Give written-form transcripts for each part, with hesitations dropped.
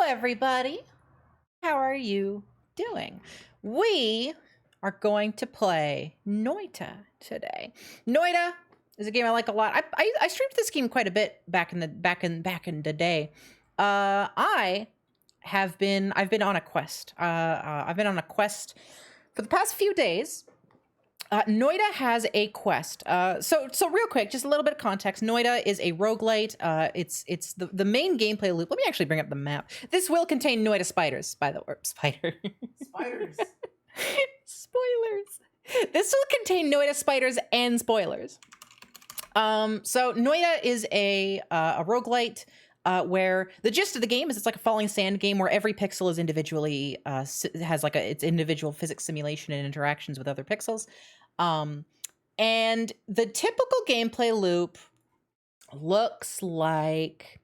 everybody. How are you doing? We are going to play Noita today. Noita is a game I like a lot. I streamed this game quite a bit back in the day. I've been on a quest. I've been on a quest for the past few days. Noita has a quest. So real quick, just a little bit of context. Noita is a roguelite. It's the main gameplay loop. Let me actually bring up the map. This will contain Noita spiders, by the way. Spiders. Spoilers. This will contain Noita spiders and spoilers. So Noita is a roguelite. Where the gist of the game is it's like a falling sand game where every pixel is individually has like its individual physics simulation and interactions with other pixels. And the typical gameplay loop looks like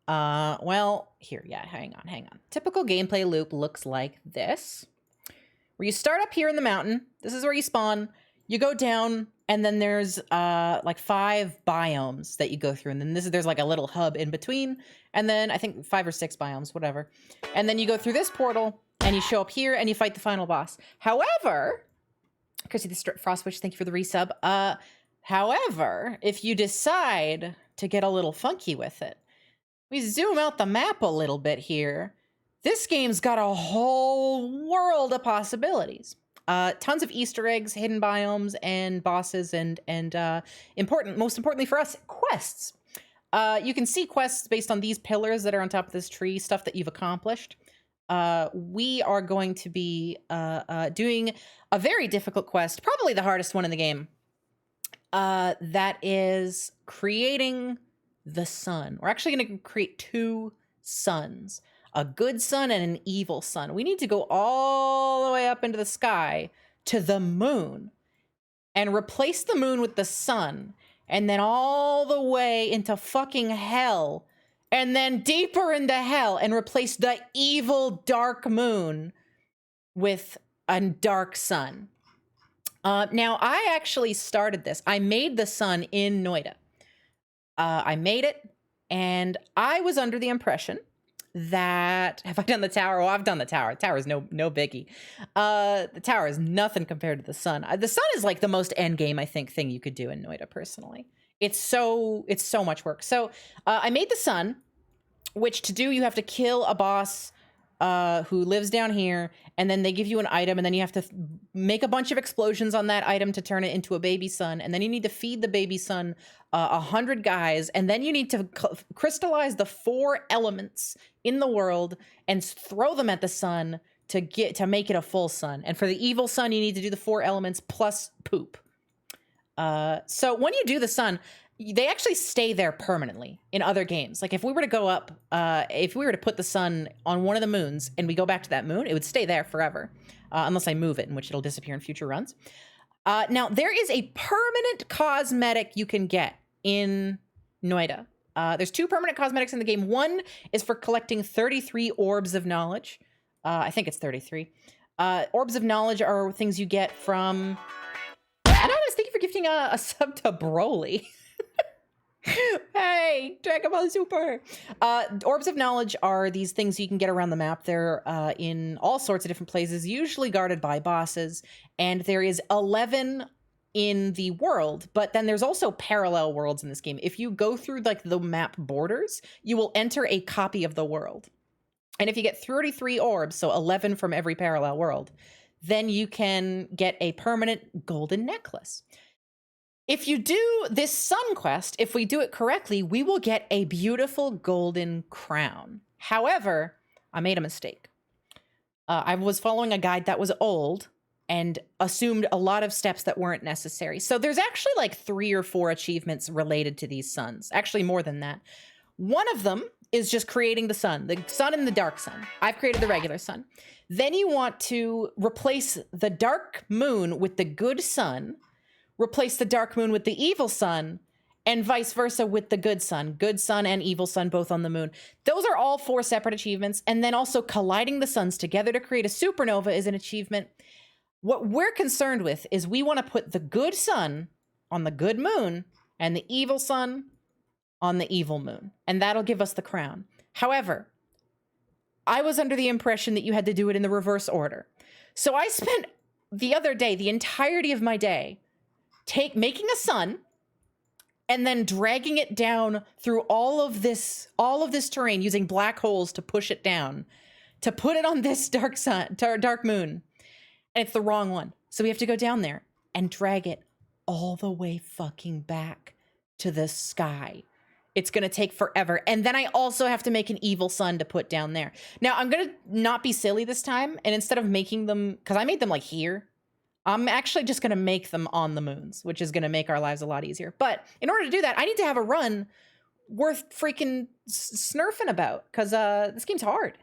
hang on. Typical gameplay loop looks like this. Where you start up here in the mountain. This is where you spawn. You go down, and then there's like 5 biomes that you go through, and then there's like a little hub in between, and then I think 5 or 6 biomes, whatever. And then you go through this portal, and you show up here, and you fight the final boss. However, Chrissy the Frostwitch, thank you for the resub. However, if you decide to get a little funky with it, we zoom out the map a little bit here. This game's got a whole world of possibilities. Tons of Easter eggs, hidden biomes, and bosses, and most importantly for us, quests. You can see quests based on these pillars that are on top of this tree, stuff that you've accomplished. We are going to be doing a very difficult quest, probably the hardest one in the game. That is creating the sun. We're actually going to create 2 suns. A good sun and an evil sun. We need to go all the way up into the sky to the moon and replace the moon with the sun, and then all the way into fucking hell, and then deeper into hell, and replace the evil dark moon with a dark sun. Now, I actually started this. I made the sun in Noita. I made it, and I was under the impression that have I done the tower? Oh, I've done the tower. The tower is no biggie. The tower is nothing compared to the sun. The sun is like the most end game, I think, thing you could do in Noita. Personally, it's so much work. So I made the sun, which to do you have to kill a boss who lives down here, and then they give you an item, and then you have to make a bunch of explosions on that item to turn it into a baby sun, and then you need to feed the baby sun 100 guys, and then you need to crystallize the 4 elements in the world and throw them at the sun to make it a full sun. And for the evil sun, you need to do the 4 elements plus poop. So when you do the sun, they actually stay there permanently in other games. Like if we were to go up, if we were to put the sun on one of the moons and we go back to that moon, it would stay there forever, unless I move it, in which it'll disappear in future runs. Now, there is a permanent cosmetic you can get in Noita. There's 2 permanent cosmetics in the game. One is for collecting 33 orbs of knowledge. I think it's 33. Orbs of knowledge are things you get from... Anonymous, thank you for gifting a sub to Broly. Hey, Dragon Ball Super. Orbs of knowledge are these things you can get around the map. They're in all sorts of different places, usually guarded by bosses. And there is 11 in the world, but then there's also parallel worlds in this game. If you go through like the map borders, you will enter a copy of the world. And if you get 33 orbs, so 11 from every parallel world, then you can get a permanent golden necklace. If you do this sun quest, if we do it correctly, we will get a beautiful golden crown. However, I made a mistake. I was following a guide that was old and assumed a lot of steps that weren't necessary. So there's actually like 3 or 4 achievements related to these suns. Actually, more than that. One of them is just creating the sun and the dark sun. I've created the regular sun. Then you want to replace the dark moon with the good sun, replace the dark moon with the evil sun, and vice versa with the good sun and evil sun, both on the moon. Those are all 4 separate achievements. And then also colliding the suns together to create a supernova is an achievement. What we're concerned with is we want to put the good sun on the good moon and the evil sun on the evil moon. And that'll give us the crown. However, I was under the impression that you had to do it in the reverse order. So I spent the other day, the entirety of my day, making a sun and then dragging it down through all of this terrain using black holes to push it down, to put it on this dark moon. And it's the wrong one. So we have to go down there and drag it all the way fucking back to the sky. It's going to take forever. And then I also have to make an evil sun to put down there. Now, I'm going to not be silly this time. And instead of making them, because I made them like here, I'm actually just going to make them on the moons, which is going to make our lives a lot easier. But in order to do that, I need to have a run worth freaking snurfing about, because this game's hard.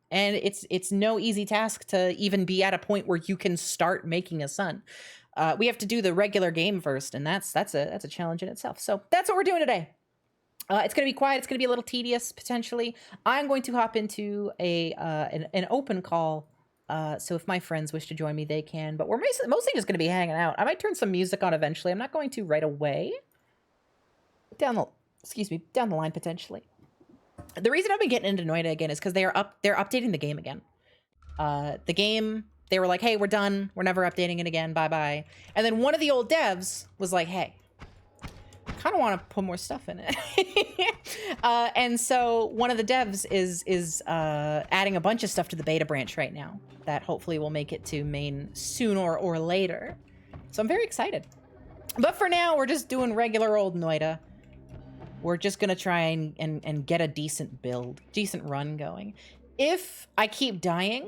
And it's no easy task to even be at a point where you can start making a sun. We have to do the regular game first, and that's a challenge in itself. So that's what we're doing today. It's going to be quiet. It's going to be a little tedious, potentially. I'm going to hop into an open call. So if my friends wish to join me, they can. But we're mostly just going to be hanging out. I might turn some music on eventually. I'm not going to right away. Down the line, potentially. The reason I've been getting into Noita again is because they're updating the game again. The game, they were like, hey, we're done. We're never updating it again. Bye-bye. And then one of the old devs was like, hey, kind of want to put more stuff in it. And so one of the devs is adding a bunch of stuff to the beta branch right now that hopefully will make it to main sooner or later. So I'm very excited. But for now, we're just doing regular old Noita. We're just going to try and get a decent run going. If I keep dying,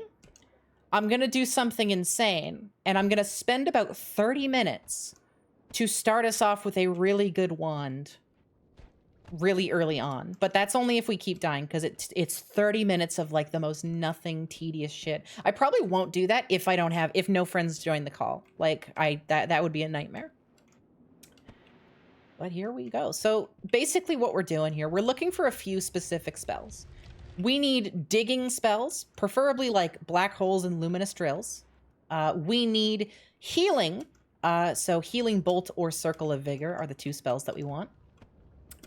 I'm going to do something insane. And I'm going to spend about 30 minutes to start us off with a really good wand really early on. But that's only if we keep dying, because it's 30 minutes of like the most nothing tedious shit. I probably won't do that if no friends join the call. Like that would be a nightmare. But here we go. So basically what we're doing here, we're looking for a few specific spells. We need digging spells, preferably like black holes and luminous drills. We need healing. So healing bolt or circle of vigor are the two spells that we want.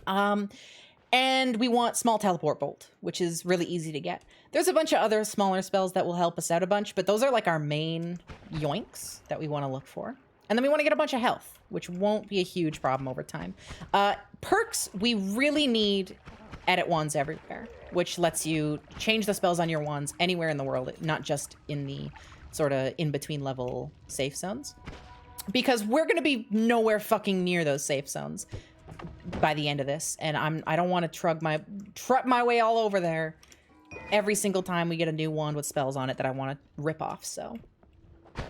And we want small teleport bolt, which is really easy to get. There's a bunch of other smaller spells that will help us out a bunch, but those are like our main yoinks that we want to look for. And then we want to get a bunch of health, which won't be a huge problem over time. Perks, we really need edit wands everywhere, which lets you change the spells on your wands anywhere in the world, not just in the sort of in-between level safe zones. Because we're going to be nowhere fucking near those safe zones by the end of this. And I don't want to trut my way all over there every single time we get a new wand with spells on it that I want to rip off. So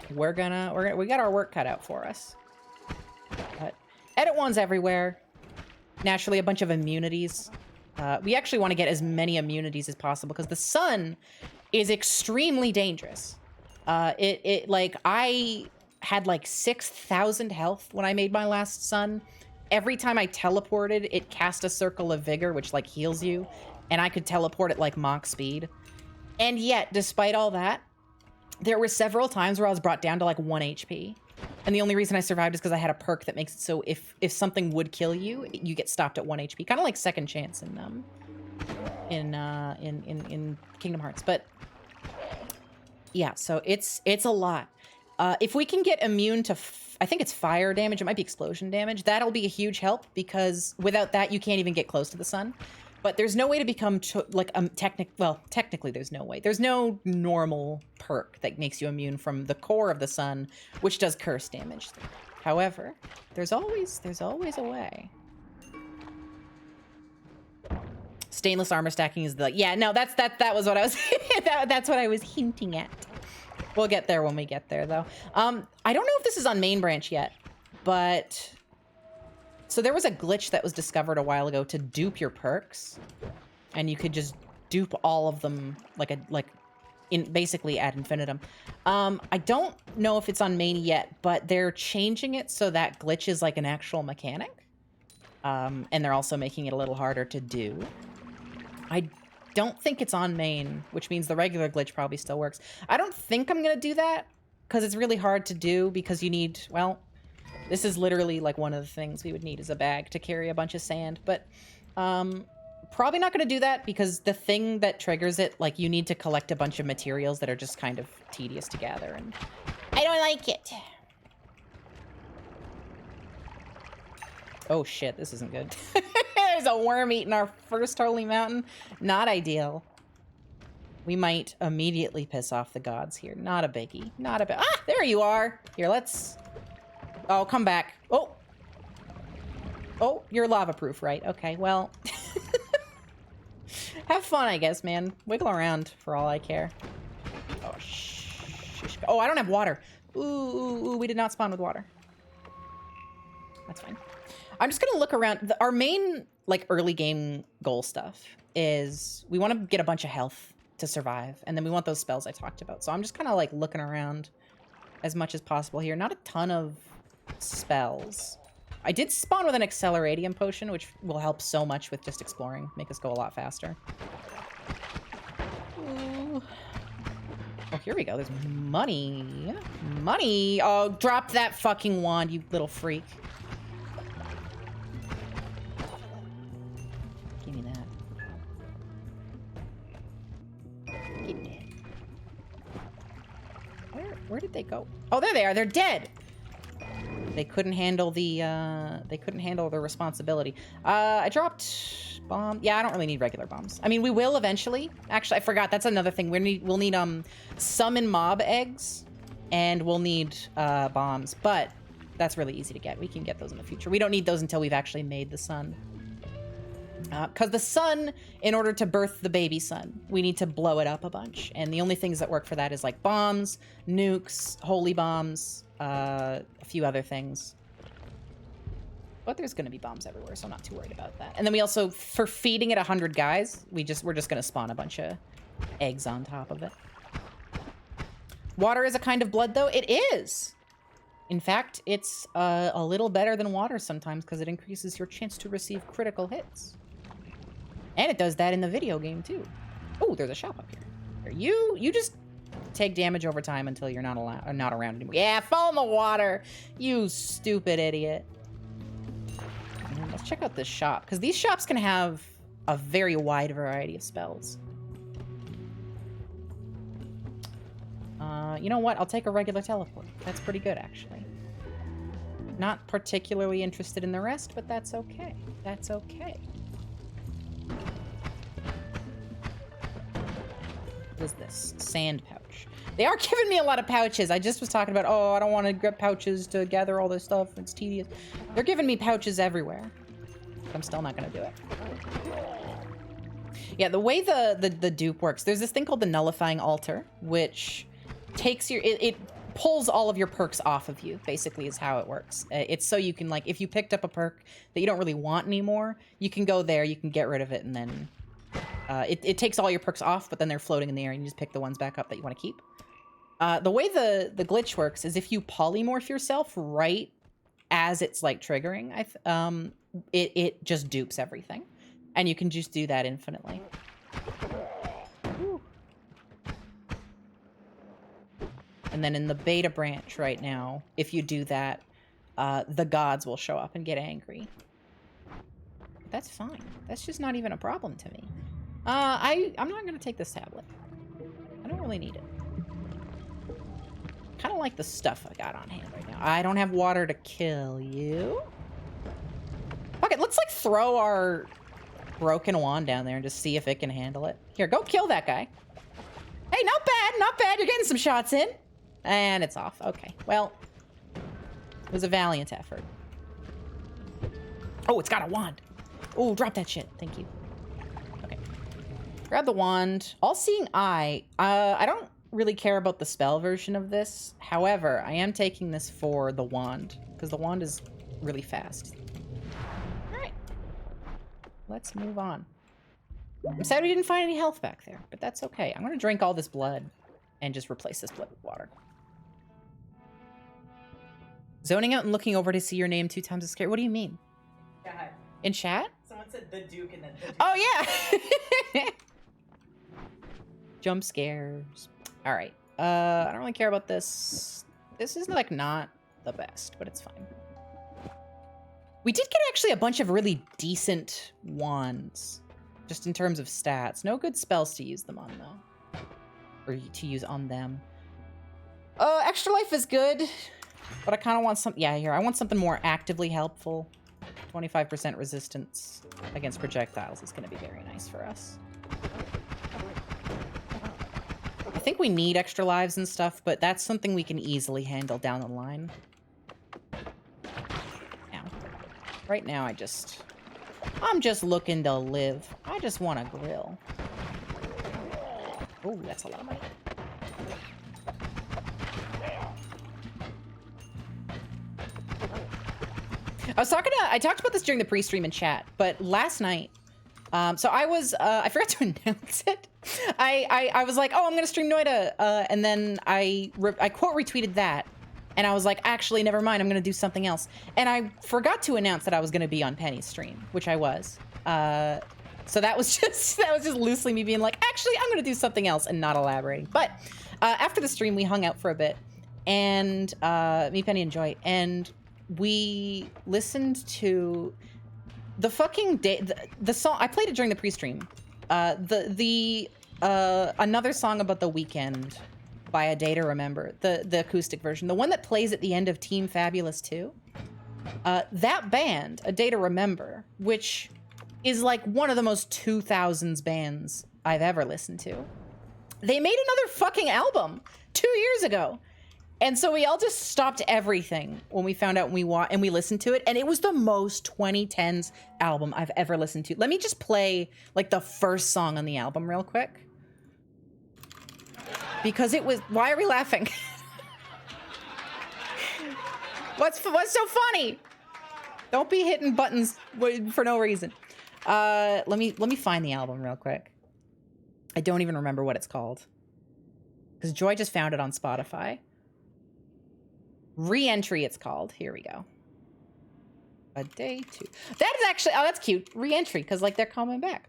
we got our work cut out for us. But edit wands everywhere. Naturally, a bunch of immunities. We actually want to get as many immunities as possible because the sun is extremely dangerous. I had like 6,000 health when I made my last sun. Every time I teleported, it cast a circle of vigor, which like heals you, and I could teleport at like Mach speed. And yet, despite all that, there were several times where I was brought down to like 1 HP. And the only reason I survived is because I had a perk that makes it so if something would kill you, you get stopped at 1 HP. Kind of like second chance in Kingdom Hearts. But yeah, so it's a lot. If we can get immune to, I think it's fire damage, it might be explosion damage, that'll be a huge help, because without that, you can't even get close to the sun. But there's no way to become, technically there's no way. There's no normal perk that makes you immune from the core of the sun, which does curse damage. However, there's always a way. Stainless armor stacking is that was what I was, that's what I was hinting at. We'll get there when we get there, though. I don't know if this is on main branch yet, but so there was a glitch that was discovered a while ago to dupe your perks, and you could just dupe all of them basically ad infinitum. I don't know if it's on main yet, but they're changing it so that glitch is like an actual mechanic, and they're also making it a little harder to do. I don't think it's on main, which means the regular glitch probably still works. I don't think I'm gonna do that because it's really hard to do, because you need, well, this is literally like one of the things we would need is a bag to carry a bunch of sand. But Probably not going to do that because the thing that triggers it, like, you need to collect a bunch of materials that are just kind of tedious to gather, and I don't like it. Oh shit, this isn't good. There's a worm eating our first holy mountain. Not ideal. We might immediately piss off the gods here. Not a biggie. Not a big. Ah, there you are. Here, let's. Oh, come back. Oh. Oh, you're lava proof, right? Okay, well. Have fun, I guess, man. Wiggle around for all I care. Oh, oh, I don't have water. Ooh, we did not spawn with water. That's fine. I'm just gonna look around. Our main, like, early game goal stuff is we want to get a bunch of health to survive, and then we want those spells I talked about. So I'm just kind of like looking around as much as possible here. Not a ton of spells. I did spawn with an Acceleratium potion, which will help so much with just exploring, make us go a lot faster. Ooh. Oh, here we go. There's money. Money. Oh, drop that fucking wand, you little freak. Give me that. Give me that. Where did they go? Oh, there they are. They're dead. They couldn't handle the responsibility. I dropped bomb. Yeah, I don't really need regular bombs. I mean, we will eventually. Actually, I forgot. That's another thing. We'll need summon mob eggs, and we'll need bombs. But that's really easy to get. We can get those in the future. We don't need those until we've actually made the sun. Because the sun, in order to birth the baby sun, we need to blow it up a bunch. And the only things that work for that is like bombs, nukes, holy bombs, a few other things. But there's going to be bombs everywhere, so I'm not too worried about that. And then we also, for feeding it 100 guys, we're just going to spawn a bunch of eggs on top of it. Water is a kind of blood, though. It is. In fact, it's a little better than water sometimes because it increases your chance to receive critical hits. And it does that in the video game, too. Oh, there's a shop up here. You just take damage over time until you're not around anymore. Yeah, fall in the water, you stupid idiot. And let's check out this shop, because these shops can have a very wide variety of spells. You know what? I'll take a regular teleport. That's pretty good, actually. Not particularly interested in the rest, but that's okay. That's okay. What is this? Sand pouch. They are giving me a lot of pouches. I just was talking about, oh, I don't want to get pouches to gather all this stuff. It's tedious. They're giving me pouches everywhere. But I'm still not going to do it. Yeah, the way the dupe works, there's this thing called the nullifying altar, which takes your... It pulls all of your perks off of you, basically, is how it works. It's so you can, like, if you picked up a perk that you don't really want anymore, you can go there, you can get rid of it, and then... It takes all your perks off, but then they're floating in the air, and you just pick the ones back up that you want to keep. The way the glitch works is if you polymorph yourself right as it's, like, triggering, it just dupes everything. And you can just do that infinitely. Whew. And then in the beta branch right now, if you do that, the gods will show up and get angry. That's fine. That's just not even a problem to me. I'm not going to take this tablet. I don't really need it. Kind of like the stuff I got on hand right now. I don't have water to kill you. Fuck it, let's like throw our broken wand down there and just see if it can handle it. Here, go kill that guy. Hey, not bad, not bad. You're getting some shots in. And it's off. Okay, well, it was a valiant effort. Oh, it's got a wand. Oh, drop that shit. Thank you. Okay. Grab the wand. All-Seeing Eye. I don't really care about the spell version of this. However, I am taking this for the wand, because the wand is really fast. Alright. Let's move on. I'm sad we didn't find any health back there, but that's okay. I'm going to drink all this blood and just replace this blood with water. Zoning out and looking over to see your name 2 times is scary. What do you mean? Yeah. In chat? Someone said the Duke and then the Duke. Oh, yeah! Jump scares. Alright. I don't really care about this. This is, like, not the best, but it's fine. We did get actually a bunch of really decent wands. Just in terms of stats. No good spells to use them on, though. Or to use on them. Extra life is good. But I kind of want some... Yeah, here. I want something more actively helpful. 25% resistance against projectiles is going to be very nice for us. I think we need extra lives and stuff, but that's something we can easily handle down the line. Now. Right now, I'm just looking to live. I just want to grill. Oh, that's a lot of money. I talked about this during the pre-stream in chat, but last night, so I forgot to announce it. I was like, oh, I'm gonna stream Noita, and then I quote retweeted that, and I was like, actually, never mind, I'm gonna do something else, and I forgot to announce that I was gonna be on Penny's stream, which I was. So that was just loosely me being like, actually, I'm gonna do something else and not elaborating. But after the stream, we hung out for a bit, and me, Penny, and Joy, and we listened to the fucking the song. I played it during the pre-stream. Another song about the weekend by A Day to Remember, the acoustic version, the one that plays at the end of Team Fabulous 2. That band, A Day to Remember, which is like one of the most 2000s bands I've ever listened to. They made another fucking album 2 years ago. And so we all just stopped everything when we found out and we listened to it. And it was the most 2010s album I've ever listened to. Let me just play like the first song on the album real quick. Because it was, why are we laughing? What's so funny? Don't be hitting buttons for no reason. Let me find the album real quick. I don't even remember what it's called. Because Joy just found it on Spotify. Re-entry, it's called. Here we go. A Day to... That is actually... Oh, that's cute. Re-entry, because, like, they're coming back.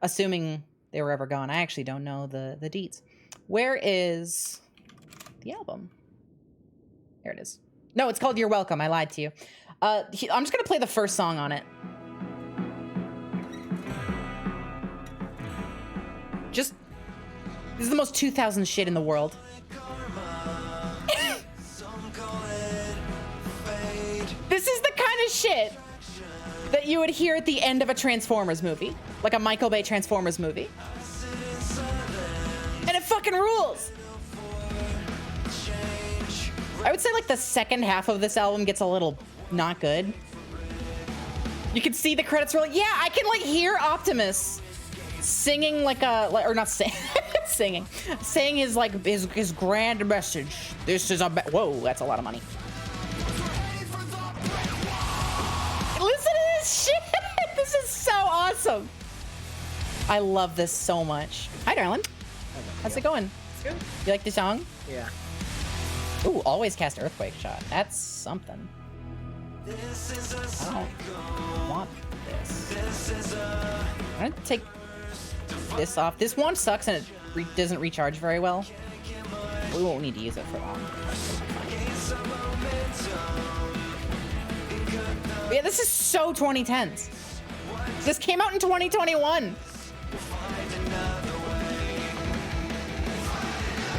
Assuming they were ever gone. I actually don't know the deets. Where is the album? Here it is. No, it's called You're Welcome. I lied to you. I'm just going to play the first song on it. Just... This is the most 2000 shit in the world. This is the kind of shit that you would hear at the end of a Transformers movie. Like a Michael Bay Transformers movie. And it fucking rules! I would say like the second half of this album gets a little not good. You can see the credits rolling. Yeah, I can like hear Optimus singing like or not sing, saying his like his grand message. This is whoa, that's a lot of money. Listen to this shit! This is so awesome. I love this so much. Hi, darling. How's it going? It's good. You like the song? Yeah. Ooh, always cast Earthquake Shot. That's something. I don't want this. I'm gonna take this off. This one sucks and it doesn't recharge very well. We won't need to use it for long. But yeah, this is so 2010s. This came out in 2021.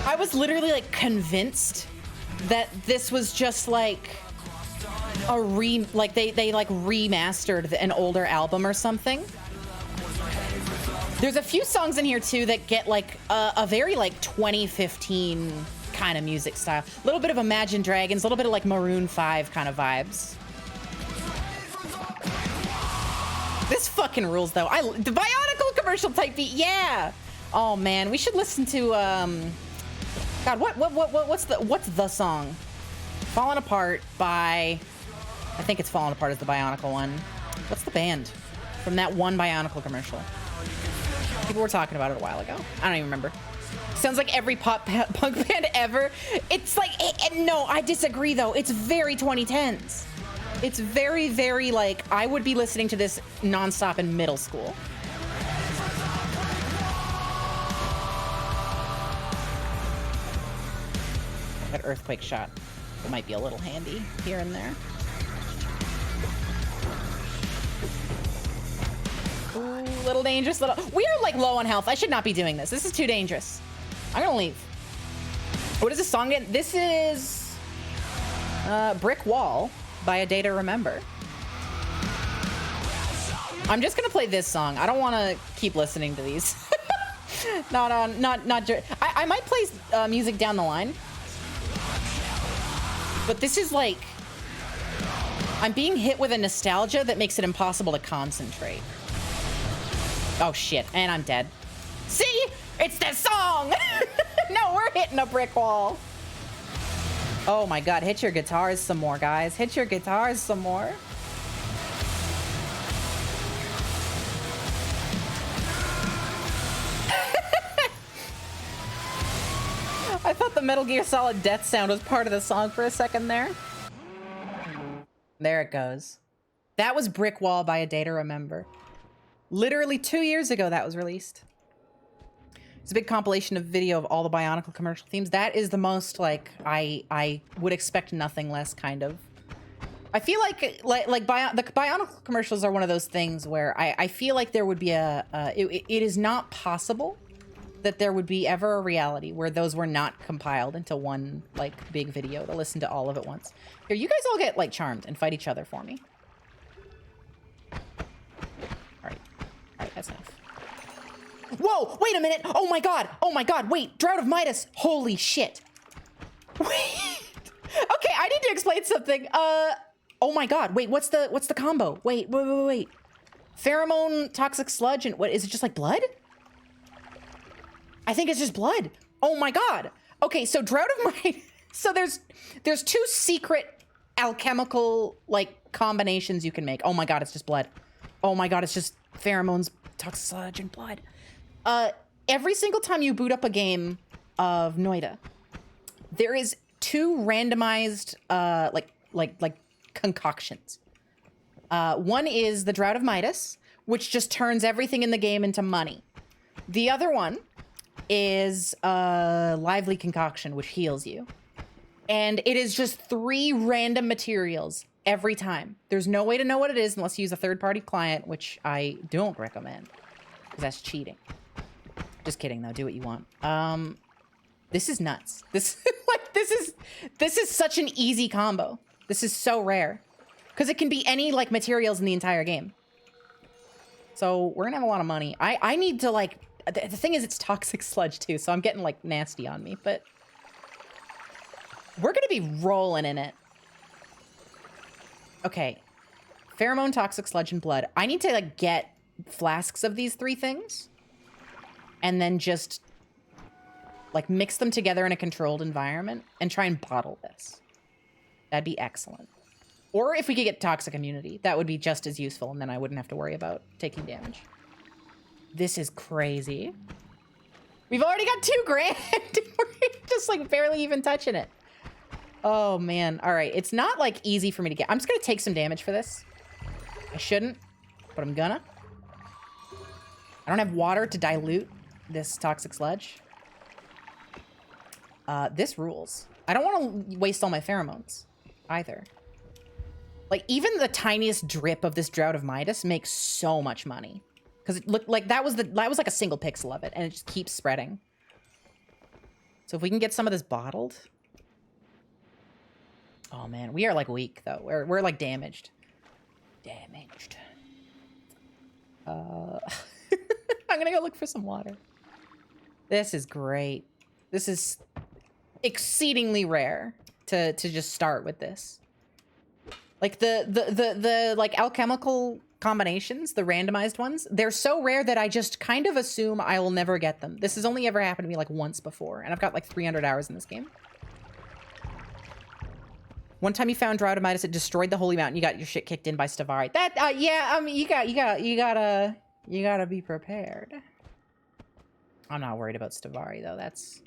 I was literally like convinced that this was just like a they like remastered an older album or something. There's a few songs in here too that get like a very like 2015 kind of music style. A little bit of Imagine Dragons, a little bit of like Maroon 5 kind of vibes. This fucking rules though. The Bionicle commercial type beat, yeah. Oh man, we should listen to God, what's the song? Fallen Apart by, I think it's Fallen Apart is the Bionicle one. What's the band from that one Bionicle commercial? People were talking about it a while ago. I don't even remember. Sounds like every punk band ever. It's like, no, I disagree though. It's very 2010s. It's very, very like, I would be listening to this nonstop in middle school. That Earthquake Shot might be a little handy here and there. Ooh, little dangerous, little. We are like low on health. I should not be doing this. This is too dangerous. I'm gonna leave. What is this song again? This is Brick Wall by A Day to Remember. I'm just gonna play this song. I don't want to keep listening to these. I might play music down the line, but this is like I'm being hit with a nostalgia that makes it impossible to concentrate. Oh shit, and I'm dead. See, it's this song. No, we're hitting a brick wall. Oh my god, hit your guitars some more, guys. Hit your guitars some more. I thought the Metal Gear Solid death sound was part of the song for a second there. There it goes. That was Brick Wall by A Day to Remember. Literally 2 years ago that was released. It's a big compilation of video of all the Bionicle commercial themes. That is the most, like, I would expect nothing less, kind of. I feel like the Bionicle commercials are one of those things where I feel like there would be it is not possible that there would be ever a reality where those were not compiled into one, like, big video to listen to all of at once. Here, you guys all get, like, charmed and fight each other for me. All right, that's enough. Whoa, wait a minute. Oh my god, wait, Drought of Midas. Holy shit. Wait. Okay, I need to explain something. Oh my god, wait, what's the combo? Wait. Pheromone, toxic sludge, and what, is it just like blood? I think it's just blood. Oh my god. Okay, so Drought of Midas. So there's two secret alchemical, like, combinations you can make. Oh my god, it's just blood. Oh my god, it's just pheromones, toxic sludge, and blood. Every single time you boot up a game of Noita, there is two randomized, like concoctions. One is the Drought of Midas, which just turns everything in the game into money. The other one is a lively concoction, which heals you. And it is just 3 random materials every time. There's no way to know what it is unless you use a third-party client, which I don't recommend, because that's cheating. Just kidding, though. Do what you want. This is nuts. This is such an easy combo. This is so rare, because it can be any, like, materials in the entire game. So we're gonna have a lot of money. I need to, like, the thing is, it's toxic sludge too, so I'm getting, like, nasty on me, but we're gonna be rolling in it. Okay, pheromone, toxic sludge, and blood. I need to, like, get flasks of these 3 things and then just, like, mix them together in a controlled environment and try and bottle this. That'd be excellent. Or if we could get toxic immunity, that would be just as useful, and then I wouldn't have to worry about taking damage. This is crazy. We've already got $2 grand. We're just, like, barely even touching it. Oh, man. All right. It's not, like, easy for me to get. I'm just going to take some damage for this. I shouldn't, but I'm gonna. I don't have water to dilute this toxic sludge. This rules. I don't want to waste all my pheromones either. Like, even the tiniest drip of this Drought of Midas makes so much money. Because it looked like that was like a single pixel of it, and it just keeps spreading. So if we can get some of this bottled. Oh man, we are, like, weak though. We're like damaged. Damaged. I'm gonna go look for some water. This is great. This is exceedingly rare to just start with this. Like the like alchemical combinations, the randomized ones, they're so rare that I just kind of assume I will never get them. This has only ever happened to me, like, once before, and I've got, like, 300 hours in this game. One time you found Drought of Midas, it destroyed the Holy Mountain. You got your shit kicked in by Stavari. That, yeah, I mean, you gotta be prepared. I'm not worried about Stavari though. That's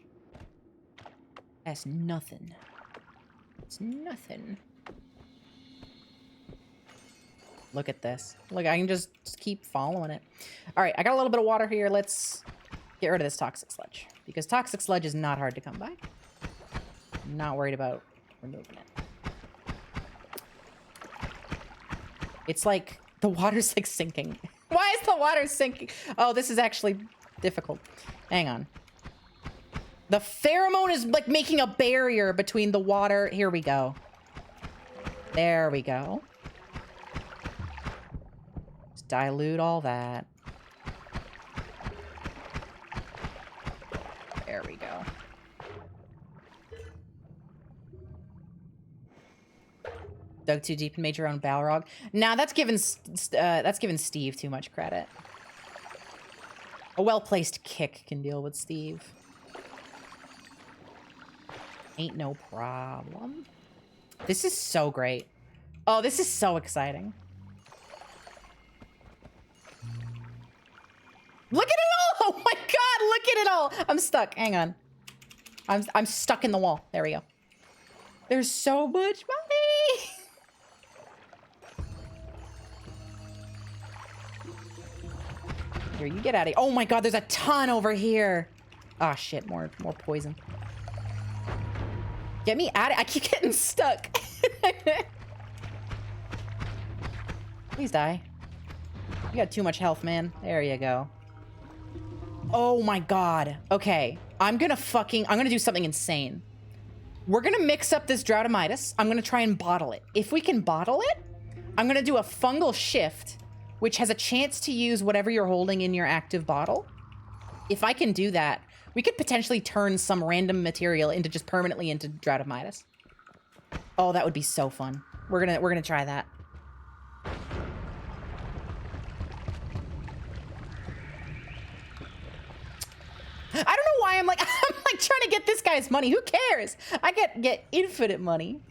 nothing. It's nothing. Look at this. Look, I can just keep following it. All right, I got a little bit of water here. Let's get rid of this toxic sludge, because toxic sludge is not hard to come by. I'm not worried about removing it. It's like the water's, like, sinking. Why is the water sinking? Oh, this is actually difficult. Hang on. The pheromone is like making a barrier between the water. Here we go. There we go. Just dilute all that. There we go. Dug too deep and made your own Balrog. Now that's given Steve too much credit. A well-placed kick can deal with Steve. Ain't no problem. This is so great. Oh, this is so exciting. Look at it all! Oh my god, look at it all! I'm stuck. Hang on. I'm stuck in the wall. There we go. There's so much money! Here, you get out of here. Oh my god, there's a ton over here. Ah, shit, more poison. Get me out of it. I keep getting stuck. Please die. You got too much health, man. There you go. Oh my god. Okay. I'm gonna do something insane. We're gonna mix up this Drautomitis. I'm gonna try and bottle it. If we can bottle it, I'm gonna do a fungal shift, which has a chance to use whatever you're holding in your active bottle. If I can do that, we could potentially turn some random material into just permanently into Drautomitis. Oh, that would be so fun. We're gonna try that. I don't know why I'm like trying to get this guy's money. Who cares? I get infinite money.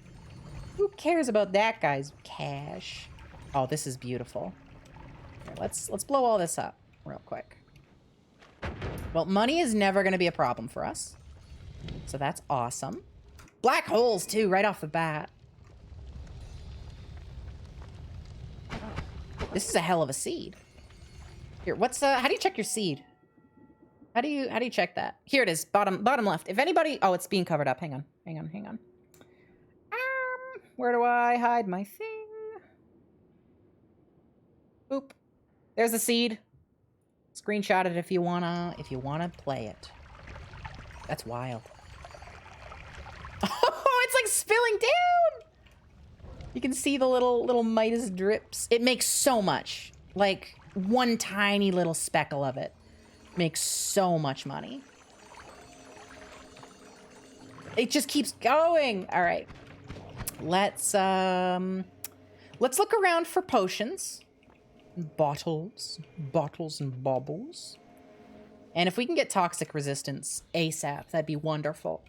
Who cares about that guy's cash? Oh, this is beautiful. Here, let's blow all this up real quick. Well, money is never going to be a problem for us. So that's awesome. Black holes, too, right off the bat. This is a hell of a seed. Here, how do you check your seed? How do you check that? Here it is, bottom left. If anybody, oh, it's being covered up. Hang on. Where do I hide my thing? Boop. There's the seed. Screenshot it if you wanna play it. That's wild. Oh, it's like spilling down. You can see the little Midas drips. It makes so much. Like one tiny little speckle of it makes so much money. It just keeps going. All right. Let's look around for potions. Bottles and baubles. And if we can get toxic resistance ASAP, that'd be wonderful.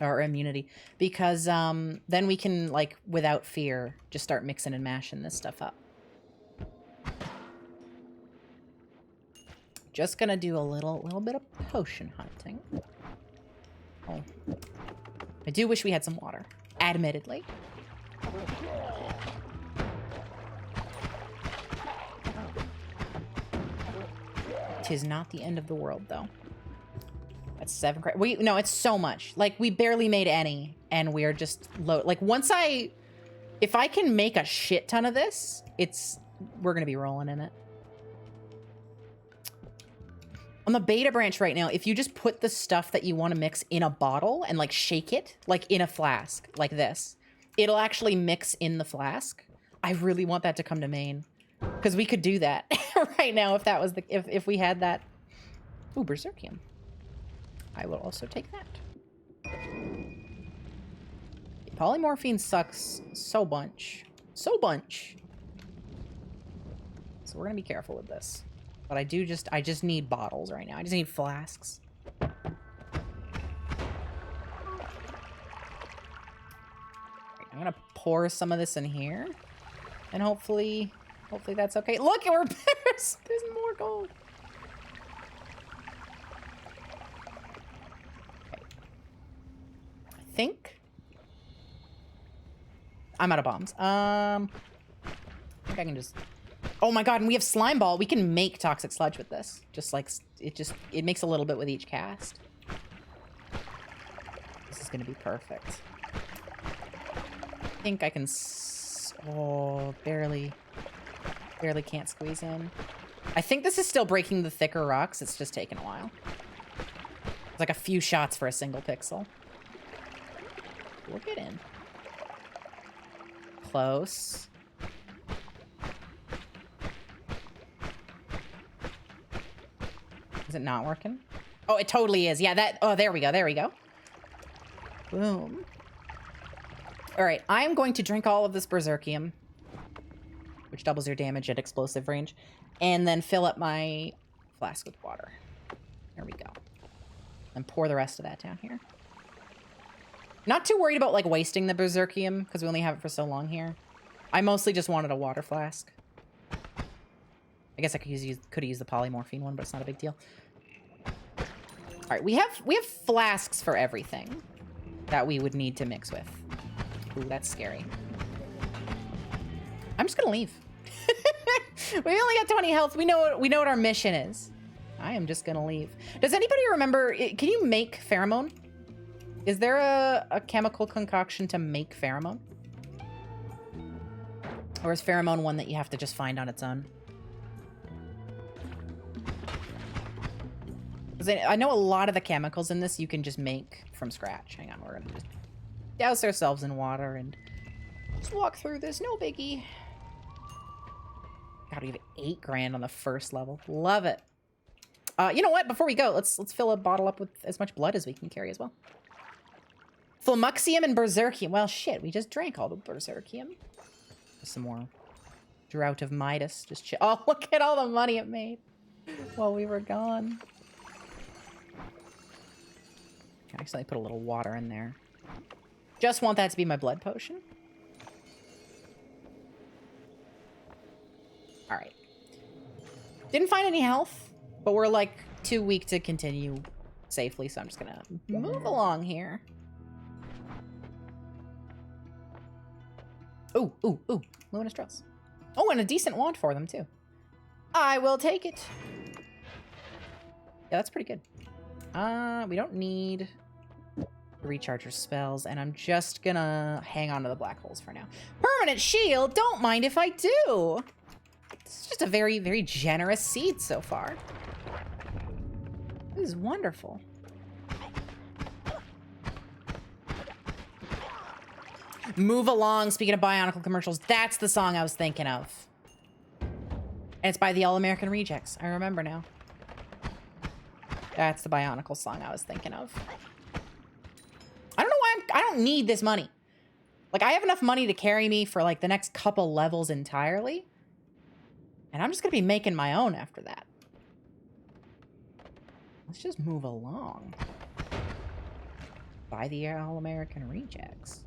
Or immunity. Because then we can, like, without fear, just start mixing and mashing this stuff up. Just gonna do a little bit of potion hunting. Oh. I do wish we had some water. Admittedly. Tis not the end of the world, though. That's 7 credits. No, it's so much. Like, we barely made any, and we're just low. Like, if I can make a shit ton of this, we're gonna be rolling in it. On the beta branch right now, if you just put the stuff that you want to mix in a bottle and, like, shake it, like, in a flask, like this, it'll actually mix in the flask. I really want that to come to main. Because we could do that right now if that was if we had that. Ooh, Berserkium. I will also take that. Polymorphine sucks so bunch. So we're gonna be careful with this. But I just need bottles right now. I just need flasks. I'm gonna pour some of this in here. And hopefully that's okay. Look, there's more gold. Okay. I think I'm out of bombs. I think I can just... Oh my god, and we have slime ball. We can make toxic sludge with this. It makes a little bit with each cast. This is gonna be perfect. I think I can... Oh, barely. Barely can't squeeze in. I think this is still breaking the thicker rocks. It's just taking a while. It's like a few shots for a single pixel. We'll get in. Close. Is it not working? Oh, it totally is. Yeah, that... Oh, there we go. There we go. Boom. All right. I am going to drink all of this Berserkium, which doubles your damage at explosive range, and then fill up my flask with water. There we go. And pour the rest of that down here. Not too worried about, like, wasting the Berserkium, because we only have it for so long here. I mostly just wanted a water flask. I guess I could have used the polymorphine one, but it's not a big deal. All right, we have flasks for everything that we would need to mix with. Ooh, that's scary. I'm just gonna leave. We only got 20 health. We know what our mission is. I am just gonna leave. Does anybody remember? Can you make pheromone? Is there a chemical concoction to make pheromone? Or is pheromone one that you have to just find on its own? I know a lot of the chemicals in this you can just make from scratch. Hang on, we're gonna just douse ourselves in water and just walk through this. No biggie. God, we have 8 grand on the first level. Love it. You know what? Before we go, let's fill a bottle up with as much blood as we can carry as well. Flumuxium and Berserkium. Well, shit, we just drank all the Berserkium. Some more Drought of Midas. Just chill. Oh, look at all the money it made while we were gone. I accidentally put a little water in there. Just want that to be my blood potion. All right. Didn't find any health, but we're like too weak to continue safely, so I'm just gonna move along here. Ooh, ooh, ooh. Luminous dress. Oh, and a decent wand for them, too. I will take it. Yeah, that's pretty good. We don't need recharger spells, and I'm just gonna hang on to the black holes for now. Permanent shield? Don't mind if I do. This is just a very, very generous seed so far. This is wonderful. Move along. Speaking of Bionicle commercials, that's the song I was thinking of. And it's by the All-American Rejects. I remember now. That's the Bionicle song I was thinking of. I don't know why I don't need this money. Like, I have enough money to carry me for, like, the next couple levels entirely. And I'm just going to be making my own after that. Let's just move along. By the All-American Rejects.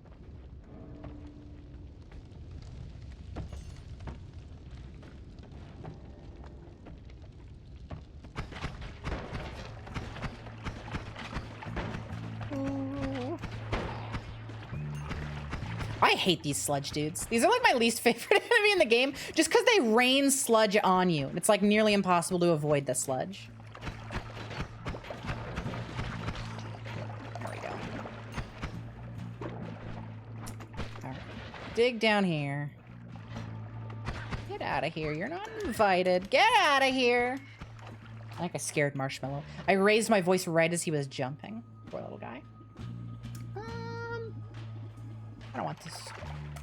I hate these sludge dudes. These are like my least favorite enemy in the game, just because they rain sludge on you. It's like nearly impossible to avoid the sludge. There we go. All right. Dig down here. Get out of here. You're not invited. Get out of here. Like a scared marshmallow. I raised my voice right as he was jumping. Poor little guy. I don't want this.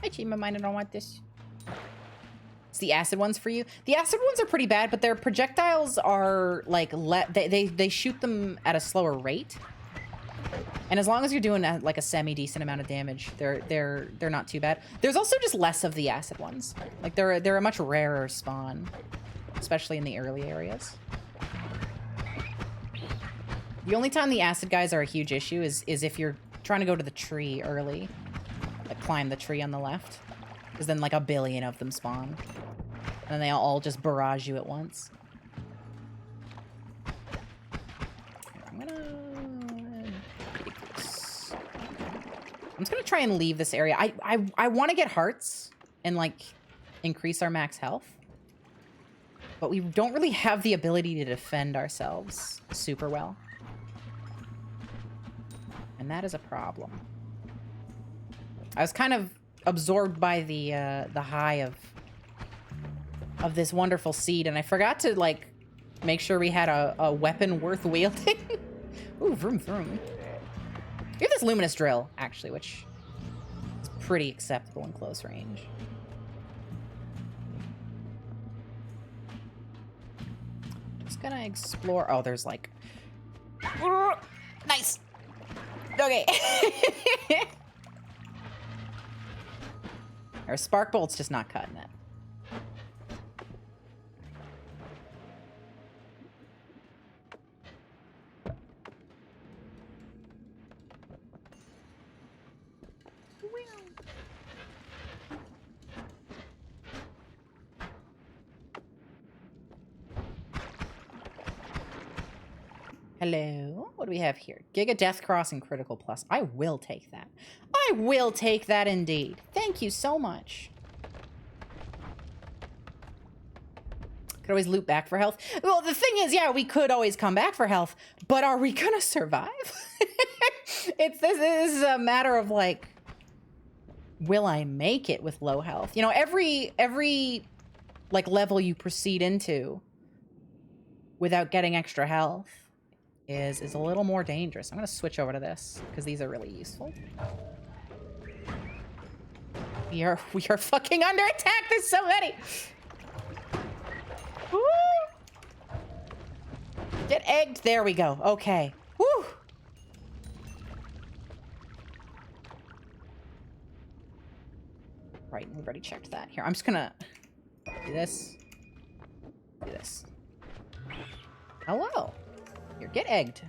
I changed my mind. I don't want this. It's the acid ones for you. The acid ones are pretty bad, but their projectiles are like they shoot them at a slower rate. And as long as you're doing like a semi-decent amount of damage, they're not too bad. There's also just less of the acid ones. Like they're a much rarer spawn, especially in the early areas. The only time the acid guys are a huge issue is if you're trying to go to the tree early. Like climb the tree on the left. Because then like a billion of them spawn. And then they all just barrage you at once. I'm just gonna try and leave this area. I want to get hearts and like increase our max health. But we don't really have the ability to defend ourselves super well. And that is a problem. I was kind of absorbed by the high of of this wonderful seed, and I forgot to, like, make sure we had a weapon worth wielding. Ooh, vroom, vroom. We have this luminous drill, actually, which is pretty acceptable in close range. Just gonna explore. Oh, there's like... Nice! Okay. Our spark bolt's just not cutting it. Hello? What do we have here? Giga Death Cross and Critical Plus. I will take that. I will take that indeed. Thank you so much. Could always loop back for health. Well, the thing is, yeah, we could always come back for health, but are we gonna survive? This is a matter of, like, will I make it with low health? You know, every like level you proceed into without getting extra health is a little more dangerous. I'm gonna switch over to this because these are really useful. We are fucking under attack. There's so many. Woo! Get egged. There we go. Okay. Woo! Right, we've already checked that. Here, I'm just gonna do this. Do this. Hello. Here, get egged.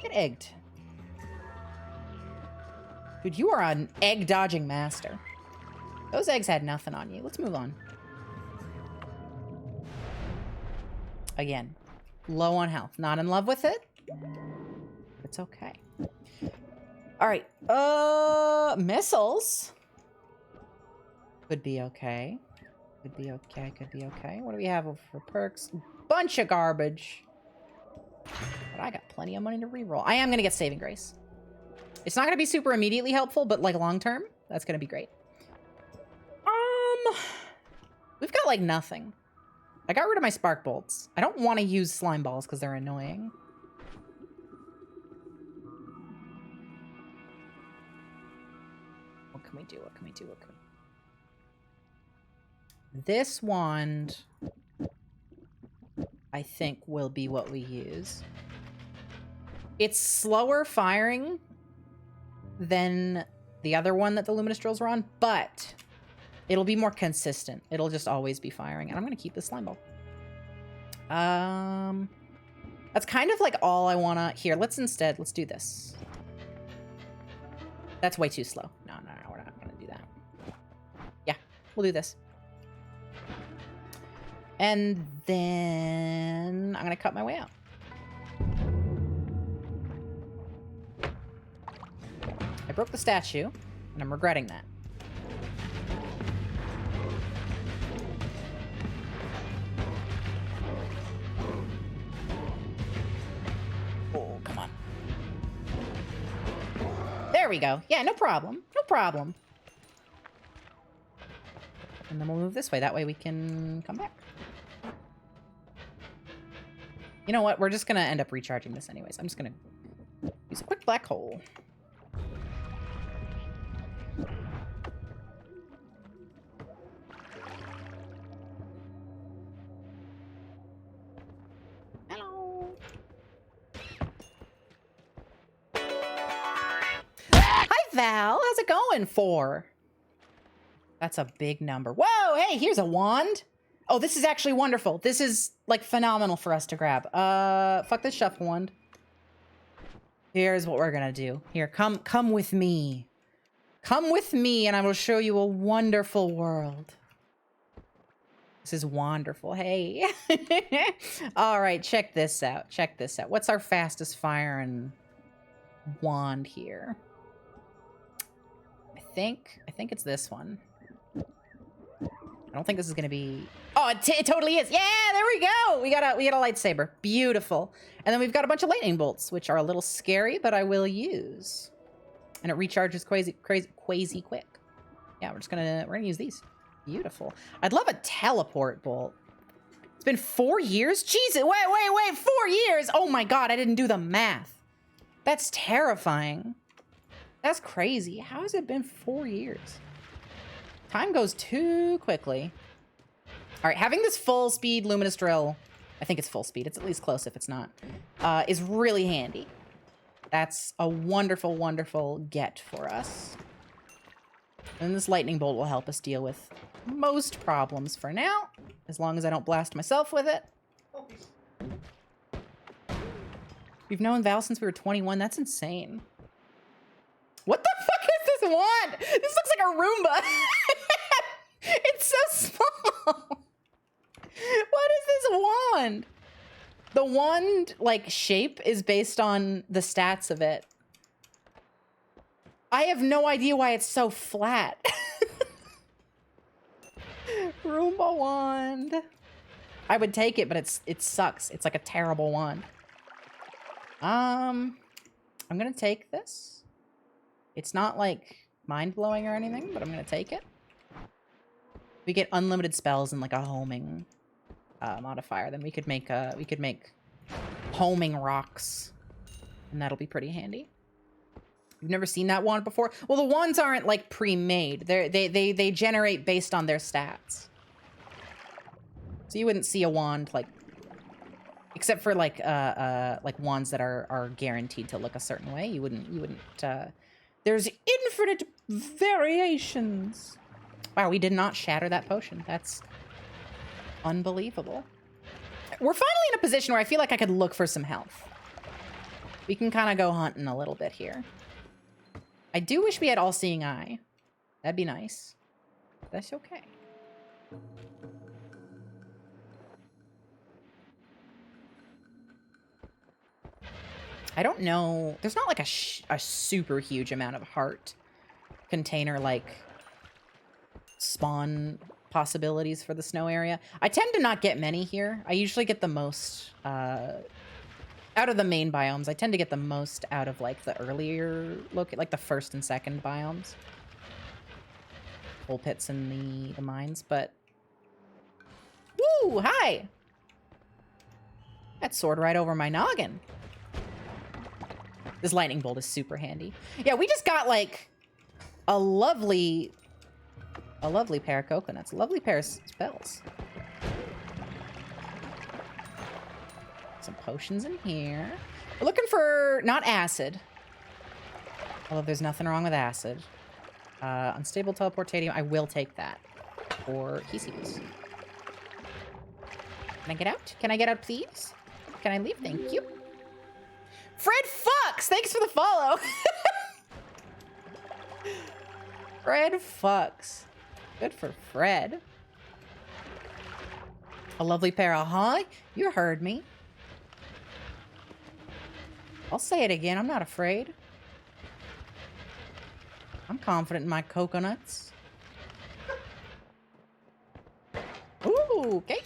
Get egged. Dude, you are an egg dodging master. Those eggs had nothing on you. Let's move on. Again, low on health. Not in love with it. It's okay. All right. Missiles. Could be okay. Could be okay. Could be okay. What do we have for perks? Bunch of garbage. But I got plenty of money to reroll. I am going to get Saving Grace. It's not going to be super immediately helpful, but like long term, that's going to be great. We've got like nothing. I got rid of my spark bolts. I don't want to use slime balls because they're annoying. What can we do? What can we do? What can we... This wand, I think, will be what we use. It's slower firing than the other one that the luminous drills were on, but it'll be more consistent. It'll just always be firing. And I'm going to keep the slime ball. That's kind of like all I want to... Here, let's do this. That's way too slow. No, we're not going to do that. Yeah, we'll do this. And then I'm going to cut my way out. I broke the statue, and I'm regretting that. Oh, come on. There we go. Yeah, no problem. No problem. And then we'll move this way. That way we can come back. You know what? We're just going to end up recharging this anyways. I'm just going to use a quick black hole. Hello. Hi, Val. How's it going? 4. That's a big number. Whoa, hey, here's a wand. Oh, this is actually wonderful. This is, like, phenomenal for us to grab. Fuck this shuffle wand. Here's what we're gonna do. Here, come with me. Come with me, and I will show you a wonderful world. This is wonderful. Hey. All right, check this out. Check this out. What's our fastest firing wand here? I think it's this one. I don't think this is gonna be... Oh, it totally is. Yeah, there we go. We got a lightsaber. Beautiful. And then we've got a bunch of lightning bolts, which are a little scary, but I will use. And it recharges crazy quick. Yeah, we're gonna use these. Beautiful. I'd love a teleport bolt. It's been 4 years? Jesus, wait, 4 years? Oh my God, I didn't do the math. That's terrifying. That's crazy. How has it been 4 years? Time goes too quickly. All right, having this full speed luminous drill, I think it's full speed. It's at least close if it's not, is really handy. That's a wonderful, wonderful get for us. And this lightning bolt will help us deal with most problems for now, as long as I don't blast myself with it. We've known Val since we were 21. That's insane. What the fuck is this wand? This looks like a Roomba. It's so small. What is this wand? The wand, like, shape is based on the stats of it. I have no idea why it's so flat. Roomba wand. I would take it, but it sucks. It's like a terrible wand. I'm gonna take this. It's not like mind-blowing or anything, but I'm gonna take it. We get unlimited spells and like a homing modifier. Then we could make homing rocks, and that'll be pretty handy. You've never seen that wand before? Well, the wands aren't like pre-made. They generate based on their stats. So you wouldn't see a wand like, except for like wands that are guaranteed to look a certain way. You wouldn't. There's infinite variations. Wow, we did not shatter that potion. That's unbelievable. We're finally in a position where I feel like I could look for some health. We can kind of go hunting a little bit here. I do wish we had all-seeing eye. That'd be nice. That's okay. I don't know. There's not like a super huge amount of heart container like spawn possibilities for the snow area. I tend to not get many here. I usually get the most out of the main biomes. I tend to get the most out of like the earlier look, like the first and second biomes. Coal pits and the mines, but woo, hi. That sword right over my noggin. This lightning bolt is super handy. Yeah, we just got like a lovely pair of coconuts, a lovely pair of spells. Some potions in here. We're looking for, not acid. Although there's nothing wrong with acid. Unstable teleportadium, I will take that. Or Hesios. Can I get out? Can I get out, please? Can I leave? Thank you. Fred Fucks! Thanks for the follow! Fred Fucks. Good for Fred. A lovely pair of hi. You heard me. I'll say it again. I'm not afraid. I'm confident in my coconuts. Ooh, okay.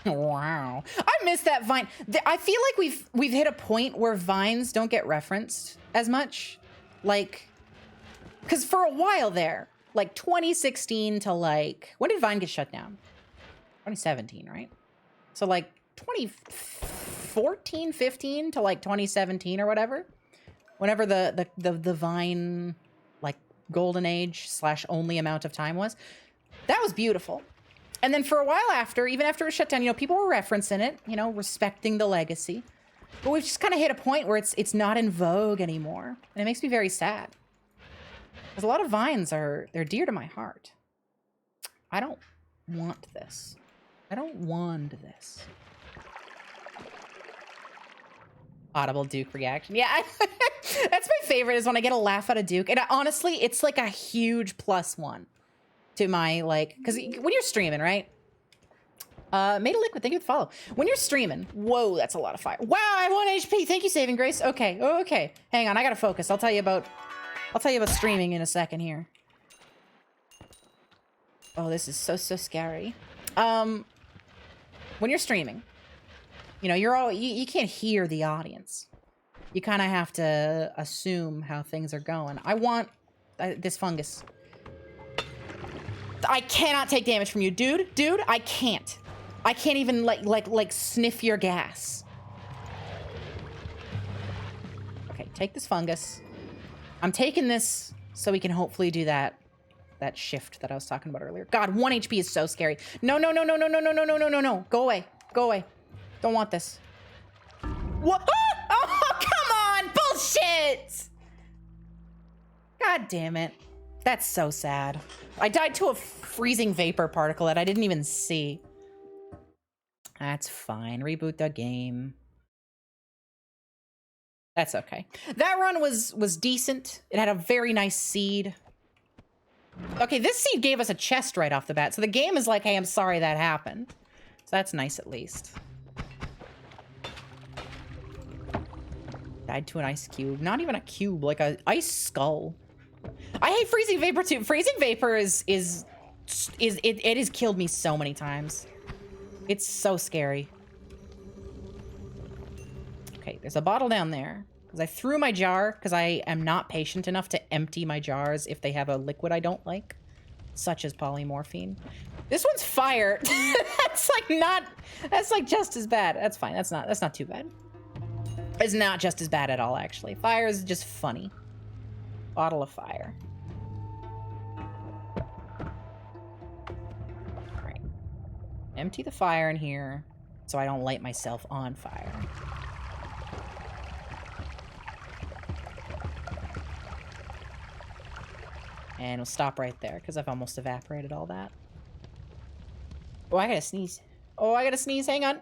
Wow. I miss that vine. I feel like we've hit a point where vines don't get referenced as much. Like, because for a while there, like 2016 to like, when did Vine get shut down? 2017, right? So like 2014, 15 to like 2017 or whatever. Whenever the Vine like golden age / only amount of time was, that was beautiful. And then for a while after, even after it was shut down, you know, people were referencing it, you know, respecting the legacy. But we've just kind of hit a point where it's not in vogue anymore. And it makes me very sad. Because a lot of vines they're dear to my heart. I don't want this. I don't want this. Audible Duke reaction. Yeah, that's my favorite is when I get a laugh out of Duke. And honestly, it's like a huge +1. To my, like, because when you're streaming, right? Made a liquid, thank you for the follow. When you're streaming, whoa, that's a lot of fire. Wow, I have 1 HP. Thank you, Saving Grace. Okay, okay. Hang on, I gotta focus. I'll tell you about streaming in a second here. Oh, this is so scary. When you're streaming, you know, you can't hear the audience. You kind of have to assume how things are going. I want this fungus. I cannot take damage from you, dude. Dude, I can't. I can't even like sniff your gas. Okay, take this fungus. I'm taking this so we can hopefully do that shift that I was talking about earlier. God, 1 HP is so scary. No, no, no, no, no, no, no, no, no, no, no, no. Go away. Go away. Don't want this. What? Oh, come on. Bullshit. God damn it. That's so sad. I died to a freezing vapor particle that I didn't even see. That's fine. Reboot the game. That's okay. That run was decent. It had a very nice seed. Okay, this seed gave us a chest right off the bat. So the game is like, hey, I'm sorry that happened. So that's nice at least. Died to an ice cube. Not even a cube, like a ice skull. I hate freezing vapor too. Freezing vapor it has killed me so many times. It's so scary. Okay, there's a bottle down there. Because I threw my jar, because I am not patient enough to empty my jars if they have a liquid I don't like, such as polymorphine. This one's fire. That's like just as bad. That's fine. That's not too bad. It's not just as bad at all, actually. Fire is just funny. Bottle of fire. All right. Empty the fire in here so I don't light myself on fire. And we'll stop right there, because I've almost evaporated all that. Oh, I gotta sneeze. Oh, I gotta sneeze. Hang on.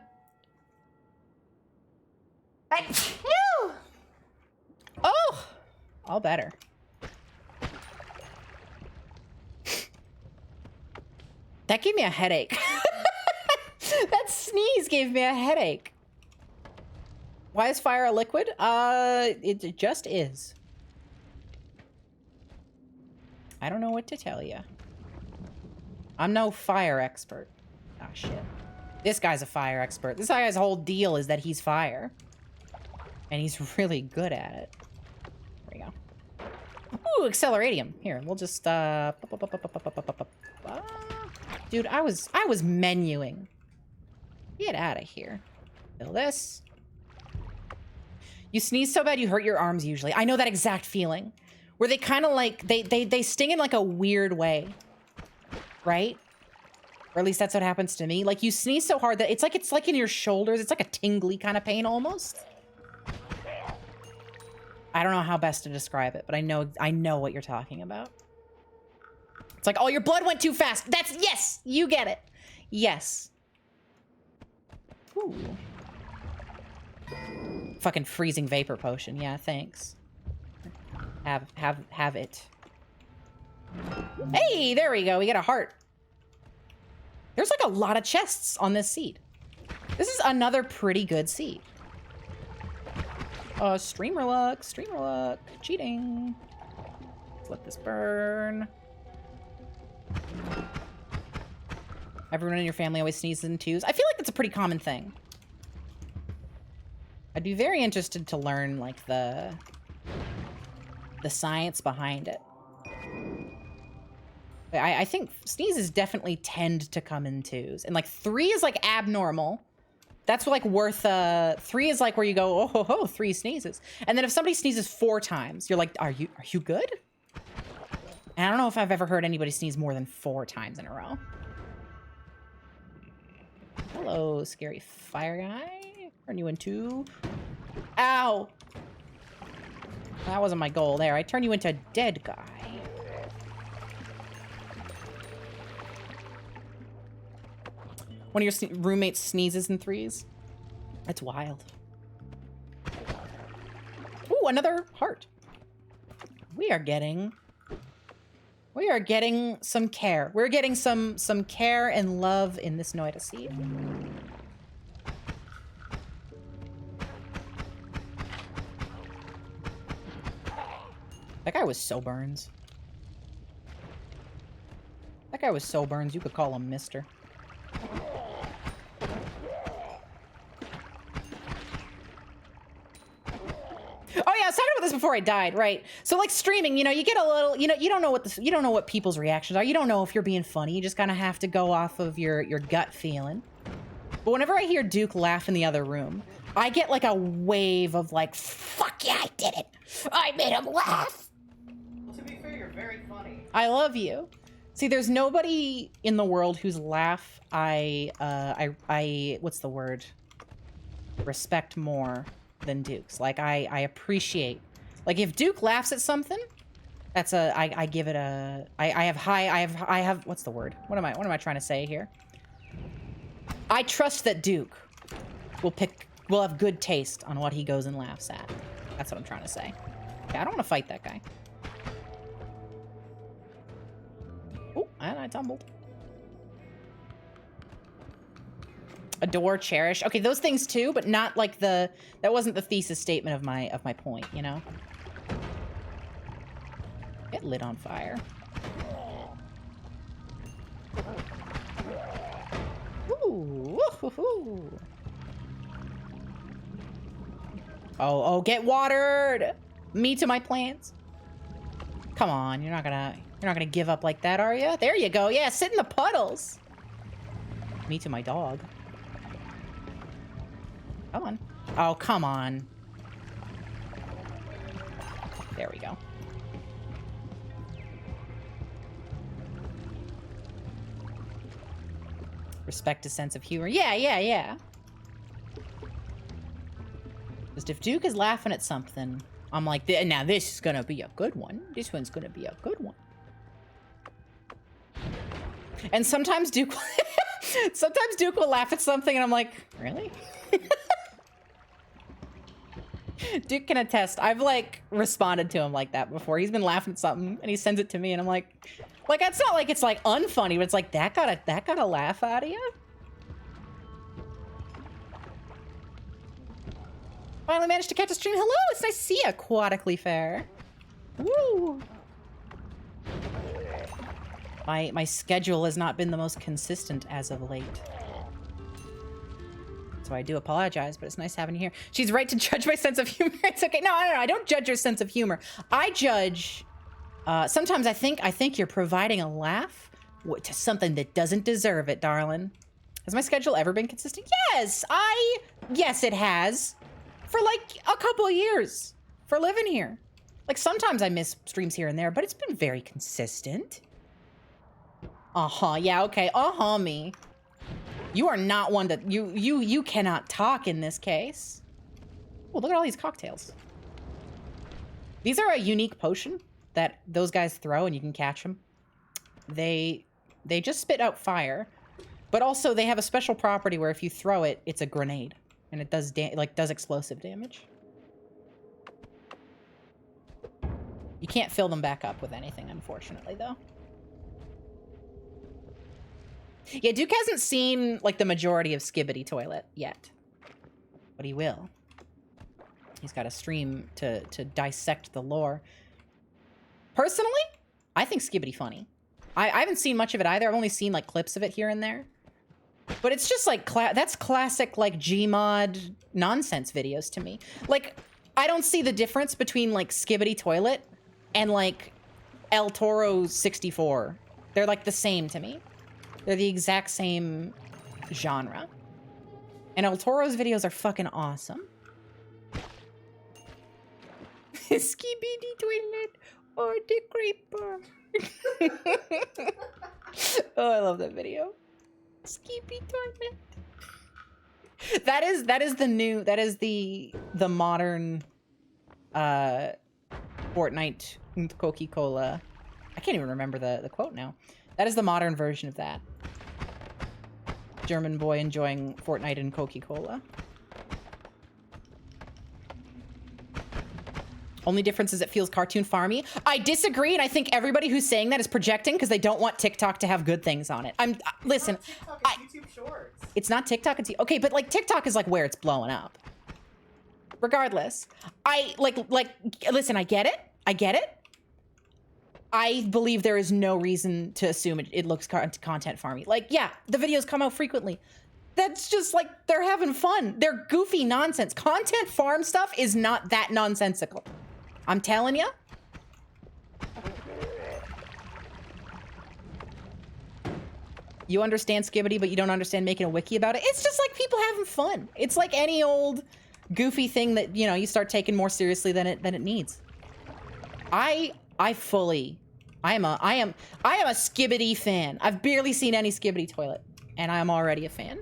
Oh! All better. That gave me a headache. That sneeze gave me a headache. Why is fire a liquid? It just is. I don't know what to tell you. I'm no fire expert. Ah, shit. This guy's a fire expert. This guy's whole deal is that he's fire. And he's really good at it. There we go. Ooh, acceleratium. Here, we'll just, dude, I was menuing. Get out of here. Fill this. You sneeze so bad you hurt your arms usually. I know that exact feeling. Where they kind of like, they sting in like a weird way. Right? Or at least that's what happens to me. Like you sneeze so hard that it's like in your shoulders. It's like a tingly kind of pain almost. I don't know how best to describe it, but I know what you're talking about. It's like, oh, your blood went too fast. Yes, you get it. Yes. Ooh. Fucking freezing vapor potion. Yeah, thanks. Have it. Hey, there we go. We got a heart. There's like a lot of chests on this seed. This is another pretty good seed. Streamer luck. Cheating. Let's let this burn. Everyone in your family always sneezes in twos. I feel like that's a pretty common thing. I'd be very interested to learn, like, the science behind it. I think sneezes definitely tend to come in twos. And, like, 3 is, like, abnormal. That's, like, worth, 3 is, like, where you go, oh, ho, ho, 3 sneezes. And then if somebody sneezes 4 times, you're like, are you good? And I don't know if I've ever heard anybody sneeze more than 4 times in a row. Hello, scary fire guy. Turn you into... Ow! That wasn't my goal there. I turn you into a dead guy. One of your roommates sneezes in 3s. That's wild. Ooh, another heart. We are getting some care. We're getting some care and love in this Noita seed. That guy was so burns. That guy was so burns, you could call him Mister. was talking about this before I died, right? So like streaming, you know, you get a little, you know, you don't know what people's reactions are. You don't know if you're being funny. You just kind of have to go off of your gut feeling. But whenever I hear Duke laugh in the other room, I get like a wave of like, fuck yeah, I did it. I made him laugh. Well, to be fair, you're very funny. I love you. See, there's nobody in the world whose laugh I what's the word? Respect more than Duke's. Like I appreciate. Like if Duke laughs at something, that's I give it a I have what's the word? What am I trying to say here? I trust that Duke will have good taste on what he goes and laughs at. That's what I'm trying to say. Okay, I don't want to fight that guy. Oh, and I tumbled. Adore, cherish. Okay, those things too, but not like that wasn't the thesis statement of my point, you know? Get lit on fire. Ooh, woo-hoo-hoo. Oh, get watered! Me to my plants. Come on, you're not gonna give up like that, are you? There you go. Yeah, sit in the puddles. Me to my dog. Come on. Oh, come on. There we go. Respect a sense of humor. Yeah. Just if Duke is laughing at something, I'm like, now this is gonna be a good one. This one's gonna be a good one. And sometimes Duke will laugh at something and I'm like, really? Duke can attest. I've like responded to him like that before. He's been laughing at something and he sends it to me and I'm like it's not like it's like unfunny, but it's like that got a laugh out of you. Finally managed to catch a stream. Hello, it's nice to see you, Aquatically Fair. Woo! My schedule has not been the most consistent as of late. So I do apologize, but it's nice having you here. She's right to judge my sense of humor. It's okay. No, I don't judge your sense of humor. I judge, sometimes I think you're providing a laugh to something that doesn't deserve it, darling. Has my schedule ever been consistent? Yes, yes, it has. For like a couple of years for living here. Like sometimes I miss streams here and there, but it's been very consistent. Yeah, okay. Me. You are not one that you cannot talk in this case. Oh, look at all these cocktails. These are a unique potion that those guys throw and you can catch them. They just spit out fire, but also they have a special property where if you throw it, it's a grenade and it does does explosive damage. You can't fill them back up with anything, unfortunately, though. Yeah, Duke hasn't seen, like, the majority of Skibbity Toilet yet. But he will. He's got a stream to dissect the lore. Personally, I think Skibbity funny. I haven't seen much of it either. I've only seen, like, clips of it here and there. But it's just, like, that's classic, like, Gmod nonsense videos to me. Like, I don't see the difference between, like, Skibbity Toilet and, like, El Toro 64. They're, like, the same to me. They're the exact same genre. And El Toro's videos are fucking awesome. Skibbity Toilet or the Creeper. Oh, I love that video. Skibbity Toilet. That is the modern Fortnite Coca-Cola. I can't even remember the quote now. That is the modern version of that. German boy enjoying Fortnite and Coca-Cola. Only difference is it feels cartoon farmy. I disagree, and I think everybody who's saying that is projecting because they don't want TikTok to have good things on it. Listen. It's not TikTok, it's YouTube Shorts. It's not TikTok. It's okay, but like TikTok is like where it's blowing up. Regardless, listen. I get it. I believe there is no reason to assume it looks content farmy. Like, yeah, the videos come out frequently. That's just like, they're having fun. They're goofy nonsense. Content farm stuff is not that nonsensical. I'm telling you. You understand Skibbity, but you don't understand making a wiki about it. It's just like people having fun. It's like any old goofy thing that, you know, you start taking more seriously than it needs. I am a Skibbity fan. I've barely seen any Skibbity toilet, and I'm already a fan.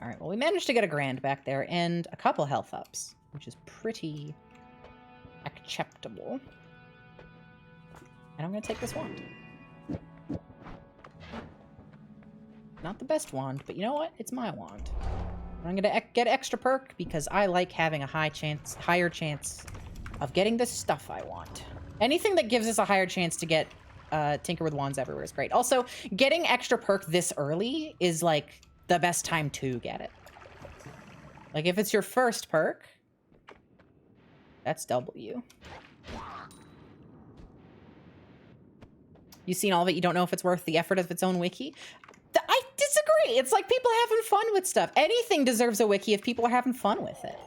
All right, well, we managed to get a grand back there and a couple health ups, which is pretty acceptable. And I'm gonna take this wand. Not the best wand, but you know what? It's my wand. I'm gonna get extra perk because I like having a higher chance of getting the stuff I want. Anything that gives us a higher chance to get Tinker with Wands everywhere is great. Also, getting extra perk this early is like the best time to get it. Like if it's your first perk, that's W. You've seen all of it, you don't know if it's worth the effort of its own wiki? I disagree. It's like people having fun with stuff. Anything deserves a wiki if people are having fun with it.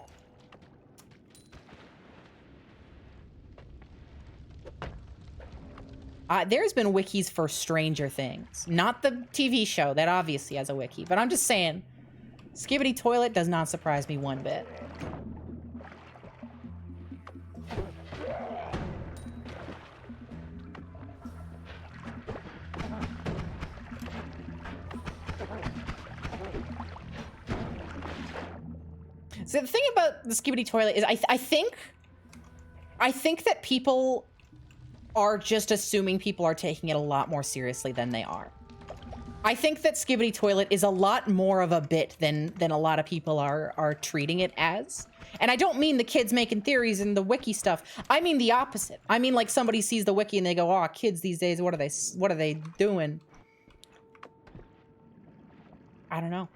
There's been wikis for Stranger Things. Not the TV show, that obviously has a wiki. But I'm just saying, Skibbity Toilet does not surprise me one bit. So the thing about the Skibbity Toilet is I think that people are just assuming people are taking it a lot more seriously than they are. I think that Skibbity Toilet is a lot more of a bit than a lot of people are treating it as. And I don't mean the kids making theories and the wiki stuff. I mean the opposite. I mean like somebody sees the wiki and they go, "Oh, kids these days, what are they doing?" I don't know.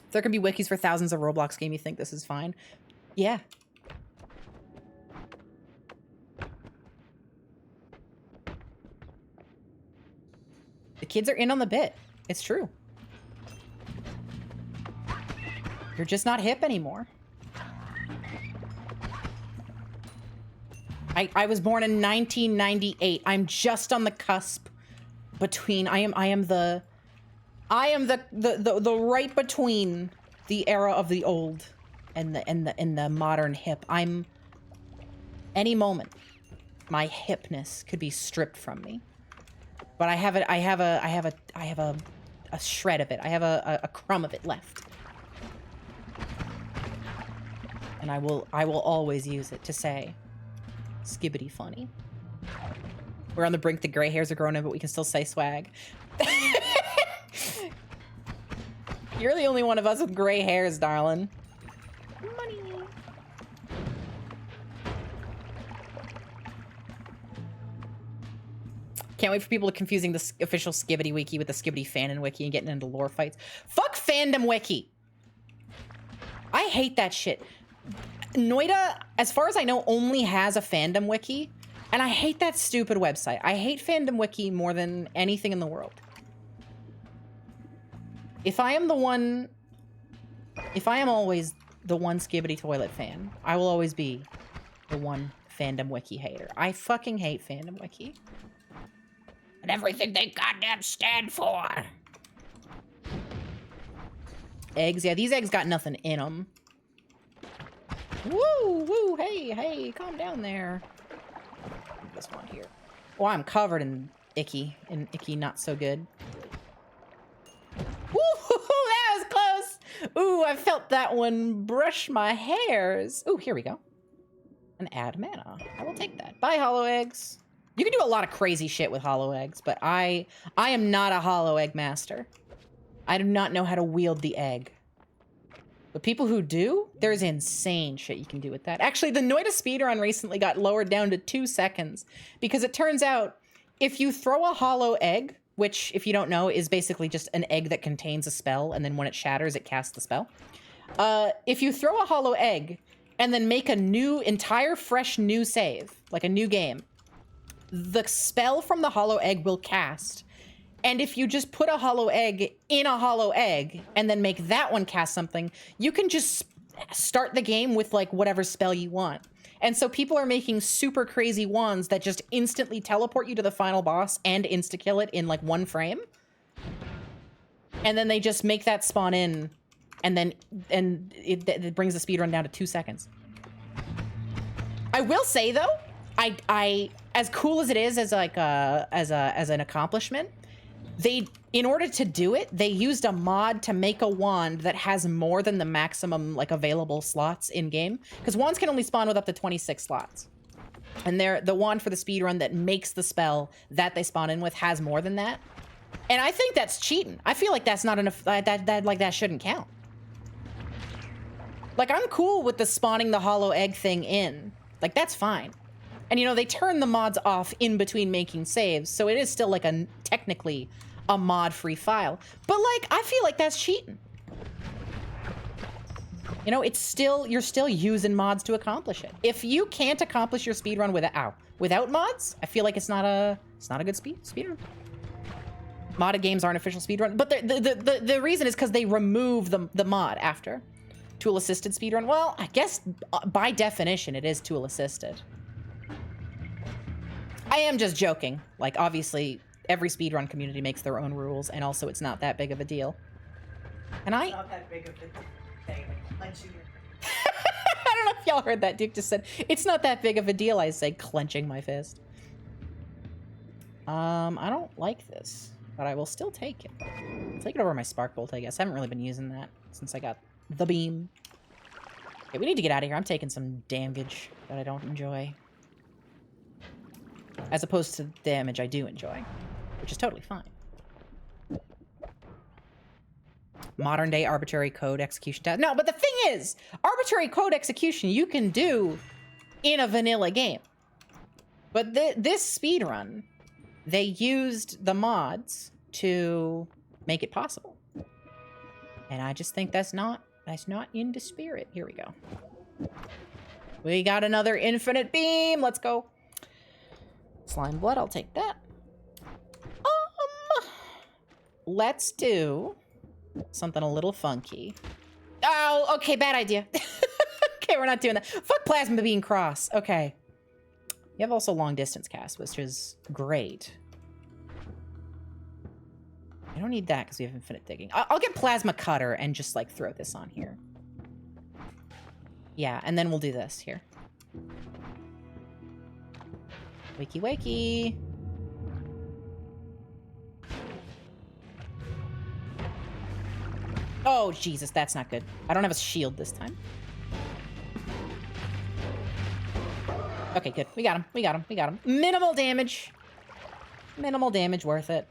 If there could be wikis for thousands of Roblox games, you think this is fine? Yeah. The kids are in on the bit. It's true. You're just not hip anymore. I was born in 1998. I'm just on the cusp between I am the right between the era of the old and the modern hip. I'm any moment my hipness could be stripped from me. But I have a shred of it. I have a crumb of it left. And I will always use it to say Skibbity funny. We're on the brink, the gray hairs are growing in, but we can still say swag. You're the only one of us with gray hairs, darling. Money. Can't wait for people to confusing the official Skibbity wiki with the Skibbity fanon wiki and getting into lore fights. Fuck fandom wiki. I hate that shit. Noita, as far as I know, only has a fandom wiki, and I hate that stupid website. I hate fandom wiki more than anything in the world. If I am always the one Skibbity Toilet fan, I will always be the one fandom wiki hater. I fucking hate fandom wiki. And everything they goddamn stand for. Eggs, yeah, these eggs got nothing in them. Woo, woo, hey, calm down there. This one here. Oh, I'm covered in icky not so good. Woo, that was close. Ooh, I felt that one brush my hairs. Ooh, here we go. An add mana. I will take that. Bye, hollow eggs. You can do a lot of crazy shit with hollow eggs, but I am not a hollow egg master. I do not know how to wield the egg. But people who do, there's insane shit you can do with that. Actually, the Noita speedrun recently got lowered down to 2 seconds because it turns out if you throw a hollow egg, which, if you don't know, is basically just an egg that contains a spell, and then when it shatters, it casts the spell. If you throw a hollow egg and then make a entire fresh new save, like a new game, the spell from the hollow egg will cast, And if you just put a hollow egg in a hollow egg and then make that one cast something, you can just start the game with like whatever spell you want. And so people are making super crazy wands that just instantly teleport you to the final boss and insta-kill it in like 1 frame. And then they just make that spawn in, and then it brings the speedrun down to 2 seconds. I will say though, I as cool as it is as like as an accomplishment, in order to do it, they used a mod to make a wand that has more than the maximum like available slots in game, because wands can only spawn with up to 26 slots. And the wand for the speedrun that makes the spell that they spawn in with has more than that. And I think that's cheating. I feel like that's not enough, that shouldn't count. Like, I'm cool with the spawning the hollow egg thing in. Like, that's fine. And, you know, they turn the mods off in between making saves, so it is still, like, technically a mod-free file. But, like, I feel like that's cheating. You know, you're still using mods to accomplish it. If you can't accomplish your speedrun without mods, I feel like it's not a good speedrun. Modded games aren't official speedrun, but the reason is because they remove the mod after. Tool-assisted speedrun, well, I guess by definition it is tool-assisted. I am just joking. Like, obviously, every speedrun community makes their own rules, and also it's not that big of a deal. And It's not that big of a thing. Clenching your... I don't know if y'all heard that. Duke just said, it's not that big of a deal, I say, clenching my fist. I don't like this, but I will still take it. I'll take it over my spark bolt, I guess. I haven't really been using that since I got the beam. Okay, we need to get out of here. I'm taking some damage that I don't enjoy. As opposed to damage I do enjoy, which is totally fine. Modern day arbitrary code execution task. No, but the thing is, arbitrary code execution you can do in a vanilla game. But this speedrun, they used the mods to make it possible. And I just think that's not in the spirit. Here we go. We got another infinite beam. Let's go. Slime blood, I'll take that. Let's do something a little funky. Oh, okay, bad idea. Okay, we're not doing that. Fuck plasma being cross. Okay. You have also long distance cast, which is great. I don't need that because we have infinite digging. I'll get plasma cutter and just like throw this on here. Yeah, and then we'll do this here. Wakey wakey. Oh, Jesus, that's not good. I don't have a shield this time. Okay, good. We got him. We got him. We got him. Minimal damage. Minimal damage, worth it.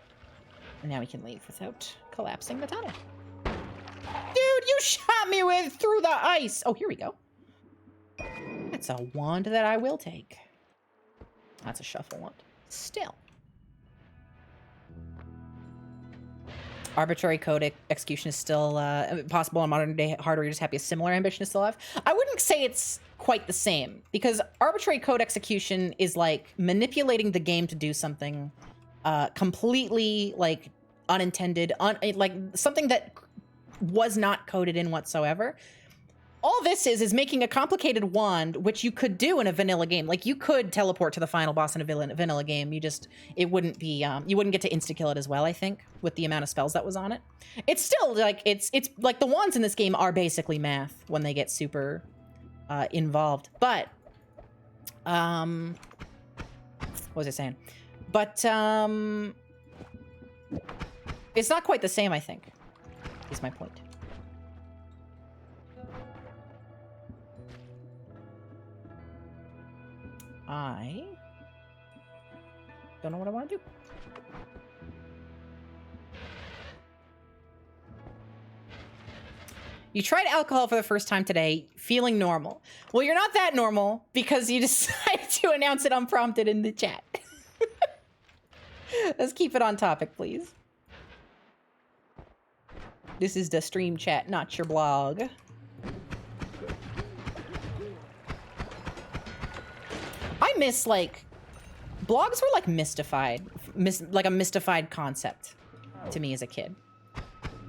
And now we can leave without collapsing the tunnel. Dude, you shot me through the ice. Oh, here we go. That's a wand that I will take. That's a shuffle wand. Still. Arbitrary code execution is still possible on modern day hardware. You're just happy a similar ambition to still have. I wouldn't say it's quite the same, because arbitrary code execution is like manipulating the game to do something completely like unintended, like something that was not coded in whatsoever. All this is making a complicated wand, which you could do in a vanilla game. Like, you could teleport to the final boss in a vanilla game. It wouldn't be, you wouldn't get to insta-kill it as well, I think, with the amount of spells that was on it. It's still, like, it's like the wands in this game are basically math when they get super involved. But, what was I saying? But, it's not quite the same, I think, is my point. I don't know what I want to do. You tried alcohol for the first time today, feeling normal. Well, you're not that normal because you decided to announce it unprompted in the chat. Let's keep it on topic, please. This is the stream chat, not your blog. I miss, like, blogs were like mystified, like a mystified concept to me as a kid.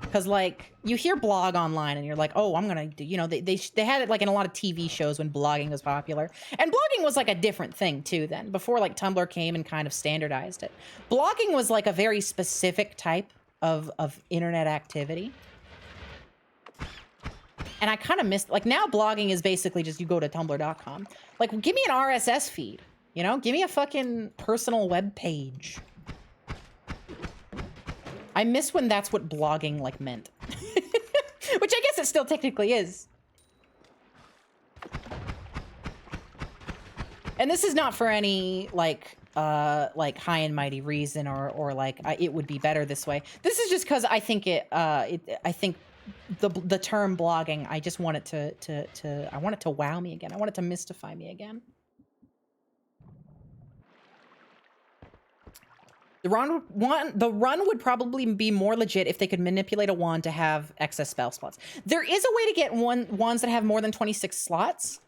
Because, like, you hear blog online and you're like, oh, I'm going to do, you know, they had it, like, in a lot of TV shows when blogging was popular. And blogging was, like, a different thing, too, then. Before, like, Tumblr came and kind of standardized it. Blogging was, like, a very specific type of internet activity. And I kind of missed, like, now blogging is basically just you go to tumblr.com. Like, give me an RSS feed, you know? Give me a fucking personal web page. I miss when that's what blogging, like, meant. Which I guess it still technically is. And this is not for any, like high and mighty reason or like, it would be better this way. This is just because I think I think the term blogging, I just want it I want it to wow me again. I want it to mystify me again. The run would probably be more legit if they could manipulate a wand to have excess spell slots. There is a way to get wands that have more than 26 slots,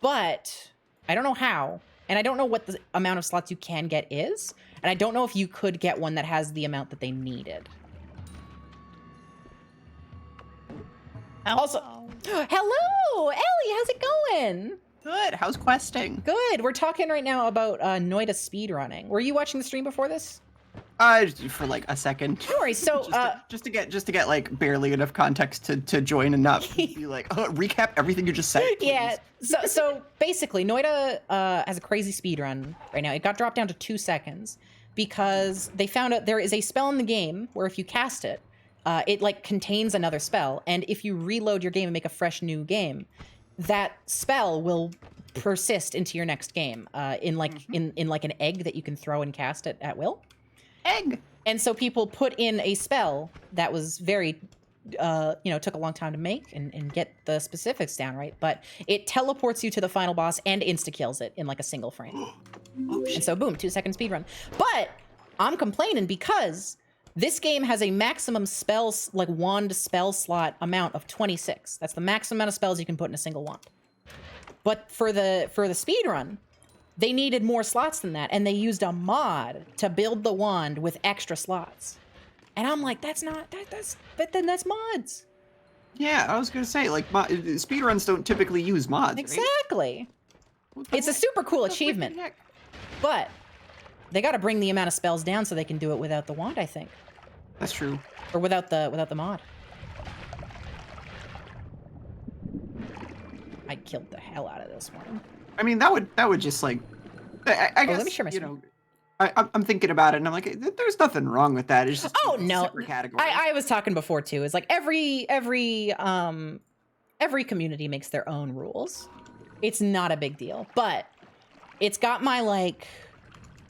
but I don't know how. And I don't know what the amount of slots you can get is. And I don't know if you could get one that has the amount that they needed. Also, hello, Ellie, how's it going? Good. How's questing? Good. We're talking right now about Noita speedrunning. Were you watching the stream before this? For like a second. No worries. So, just to get like barely enough context to join and not be like, recap everything you just said. Please. Yeah. So basically, Noita has a crazy speedrun right now. It got dropped down to 2 seconds because they found out there is a spell in the game where if you cast it, it like contains another spell, and if you reload your game and make a fresh new game, that spell will persist into your next game in like in like an egg that you can throw and cast it at will. Egg. And so people put in a spell that was very, took a long time to make and get the specifics down right, but it teleports you to the final boss and insta-kills it in like a single frame. Oh, shit. And so boom, 2 second speedrun. But I'm complaining because this game has a maximum spells, like wand spell slot amount of 26. That's the maximum amount of spells you can put in a single wand. But for the speedrun, they needed more slots than that, and they used a mod to build the wand with extra slots. And I'm like, but then that's mods. Yeah, I was gonna say, like, speedruns don't typically use mods. Exactly. Right? It's a super cool achievement, but they got to bring the amount of spells down so they can do it without the wand, I think. That's true. Or without the mod. I killed the hell out of this one. I mean, that would just like, I guess, let me share my screen. I'm thinking about it and I'm like, there's nothing wrong with that. It's just oh a no, separate category. I was talking before too. It's like every community makes their own rules. It's not a big deal, but it's got my like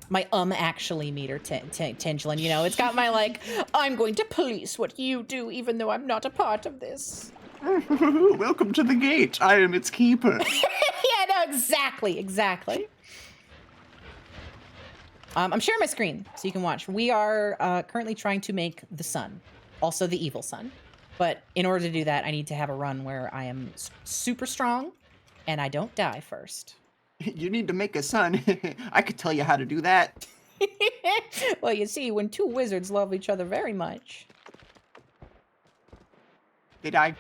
my actually meter Tingelin, you know. It's got my like, I'm going to police what you do even though I'm not a part of this. Welcome to the gate. I am its keeper. Yeah, no, exactly. I'm sharing my screen so you can watch. We are currently trying to make the sun, also the evil sun. But in order to do that, I need to have a run where I am super strong and I don't die first. You need to make a sun. I could tell you how to do that. Well, you see, when two wizards love each other very much, They die.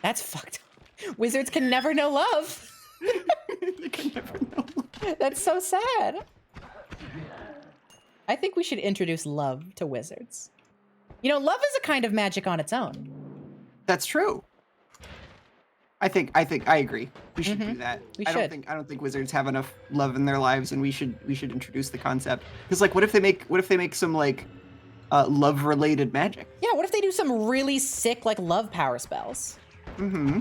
that's fucked up. Wizards can never know love. They can never know. That's so sad. I think we should introduce love to wizards. You know, love is a kind of magic on its own. That's true. I agree. We should do that. We I should. don't think wizards have enough love in their lives, and we should introduce the concept. Because like, what if they make some like love related magic? Yeah, what if they do some really sick like love power spells? Mm-hmm.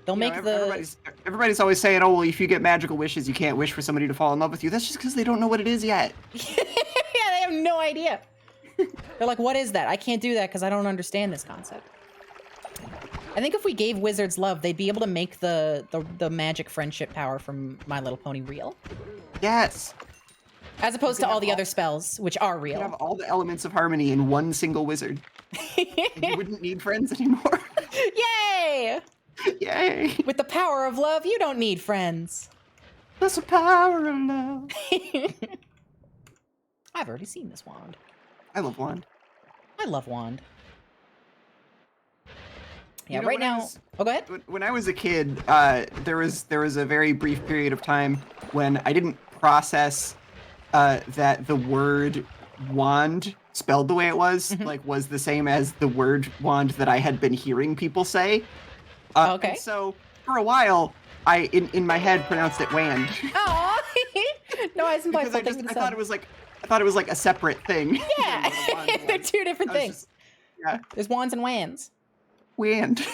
They'll make everybody's always saying, oh well, if you get magical wishes, you can't wish for somebody to fall in love with you. That's just because they don't know what it is yet. Yeah, they have no idea. They're like, what is that? I can't do that because I don't understand this concept. I think if we gave wizards love, they'd be able to make the magic friendship power from My Little Pony real. Yes. As opposed to all the other spells, which are You real. have all the elements of harmony in one single wizard. And you wouldn't need friends anymore. Yay! Yay! With the power of love, you don't need friends. That's the power of love. I've already seen this wand. I love wand. I love wand. Yeah, You know, right when I now. was- Oh, go ahead. When I was a kid, there was a very brief period of time when I didn't process that the word wand spelled the way it was Mhm. like was the same as the word wand that I had been hearing people say. Okay. And so for a while, I in my head pronounced it wand Oh, no, I because I thought it was like a separate thing. Yeah, than what a wand they're was. two different I was things. just, yeah, There's wands and wands. wand.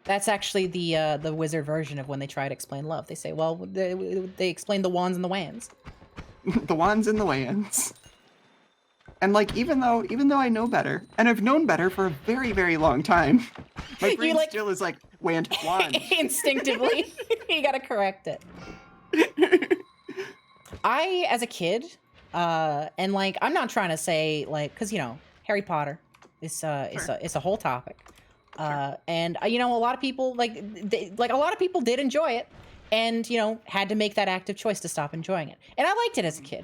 That's actually the wizard version of when they try to explain love. They say, well, they explain the wands and the wands. The wands and the wands. And like even though I know better, and I've known better for a very, very long time, my brain like- still is like wand. Instinctively, you gotta correct it. I, as a kid, and like I'm not trying to say like, because you know Harry Potter is it's a whole topic, and you know a lot of people like a lot of people did enjoy it, and you know had to make that active choice to stop enjoying it, and I liked it as a kid.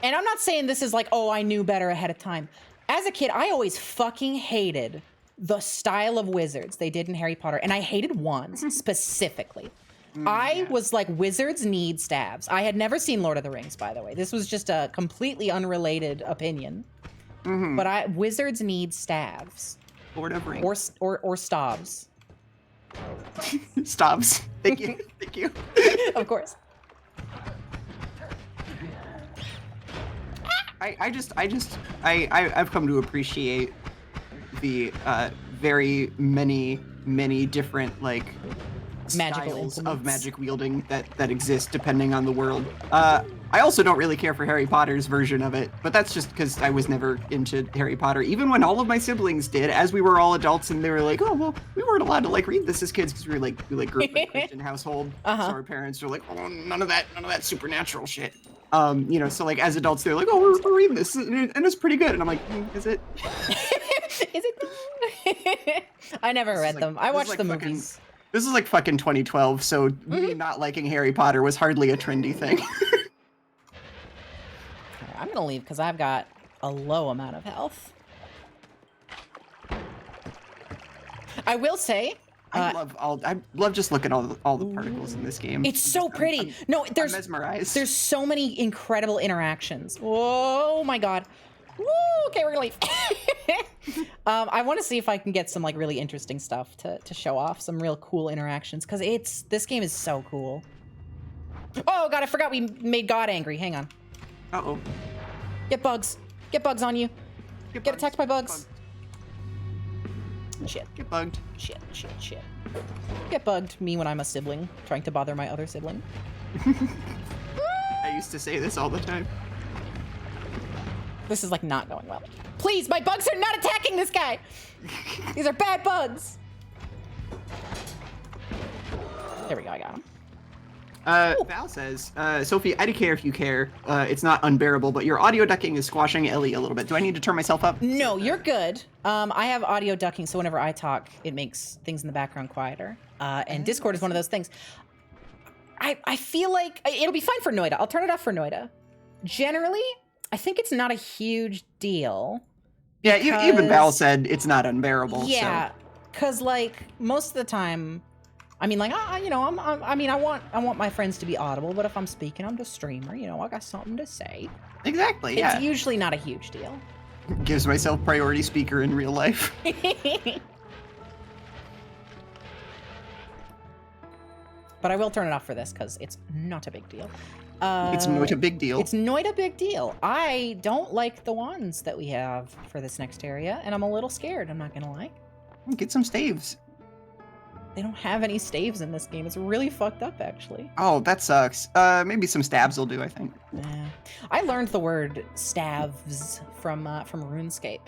And I'm not saying this is like, oh, I knew better ahead of time. As a kid, I always fucking hated the style of wizards they did in Harry Potter, and I hated wands specifically. I was like, wizards need staves. I had never seen Lord of the Rings, by the way. This was just a completely unrelated opinion. But wizards need staves. Lord of Rings. Or staves. Stops. Thank you. Thank you. Of course. I've come to appreciate the very many different like Magical styles of implements. magic wielding that exist depending on the world. I also don't really care for Harry Potter's version of it, but that's just because I was never into Harry Potter. Even when all of my siblings did, as we were all adults, and they were like, "Oh well, we weren't allowed to like read this as kids because we grew up in a Christian household." So our parents were like, "Oh, none of that supernatural shit." You know, so like as adults, they're like, "Oh, we're reading this, and it's pretty good," and I'm like, "Is it?" Is it? I never read them. I watched the movies. This is like fucking 2012, so me not liking Harry Potter was hardly a trendy thing. I'm gonna leave because I've got a low amount of health. I will say, I love just looking at all the particles in this game. it's so pretty. No, I'm there's mesmerized. so many incredible interactions. Oh my god. Woo! Okay, we're gonna leave. I want to see if I can get some like really interesting stuff to show off, some real cool interactions, because this game is so cool. Oh god, I forgot we made God angry. Hang on. Uh-oh. Get bugs. Get bugs on you. Get attacked by bugs. Shit. Get bugged. Shit. Get bugged. Me when I'm a sibling, trying to bother my other sibling. I used to say this all the time. This is like not going well. Please, my bugs are not attacking this guy. These are bad bugs. There we go, I got him. Val says, Sophie, I do care if you care. It's not unbearable, but your audio ducking is squashing Ellie a little bit. Do I need to turn myself up? No, you're good. I have audio ducking, so whenever I talk, it makes things in the background quieter. And Discord is one of those things. I feel like it'll be fine for Noita. I'll turn it off for Noita. Generally, I think it's not a huge deal. Yeah, even Val said it's not unbearable. Yeah, so. because like most of the time, I mean, like you know, I want my friends to be audible, but if I'm speaking, I'm just streamer. You know, I got something to say. Exactly. Yeah. It's usually not a huge deal. Gives myself priority speaker in real life. But I will turn it off for this because it's not a big deal. It's not a big deal. It's not a big deal. I don't like the wands that we have for this next area, and I'm a little scared, I'm not gonna lie. Get some staves. They don't have any staves in this game. It's really fucked up, actually. Oh, that sucks. Maybe some stabs will do, I think. Yeah. I learned the word staves from RuneScape.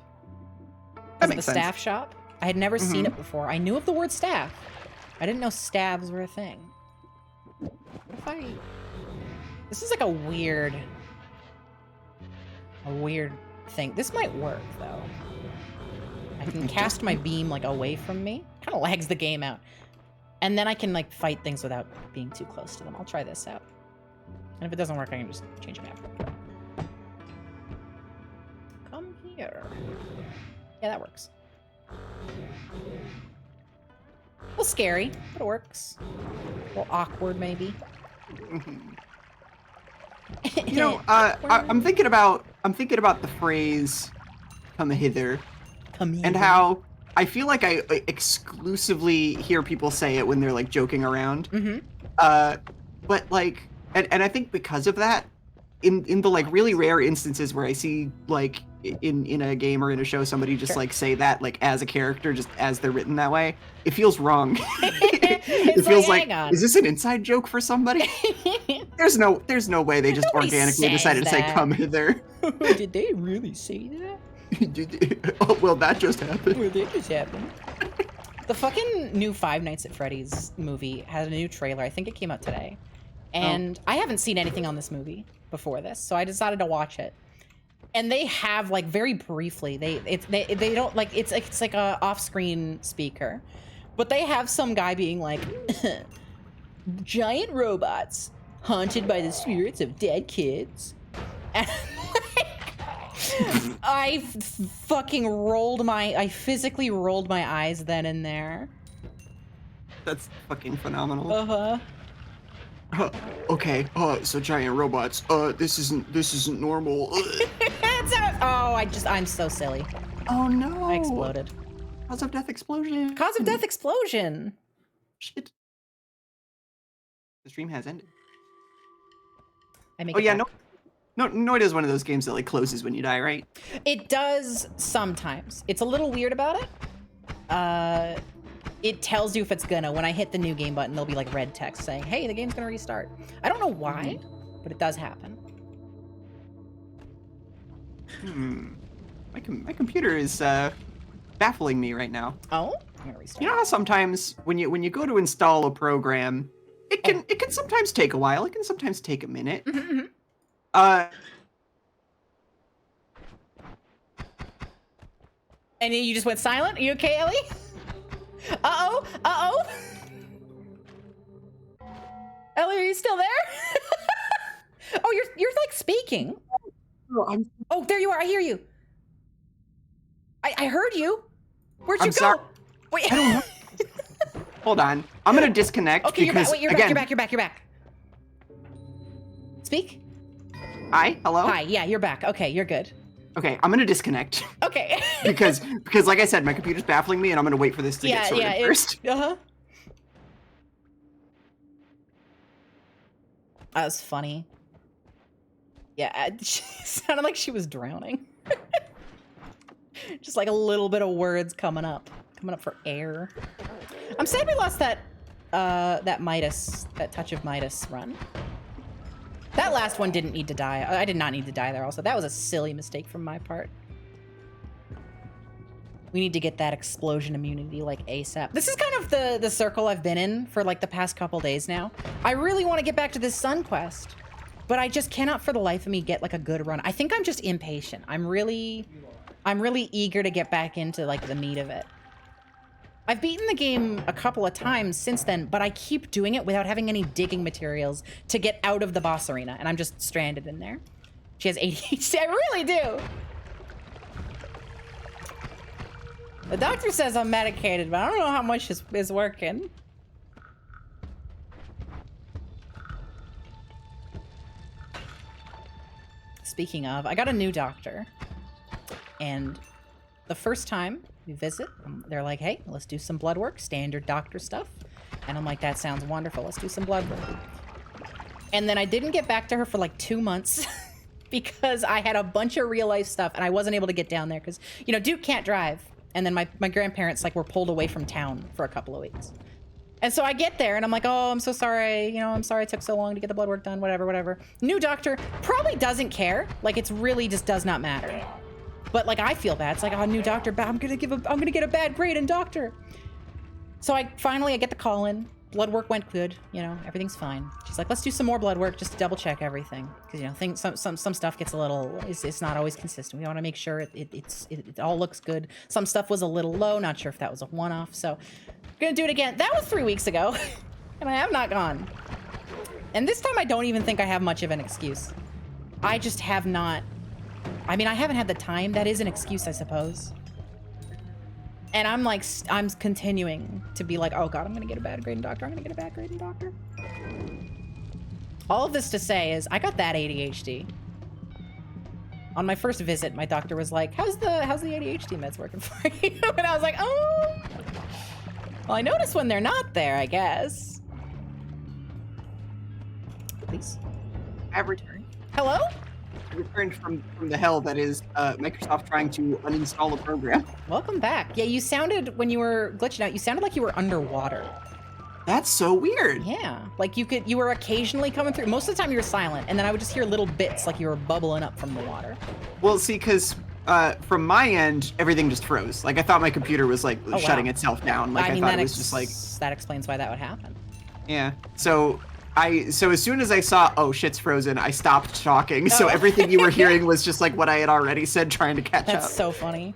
That makes the sense. staff shop. I had never seen it before. I knew of the word staff. I didn't know stabs were a thing. What if I... This is like a weird thing. This might work, though. I can cast my beam, like, away from me. Kind of lags the game out. And then I can, like, fight things without being too close to them. I'll try this out. And if it doesn't work, I can just change it after. Come here. Yeah, that works. A little scary, but it works. A little awkward, maybe. You know, I'm thinking about the phrase "come hither," Come here. and how I feel like I exclusively hear people say it when they're like joking around. Mm-hmm. But like, and I think because of that, in the like really rare instances where I see like in a game or in a show somebody just like say that like as a character, just as they're written that way, it feels wrong. It feels like, is this an inside joke for somebody? There's no way they just Nobody organically decided to say that. "come hither." Did they really say that? Oh, well, that just happened. Well, that just happened. The fucking new Five Nights at Freddy's movie has a new trailer. I think it came out today. And I haven't seen anything on this movie before this, so I decided to watch it. And they have like very briefly, they don't like it's like a off-screen speaker, but they have some guy being like, giant robots haunted by the spirits of dead kids. And I physically rolled my eyes then and there. That's fucking phenomenal. Uh-huh. Okay. So giant robots. This isn't normal. I'm so silly. Oh no! I exploded. Cause of death explosion. Cause of death explosion. Shit. The stream has ended. I make Oh it yeah, back. no. Noita is one of those games that like closes when you die, right? It does sometimes. It's a little weird about it. It tells you if it's gonna. When I hit the new game button, there'll be like red text saying, "Hey, the game's gonna restart." I don't know why, but it does happen. My computer is baffling me right now. Oh, I'm gonna restart. You know how sometimes when you go to install a program, it can sometimes take a while. It can sometimes take a minute. Mm-hmm. And you just went silent? Are you okay, Ellie? Uh-oh. Uh-oh. Ellie, are you still there? Oh, you're like speaking. Oh, there you are. I hear you. I heard you. Where'd you I'm go? sorry. Wait. I don't know. Hold on. I'm gonna disconnect Okay, you're back. because Wait, you're again. back. You're back. Speak. Hi. Hello. Hi. Yeah, you're back. Okay, you're good. Okay, I'm gonna disconnect Okay. because like I said, my computer's baffling me, and I'm gonna wait for this to get sorted first. Uh-huh. That was funny. Yeah, she sounded like she was drowning. Just like a little bit of words coming up for air. I'm sad we lost that touch of Midas run. That last one didn't need to die. I did not need to die there also. That was a silly mistake from my part. We need to get that explosion immunity like ASAP. This is kind of the circle I've been in for like the past couple days now. I really want to get back to this Sun quest, but I just cannot for the life of me get like a good run. I think I'm just impatient. I'm really eager to get back into like the meat of it. I've beaten the game a couple of times since then, but I keep doing it without having any digging materials to get out of the boss arena, and I'm just stranded in there. She has ADHD. I really do. The doctor says I'm medicated, but I don't know how much is working. Speaking of, I got a new doctor, and the first time we visit, they're like, hey, let's do some blood work, standard doctor stuff. And I'm like, that sounds wonderful. Let's do some blood work. And then I didn't get back to her for like 2 months because I had a bunch of real life stuff and I wasn't able to get down there because, you know, Duke can't drive. And then my grandparents like were pulled away from town for a couple of weeks. And so I get there and I'm like, oh, I'm so sorry. You know, I'm sorry it took so long to get the blood work done, whatever. New doctor probably doesn't care. Like it's really just does not matter. But like I feel bad. It's like, oh, new doctor, I'm gonna get a bad grade in doctor. So I get the call in. Blood work went good, you know, everything's fine. She's like, let's do some more blood work just to double check everything. Because, you know, some stuff gets a little, it's not always consistent. We want to make sure it all looks good. Some stuff was a little low, not sure if that was a one-off. So gonna do it again. That was 3 weeks ago and I have not gone. And this time I don't even think I have much of an excuse. I just have not, I mean, I haven't had the time. That is an excuse, I suppose. And I'm like, I'm continuing to be like, oh God, I'm gonna get a bad grading doctor. I'm gonna get a bad grading doctor. All of this to say is I got that ADHD. On my first visit, my doctor was like, how's the ADHD meds working for you? And I was like, oh, well, I notice when they're not there, I guess. Please. I've returned. Hello? I returned from the hell that is Microsoft trying to uninstall a program. Welcome back. Yeah, you sounded, when you were glitching out, you sounded like you were underwater. That's so weird. Yeah, like you were occasionally coming through. Most of the time you were silent, and then I would just hear little bits like you were bubbling up from the water. Well, see, because from my end, everything just froze. Like, I thought my computer was, like, shutting itself down. Like, I thought it was just, like... That explains why that would happen. Yeah. So as soon as I saw, oh, shit's frozen, I stopped talking. So everything you were hearing was just, like, what I had already said, trying to catch up. That's so funny.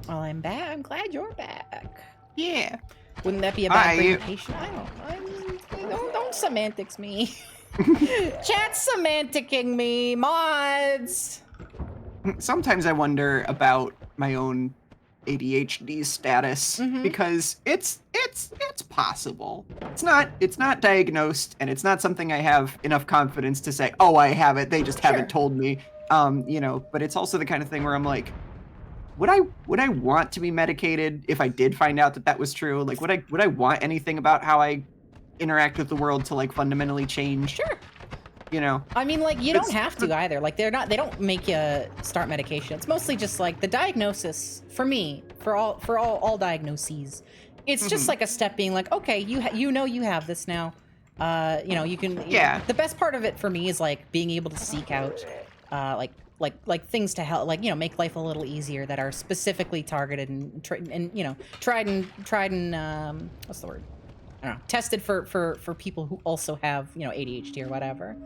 Well, I'm back. I'm glad you're back. Yeah. Wouldn't that be a bad presentation? Don't semantics me. Chat semanticing me, mods. Sometimes I wonder about my own ADHD status because it's possible. It's not diagnosed, and it's not something I have enough confidence to say, oh, I have it. They just haven't told me. You know, but it's also the kind of thing where I'm like, would I want to be medicated if I did find out that was true? Like, would I want anything about how I interact with the world to like fundamentally change? Sure. You know. I mean, like, you don't have to either. Like, they don't make you start medication. It's mostly just like the diagnosis for me, for all diagnoses. It's just like a step being like, okay, you know you have this now. You know, you can. Yeah. The best part of it for me is like being able to seek out, like things to help, like, you know, make life a little easier that are specifically targeted and you know, tried and what's the word? I don't know, tested for people who also have, you know, ADHD or whatever.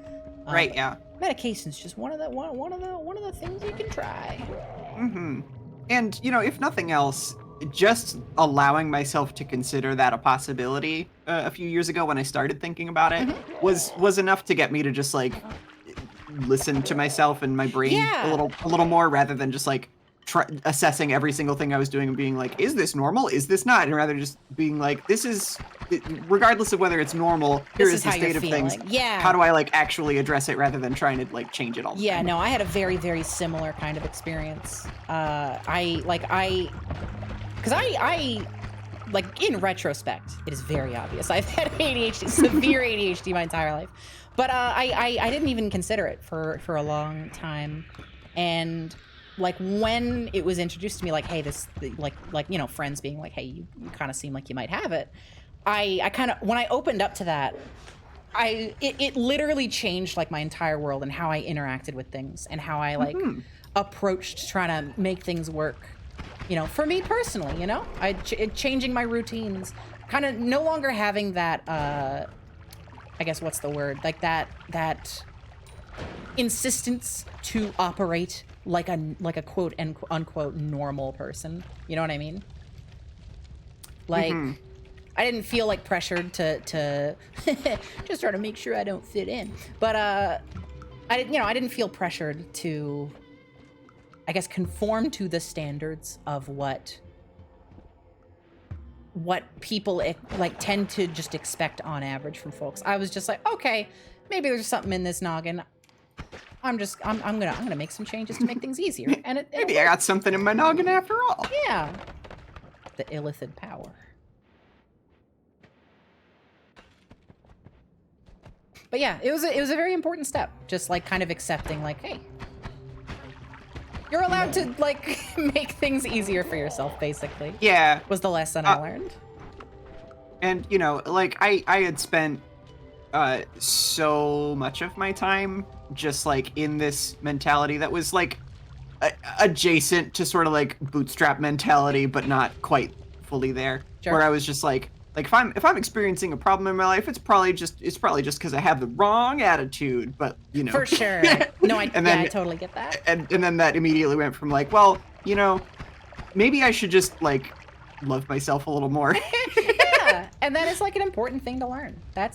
Right. Yeah. Medication's just one of the things you can try. And you know, if nothing else, just allowing myself to consider that a possibility a few years ago when I started thinking about it was enough to get me to just like listen to myself and my brain a little more, rather than just like assessing every single thing I was doing and being like, is this normal? Is this not? And rather just being like, this is, regardless of whether it's normal, here is the state of things. Yeah. How do I like actually address it rather than trying to like change it all? Yeah, no, I had a very, very similar kind of experience. I like in retrospect, it is very obvious. I've had ADHD, severe ADHD my entire life. But I didn't even consider it for a long time. And like when it was introduced to me, like, hey, this, like you know, friends being like, hey, you kind of seem like you might have it. I kind of, when I opened up to that, it literally changed like my entire world and how I interacted with things and how I like approached trying to make things work. You know, for me personally, you know, changing my routines, kind of no longer having that, I guess what's the word? Like that insistence to operate like a quote unquote normal person. You know what I mean? Like, I didn't feel like pressured to just try to make sure I don't fit in. But I didn't feel pressured to, I guess, conform to the standards of what people like tend to just expect on average from folks. I was just like, okay, maybe there's something in this noggin. I'm gonna make some changes to make things easier. And maybe I got something in my noggin after all. Yeah, the illithid power. But yeah, it was a very important step. Just like kind of accepting, like, hey, you're allowed to like make things easier for yourself. Basically, yeah, was the lesson I learned. And you know, like I had spent so much of my time just like in this mentality that was like adjacent to sort of like bootstrap mentality, but not quite fully there. Sure. Where I was just like if I'm experiencing a problem in my life, it's probably just because I have the wrong attitude. But you know, for sure. No, I totally get that. And then that immediately went from like, well, you know, maybe I should just like love myself a little more. Yeah, and that is like an important thing to learn. I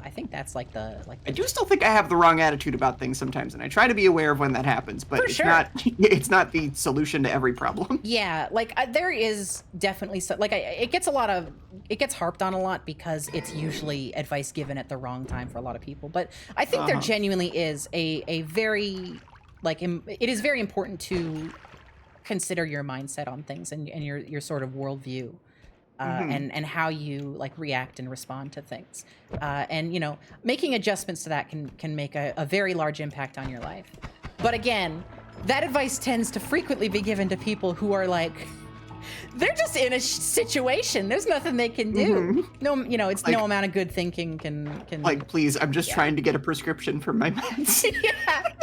think that's like the I do still think I have the wrong attitude about things sometimes, and I try to be aware of when that happens, but For it's sure. not it's not the solution to every problem. Yeah, like there is definitely it gets harped on a lot because it's usually advice given at the wrong time for a lot of people. But I think there genuinely is a very it is very important to consider your mindset on things and your sort of worldview. And how you like react and respond to things, and you know, making adjustments to that can make a very large impact on your life. But again, that advice tends to frequently be given to people who are like, they're just in a situation. There's nothing they can do. No, you know, it's like, no amount of good thinking can. Like, please, I'm just trying to get a prescription for my meds. Yeah.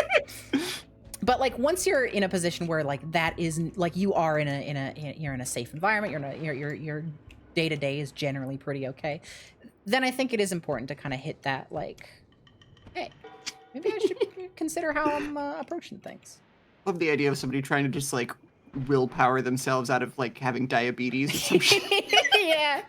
But like once you're in a position where like that isn't like you are you're in a safe environment, your day-to-day is generally pretty okay, then I think it is important to kind of hit that like, hey, maybe I should consider how I'm approaching things. Love the idea of somebody trying to just like willpower themselves out of like having diabetes or some shit. Yeah.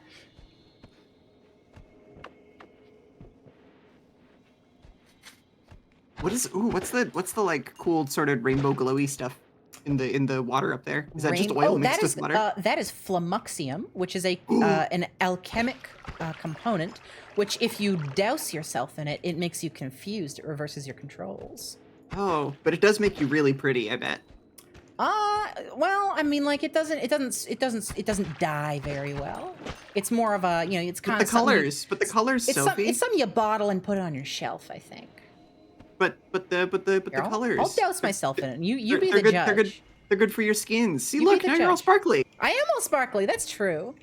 What's the like cool sort of rainbow glowy stuff in the water up there? Is that just oil mixed with water? That is flummuxium, which is an alchemic component, which if you douse yourself in it, it makes you confused. It reverses your controls. Oh, but it does make you really pretty, I bet. Well, I mean, like it doesn't dye very well. It's more of a, you know, it's kind of but the colors, Sophie. It's something you bottle and put on your shelf, I think. But the colors. I'll douse myself in it. You be the judge. They're good for your skins. See, look, now you're all sparkly. I am all sparkly. That's true.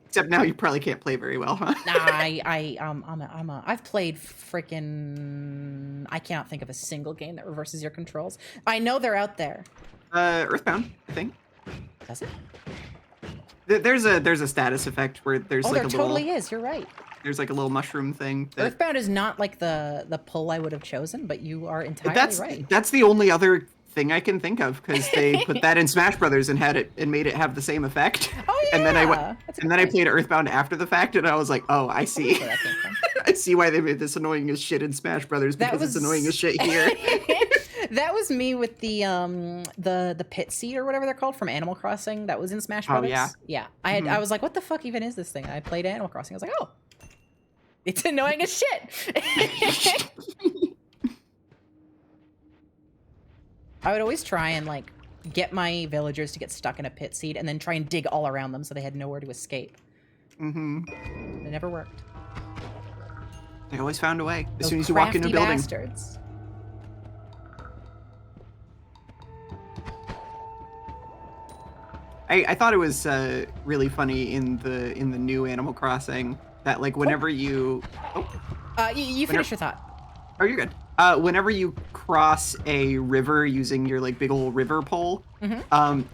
Except now you probably can't play very well, huh? Nah, I've played freaking. I cannot think of a single game that reverses your controls. I know they're out there. Earthbound, I think. Does it? There's a status effect where there's like a little. There totally is. You're right. There's like a little mushroom thing. Earthbound is not like the pull I would have chosen, but you are entirely right. That's the only other thing I can think of because they put that in Smash Brothers and made it have the same effect. Oh yeah. And then I played Earthbound after the fact, and I was like, oh, I see. I see why they made this annoying as shit in Smash Brothers because it's annoying as shit here. That was me with the pit seed or whatever they're called from Animal Crossing. That was in Smash Brothers. Oh yeah. Yeah. I was like, what the fuck even is this thing? I played Animal Crossing. I was like, oh, it's annoying as shit. I would always try and like get my villagers to get stuck in a pit seed and then try and dig all around them so they had nowhere to escape. It never worked. They always found a way. As Those soon as you walk into a building. Bastards. I thought it was really funny in the new Animal Crossing that like whenever you you finish your thought. Oh, you're good. Whenever you cross a river using your like big old river pole,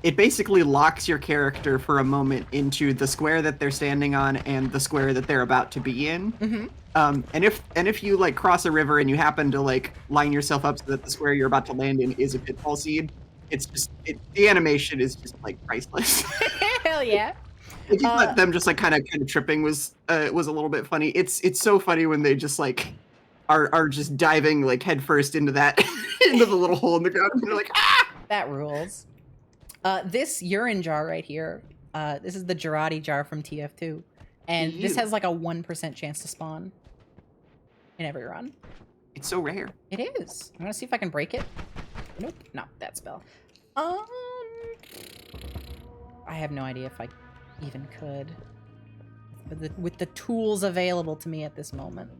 it basically locks your character for a moment into the square that they're standing on and the square that they're about to be in. And if you like cross a river and you happen to like line yourself up so that the square you're about to land in is a pitfall seed, it's just the animation is just like priceless. Hell yeah. If you let them just like kind of tripping was a little bit funny. It's so funny when they just like are just diving like headfirst into that into the little hole in the ground and they're like, ah! That rules. This urine jar right here, this is the Girardi jar from TF2. And this has like a 1% chance to spawn in every run. It's so rare. It is. I'm gonna see if I can break it. Nope, not that spell. I have no idea if I even could. With the tools available to me at this moment.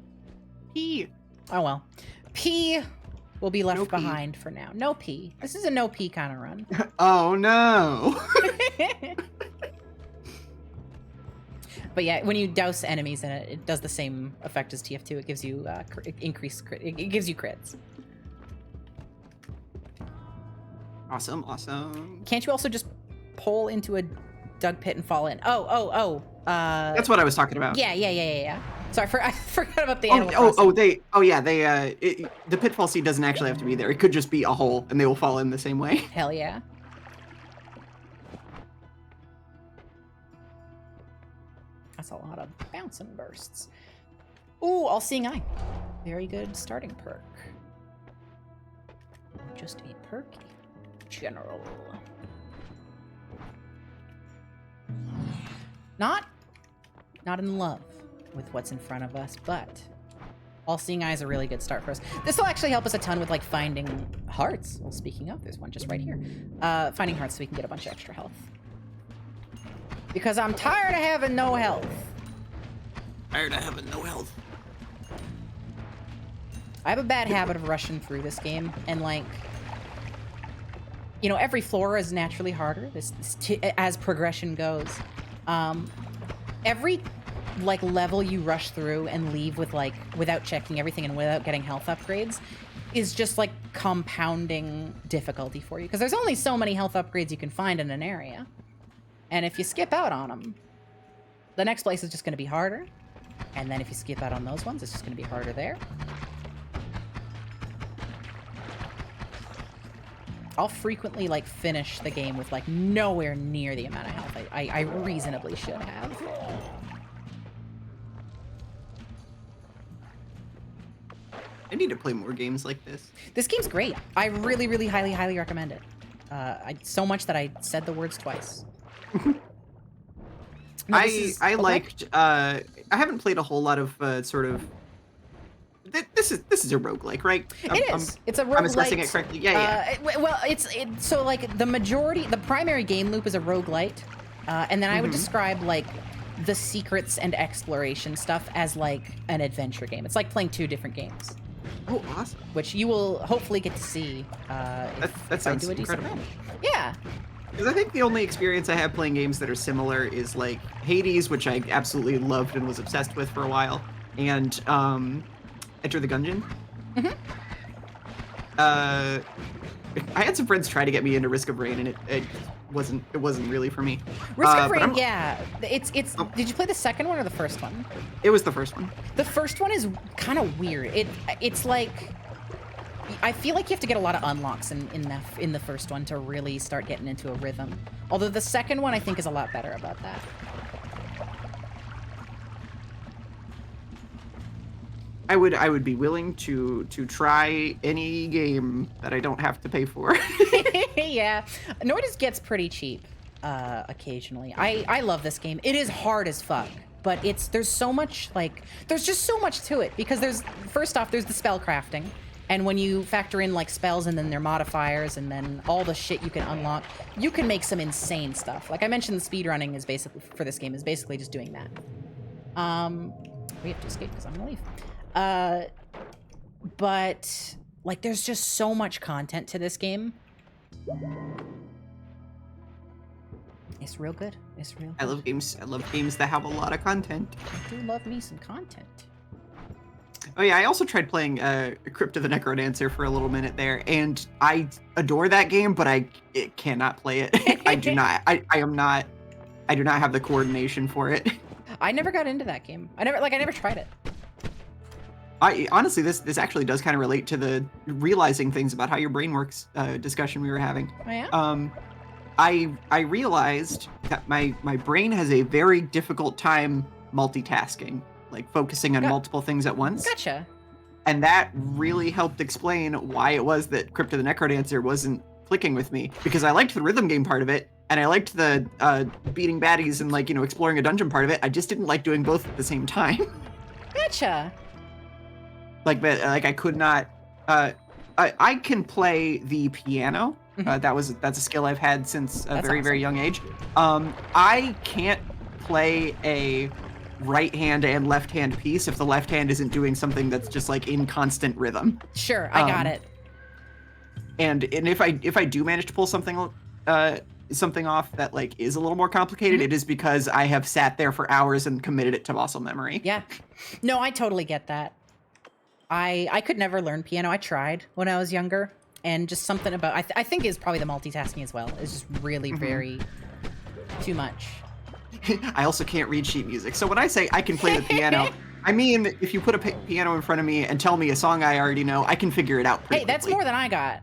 P. Oh well. P will be left behind for now. No P. This is a no P kind of run. Oh no. But yeah, when you douse enemies in it, it does the same effect as TF2. It gives you increased crit. It gives you crits. Awesome. Can't you also just pull into a dug pit and fall in? That's what I was talking about. Yeah. Sorry, I forgot about the animal. The pitfall seed doesn't actually have to be there. It could just be a hole, and they will fall in the same way. Hell yeah. us a lot of bouncing bursts. Ooh, All-Seeing Eye. Very good starting perk. Just a perky general. Not in love with what's in front of us, but All-Seeing Eye is a really good start for us. This will actually help us a ton with like finding hearts. Well, speaking of, there's one just right here. Finding hearts so we can get a bunch of extra health. Because I'm tired of having no health. Tired of having no health. I have a bad habit of rushing through this game, and like, you know, every floor is naturally harder as progression goes. Every like level you rush through and leave with like without checking everything and without getting health upgrades is just like compounding difficulty for you, because there's only so many health upgrades you can find in an area, and if you skip out on them, the next place is just going to be harder, and then if you skip out on those ones, it's just going to be harder there. I'll frequently like finish the game with like nowhere near the amount of health I reasonably should have. I need to play more games like this. This game's great. I really, really highly recommend it. So much that I said the words twice. No, I liked. I haven't played a whole lot of sort of. This is a roguelike, right? It is. It's a roguelike. I'm assessing it correctly. Yeah. Well, so like the primary game loop is a roguelite, and then I would describe like the secrets and exploration stuff as like an adventure game. It's like playing two different games. Oh, awesome. Which you will hopefully get to see That if I sounds do a decent incredible. run. Yeah. Because I think the only experience I have playing games that are similar is like Hades, which I absolutely loved and was obsessed with for a while, and Enter the Gungeon. I had some friends try to get me into Risk of Rain, and it wasn't really for me. Risk of Rain, yeah. It's did you play the second one or the first one? It was the first one. The first one is kind of weird. It's like I feel like you have to get a lot of unlocks in the first one to really start getting into a rhythm. Although the second one I think is a lot better about that. I would be willing to try any game that I don't have to pay for. Yeah, Noita gets pretty cheap occasionally. I love this game. It is hard as fuck, but there's so much there's just so much to it, because there's the spell crafting, and when you factor in like spells and then their modifiers and then all the shit you can unlock, you can make some insane stuff. Like I mentioned, the speedrunning is basically for this game is basically just doing that. We have to escape because I'm gonna leave. But like there's just so much content to this game. It's real good. It's real good. I love games that have a lot of content. I do love me some content. Oh yeah, I also tried playing Crypt of the Necrodancer for a little minute there, and I adore that game, but I cannot play it. I do not. I do not have the coordination for it. I never got into that game. I never tried it. Honestly, this actually does kind of relate to the realizing things about how your brain works discussion we were having. Oh yeah? I realized that my brain has a very difficult time multitasking, like focusing on multiple things at once. Gotcha. And that really helped explain why it was that Crypt of the Necrodancer wasn't clicking with me, because I liked the rhythm game part of it, and I liked the beating baddies and exploring a dungeon part of it. I just didn't like doing both at the same time. Gotcha. I could not. I can play the piano. That's a skill I've had since a very young age. I can't play a right hand and left hand piece if the left hand isn't doing something that's just in constant rhythm. Sure, I got it. And if I do manage to pull something off that is a little more complicated, it is because I have sat there for hours and committed it to muscle memory. Yeah. No, I totally get that. I could never learn piano. I tried when I was younger, and just something about I think is probably the multitasking as well. It's just really very too much. I also can't read sheet music, so when I say I can play the piano, I mean if you put a piano in front of me and tell me a song I already know, I can figure it out pretty quickly. That's more than I got.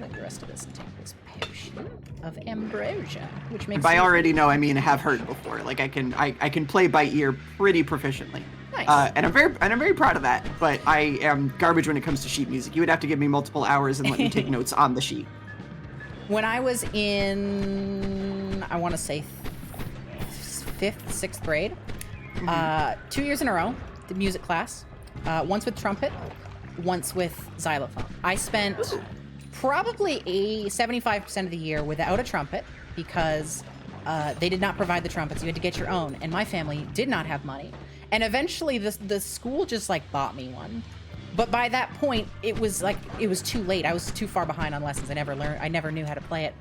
drink the rest of this and take this potion of ambrosia, which makes By already know, I mean have heard before. Like I can play by ear pretty proficiently. Nice. And I'm very proud of that. But I am garbage when it comes to sheet music. You would have to give me multiple hours and let me take notes on the sheet. When I was in, I want to say 5th, 6th grade, 2 years in a row, the music class, once with trumpet, once with xylophone. I spent probably 75% of the year without a trumpet because they did not provide the trumpets. You had to get your own, and my family did not have money. And eventually the school just like bought me one. But by that point, it was too late. I was too far behind on lessons. I never knew how to play it.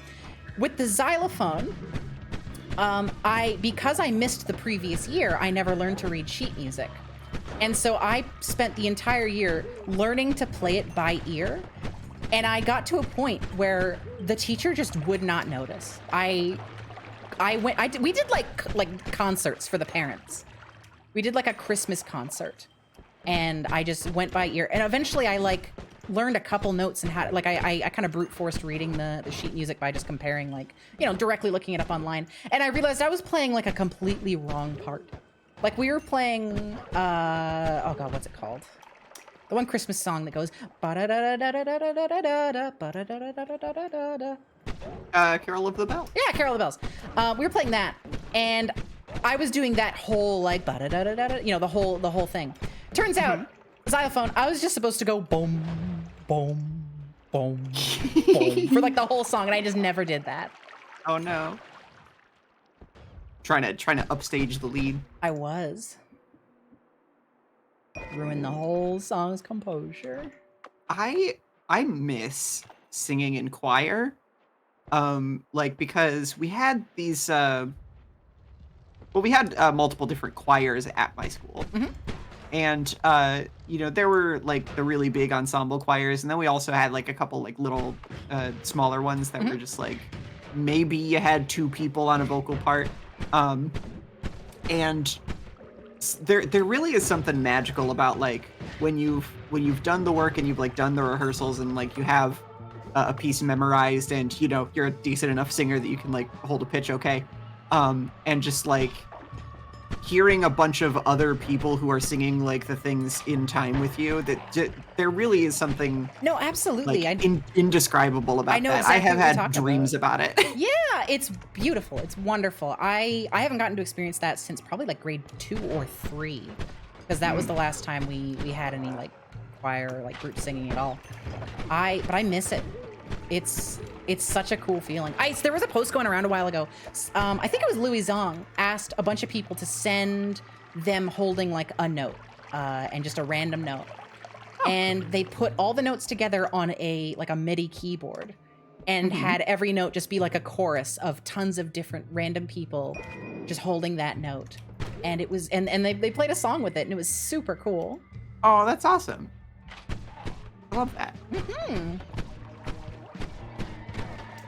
With the xylophone, because I missed the previous year, I never learned to read sheet music. And so I spent the entire year learning to play it by ear. And I got to a point where the teacher just would not notice. We did like concerts for the parents. We did like a Christmas concert, and I just went by ear. And eventually I like learned a couple notes and had like I kind of brute forced reading the sheet music by just comparing, like, you know, directly looking it up online. And I realized I was playing like a completely wrong part. Like we were playing oh god, what's it called? The one Christmas song that goes Carol of the Bell. Yeah, Carol of the Bells. We were playing that, and I was doing that whole like you know, the whole thing. Turns out, xylophone, I was just supposed to go boom, boom, boom, boom for like the whole song, and I just never did that. Oh no. Trying to upstage the lead. I was. Ruined the whole song's composure. I miss singing in choir. Like because we had these we had multiple different choirs at my school. And you know, there were like the really big ensemble choirs, and then we also had like a couple like little smaller ones that were just like maybe you had 2 people on a vocal part. And there really is something magical about like when you've done the work and you've like done the rehearsals and like you have a piece memorized and you know you're a decent enough singer that you can like hold a pitch okay, and just like hearing a bunch of other people who are singing like the things in time with you, that there really is something No, absolutely. like, indescribable about I know that. exactly I have what you're had talking dreams about it. Yeah, it's beautiful. It's wonderful. I haven't gotten to experience that since probably like grade 2 or 3, because that was the last time we had any like choir or like group singing at all. But I miss it. It's such a cool feeling. There was a post going around a while ago. I think it was Louis Zong asked a bunch of people to send them holding like a note and just a random note. And they put all the notes together on a MIDI keyboard and had every note just be like a chorus of tons of different random people just holding that note. And it was, and they played a song with it, and it was super cool. Oh, that's awesome. I love that.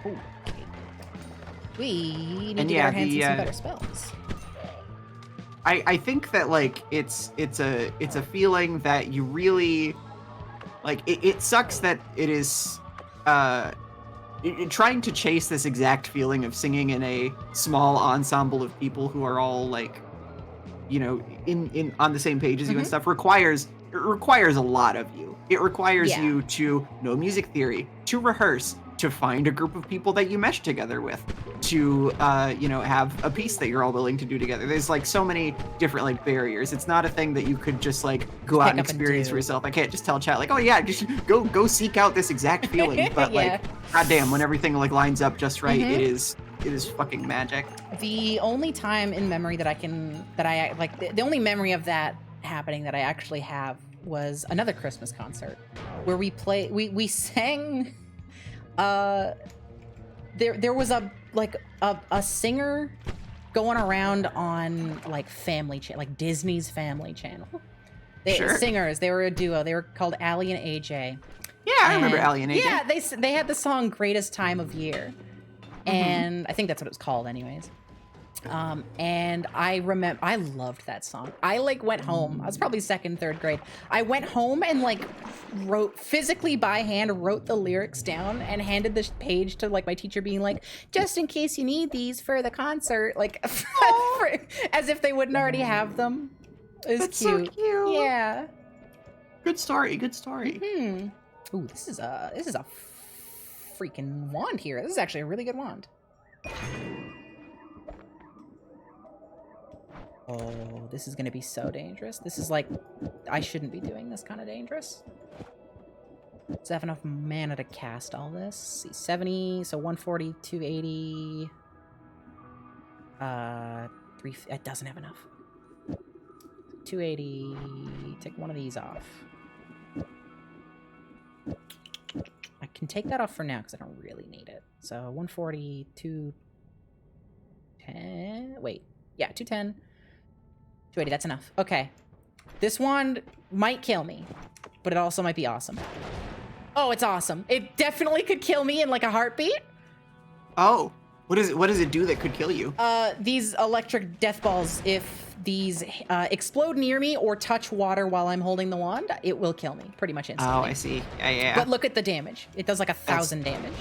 Okay. We need to get our hands on some better spells. I think that like it's a feeling that you really like. It sucks that it is trying to chase this exact feeling of singing in a small ensemble of people who are all like, you know, in on the same page as you and stuff requires a lot of you. It requires you to know music theory, to rehearse, to find a group of people that you mesh together with, to you know, have a piece that you're all willing to do together. There's like so many different like barriers. It's not a thing that you could just like go out and experience for yourself. I can't just tell chat like, oh yeah, just go seek out this exact feeling. But like, goddamn, when everything like lines up just right, it is fucking magic. The only time in memory that the only memory of that happening that I actually have was another Christmas concert where we sang. There was a singer going around on like like Disney's Family Channel. Singers, they were a duo. They were called Allie and AJ. Yeah, I remember Allie and AJ. Yeah, they had the song "Greatest Time of Year," and I think that's what it was called, anyways. And I remember, I loved that song. I like went home. I was probably second, third grade. I went home and like wrote physically by hand, wrote the lyrics down and handed the page to like my teacher being like, just in case you need these for the concert, like as if they wouldn't already have them. It was That's cute. so cute. Yeah. Good story. Good story. Ooh, this is a freaking wand here. This is actually a really good wand. Oh, this is gonna be so dangerous. This is like, I shouldn't be doing this kind of dangerous. Does it have enough mana to cast all this? See, 70, so 140, 280. 3, it doesn't have enough. 280, take one of these off. I can take that off for now because I don't really need it. So 140, 210, wait, yeah, 210. 280, that's enough. Okay. This wand might kill me, but it also might be awesome. Oh, it's awesome. It definitely could kill me in like a heartbeat. Oh, what does it do that could kill you? These electric death balls, if these explode near me or touch water while I'm holding the wand, it will kill me pretty much instantly. Oh, I see. Yeah. But look at the damage. It does like 1,000 damage.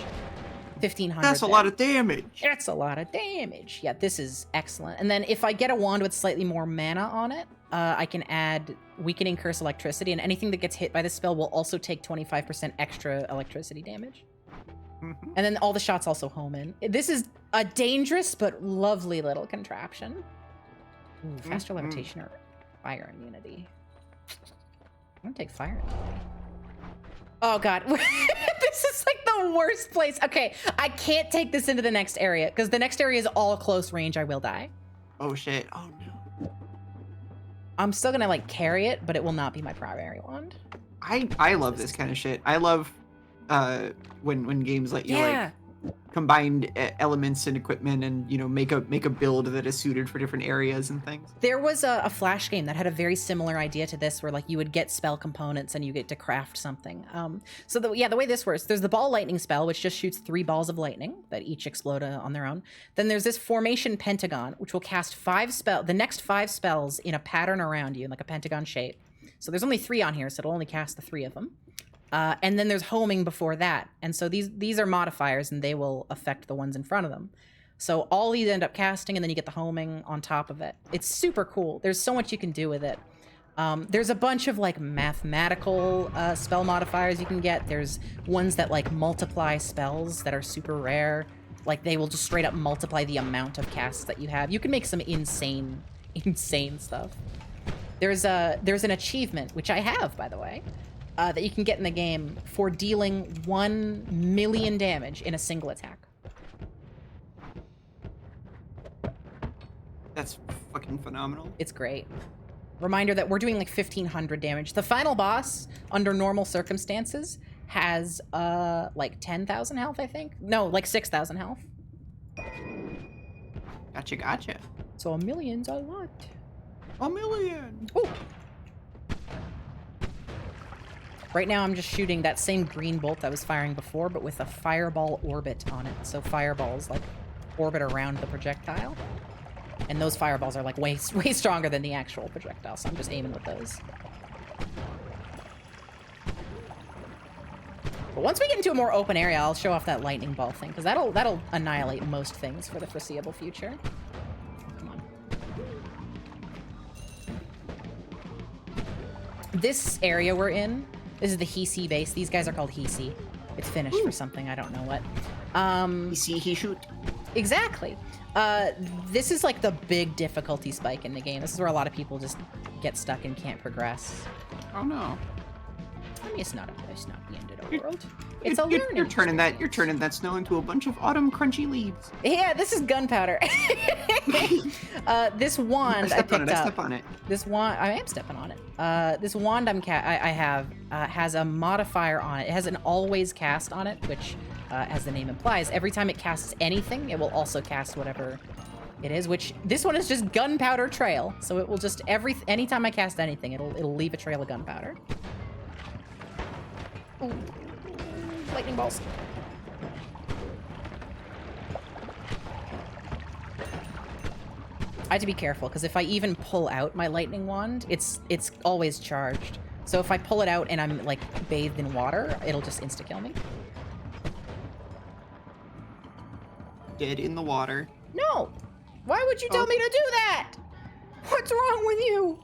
1,500. That's a lot of damage. It's a lot of damage. Yeah, this is excellent. And then if I get a wand with slightly more mana on it, I can add Weakening Curse Electricity, and anything that gets hit by the spell will also take 25% extra electricity damage. And then all the shots also home in. This is a dangerous but lovely little contraption. Ooh, faster levitation or fire immunity. I'm gonna take fire immunity. Oh god. This is like the worst place. Okay, I can't take this into the next area because the next area is all close range. I will die. Oh shit. Oh no. I'm still gonna like carry it, but it will not be my primary wand. I love this kind of shit. I love when games let you Yeah. like combine elements and equipment and make a build that is suited for different areas and things. There was a Flash game that had a very similar idea to this, where like you would get spell components and you get to craft something. So the way this works, there's the ball lightning spell, which just shoots 3 balls of lightning that each explode on their own. Then there's this formation pentagon, which will cast the next 5 spells in a pattern around you in like a pentagon shape. So there's only 3 on here, so it'll only cast the 3 of them. And then there's homing before that. And so these are modifiers, and they will affect the ones in front of them. So all these end up casting, and then you get the homing on top of it. It's super cool. There's so much you can do with it. There's a bunch of like mathematical spell modifiers you can get. There's ones that like multiply spells that are super rare. Like they will just straight up multiply the amount of casts that you have. You can make some insane stuff. There's an achievement, which I have, by the way, that you can get in the game for dealing 1 million damage in a single attack. That's fucking phenomenal. It's great. Reminder that we're doing like 1,500 damage. The final boss, under normal circumstances, has like 10,000 health, I think. No, like 6,000 health. Gotcha. So a million's a lot. A million. Ooh. Right now, I'm just shooting that same green bolt I was firing before, but with a fireball orbit on it. So fireballs like orbit around the projectile, and those fireballs are like way stronger than the actual projectile. So I'm just aiming with those. But once we get into a more open area, I'll show off that lightning ball thing, because that'll annihilate most things for the foreseeable future. Come on. This area we're in. This is the Hisi base. These guys are called Hisi. It's Finnish for something, I don't know what. He shoot. Exactly. This is like the big difficulty spike in the game. This is where a lot of people just get stuck and can't progress. Oh no. I mean, it's not the end of the world. It's a learning. You're turning that snow into a bunch of autumn crunchy leaves. Yeah, this is gunpowder. This wand I picked up. I step on it. This wand, I am stepping on it. This wand I have has a modifier on it. It has an always cast on it, which, as the name implies, every time it casts anything, it will also cast whatever it is. Which this one is just gunpowder trail, so it will just anytime I cast anything, it'll leave a trail of gunpowder. Ooh. Lightning balls. I have to be careful because if I even pull out my lightning wand, it's always charged. So if I pull it out and I'm like bathed in water, it'll just insta kill me. Dead in the water. No! Why would you tell me to do that? What's wrong with you?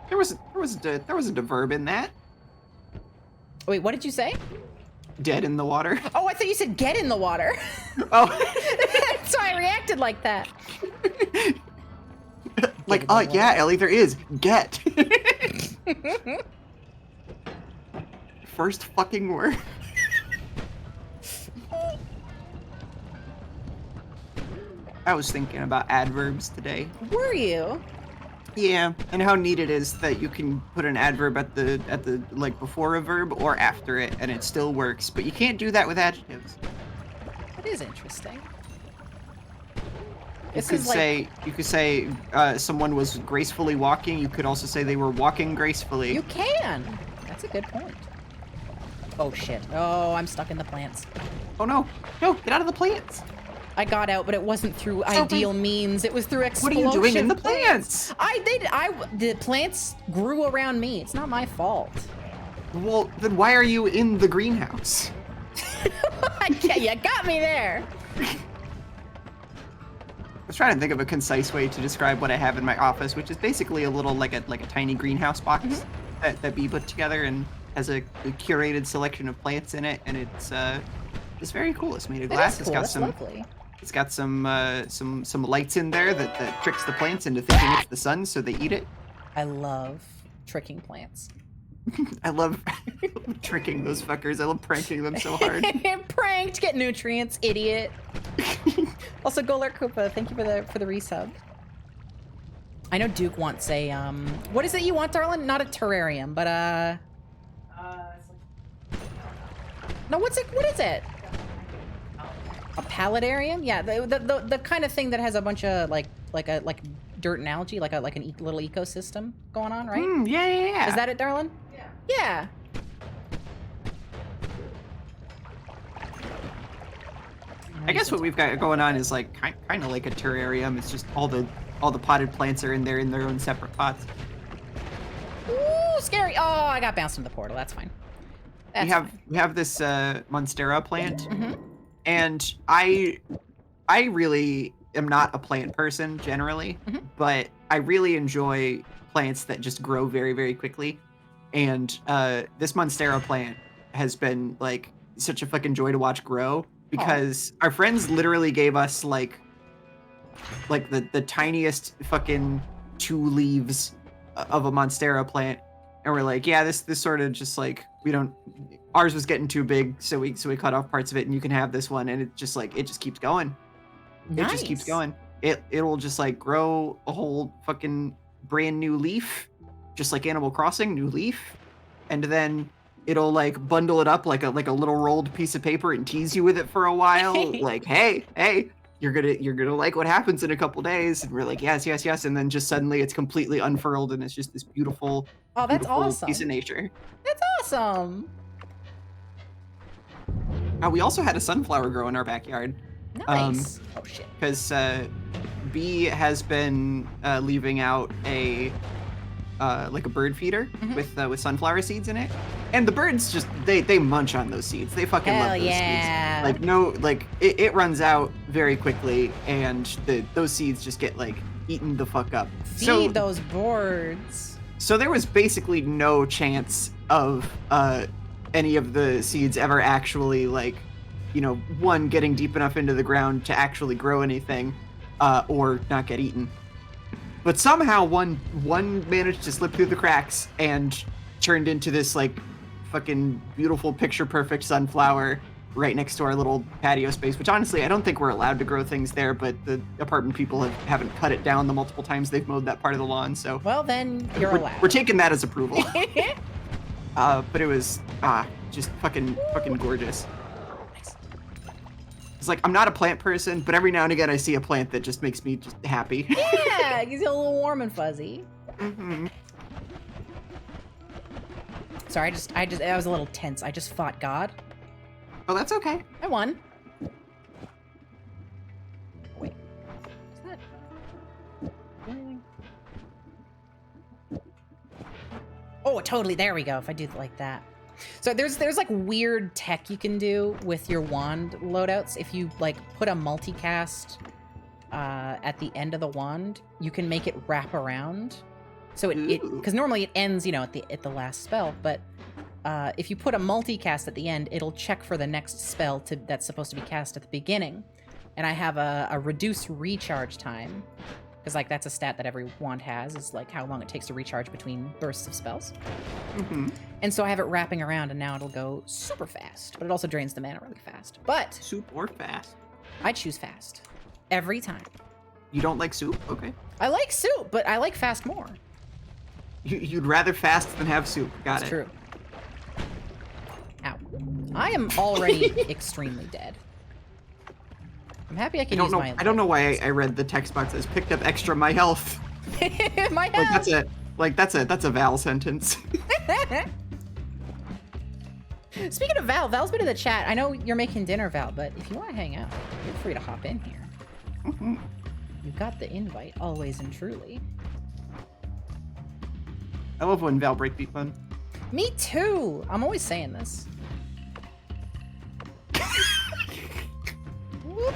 There wasn't a verb in that. Wait, what did you say? Dead in the water. Oh, I thought you said get in the water. Oh. So I reacted like that. Like, oh yeah, Ellie, there is. Get. First fucking word. I was thinking about adverbs today. Were you? Yeah, and how neat it is that you can put an adverb at the like before a verb or after it, and it still works. But you can't do that with adjectives. That is interesting. You could say someone was gracefully walking. You could also say they were walking gracefully. You can. That's a good point. Oh shit. Oh, I'm stuck in the plants. Oh no! No, get out of the plants! I got out, but it wasn't through ideal means. It was through What explosion. are you doing in the plants? The plants grew around me. It's not my fault. Well, then why are you in the greenhouse? Yeah, you got me there. I was trying to think of a concise way to describe what I have in my office, which is basically a little like a tiny greenhouse box that Bee put together and has a curated selection of plants in it, and it's very cool. It's made of glass. Cool. That's lovely. It's got some lights in there that tricks the plants into thinking it's the sun, so they eat it. I love tricking plants. I love tricking those fuckers. I love pranking them so hard. Pranked, get nutrients, idiot. Also, Golart Koopa, thank you for the resub. I know Duke wants a what is it you want, darling? Not a terrarium, but It's like, no, what's it? What is it? A paludarium? Yeah, the kind of thing that has a bunch of like dirt and algae, like an little ecosystem going on, right? Yeah. Is that it, darling? yeah. Yeah. I guess what we've got going on is like kind of like a terrarium. It's just all the potted plants are in there in their own separate pots. Ooh, scary! Oh, I got bounced into the portal. That's fine. We have this Monstera plant, Mm-hmm. and I really am not a plant person generally, but I really enjoy plants that just grow very, very quickly. And this Monstera plant has been like such a fucking joy to watch grow because our friends literally gave us like the tiniest fucking 2 leaves of a Monstera plant, and we're like, yeah, this sort of just like ours was getting too big, so we cut off parts of it, and you can have this one, and it just keeps going. Nice. It just keeps going. It'll just like grow a whole fucking brand new leaf, just like Animal Crossing, new leaf, and then it'll like bundle it up like a little rolled piece of paper and tease you with it for a while, like, hey, you're gonna like what happens in a couple days, and we're like, yes, and then just suddenly it's completely unfurled, and it's just this beautiful, Oh, that's beautiful awesome. piece of nature. That's awesome. We also had a sunflower grow in our backyard. Nice. Oh shit. Because Bee has been leaving out a like a bird feeder with sunflower seeds in it, and the birds just they munch on those seeds. They fucking Hell love those yeah. seeds. It runs out very quickly, and those seeds just get like eaten the fuck up. Feed those birds. So there was basically no chance of any of the seeds ever actually one, getting deep enough into the ground to actually grow anything, or not get eaten. But somehow one managed to slip through the cracks and turned into this like fucking beautiful picture perfect sunflower right next to our little patio space, which honestly I don't think we're allowed to grow things there, but the apartment people haven't cut it down the multiple times they've mowed that part of the lawn, so Well, then you're allowed. we're taking that as approval. But it was just fucking gorgeous. It's like, I'm not a plant person, but every now and again I see a plant that just makes me just happy. Yeah, he's a little warm and fuzzy. Mm-hmm. Sorry, I was a little tense. I just fought God. Oh, that's okay. I won. Wait. totally. There we go. If I do it like that. So there's like weird tech you can do with your wand loadouts. If you like put a multicast at the end of the wand, you can make it wrap around. So it because normally it ends, you know, at the last spell, but if you put a multicast at the end, it'll check for the next spell that's supposed to be cast at the beginning. And I have a reduced recharge time, because like that's a stat that every wand has, is like how long it takes to recharge between bursts of spells. Mm-hmm. And so I have it wrapping around, and now it'll go super fast, but it also drains the mana really fast. But Soup or fast? I choose fast every time. You don't like soup? Okay. I like soup, but I like fast more. You'd rather fast than have soup. Got It's it. true. Ow. I am already extremely dead. I'm happy I can use my... I don't know why I read the text box as picked up extra my health. My health! That's a Val sentence. Speaking of Val, Val's been in the chat. I know you're making dinner, Val, but if you want to hang out, feel free to hop in here. Mm-hmm. You got the invite, always and truly. I love when Val breakbeat fun. Me too! I'm always saying this. Whoop.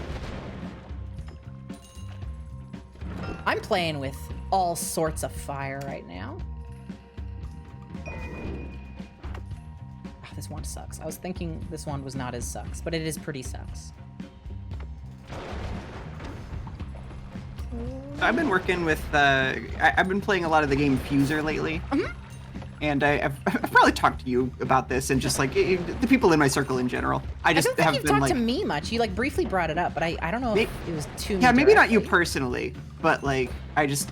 I'm playing with all sorts of fire right now. This one sucks. I was thinking this one was not as sucks, but it is pretty sucks. I've been working with, I've been playing a lot of the game Fuser lately. Mm-hmm. And I've probably talked to you about this and just like the people in my circle in general. I just don't think have you've been talked like, to me much. You like briefly brought it up, but I don't know if it was too. Yeah, maybe not you directly. personally, but like I just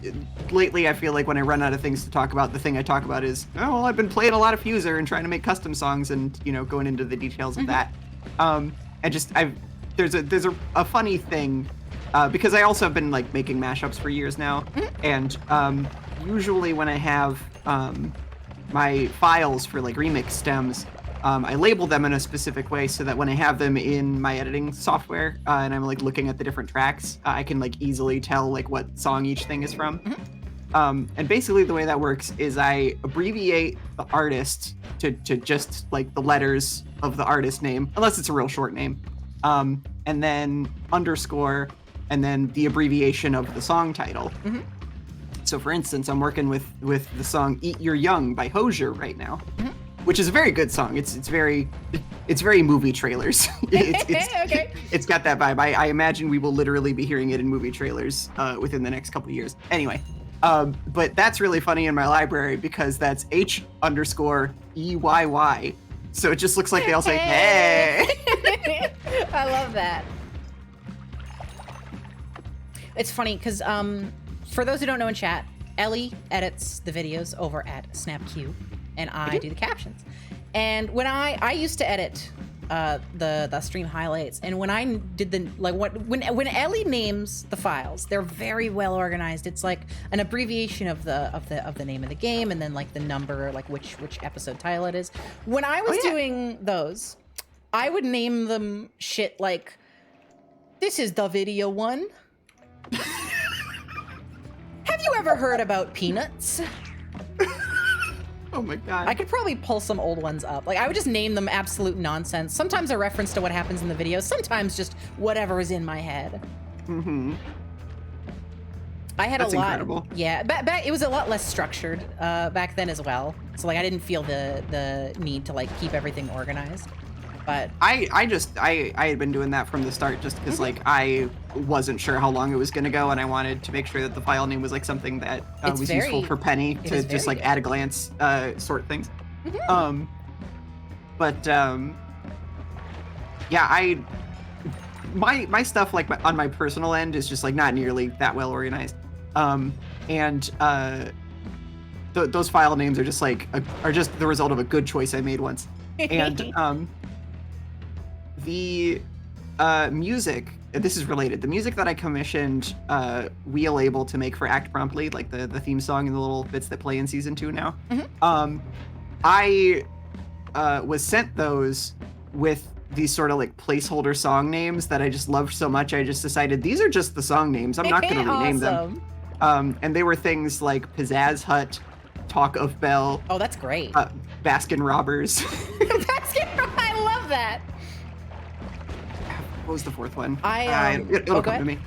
lately I feel like when I run out of things to talk about, the thing I talk about is, oh, well, I've been playing a lot of Fuser and trying to make custom songs and going into the details of that. And just there's a funny thing because I also have been like making mashups for years now, and usually when I have my files for like remix stems, I label them in a specific way so that when I have them in my editing software and I'm like looking at the different tracks, I can like easily tell like what song each thing is from. And basically the way that works is I abbreviate the artist to just like the letters of the artist name, unless it's a real short name, and then underscore, and then the abbreviation of the song title. So for instance, I'm working with the song Eat Your Young by Hozier right now, which is a very good song. It's very movie trailers. Okay. It's got that vibe. I imagine we will literally be hearing it in movie trailers within the next couple of years. Anyway, but that's really funny in my library because that's H_EYY. So it just looks like they all say, hey. I love that. It's funny because for those who don't know in chat, Ellie edits the videos over at SnapQ, and I do the captions. And when I used to edit the stream highlights, and when I did when Ellie names the files, they're very well organized. It's like an abbreviation of the name of the game, and then like the number, like which episode title it is. When I was doing those, I would name them shit like, "This is the video one." Have you ever heard about peanuts? Oh my god. I could probably pull some old ones up. Like I would just name them absolute nonsense. Sometimes a reference to what happens in the video, sometimes just whatever is in my head. I had That's a lot. incredible. Yeah, back it was a lot less structured back then as well. So like I didn't feel the need to like keep everything organized. But I had been doing that from the start just because like I wasn't sure how long it was gonna go and I wanted to make sure that the file name was like something that was useful for Penny to just like at a glance sort things. Yeah, my stuff like on my personal end is just like not nearly that well organized, those file names are just like are just the result of a good choice I made once. And the music, this is related. The music that I commissioned Wheel Able to make for Act Promptly, like the theme song and the little bits that play in season 2 now. I was sent those with these sort of like placeholder song names that I just loved so much. I just decided these are just the song names. I'm not going to rename them. And they were things like Pizzazz Hut, talk of Bell, Oh, that's great. Baskin Robbers. I love that. What was the fourth one? go It'll come ahead. to me.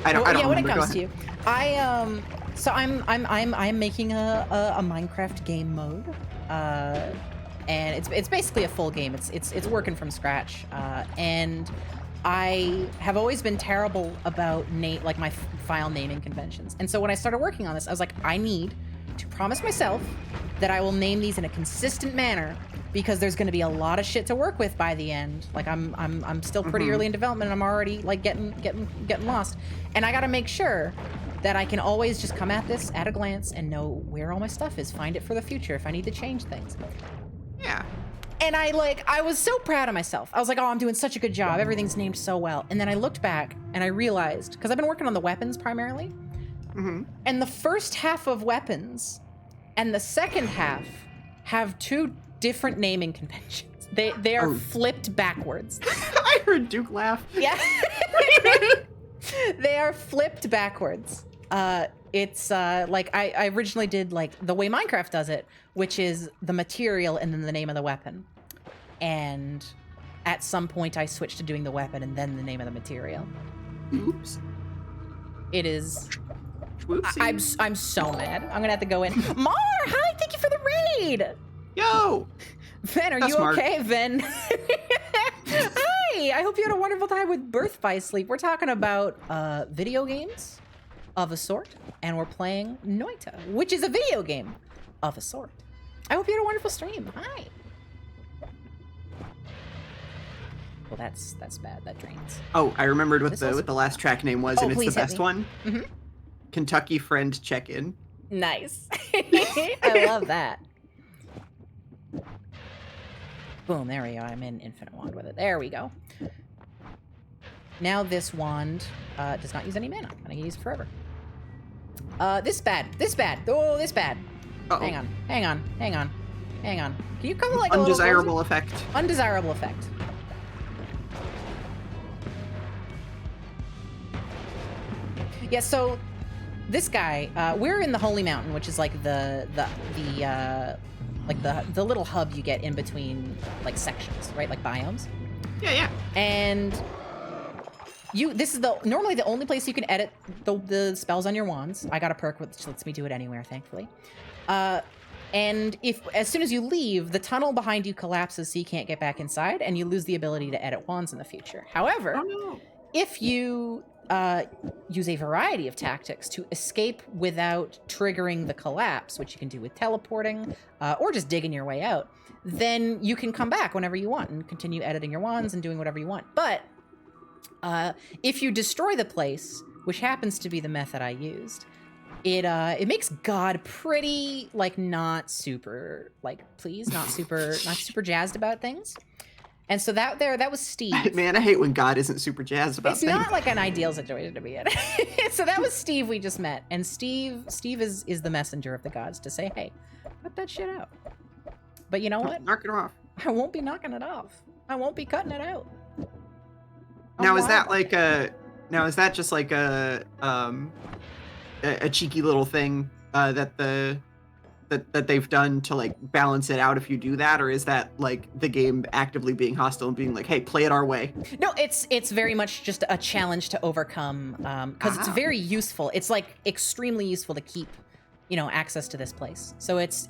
I don't yeah, when remember. it Go comes to ahead. you, so I'm making a Minecraft game mode, and it's basically a full game. It's working from scratch, and I have always been terrible about my file naming conventions. And so when I started working on this, I was like, I need to promise myself that I will name these in a consistent manner, because there's going to be a lot of shit to work with by the end. Like I'm still pretty early in development, and I'm already like getting lost. And I got to make sure that I can always just come at this at a glance and know where all my stuff is, find it for the future if I need to change things. Yeah. And I was so proud of myself. I was like, oh, I'm doing such a good job. Everything's named so well. And then I looked back and I realized, because I've been working on the weapons primarily, and the first half of weapons and the second half have two different naming conventions. They are flipped backwards. I heard Duke laugh. Yeah. They are flipped backwards. It's like I originally did like the way Minecraft does it, which is the material and then the name of the weapon. And at some point I switched to doing the weapon and then the name of the material. Oops. It is. Whoopsie. I'm so mad. I'm gonna have to go in. Mar, hi, thank you for the raid. Yo. Ven, are That's you Mark. okay, Ven? Hi, I hope you had a wonderful time with Birth by Sleep. We're talking about video games of a sort, and we're playing Noita, which is a video game of a sort. I hope you had a wonderful stream. Hi. Well, that's bad. That drains. Oh, I remembered what This the last track name was, Oh, and it's the please hit best me. one. Mhm. Kentucky Friend Check-In. Nice. I love that. Boom, there we go. I'm in Infinite Wand with it. There we go. Now this wand does not use any mana. I'm gonna use it forever. This bad. Oh, this bad. Uh-oh. Hang on. Can you come like a little Undesirable effect. closer? Undesirable effect. Yeah, so this guy, we're in the Holy Mountain, which is like the little hub you get in between like sections, right? Like biomes. Yeah. And this is normally the only place you can edit the spells on your wands. I got a perk which lets me do it anywhere, thankfully. And as soon as you leave, the tunnel behind you collapses so you can't get back inside, and you lose the ability to edit wands in the future. However, Oh no. if you use a variety of tactics to escape without triggering the collapse, which you can do with teleporting or just digging your way out, then you can come back whenever you want and continue editing your wands and doing whatever you want. But if you destroy the place, which happens to be the method I used, it makes God pretty not super pleased, not super jazzed about things. And so that was Steve. Man, I hate when God isn't super jazzed about It's things. not like an ideal situation to be in. So that was Steve we just met. And Steve is the messenger of the gods to say, hey, cut that shit out. But you know what? Knock it off. I won't be knocking it off. I won't be cutting it out. Now is Why? that like a? Now is that just like a cheeky little thing that they've done to like balance it out if you do that, or is that like the game actively being hostile and being like, hey, play it our way? No, it's very much just a challenge to overcome because it's very useful. It's like extremely useful to keep access to this place. So it's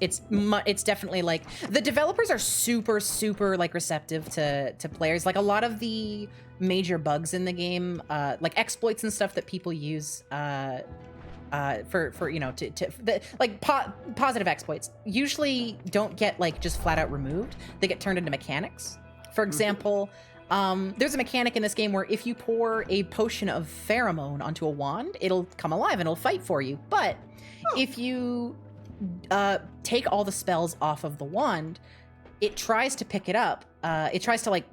definitely like the developers are super like receptive to players. Like a lot of the major bugs in the game, like exploits and stuff that people use positive exploits usually don't get just flat out removed. They get turned into mechanics. For example, there's a mechanic in this game where if you pour a potion of pheromone onto a wand, it'll come alive and it'll fight for you. But if you take all the spells off of the wand, it tries to pick it up. It tries to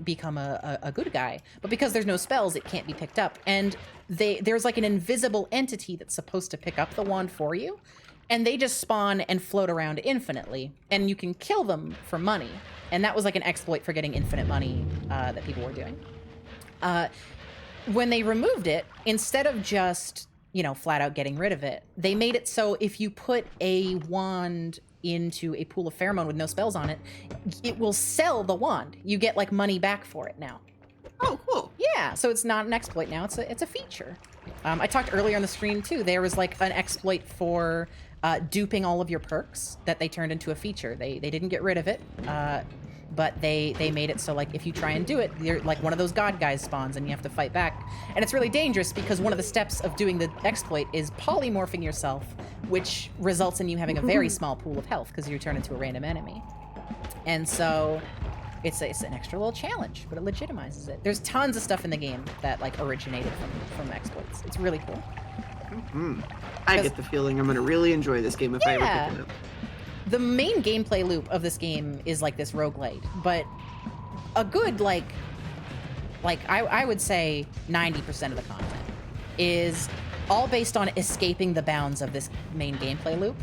become a good guy, but because there's no spells, it can't be picked up. And there's like an invisible entity that's supposed to pick up the wand for you, and they just spawn and float around infinitely, and you can kill them for money. And that was like an exploit for getting infinite money that people were doing. When they removed it, instead of just you know, flat out getting rid of it. They made it so if you put a wand into a pool of pheromone with no spells on it, it will sell the wand. You get like money back for it now. Oh, cool. Yeah, so it's not an exploit now. It's a feature. I talked earlier on the stream too. There was like an exploit for duping all of your perks that they turned into a feature. They didn't get rid of it, but they made it so like if you try and do it, you're like one of those god guys spawns and you have to fight back. And it's really dangerous because one of the steps of doing the exploit is polymorphing yourself, which results in you having a very small pool of health because you turn into a random enemy. And so it's an extra little challenge, but it legitimizes it. There's tons of stuff in the game that like originated from exploits. It's really cool. I get the feeling I'm gonna really enjoy this game if I ever pick it up. The main gameplay loop of this game is like this roguelite, but a good like I would say 90% of the content is all based on escaping the bounds of this main gameplay loop.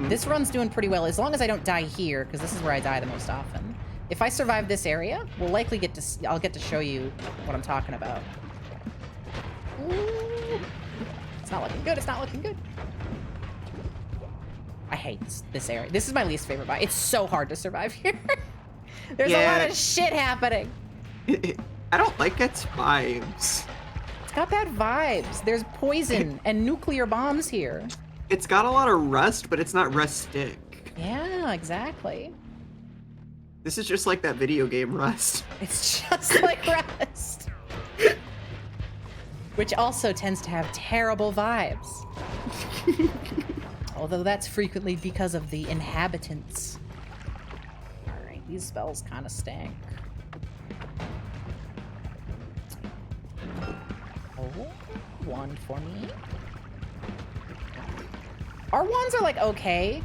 This run's doing pretty well as long as I don't die here, because this is where I die the most often. If I survive this area, we'll likely I'll get to show you what I'm talking about. Ooh. It's not looking good. It's not looking good. I hate this area. This is my least favorite biome. It's so hard to survive here. There's a lot of shit happening. I don't like its vibes. It's got bad vibes. There's poison and nuclear bombs here. It's got a lot of rust, but it's not rustic. Yeah, exactly. This is just like that video game Rust. It's just like Rust. Which also tends to have terrible vibes. Although that's frequently because of the inhabitants. Alright, these spells kind of stink. Oh, wand for me. Our wands are like okay,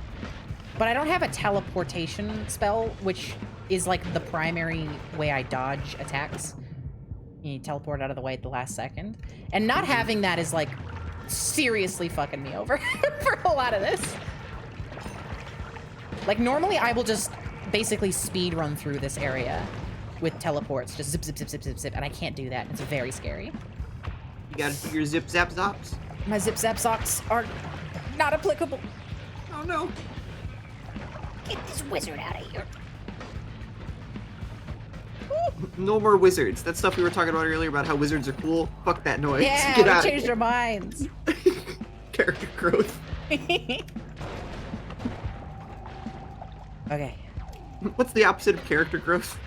but I don't have a teleportation spell, which is like the primary way I dodge attacks. You teleport out of the way at the last second. And not having that is like seriously fucking me over for a lot of this. Like normally I will just basically speed run through this area with teleports. Just zip, zip, zip, zip, zip, zip, and I can't do that. It's very scary. You gotta do your zip zap zops. My zip zap socks are not applicable. Oh no. Get this wizard out of here. No more wizards. That stuff we were talking about earlier about how wizards are cool. Fuck that noise. Yeah, Get we out. changed our minds. Character growth. Okay. What's the opposite of character growth?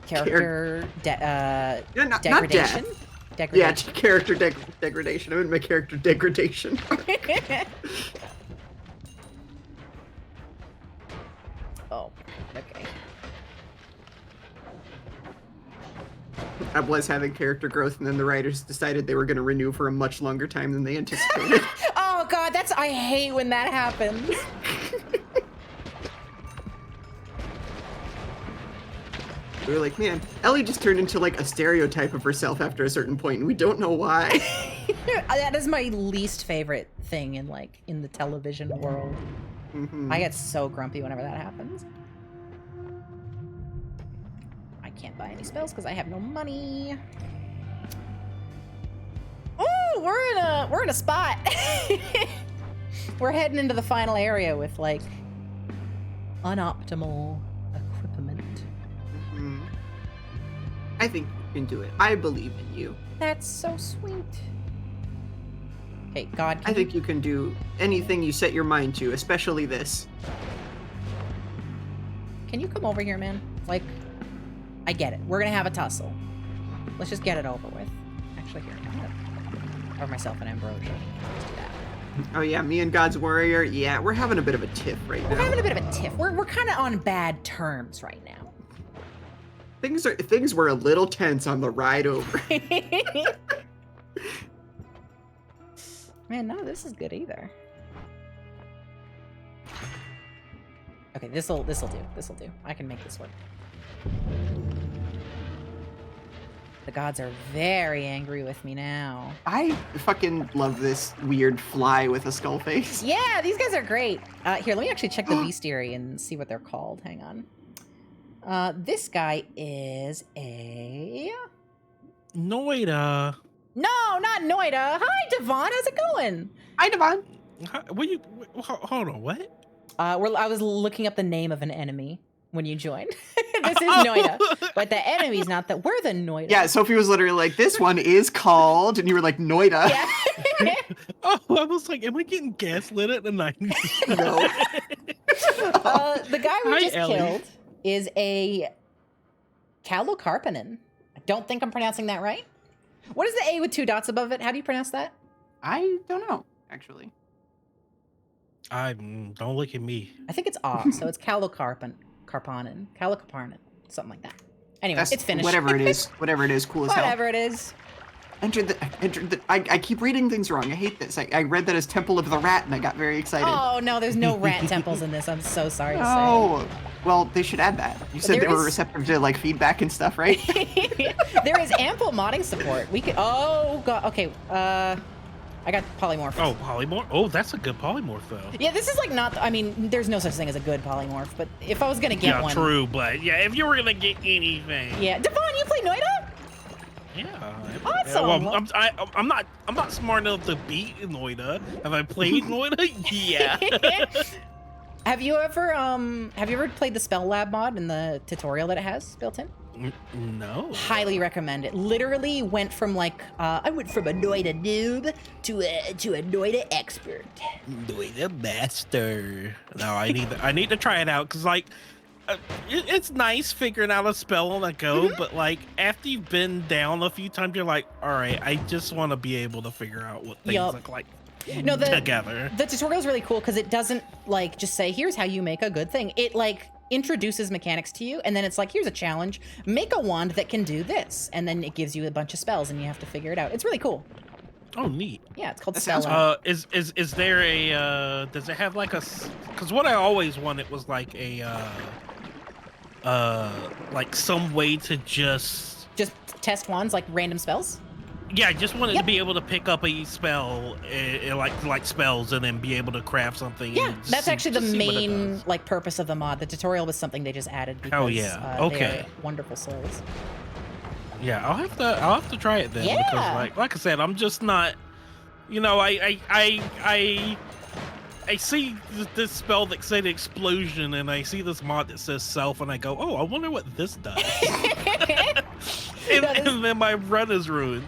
Character Yeah, not degradation. death. Yeah, Degradation. character degradation. I'm in my character degradation. Oh, okay. I was having character growth, and then the writers decided they were going to renew for a much longer time than they anticipated. Oh god, I hate when that happens. We were like, man, Ellie just turned into like a stereotype of herself after a certain point, and we don't know why. That is my least favorite thing in the television world. I get so grumpy whenever that happens. I can't buy any spells because I have no money. Oh, we're in a spot. We're heading into the final area with like unoptimal equipment. I think you can do it. I believe in you. That's so sweet. Okay, God. I think you can do anything you set your mind to, especially this. Can you come over here, man? Like, I get it. We're gonna have a tussle. Let's just get it over with. Actually, here, I'm gonna pour myself an ambrosia. Let's do that. Oh yeah, me and God's Warrior. Yeah, we're having a bit of a tiff right now. We're having a bit of a tiff. We're kind of on bad terms right now. Things were a little tense on the ride over. Man, none of this is good either. Okay, this'll do. This'll do. I can make this work. The gods are very angry with me now. I fucking love this weird fly with a skull face. Yeah, these guys are great. Here, let me actually check the bestiary and see what they're called. Hang on. This guy is a... Noita. No, not Noita. Hi, Devon. How's it going? Hi, Devon. Hold on, what? I was looking up the name of an enemy when you joined. This is Noita, but the enemy's not that. We're the Noita. Yeah, Sophie was literally like, this one is called, and you were like, Noita. Yeah. Oh, I was like, am I getting gaslit at the 90s? No. The guy we Hi, just Ellie. killed is a Calocarpinin. I don't think I'm pronouncing that right. What is the A with 2 dots above it? How do you pronounce that? I don't know, actually. Don't look at me. I think it's so it's Calocarpinin, something like that. Anyway, That's it's finished. Whatever it is, cool as hell. Whatever it is. I keep reading things wrong. I hate this. I read that as Temple of the Rat, and I got very excited. Oh no, there's no rat temples in this. I'm so sorry to Oh, well, they should add that. You said There they were is- receptive to like feedback and stuff, right? say. There is ample modding support. We could. Oh god. Okay. I got polymorph. Oh, polymorph? Oh, that's a good polymorph, though. Yeah, this is like not. I mean, there's no such thing as a good polymorph. But if I was gonna get Yeah, one, true, but yeah, if you were gonna get anything. yeah. Devon, you play Noita? Yeah. Awesome. Well, I'm not smart enough to beat Noita. Have I played Noita? Yeah. Have you ever played the Spell Lab mod in the tutorial that it has built in? No. Highly recommend it. Literally went from like I went from a Noita noob to a Noita expert. Noita master. No, I need to try it out because like it's nice figuring out a spell on the go, but like after you've been down a few times, you're like, all right, I just want to be able to figure out what things Yup. look like No, together. The tutorial is really cool because it doesn't like just say here's how you make a good thing. It like introduces mechanics to you, and then it's like here's a challenge: make a wand that can do this, and then it gives you a bunch of spells, and you have to figure it out. It's really cool. Oh, neat. Yeah, it's called That Spell sounds Lab. Is there a does it have like a? Because what I always wanted was like a like some way to just Test wands like random spells. yeah, I just wanted Yep. to be able to pick up a spell like spells and then be able to craft something. Yeah, and that's see- actually the just see what it main does. like purpose of the mod. The tutorial was something they just added because Oh, yeah. they Okay. are wonderful souls. Yeah, I'll have to try it then Yeah. because like I said, I'm just not, you know, I see this spell that said explosion and I see this mod that says self and I go, oh, I wonder what this does. and then my run is ruined.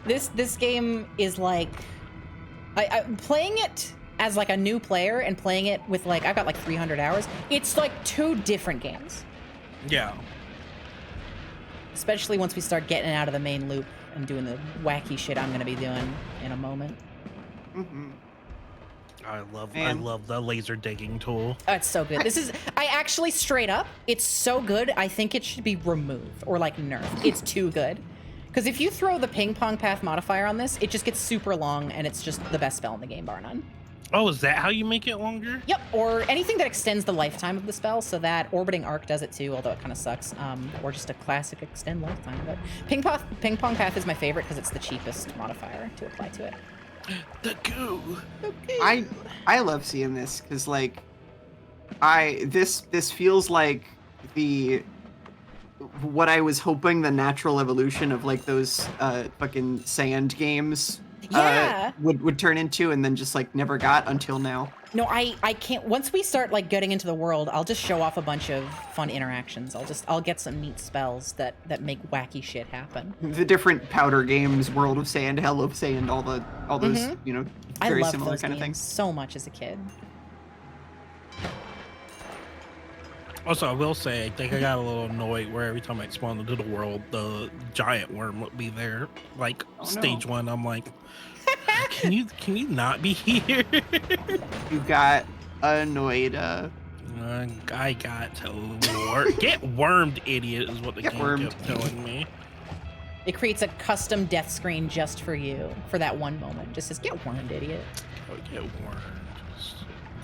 This game is like I'm playing it as like a new player and playing it with like I've got like 300 hours. It's like 2 different games, Yeah. especially once we start getting out of the main loop and doing the wacky shit I'm gonna be doing in a moment. Mhm. I Man. love the laser digging tool. Oh, it's so good. This is I actually straight up. It's so good. I think it should be removed or like nerfed. It's too good. Because if you throw the ping pong path modifier on this, it just gets super long and it's just the best spell in the game, bar none. Oh, is that how you make it longer? Yep, or anything that extends the lifetime of the spell, so that Orbiting Arc does it too, although it kind of sucks. Or just a classic extend lifetime. But ping pong path is my favorite because it's the cheapest modifier to apply to it. The goo. I love seeing this because like this feels like what I was hoping the natural evolution of like those fucking sand games Yeah. would turn into, and then just like never got until now. No, I can't. Once we start like getting into the world, I'll just show off a bunch of fun interactions. I'll get some neat spells that make wacky shit happen. The different powder games, World of Sand, Hell of Sand, all those you know I very loved similar those kind of games things. so much as a kid. Also, I will say, I think I got a little annoyed where every time I spawned into the world, the giant worm would be there. Like Oh, no. stage 1, I'm like, can you not be here? You got a Noita. I got to get wormed, idiot, is what the Get game wormed. kept telling me. It creates a custom death screen just for you for that one moment. Just says, "Get wormed, idiot." Oh, get wormed. Just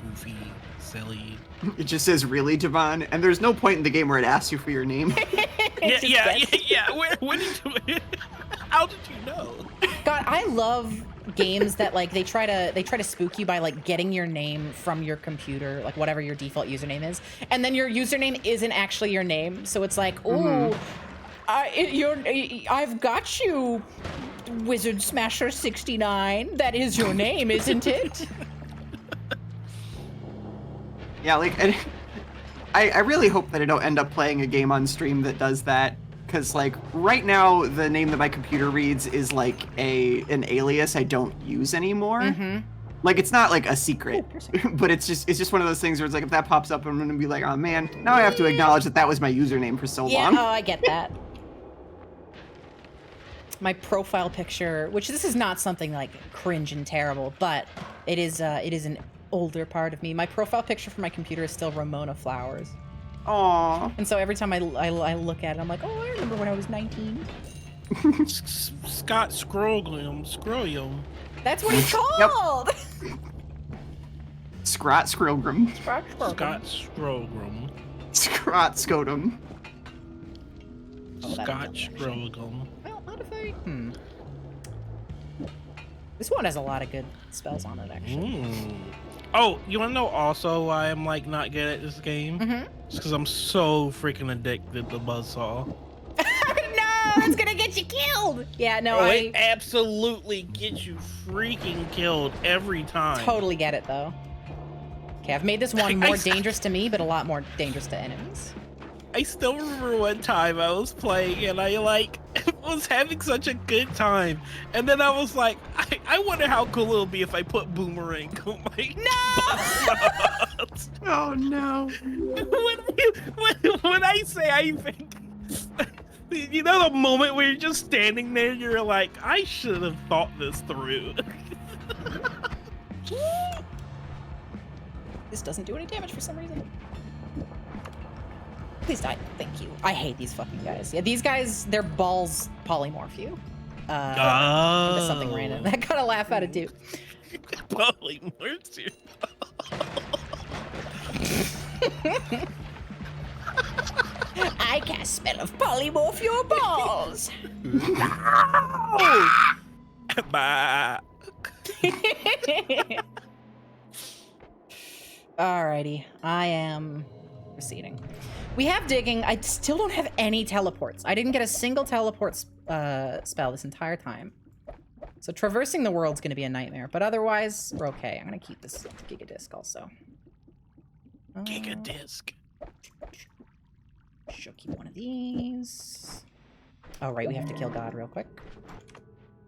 goofy, silly. It just says really, Devon, and there's no point in the game where it asks you for your name. It just gets- yeah. When did you? How did you know? God, I love games that like they try to spook you by like getting your name from your computer, like whatever your default username is, and then your username isn't actually your name. So it's like, ooh, I've got you, Wizard Smasher 69. That is your name, isn't it? Yeah, like, and I really hope that I don't end up playing a game on stream that does that. Because, like, right now, the name that my computer reads is, like, an alias I don't use anymore. Mm-hmm. Like, it's not, like, a secret. Oh, but it's just one of those things where it's like, if that pops up, I'm going to be like, oh, man, now I have to acknowledge that was my username for so Yeah, long. oh, I get that. My profile picture, which this is not something, like, cringe and terrible, but it is an older part of me. My profile picture for my computer is still Ramona Flowers. Aww. And so every time I look at it, I'm like, oh, I remember when I was 19. Scott Scrollum. That's what it's called! Scrot Scrogrum. Scott Scrollum. Scrot Scotum. Scott Scrollum. Well, not if I... This one has a lot of good spells on it, actually. Oh, you want to know also why I'm, like, not good at this game? Mm-hmm. It's because I'm so freaking addicted to Buzzsaw. No, that's gonna get you killed! Yeah, no, It absolutely gets you freaking killed every time. totally get it, though. Okay, I've made this one more dangerous to me, but a lot more dangerous to enemies. I still remember one time I was playing and I like was having such a good time, and then I was like, I wonder how cool it'll be if I put boomerang on my butt. Oh no. When I say I think, you know, the moment where you're just standing there, you're like, I should have thought this through. This doesn't do any damage for some reason. Please die. Thank you. I hate these fucking guys. Yeah, these guys, their balls polymorph you. Into something random. I got a laugh out of too. Polymorphs you. I cast spell of polymorph your balls. Bye. Alrighty, I am proceeding. We have digging. I still don't have any teleports. I didn't get a single teleport spell this entire time. So traversing the world's going to be a nightmare, but otherwise, we're okay. I'm going to keep this Giga Disc also. Giga Disc. She'll keep one of these. Oh, right, we have to kill God real quick.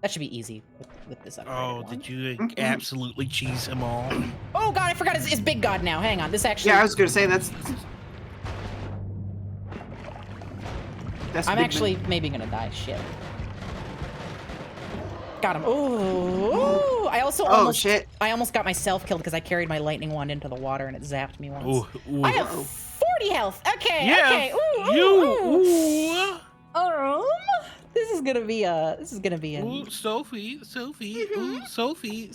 That should be easy with this upgrade. Oh, did you absolutely cheese him all? Oh God, I forgot it's Big God now. Hang on, this actually... Yeah, I was gonna say that's I'm actually maybe gonna die. Shit. Got him. Oh, I also almost... shit. I almost got myself killed because I carried my lightning wand into the water and it zapped me once. Ooh. I have 40 health. Okay, Yeah, okay. ooh. This is gonna be a... Ooh, Sophie. Ooh, Sophie.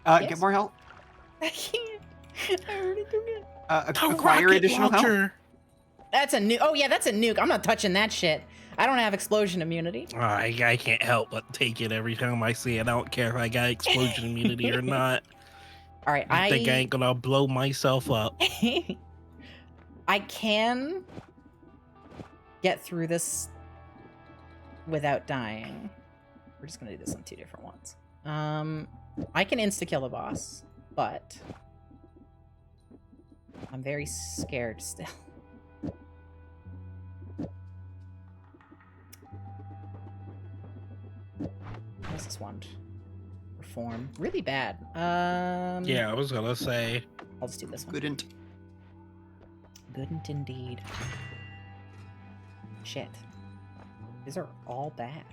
Yes? Get more help. I can't. I already took it. Acquire additional help. That's a nuke. Oh yeah, that's a nuke. I'm not touching that shit. I don't have explosion immunity. I can't help but take it every time I see it. I don't care if I got explosion immunity or not. All right, I think I ain't gonna blow myself up. I can get through this without dying. We're just gonna do this on 2 different ones. I can insta-kill the boss, but I'm very scared still. What's this one? Reform. Really bad. Yeah, I was gonna say. I'll just do this one. Couldn't. Couldn't indeed. Shit. These are all bad.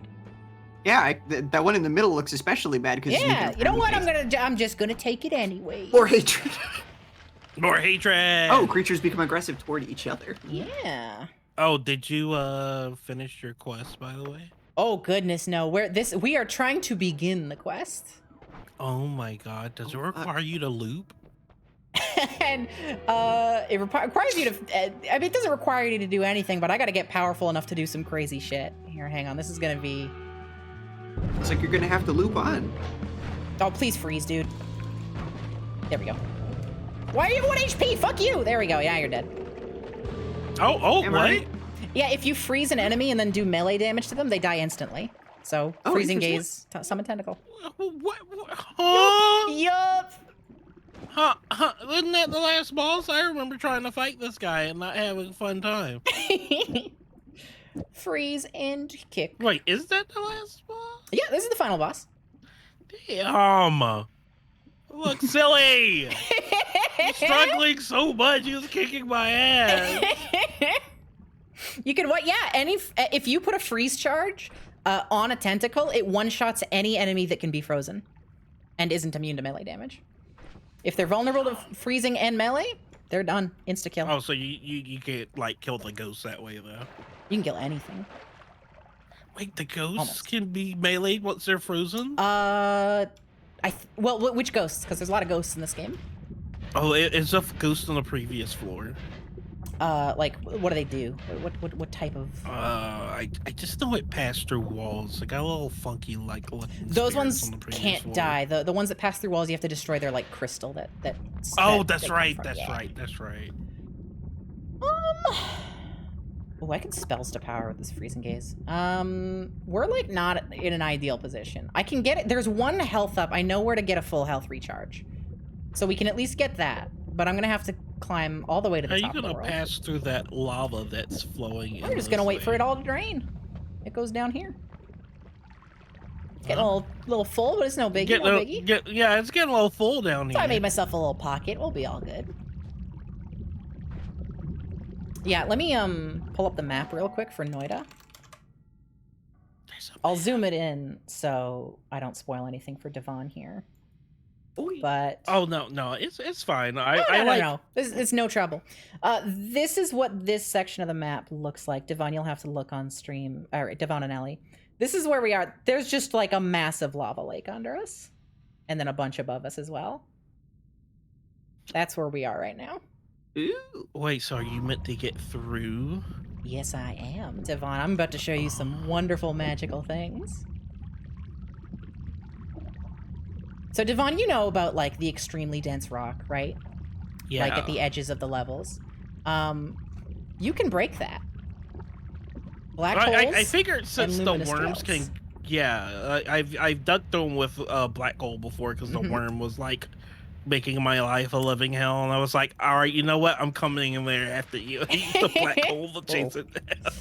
Yeah, that one in the middle looks especially bad because Yeah, you know what? I'm just gonna take it anyway. More hatred. More hatred. Oh, creatures become aggressive toward each other. Yeah. Oh, did you finish your quest, by the way? Oh goodness, no. We are trying to begin the quest. Oh my god, does it require you to loop? And it requires you to I mean, it doesn't require you to do anything, but I gotta get powerful enough to do some crazy shit. Here, hang on. This is gonna be... It's like you're gonna have to loop on. Oh, please freeze, dude. There we go. Why are you 1 HP? Fuck you! There we go. Yeah, you're dead. Oh, Am what? I? Yeah, if you freeze an enemy and then do melee damage to them, they die instantly. So Oh, freezing interesting. gaze, summon tentacle. What? Huh? Yup. Huh? Wasn't that the last boss? I remember trying to fight this guy and not having a fun time. Freeze and kick. Wait, is that the last boss? Yeah, this is the final boss. Damn. Look silly. I'm struggling so much. He was kicking my ass. You could what? Yeah, if you put a freeze charge on a tentacle, it one-shots any enemy that can be frozen and isn't immune to melee damage. If they're vulnerable to freezing and melee, they're done. Insta kill. Oh, so you can't like kill the ghosts that way though. You can kill anything. Wait, the ghosts Almost. can be meleeed once they're frozen? Well, which ghosts? Because there's a lot of ghosts in this game. Oh, it's a ghost on the previous floor. Like, what do they do? What type of? I just know it passed through walls. It got a little funky, like looking Those spirits ones on the previous can't floor. die. The ones that pass through walls, you have to destroy their like crystal that. Oh, that that's they come right. from. That's Yeah. right. That's right. Oh, I can spells to power with this freezing gaze. We're like not in an ideal position. I can get it. There's one health up. I know where to get a full health recharge, so we can at least get that. But I'm gonna have to climb all the way to How the are you top of the gonna world. pass through that lava that's flowing? We're just gonna wait for it all to drain. It goes down here. It's getting a little full, but it's no biggie. No biggie. Yeah, it's getting a little full down So here. I made myself a little pocket. We'll be all good. Yeah, let me pull up the map real quick for Noita. I'll zoom it in so I don't spoil anything for Devon here. But Oh no, it's fine. no, I no. It's no trouble. This is what this section of the map looks like. Devon, you'll have to look on stream. All right, Devon and Ellie. This is where we are. There's just like a massive lava lake under us, and then a bunch above us as well. That's where we are right now. Ooh. Wait, so are you meant to get through? Yes, I am, Devon. I'm about to show you some wonderful magical things. So, Devon, you know about like the extremely dense rock, right? Yeah. Like at the edges of the levels. You can break that. Black holes. I figured since the luminous worms trails. can. Yeah, I've done them with a black hole before because the Mhm. worm was like making my life a living hell, and I was like, all right, you know what? I'm coming in there after you. The black hole will chase it down.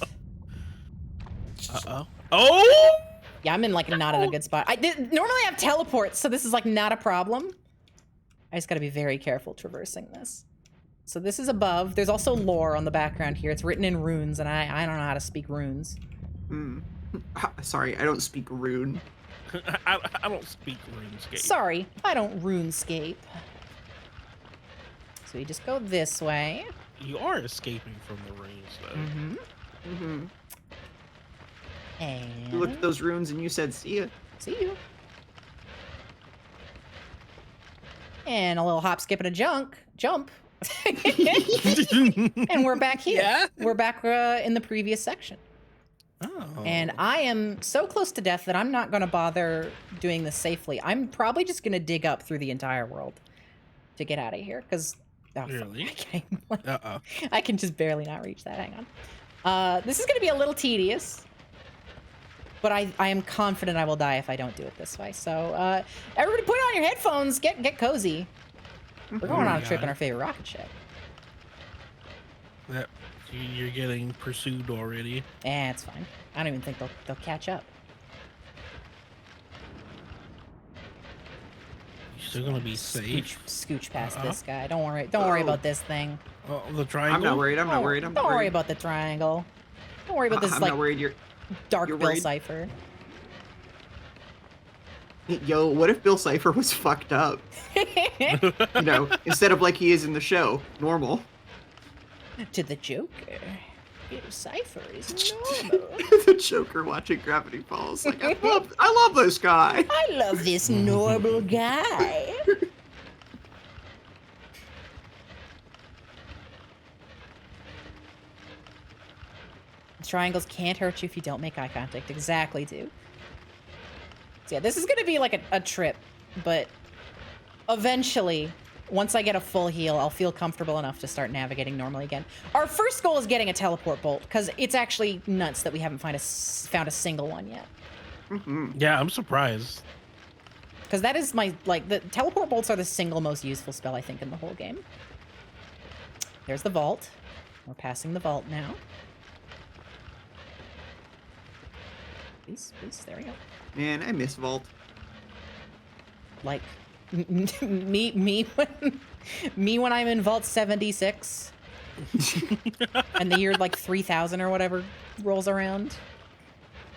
Uh-oh. Oh! Yeah, I'm in like not in a good spot. Normally I have teleports, so this is like not a problem. I just gotta be very careful traversing this. So this is above. There's also lore on the background here. It's written in runes, and I don't know how to speak runes. Sorry, I don't speak rune. I don't speak RuneScape. Sorry, I don't runescape. So you just go this way. You are escaping from the runes, though. Mm-hmm. Mm-hmm. And You looked at those runes and you said, "See ya." see you. And a little hop, skip, and a jump. And we're back here. Yeah? We're back in the previous section. Oh. And I am so close to death that I'm not going to bother doing this safely. I'm probably just going to dig up through the entire world to get out of here. Because Really? I can just barely not reach that. Hang on. This is going to be a little tedious. But I am confident I will die if I don't do it this way. So everybody put on your headphones. Get cozy. We're going on a trip in our favorite rocket ship. Yep. You're getting pursued already. Eh, it's fine. I don't even think they'll catch up. You're still gonna be safe. Scooch past this guy. Don't worry about this thing. Oh, the triangle. I'm not worried. I'm not worried. I'm Don't not worry worried. about the triangle. Don't worry about this I'm like not worried. You're dark you're Bill worried? Cipher. Yo, what if Bill Cipher was fucked up? You know, instead of like he is in the show, normal. To the Joker, Bill Cipher is normal. The Joker watching Gravity Falls. Like, I love this guy. I love this normal guy. Triangles can't hurt you if you don't make eye contact. Exactly, dude. So yeah, this is gonna be like a trip, but eventually once I get a full heal, I'll feel comfortable enough to start navigating normally again. Our first goal is getting a teleport bolt, because it's actually nuts that we haven't found a single one yet. Yeah, I'm surprised. Because that is my, like, the teleport bolts are the single most useful spell, I think, in the whole game. There's the vault. We're passing the vault now. Please, there we go. Man, I miss Vault. Like, me when I'm in Vault 76. And the year, like, 3000 or whatever rolls around.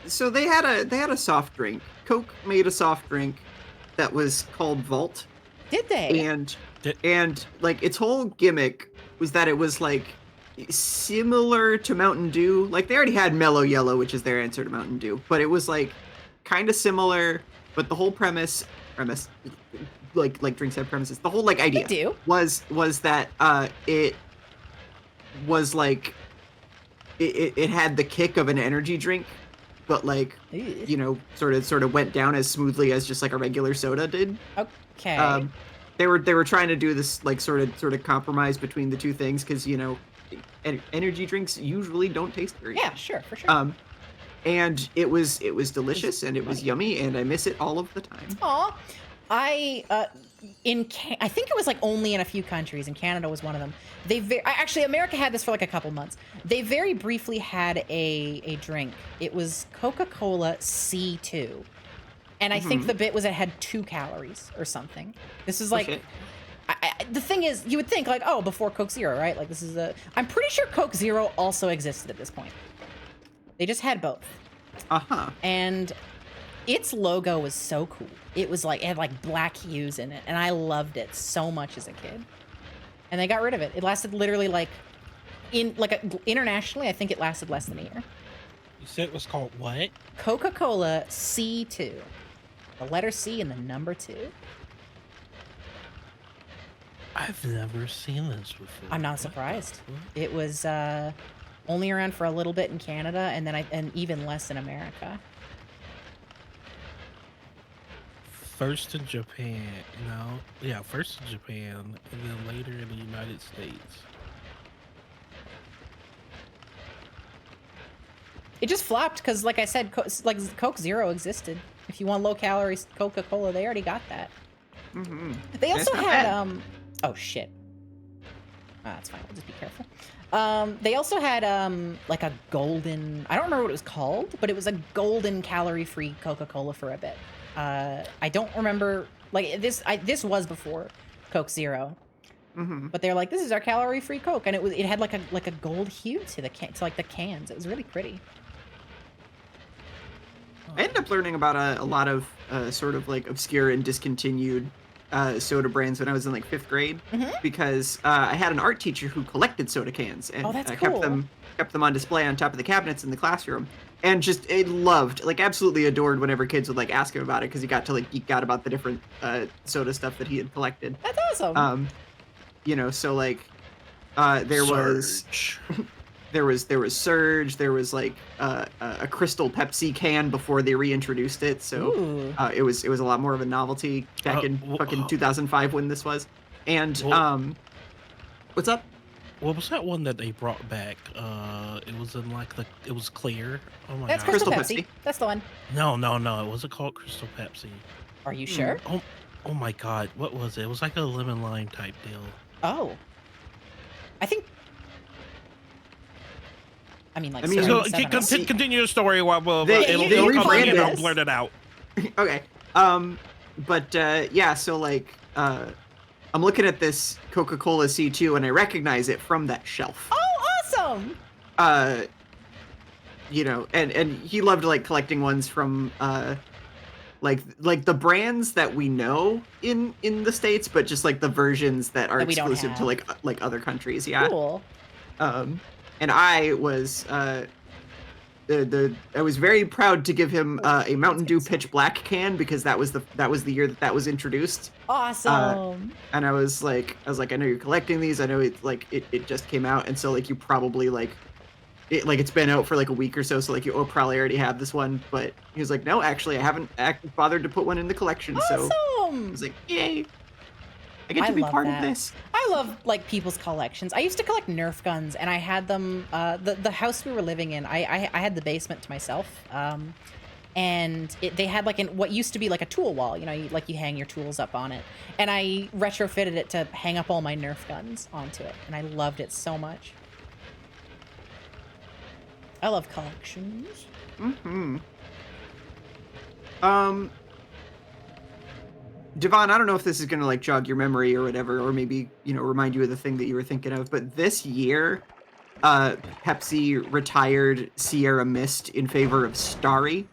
So they had a soft drink. Coke made a soft drink that was called Vault. Did they? And like its whole gimmick was that it was like similar to Mountain Dew. Like they already had Mellow Yellow, which is their answer to Mountain Dew, but it was like kind of similar. But the whole premise, like drinks have premises. The whole like idea was that it was like it had the kick of an energy drink, but like you know sort of went down as smoothly as just like a regular soda did. Okay. They were trying to do this like sort of compromise between the two things because you know energy drinks usually don't taste very good. Yeah, sure, for sure. And it was delicious and it was yummy and I miss it all of the time. Aw. I think it was like only in a few countries, and Canada was one of them. Actually, America had this for like a couple months. They very briefly had a drink. It was Coca-Cola C2. And I think the bit was it had 2 calories or something. This is like, the thing is, you would think like, oh, before Coke Zero, right? Like this is I'm pretty sure Coke Zero also existed at this point. They just had both. And its logo was so cool. It was like, it had like black hues in it. And I loved it so much as a kid. And they got rid of it. It lasted literally like, internationally, I think it lasted less than a year. You said it was called what? Coca-Cola C2. The letter C and the number 2. I've never seen this before. I'm not surprised. It was only around for a little bit in Canada, and then and even less in America. First in Japan, first in Japan, and then later in the United States. It just flopped because, like I said, Coke Zero existed. If you want low-calorie Coca-Cola, they already got that. They also had oh shit. That's fine. We'll just be careful. They also had like a golden. I don't remember what it was called, but it was a golden calorie-free Coca-Cola for a bit. I don't remember. Like this was before Coke Zero. But they're like, this is our calorie-free Coke, and it had like a gold hue to the like the cans. It was really pretty. I ended up learning about a lot of sort of like obscure and discontinued soda brands when I was in like 5th grade because I had an art teacher who collected soda cans and that's kept them on display on top of the cabinets in the classroom and just absolutely adored whenever kids would like ask him about it because he got to like geek out about the different soda stuff that he had collected. That's awesome. You know, so like there was Surge, there was like a Crystal Pepsi can before they reintroduced it, so it was a lot more of a novelty back in fucking 2005 when this was. And what's up? What was that one that they brought back? It was in like it was clear. Oh my god. That's Crystal Pepsi. That's the one. No, it wasn't called Crystal Pepsi. Are you sure? Oh my god, what was it? It was like a lemon lime type deal. Oh. I think. So continue the story while it'll come in and I'll this. blurt it out. Okay. Yeah, so like I'm looking at this Coca-Cola C2 and I recognize it from that shelf. Oh, awesome. You know, and he loved like collecting ones from like the brands that we know in the States, but just like the versions that are exclusive to like other countries. Yeah. Cool. And I was I was very proud to give him a Mountain Dew Pitch Black can because that was the year that was introduced. Awesome. And I was like, I know you're collecting these. I know it just came out, and so like you probably it's been out for like a week or so like you probably already have this one. But he was like, no, actually, I haven't bothered to put one in the collection. Awesome. So I was like, yay. I get to be love part that. of this. I love like people's collections. I used to collect Nerf guns, and I had them. The house we were living in, I had the basement to myself. And they had like what used to be like a tool wall. You know, you hang your tools up on it, and I retrofitted it to hang up all my Nerf guns onto it, and I loved it so much. I love collections. Mm-hmm. Devon, I don't know if this is gonna like jog your memory or whatever, or maybe, you know, remind you of the thing that you were thinking of, but this year, Pepsi retired Sierra Mist in favor of Starry.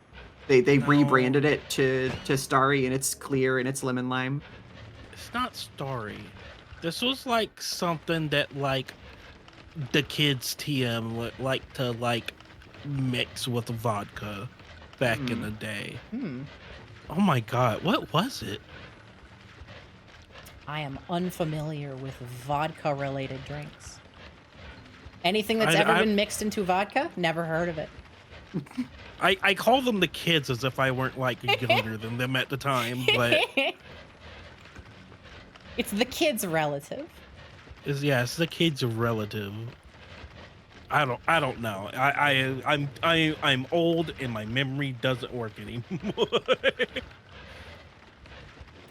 They rebranded it to Starry, and it's clear and it's lemon lime. It's not Starry. This was like something that like the kids TM would like to like mix with vodka back in the day. Oh my god, what was it? I am unfamiliar with vodka-related drinks. Anything that's I- been mixed into vodka? Never heard of it. I call them the kids as if I weren't like younger than them at the time, but It's the kid's relative. it's the kids' relative. I don't know. I'm old and my memory doesn't work anymore.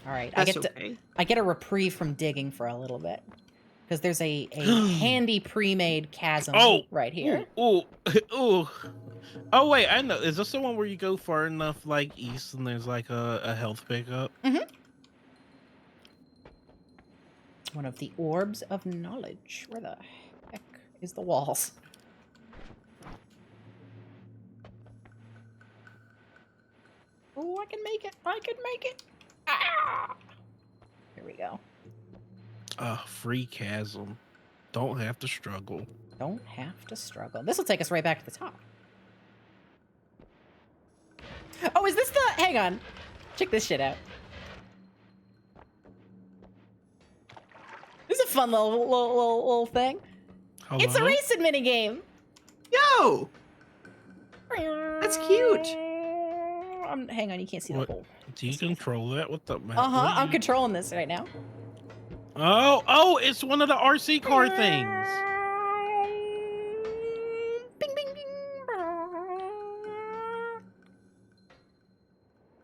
All right, That's okay. I get a reprieve from digging for a little bit because there's a handy pre-made chasm right here. Ooh. Oh wait, I know. Is this the one where you go far enough like east and there's like a health pickup? One of the orbs of knowledge. Where the heck is the walls? Oh, I can make it. I can make it. Ah! Here we go. Free chasm. Don't have to struggle. Don't have to struggle. This will take us right back to the top. Oh, is this the... Hang on. Check this shit out. This is a fun little thing. Hello? It's a racing minigame. Yo! That's cute. Hang on, you can't see the What? hole. Do you control that with the map? I'm controlling this right now. Oh, it's one of the RC car things. Bing, bing, bing.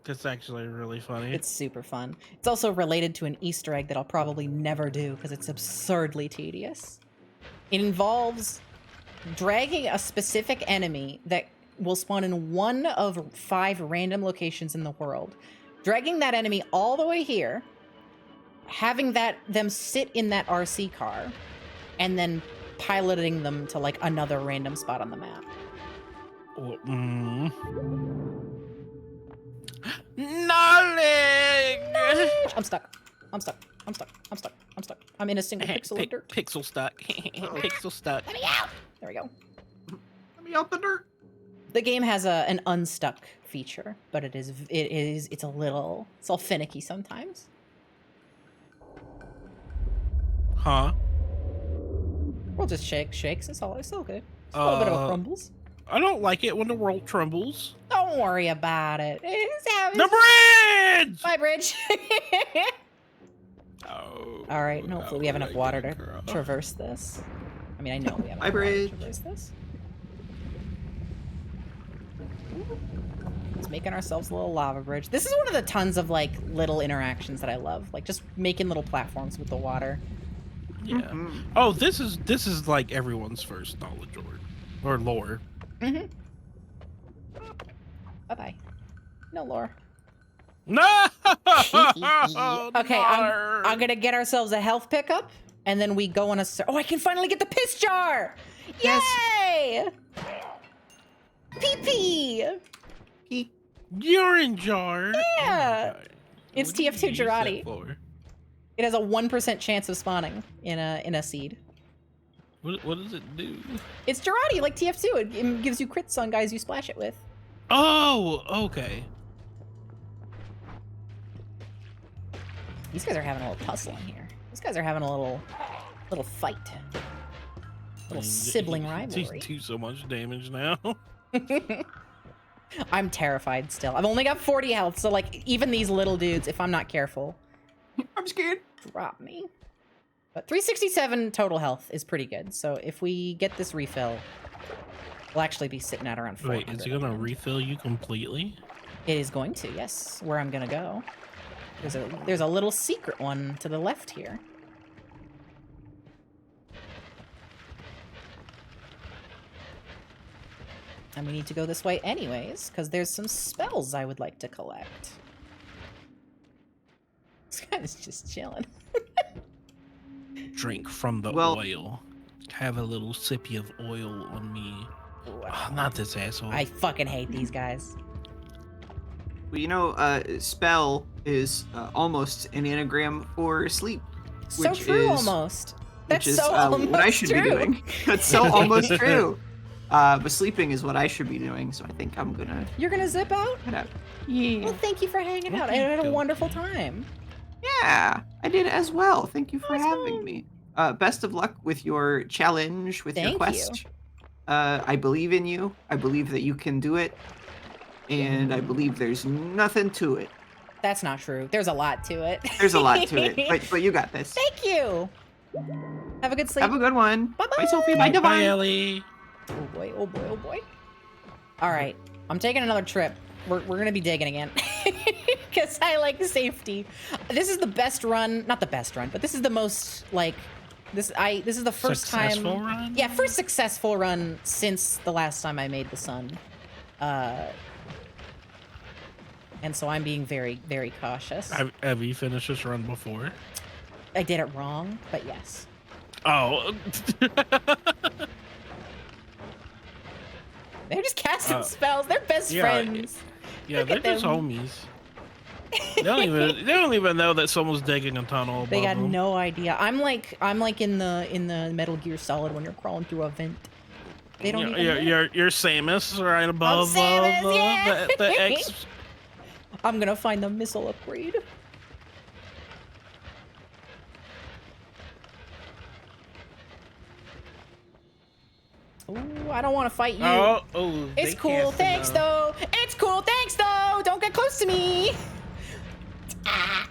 That's actually really funny. It's super fun. It's also related to an Easter egg that I'll probably never do because it's absurdly tedious. It involves dragging a specific enemy that will spawn in one of 5 random locations in the world, dragging that enemy all the way here, having them sit in that RC car, and then piloting them to like another random spot on the map. Knowledge! I'm stuck. I'm in a single pixel of dirt. Pixel stuck. Pixel stuck. Let me out! There we go. Let me out the dirt. The game has an unstuck feature, but it's all finicky sometimes. Huh? We'll just shakes. It's all good. It's a little bit of a crumbles. I don't like it when the world trembles. Don't worry about it. The bridge! My bridge. Oh, All right, and hopefully we have enough water to girl. traverse this. I mean, I know we have My enough water to bridge. traverse this. Let's making ourselves a little lava bridge. This is one of the tons of like little interactions that I love, like just making little platforms with the water. Yeah. Oh, this is like everyone's first knowledge or lore. Bye bye. No lore. No. Okay, I'm gonna get ourselves a health pickup, and then we go on a. Oh, I can finally get the piss jar! Yes. Yay! Pee pee. Urine jar. Yeah. It's What do you TF2 use that Girardi. for? It has a 1% chance of spawning in a seed. What does it do? It's Girardi, like TF2. It gives you crits on guys you splash it with. Oh, okay. These guys are having a little tussle in here. These guys are having a little fight. Little sibling rivalry. Do so much damage now. I'm terrified still. I've only got 40 health, so like even these little dudes, if I'm not careful, I'm scared. Drop me. But 367 total health is pretty good. So if we get this refill, we'll actually be sitting at around 400. Wait, is it gonna refill you completely? It is going to, yes. Where I'm gonna go. There's a little secret one to the left here. And we need to go this way anyways, because there's some spells I would like to collect. This guy's just chilling. Drink from the Well- oil. Have a little sippy of oil on me. Ooh, Ah, not this asshole. I fucking hate these guys. Well, you know, spell is almost an anagram for sleep. So Which true, is- almost. Which That's is so almost what I should true. be doing. That's so almost true. But sleeping is what I should be doing, so I think I'm gonna You're gonna zip out? head out. Well, Yeah. thank you for hanging out. I had a wonderful time. Yeah, I did as well. Thank you for Awesome. having me. Best of luck with your challenge, with your Thank you. quest. I believe in you. I believe that you can do it. And I believe there's nothing to it. That's not true. There's a lot to it. There's a lot to it, but you got this. Thank you. Have a good sleep. Have a good one. Bye-bye. Bye, Sophie. Bye, Bye, Devon. Ellie. Oh boy, oh boy, oh boy. All right, I'm taking another trip. We're gonna be digging again because I like safety. This is the best run, not the best run, but this is the most like this is the first Successful time. run? Yeah, first successful run since the last time I made the sun. And so I'm being very, very cautious. Have you finished this run before? I did it wrong, but yes. Oh. They're just casting spells. They're best yeah, friends. Yeah, Look they're at just them. homies. They don't even know that someone's digging a tunnel above They got them. no idea. I'm like in the Metal Gear Solid when you're crawling through a vent. They don't even know. You're Samus right above Samus, yeah. the X. I'm gonna find the missile upgrade. Ooh, I don't want to fight you. Oh, It's they cool, cast thanks enough. though. It's cool, thanks though. Don't get close to me. Ah.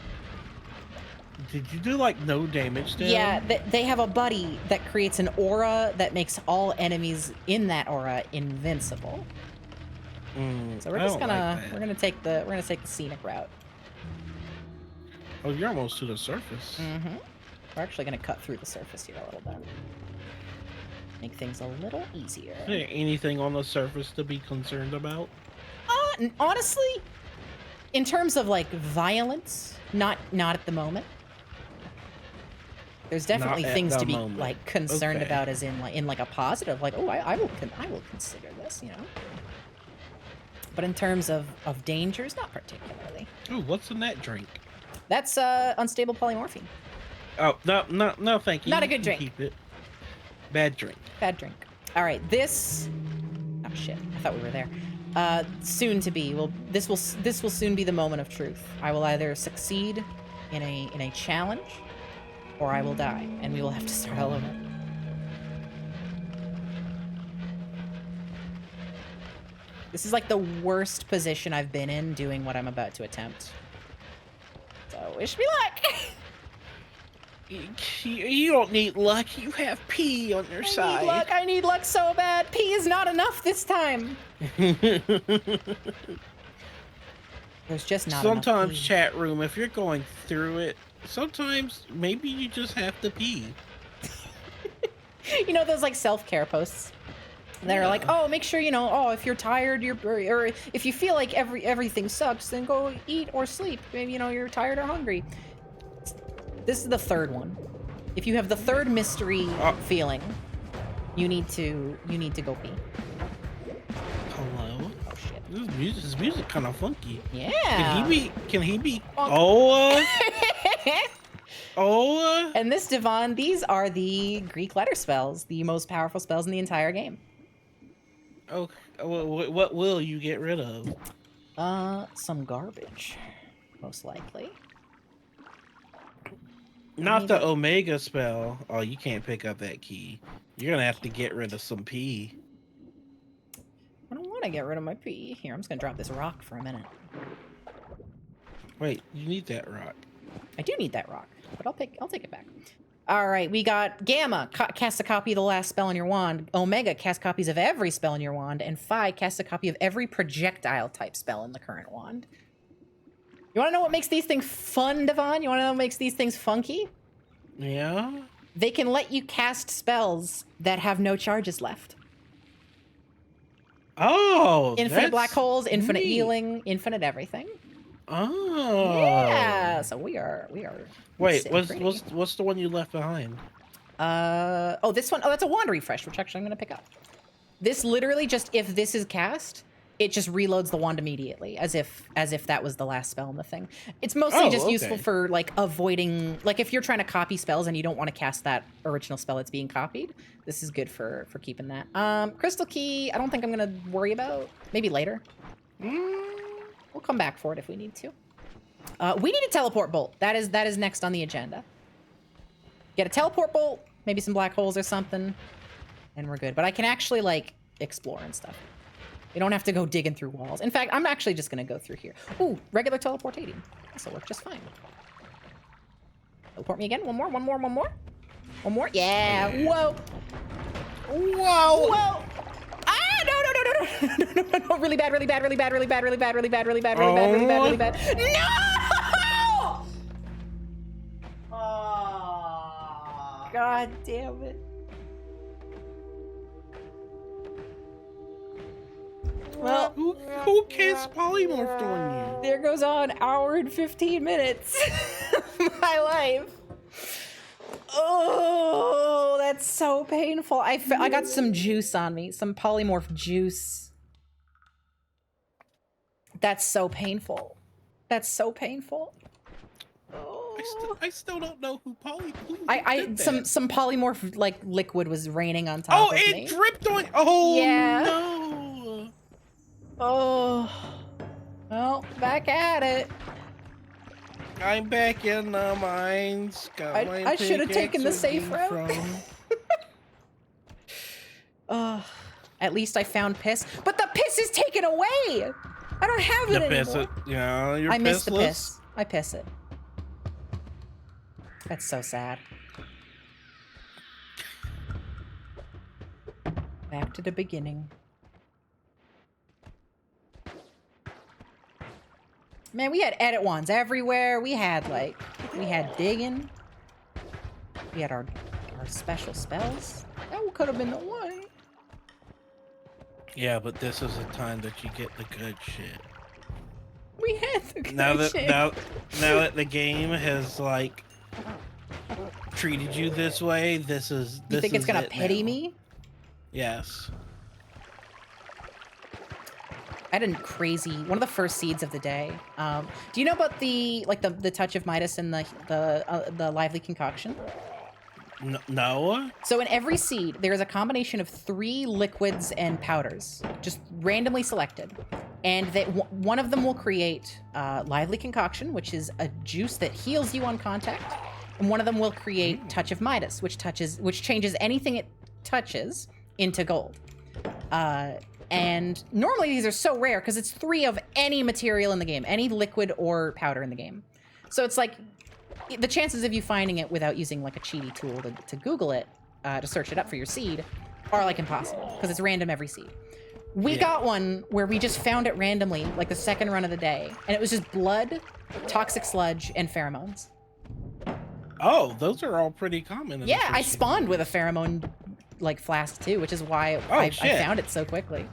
Did you do like no damage to Yeah, him? they have a buddy that creates an aura that makes all enemies in that aura invincible. So we're I just don't gonna like that. we're gonna take the scenic route. Oh, you're almost to the surface. Mm-hmm. We're actually gonna cut through the surface here a little bit. Make things a little easier. Is there anything on the surface to be concerned about? Honestly, in terms of like violence, not at the moment. There's definitely at things the to be moment. like concerned Okay. about, as in like a positive, like, oh, I will consider this, you know. But in terms of dangers, not particularly. Ooh, what's in that drink? That's unstable polymorphine. Oh, no, thank you. Not a You good can drink. Keep it. Bad drink. Bad drink. All right, this. Oh shit! I thought we were there. Soon to be. Well, this will soon be the moment of truth. I will either succeed in a challenge, or I will die, and we will have to start all over. This is like the worst position I've been in doing what I'm about to attempt. So wish me luck. You don't need luck. You have P on your side. I need luck so bad. P is not enough this time. There's just not Sometimes, enough P. chat room, if you're going through it, sometimes maybe you just have to pee. You know those like self-care posts that are like, oh, make sure you know, oh, if you're tired, or if you feel like everything sucks, then go eat or sleep. Maybe, you know, you're tired or hungry. This is the third one. If you have the third mystery feeling, you need to go pee. Hello? Oh shit. This music kind of funky. Yeah. Can he be? Bonk. Oh. And this, Devon, these are the Greek letter spells, the most powerful spells in the entire game. Oh. What will you get rid of? Some garbage, most likely. Not the Omega spell. Oh, you can't pick up that key. You're gonna have to get rid of some P. I don't want to get rid of my P. Here, I'm just gonna drop this rock for a minute. Wait, you need that rock. I do need that rock, but I'll take it back. All right, we got Gamma, cast a copy of the last spell on your wand. Omega, cast copies of every spell in your wand. And Phi, cast a copy of every projectile type spell in the current wand. You want to know what makes these things fun, Devon? You want to know what makes these things funky? Yeah? They can let you cast spells that have no charges left. Oh, Infinite that's black holes, infinite neat. healing, infinite everything. Oh. Yeah, so we are. Wait, sitting pretty. what's the one you left behind? Oh, this one. Oh, that's a wand refresh, which actually I'm gonna pick up. This literally just, if this is cast, it just reloads the wand immediately, as if that was the last spell in the thing. It's mostly just useful for like avoiding, like if you're trying to copy spells and you don't want to cast that original spell that's being copied. This is good for keeping that. Crystal key, I don't think I'm gonna worry about. Maybe later. We'll come back for it if we need to. We need a teleport bolt. That is next on the agenda. Get a teleport bolt, maybe some black holes or something, and we're good. But I can actually like explore and stuff. You don't have to go digging through walls. In fact, I'm actually just gonna go through here. Ooh, regular teleportating. This'll work just fine. Teleport me again. One more. One more. Yeah. Whoa. Whoa. Ah, no. Really bad. No! Oh. God damn it. Well, Who cast polymorphed on you? there goes on hour and 15 minutes of my life. Oh, that's so painful. I got some juice on me, some polymorph juice. That's so painful. Oh. I still don't know who Some polymorph like liquid was raining on top of me. It dripped on. Oh Yeah. no! Oh, well, back at it. I'm back in the mines. I should have taken the safe route. At least I found piss, but the piss is taken away. I don't have it anymore. You're I missed the pissless. piss. I piss it. That's so sad. Back to the beginning. Man, we had edit wands everywhere. We had digging. We had our special spells. That one could have been the one. Yeah, but this is the time that you get the good shit. We had the good Now shit. that the game has like treated you this way, this is. You think it's gonna it pity now. me? Yes. I had a crazy one of the first seeds of the day. Do you know about the touch of Midas and the lively concoction? No. So in every seed, there is a combination of 3 liquids and powders, just randomly selected, and that one of them will create lively concoction, which is a juice that heals you on contact, and one of them will create touch of Midas, which changes anything it touches into gold. And normally these are so rare because it's 3 of any material in the game, any liquid or powder in the game. So it's like the chances of you finding it without using like a cheaty tool to Google it, to search it up for your seed, are like impossible because it's random every seed. We got one where we just found it randomly, like the second run of the day, and it was just blood, toxic sludge, and pheromones. Oh, those are all pretty common. Yeah, I spawned with a pheromone like flask too, which is why I found it so quickly.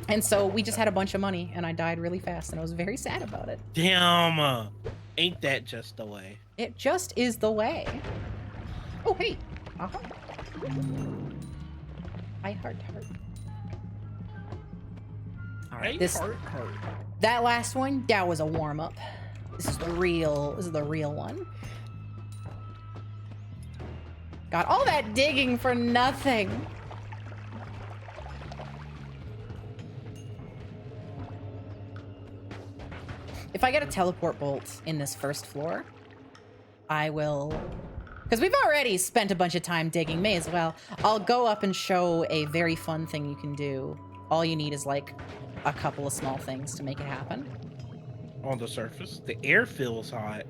And so we just had a bunch of money, and I died really fast, and I was very sad about it. Damn, ain't that just the way? It just is the way. Oh, hey. Uh-huh. I heart. All right, that last one, that was a warm-up. This is the real one. Got all that digging for nothing. If I get a teleport bolt in this first floor, I will, because we've already spent a bunch of time digging, may as well. I'll go up and show a very fun thing you can do. All you need is like a couple of small things to make it happen. On the surface, the air feels hot.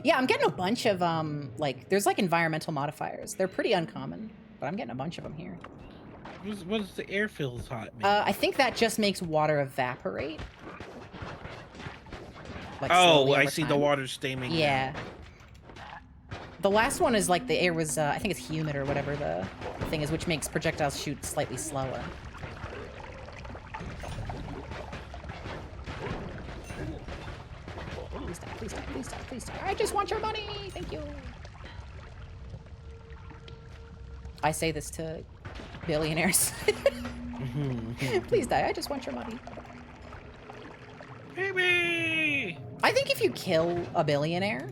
Yeah, I'm getting a bunch of like there's like environmental modifiers. They're pretty uncommon, but I'm getting a bunch of them here. What does the air feels hot mean? I think that just makes water evaporate. Like, oh, slowly I over see the time. water steaming. Yeah. The last one is like the air was, I think it's humid or whatever the thing is, which makes projectiles shoot slightly slower. Please stop, please stop, please stop, please stop. I just want your money! Thank you! I say this to billionaires. Please die, I just want your money. Baby! I think if you kill a billionaire,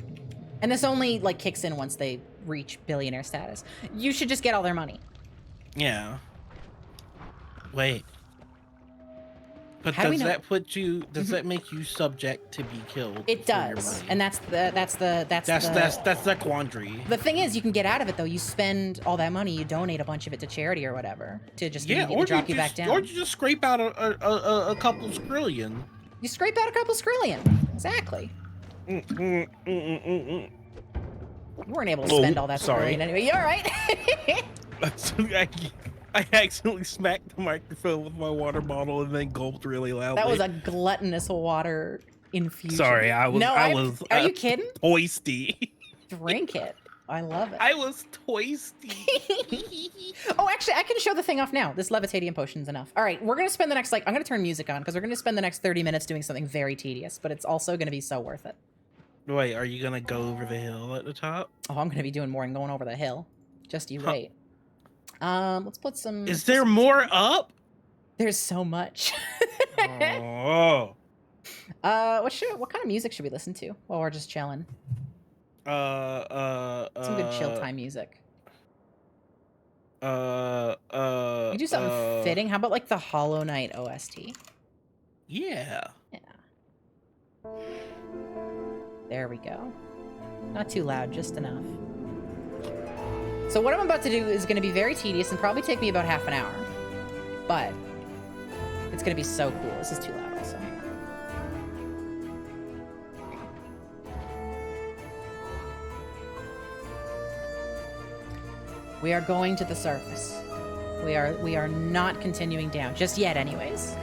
and this only like kicks in once they reach billionaire status, you should just get all their money. Yeah. Wait. But How do we does know- that put you? Does that make you subject to be killed? It for your does, money? and that's that's the quandary. the thing is, you can get out of it though. You spend all that money, you donate a bunch of it to charity or whatever to just immediately drop you back down. Or you just scrape out a couple skrillion. You scrape out a couple skrillion. Exactly. You weren't able to spend all that sorry. skrillion anyway. You all right? I accidentally smacked the microphone with my water bottle and then gulped really loudly. That was a gluttonous water infusion. Sorry, I was. No, I was. Are you kidding? Toasty. Drink it. I love it. I was toasty. Oh, actually, I can show the thing off now. This levitatium potion's enough. All right, we're going to spend the next, I'm going to turn music on because we're going to spend the next 30 minutes doing something very tedious, but it's also going to be so worth it. Wait, are you gonna go over the hill at the top? Oh, I'm going to be doing more than going over the hill. Just you wait. Let's put some... Is there more up? There's so much. Oh. What kind of music should we listen to while we're just chilling? Some good chill time music. You do something fitting. How about like the Hollow Knight OST? Yeah. Yeah. There we go. Not too loud, just enough. So what I'm about to do is going to be very tedious and probably take me about half an hour. But it's going to be so cool. This is too loud also. We are going to the surface. We are not continuing down, just yet anyways.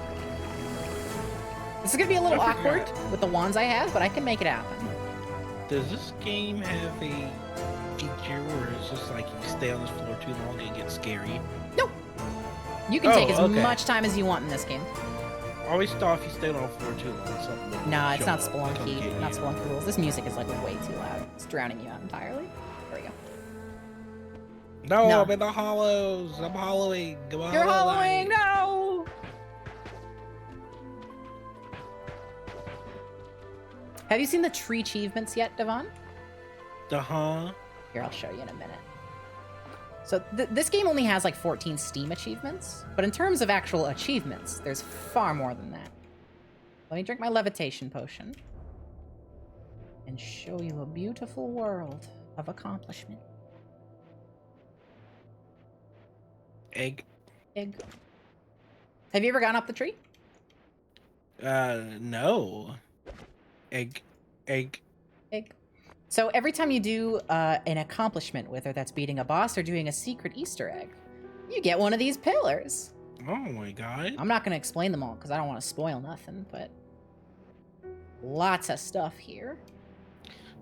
This is gonna be a little awkward with the wands I have, but I can make it happen. Does this game have a feature where it's just like you stay on this floor too long and it gets scary? Nope. You can take as much time as you want in this game. I always thought if you stayed on the floor too long, something would Nah, it's show not up and come get Spelunky. Not you. Spelunky rules. This music is like way too loud. It's drowning you out entirely. There we go. No, No. I'm in the hollows. I'm hollowing. Come You're on, hollowing! No! Have you seen the tree achievements yet, Devon? Uh-huh. Here, I'll show you in a minute. So this game only has like 14 Steam achievements, but in terms of actual achievements, there's far more than that. Let me drink my levitation potion and show you a beautiful world of accomplishment. Egg. Egg. Have you ever gone up the tree? No. Egg. Egg. So every time you do an accomplishment, whether that's beating a boss or doing a secret Easter egg, you get one of these pillars. Oh my god. I'm not going to explain them all because I don't want to spoil nothing, but lots of stuff here.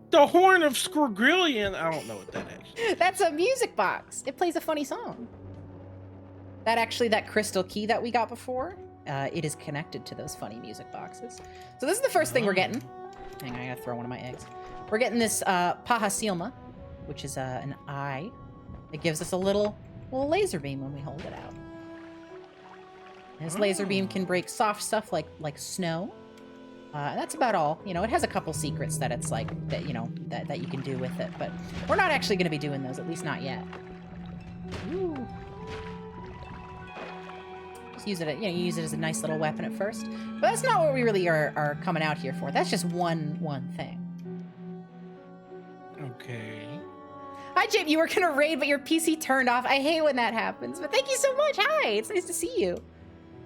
The Horn of Squirgrillion. I don't know what that is. That's a music box. It plays a funny song. That crystal key that we got before, it is connected to those funny music boxes. So this is the first thing we're getting. Hang on, I gotta throw one of my eggs. We're getting this Paha Silma, which is an eye. It gives us a little laser beam when we hold it out. And this laser beam can break soft stuff like snow. And that's about all. You know, it has a couple secrets that it's like that that you can do with it, but we're not actually going to be doing those, at least not yet. Ooh. Just use it. You use it as a nice little weapon at first, but that's not what we really are coming out here for. That's just one thing. Okay. Hi, Jim. You were gonna raid, but your PC turned off. I hate when that happens. But thank you so much. Hi, it's nice to see you.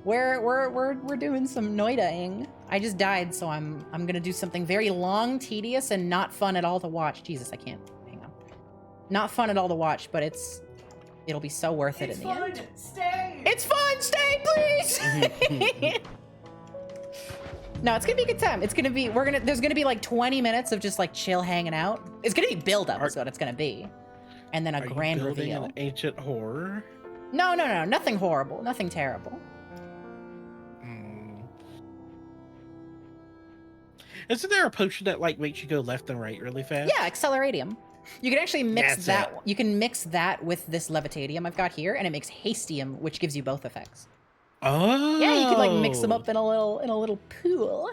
We're doing some Noita-ing. I just died, so I'm gonna do something very long, tedious, and not fun at all to watch. Jesus, I can't. Hang on. Not fun at all to watch, but it'll be so worth it in the end. Stay. It's fun. Stay, please. No, it's gonna be a good time. It's gonna be. There's gonna be like 20 minutes of just like chill hanging out. It's gonna be build up, is what it's gonna be, and then a grand reveal. An ancient horror. No, nothing horrible, nothing terrible. Isn't there a potion that like makes you go left and right really fast? Yeah, Acceleratium. You can actually mix That's that. You can mix that with this Levitatium I've got here, and it makes Hastium, which gives you both effects. Oh. Yeah, you can like mix them up in a little pool.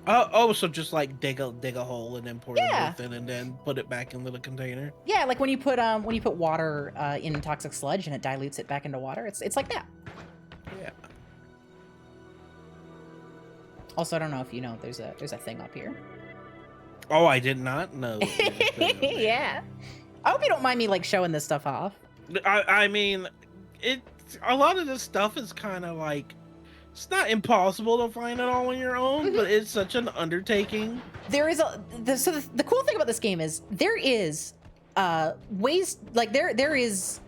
Oh, so just like dig a hole and then pour Yeah. it both in and then put it back into the container. Yeah, like when you put water in toxic sludge and it dilutes it back into water. It's like that. Yeah. Also, I don't know if you know, there's a thing up here. Oh, I did not know. Yeah. I hope you don't mind me like showing this stuff off. I mean, a lot of this stuff is kind of like, it's not impossible to find it all on your own, but it's such an undertaking. There is the cool thing about this game is there is ways, like there is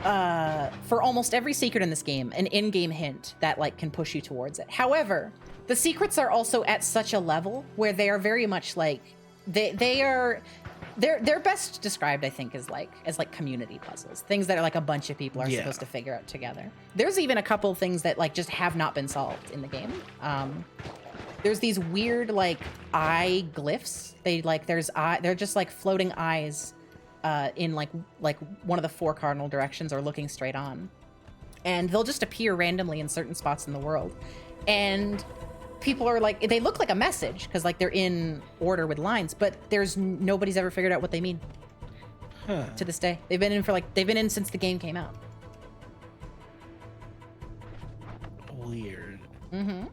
for almost every secret in this game an in-game hint that like can push you towards it. However, the secrets are also at such a level where they are very much like they're best described, I think, as like community puzzles, things that are like a bunch of people are supposed to figure out together. There's even a couple things that like just have not been solved in the game. There's these weird like eye glyphs. They're just like floating eyes in like one of the 4 cardinal directions or looking straight on, and they'll just appear randomly in certain spots in the world, and people are like, they look like a message because like they're in order with lines, but nobody's ever figured out what they mean to this day. They've been in since the game came out. Weird. Mm-hmm.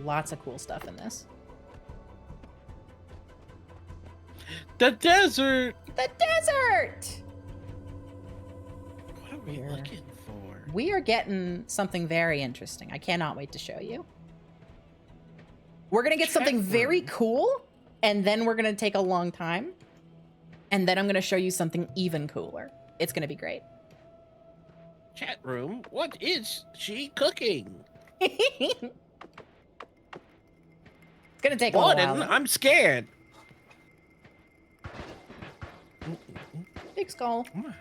Lots of cool stuff in this. The desert. The desert. What are we looking for? We are getting something very interesting. I cannot wait to show you. We're going to get something very cool, and then we're going to take a long time, and then I'm going to show you something even cooler. It's going to be great. Chat room, what is she cooking? It's going to take a while. I'm scared. Big skull. I'm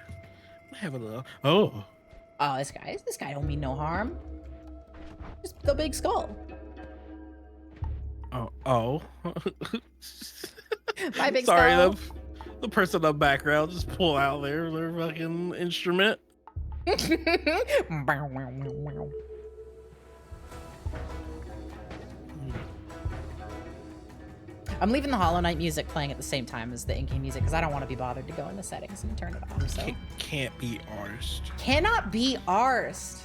having a little... Oh, this guy don't mean no harm. Just the big skull. Oh. My big Sorry, skull. the person in the background just pull out their fucking instrument. I'm leaving the Hollow Knight music playing at the same time as the in-game music because I don't want to be bothered to go in the settings and turn it off. So Can't be arsed. cannot be arsed.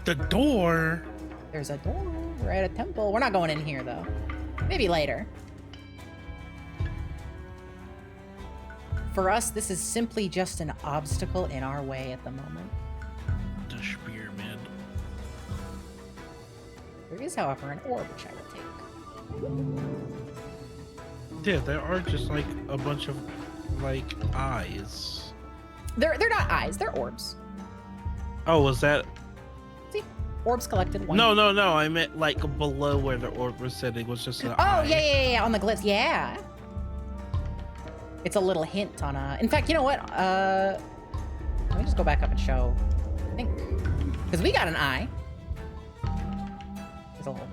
The door. There's a door. We're at a temple. We're not going in here though. Maybe later. For us, this is simply just an obstacle in our way at the moment. The spearman. There is, however, an orb which I will take. Yeah, there are just like a bunch of like eyes. They're not eyes. They're orbs. Oh, was that? See, orbs collected. One. No. I meant like below where the orb was sitting was just an eye. Oh yeah. On the glyphs. Yeah. It's a little hint on a. In fact, you know what? Let me just go back up and show. I think because we got an eye.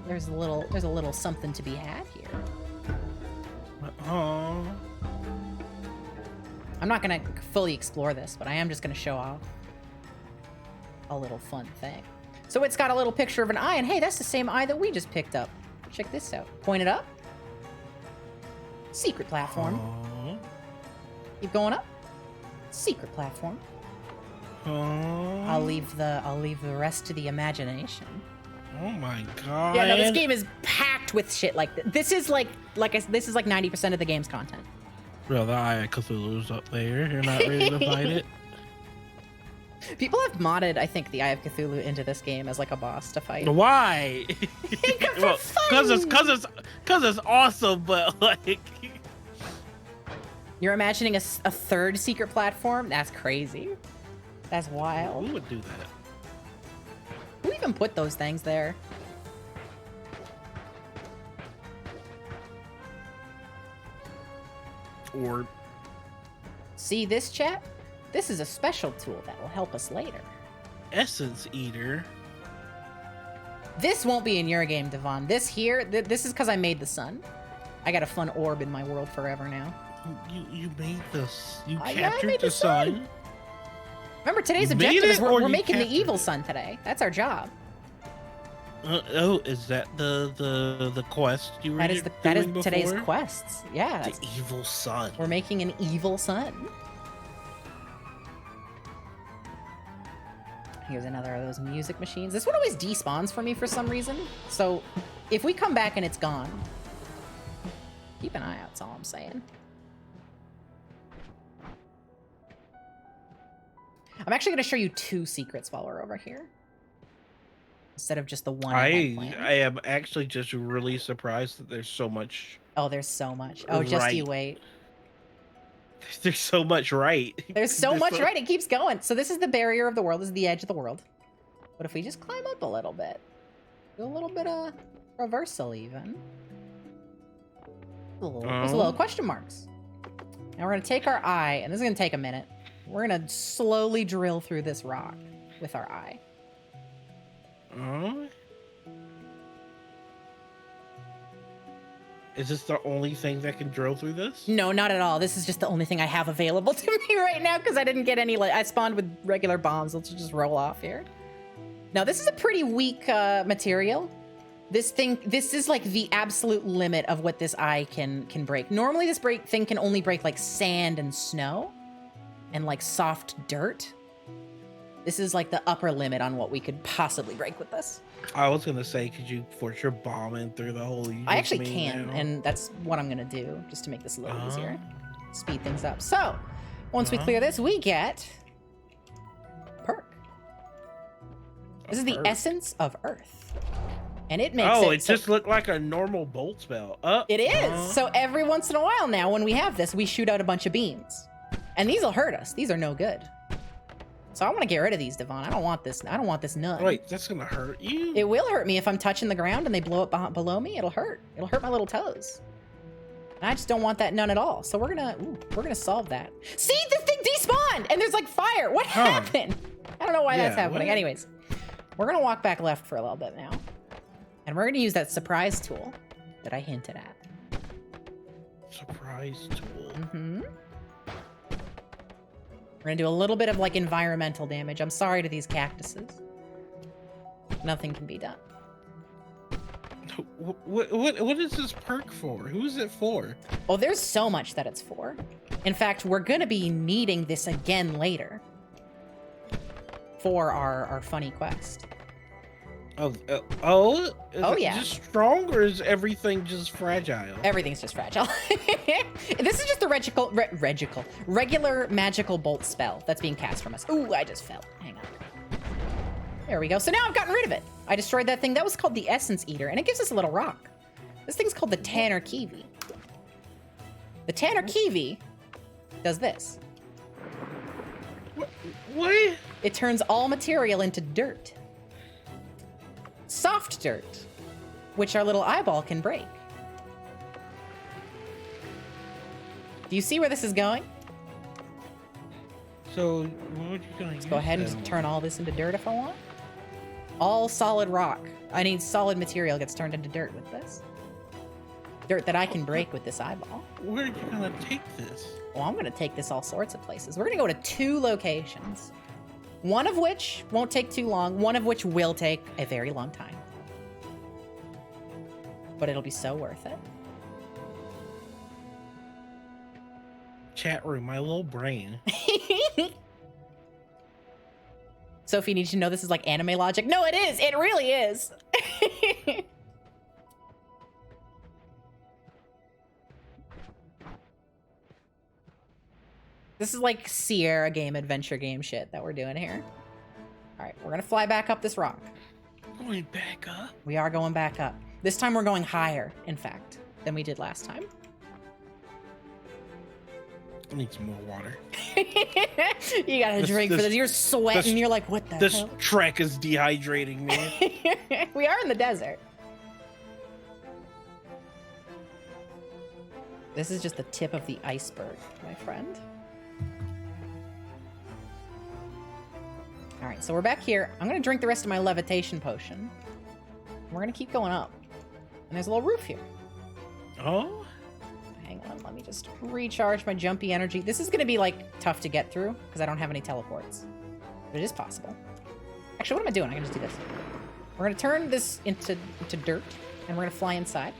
There's a little something to be had here. Oh. I'm not gonna fully explore this, but I am just gonna show off a little fun thing. So it's got a little picture of an eye, and hey, that's the same eye that we just picked up. Check this out. Point it up. Secret platform. Oh. Keep going up. Secret platform. Oh. I'll leave the rest to the imagination. Oh my god. Yeah, no, this game is packed with shit like this. This is like this is like 90% of the game's content. Bro, the Eye of Cthulhu's up there. You're not ready to fight it? People have modded, I think, the Eye of Cthulhu into this game as like a boss to fight. Why? Because it's awesome, but like, You're imagining a third secret platform? That's crazy. That's wild. who would do that? Who even put those things there? Or See this, chat? This is a special tool that will help us later. Essence Eater. This won't be in your game, Devon. This here, this is because I made the sun. I got a fun orb in my world forever now. You made this. You Yeah, I captured made the the sun. sun. Remember, today's You made objective is it, or we're you making the captured evil it? sun today. That's our job. Oh, is that the quest you were That is doing today's before? quests. Yeah, The evil sun. we're making an evil sun. Here's another of those music machines. This one always despawns for me for some reason. So if we come back and it's gone, keep an eye out, that's all I'm saying. I'm actually going to show you 2 secrets while we're over here. Instead of just the one I had planned. I am actually just really surprised that there's so much. Oh, there's so much. Oh, just you Right. wait. There's so much right. There's so much, right? It keeps going. So this is the barrier of the world. This is the edge of the world. What if we just climb up a little bit? Do a little bit of reversal even. There's a little question marks. Now we're going to take our eye, and this is going to take a minute. We're going to slowly drill through this rock with our eye. Is this the only thing that can drill through this? No, not at all. This is just the only thing I have available to me right now because I didn't get any. I spawned with regular bombs. Let's just roll off here. Now, this is a pretty weak material. This is like the absolute limit of what this eye can break. Normally, this thing can only break like sand and snow and like soft dirt. This is like the upper limit on what we could possibly break with this. I was gonna say, could you force your bomb in through the hole? I actually can, and that's what I'm gonna do just to make this a little easier. Speed things up. So, once we clear this, we get perk. This is the essence of Earth. And it makes it just looked like a normal bolt spell. It is. So every once in a while now, when we have this, we shoot out a bunch of beams. And these will hurt us. These are no good. So I want to get rid of these, Devon. I don't want this. I don't want this none. Wait, that's gonna hurt you? It will hurt me if I'm touching the ground and they blow up below me. It'll hurt. It'll hurt my little toes. And I just don't want that none at all. So we're gonna solve that. See, this thing despawned and there's like fire. What happened? I don't know why that's happening. what? Anyways, we're gonna walk back left for a little bit now. And we're gonna use that surprise tool that I hinted at. Surprise tool. Mm-hmm. We're gonna do a little bit of like environmental damage. I'm sorry to these cactuses. Nothing can be done. What is this perk for? Who is it for? Oh, there's so much that it's for. In fact, we're gonna be needing this again later for our funny quest. Oh, is it yeah. just strong, or is everything just fragile? Everything's just fragile. This is just the regular magical bolt spell that's being cast from us. Ooh, I just fell. Hang on. There we go. So now I've gotten rid of it. I destroyed that thing. That was called the Essence Eater, and it gives us a little rock. This thing's called the Tanner Kiwi. The Tanner Kiwi does this. What? It turns all material into dirt. Soft dirt, which our little eyeball can break. Do you see where this is going? So, what would you gonna use? Go ahead and just turn all this into dirt if I want. All solid rock. I need solid material gets turned into dirt with this. Dirt that I can break with this eyeball. Where are you gonna take this? Well, I'm going to take this all sorts of places. We're going to go to 2 locations. One of which won't take too long. One of which will take a very long time. But it'll be so worth it. Chat room, my little brain. Sophie needs to know this is like anime logic. No, it is. It really is. This is like Sierra game, adventure game shit that we're doing here. All right, we're gonna fly back up this rock. Going back up. We are going back up. This time we're going higher, in fact, than we did last time. I need some more water. You gotta drink for this. You're sweating. You're like, what the This hell? trek is dehydrating me. We are in the desert. This is just the tip of the iceberg, my friend. All right, so we're back here. I'm gonna drink the rest of my levitation potion. We're gonna keep going up. And there's a little roof here. Oh? Hang on, let me just recharge my jumpy energy. This is gonna be like tough to get through because I don't have any teleports. But it is possible. Actually, what am I doing? I can just do this. We're gonna turn this into dirt and we're gonna fly inside.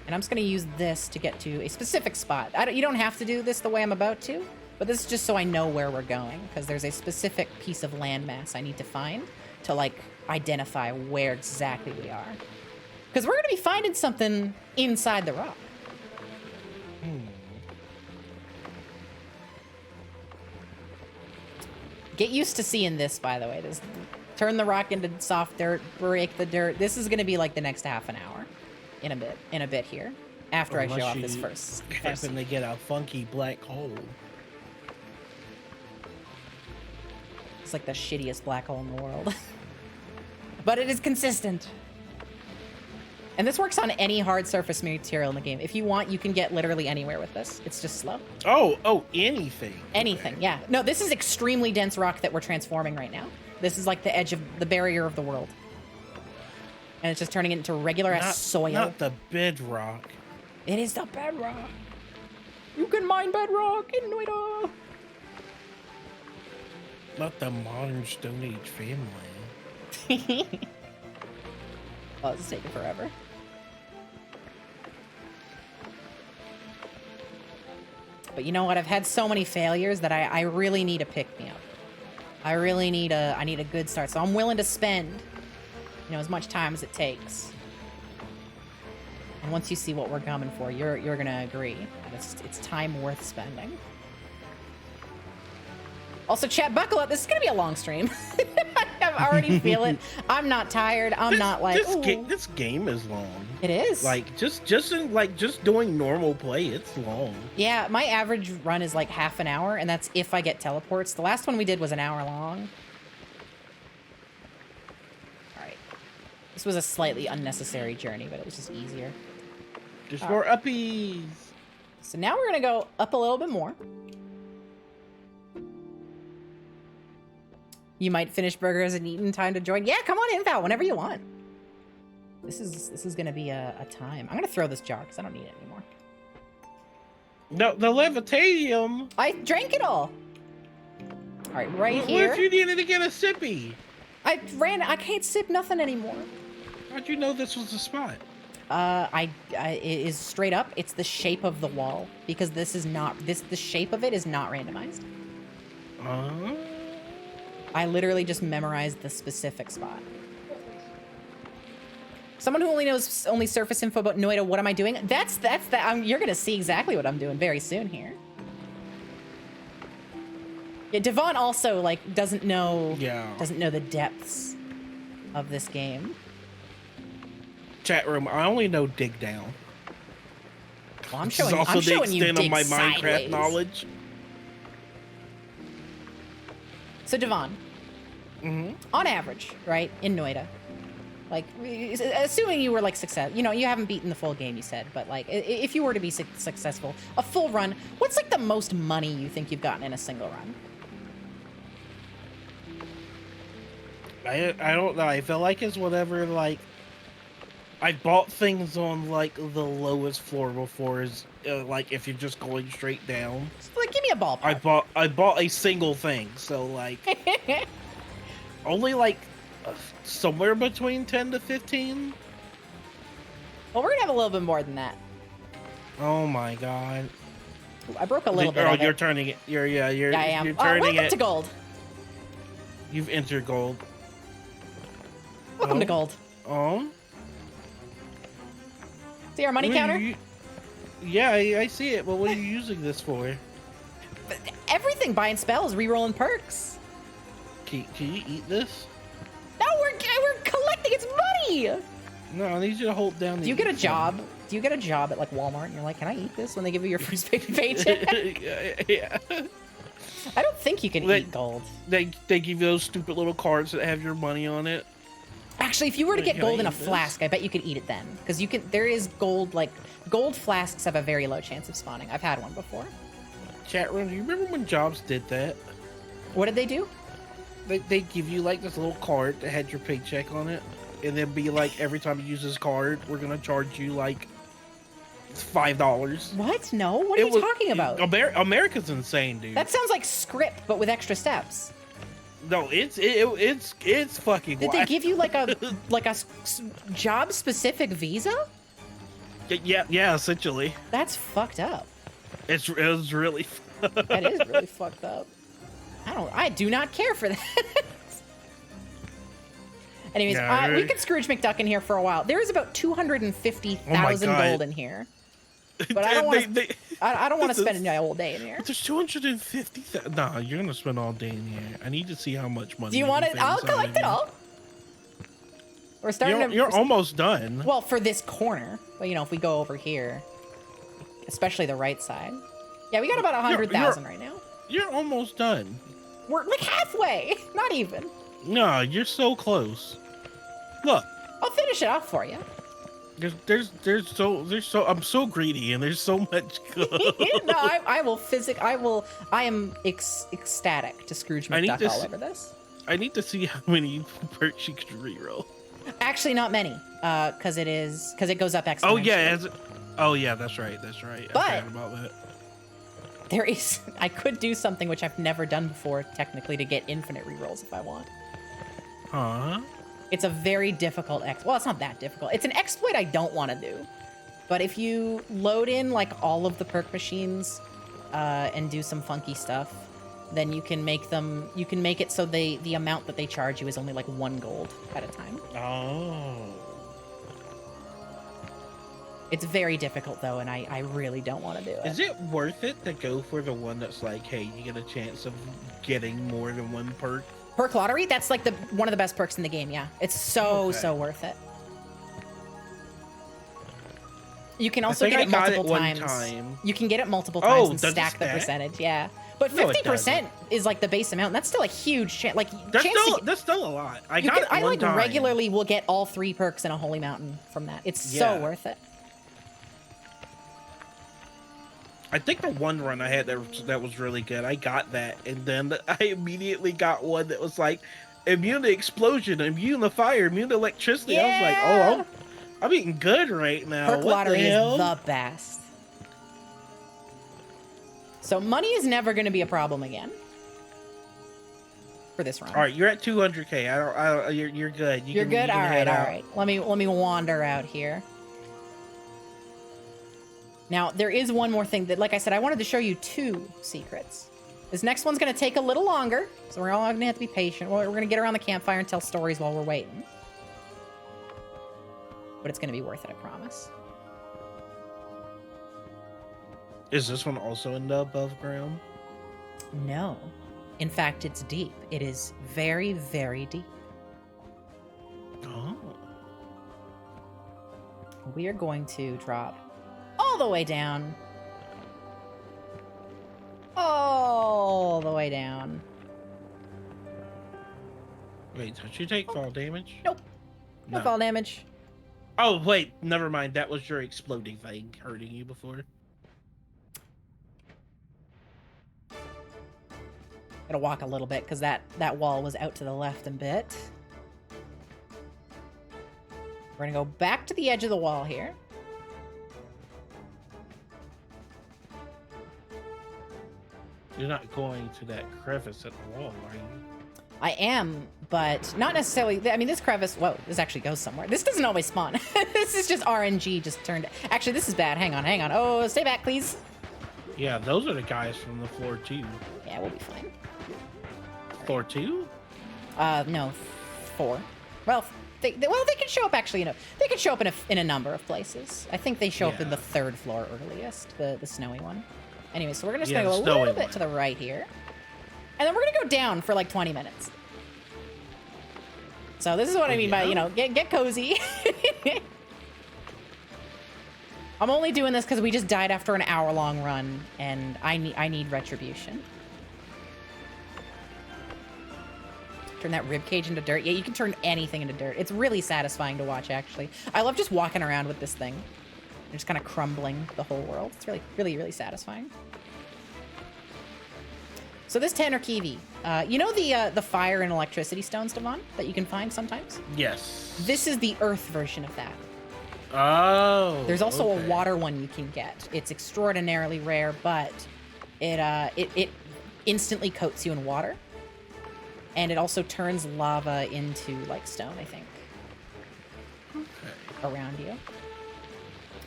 And I'm just gonna use this to get to a specific spot. You don't have to do this the way I'm about to, but this is just so I know where we're going because there's a specific piece of landmass I need to find to like identify where exactly we are. Because we're gonna be finding something inside the rock. Get used to seeing this, by the way. This turn the rock into soft dirt, break the dirt. This is gonna be like the next half an hour, in a bit here. After I show off this first. Happen to get a funky black hole. It's like the shittiest black hole in the world. But it is consistent. And this works on any hard surface material in the game. If you want, you can get literally anywhere with this. It's just slow. Oh, anything. Anything, yeah. No, this is extremely dense rock that we're transforming right now. This is like the edge of the barrier of the world. And it's just turning it into regular ass soil. Not the bedrock. It is the bedrock. You can mine bedrock in Noita. Not the modern Stone Age family. Oh, this is taking forever. But you know what? I've had so many failures that I really need a pick-me-up. I need a good start. So I'm willing to spend, as much time as it takes. And once you see what we're coming for, you're gonna agree that it's time worth spending. Also, chat, buckle up. This is gonna be a long stream. I already feel it. I'm not tired. I'm not like this game is long. It is. Like just doing normal play, it's long. Yeah, my average run is like half an hour, and that's if I get teleports. The last one we did was an hour long. All right. This was a slightly unnecessary journey, but it was just easier. Just more uppies. So now we're gonna go up a little bit more. You might finish burgers and eat in time to join. Yeah, come on in, Val, whenever you want. This is gonna be a time. I'm gonna throw this jar because I don't need it anymore. No, the levitatium. I drank it all. All right, right What here. if you needed to get a sippy? I can't sip nothing anymore. How'd you know this was the spot? It is straight up. It's the shape of the wall because this is not the shape of it is not randomized. I literally just memorized the specific spot. Someone who only knows surface info about Noita, what am I doing? That's you're gonna see exactly what I'm doing very soon here. Yeah, Devon also doesn't know the depths of this game. Chat room, I only know dig down. Well, I'm This is showing also the you extent of dig my sideways. Minecraft knowledge. So Devon, on average, right, in Noita, assuming you were success, you haven't beaten the full game, you said, but if you were to be successful, a full run, what's the most money you think you've gotten in a single run? I don't know. I feel like it's whatever. I bought things on the lowest floor before. Is if you're just going straight down. Give me a ballpark. I bought a single thing, so only somewhere between 10 to 15. Well, we're gonna have a little bit more than that. Oh my god! Ooh, I broke a little bit. You're turning it. You're I am. You're turning welcome it to gold. You've entered gold. Welcome to gold. Oh. See our money counter? Yeah, I see it, but what are you using this for? Everything buying spells, rerolling perks. Can you eat this? No, we're collecting its money. No, I need you to hold down the Do you get a eat job? Do you get a job at like Walmart and you're like, can I eat this when they give you your first paycheck? button. Yeah. I don't think you can Like- eat gold. They give you those stupid little cards that have your money on it. Actually, if you were to Wait, get can I gold in a eat this? flask, I bet you could eat it then. Because you can. There is gold, like gold flasks have a very low chance of spawning. I've had one before. Chat room, do you remember when Jobs did that? What did they do? They give you like this little card that had your paycheck on it, and then be like, every time you use this card, we're gonna charge you like $5. What? No. What are you talking about? America's insane, dude. That sounds like script, but with extra steps. No, it's fucking. Did they wild. give you like a job specific visa? Yeah, essentially. That's fucked up. It was really. That is really fucked up. I do not care for that. Anyways, Yeah, we could Scrooge McDuck in here for a while. There is about 250,000 God. gold in here. But I don't want to. I don't want to This spend is- my whole day in here. But there's 250,000. Nah, you're gonna spend all day in here. I need to see how much money. Do you want can it? I'll fit inside collect of it you. all. We're starting You're to. almost done. Well, for this corner, but you know, if we go over here, especially the right side. Yeah, we got about 100,000 right now. You're almost done. We're like halfway. Not even. No, you're so close. Look, I'll finish it off for you. there's so I'm so greedy and there's so much good. No, I am ecstatic to Scrooge I need McDuck to all see- over this. I need to see how many perks you can reroll. Actually, not many, because it goes up exponentially. Oh yeah, oh yeah, that's right. I But- forgot about that. There is. I could do something which I've never done before, technically, to get infinite rerolls if I want. Huh? It's a very difficult well, it's not that difficult. It's an exploit I don't want to do. But if you load in like all of the perk machines and do some funky stuff, then you can make it so the amount that they charge you is only like 1 gold at a time. Oh. It's very difficult though, and I really don't want to do it. Is it worth it to go for the one that's like, hey, you get a chance of getting more than 1 perk? Perk lottery? That's like one of the best perks in the game, yeah. It's so Okay. worth it. You can also think get it I got it multiple one times. time. You can get it multiple Oh, times and does it stack the stack? percentage, yeah. But No, it 50% is like the base amount. And that's still a huge chance. Like That's chance to that's still a lot. I you got can, it I one like time. regularly will get all 3 perks in a holy mountain from that. It's Yeah. so worth it. I think the one run I had that was really good. I got that, and then I immediately got one that was like immune to explosion, immune to fire, immune to electricity. I was like, Yeah. oh, I'm eating good right now. Perk What lottery the hell? is the best. So money is never going to be a problem again for this round. All right, you're at 200K. I don't. You're good. You're good. You All can right, head all out. right. Let me wander out here. Now there is one more thing that, like I said, I wanted to show you 2 secrets. This next one's going to take a little longer, so we're all going to have to be patient. We're going to get around the campfire and tell stories while we're waiting. But it's going to be worth it, I promise. Is this one also in the above ground? No. In fact, it's deep. It is very, very deep. Oh. We are going to drop all the way down. All the way down. Wait, did you take fall damage? Nope. No fall damage. Oh wait, never mind. That was your exploding thing hurting you before. Gotta walk a little bit because that wall was out to the left a bit. We're gonna go back to the edge of the wall here. You're not going to that crevice at the wall, are you? I am, but not necessarily. I mean, this crevice, whoa, this actually goes somewhere. This doesn't always spawn. This is just RNG just turned. Actually, this is bad. Hang on. Oh, stay back, please. Yeah, those are the guys from the floor 2. Yeah, we'll be fine. Floor 2? No, 4. Well, well, they can show up actually. They can show up in a number of places. I think they show up in Yeah. the 3rd floor earliest, the snowy one. Anyway, so we're gonna just Yeah, gonna the go a little snowy bit one. to the right here, and then we're gonna go down for like 20 minutes. So this is what I mean by get cozy. I'm only doing this because we just died after an hour-long run, and I need retribution. Turn that rib cage into dirt. Yeah, you can turn anything into dirt. It's really satisfying to watch, actually. I love just walking around with this thing. And just kind of crumbling the whole world. It's really, really, really satisfying. So this Tanner Kiwi, you know the fire and electricity stones, Devon, that you can find sometimes? Yes. This is the earth version of that. Oh. There's also okay. a water one you can get. It's extraordinarily rare, but it instantly coats you in water. And it also turns lava into, like, stone, I think. Okay. Around you.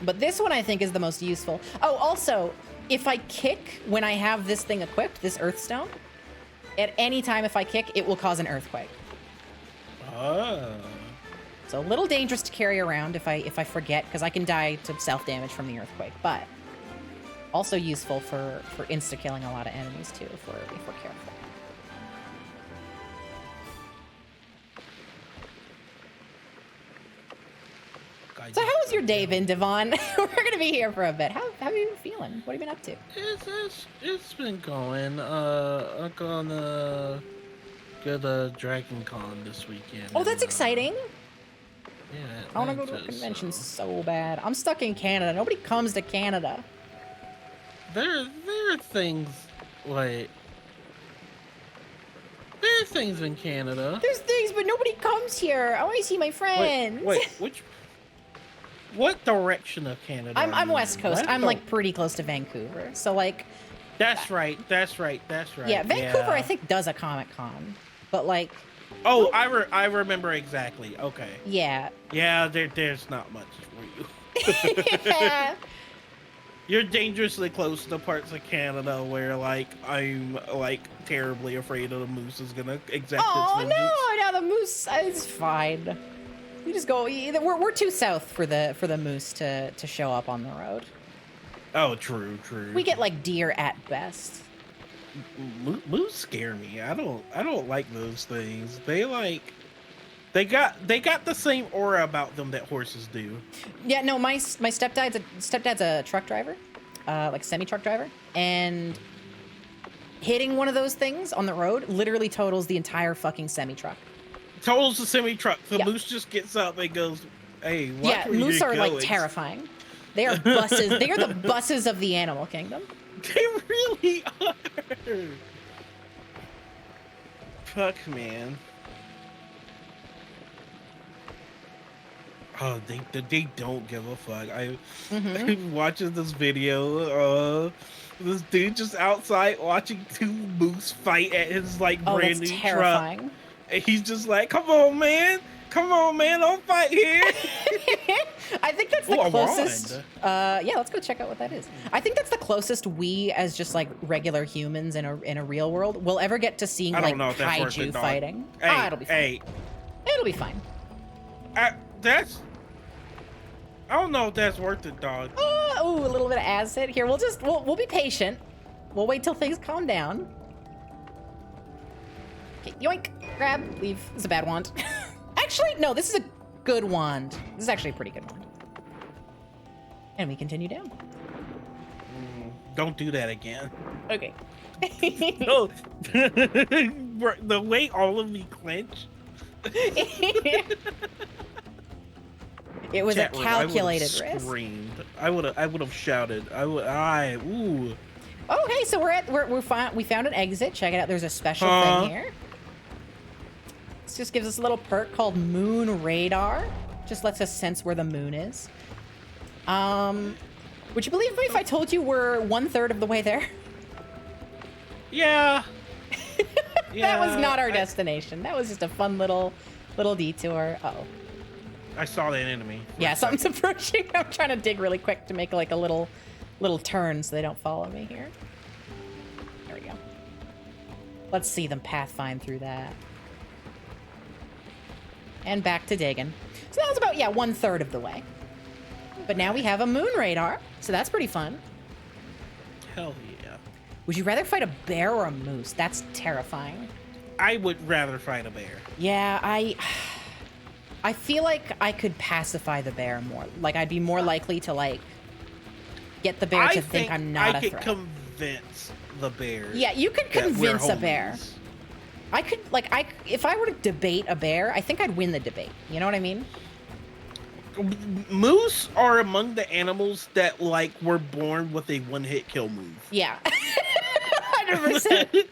But this one, I think, is the most useful. Oh, also, if I kick when I have this thing equipped, this earth stone, at any time if I kick, it will cause an earthquake. Oh. So a little dangerous to carry around if I forget, because I can die to self-damage from the earthquake, but also useful for insta-killing a lot of enemies, too, if we're careful. So how was your day been, Devon? We're gonna be here for a bit. How have you been feeling? What have you been up to? It's been going. I'm gonna go to Dragon Con this weekend. Oh, that's and, exciting. Yeah. I want to go to a convention so bad. I'm stuck in Canada. Nobody comes to Canada. There are things like there are things in Canada. There's things, but nobody comes here. I want to see my friends. Wait, what direction of Canada? I'm are you West in? Coast. I I'm don't- like pretty close to Vancouver. So like, That's right. yeah, Vancouver I think does a Comic-Con, but like, Oh, I remember exactly. Okay. yeah. Yeah, there's not much for you. You're dangerously close to parts of Canada where, like, I'm, like, terribly afraid of the moose is gonna exact Oh its no! vengeance. Now the moose is fine. We just go. We're too south for the moose to show up on the road. Oh, true. We get like deer at best. Moose scare me. I don't like those things. They got the same aura about them that horses do. Yeah, no, my stepdad's a truck driver, like a semi truck driver, and hitting one of those things on the road literally totals the entire fucking semi truck. Totals the semi truck. The Yeah. moose just gets up and goes, "Hey, watch Yeah, where moose you're are going." like terrifying. They are buses. They are the buses of the animal kingdom. They really are. Fuck, man. Oh, they don't give a fuck. I'm watching this video. This dude just outside watching two moose fight at his like Oh, brand that's new truck, terrifying. and he's just like, "Come on, man! Don't fight here." I think that's the Ooh, a closest. wand. Yeah, let's go check out what that is. I think that's the closest we, as just like regular humans in a real world, will ever get to seeing I like don't know if that's worth kaiju it, dog. fighting. Hey, It'll be fine. hey, It'll be fine. I don't know if that's worth it, dog. Ooh, a little bit of acid. Here, we'll be patient. We'll wait till things calm down. Okay, yoink, grab, leave. This is a bad wand. Actually, no, this is a good wand. This is actually a pretty good wand. And we continue down. Don't do that again. Okay. No, the way all of me clench. It was a Chat room, calculated I would've risk. screamed. I would have shouted. Ooh. Oh, hey, so we found an exit. Check it out. There's a special Huh? thing here. This just gives us a little perk called Moon Radar. Just lets us sense where the moon is. Would you believe me if I told you we're 1/3 of the way there? Yeah. That was not our destination. That was just a fun little detour. Uh-oh. I saw that enemy. Yeah, something's approaching. I'm trying to dig really quick to make like a little turn so they don't follow me here. There we go. Let's see them pathfind through that. And back to digging. So that was about, yeah, 1/3 of the way. But now we have a moon radar, so that's pretty fun. Hell yeah. Would you rather fight a bear or a moose? That's terrifying. I would rather fight a bear. Yeah, I feel like I could pacify the bear more. Like, I'd be more likely to, like, get the bear to think I'm not a I threat. could convince the bear. Yeah, you could that we're convince a bear. homies. I could, like, if I were to debate a bear, I think I'd win the debate. You know what I mean? Moose are among the animals that, like, were born with a one-hit kill move. Yeah. 100%.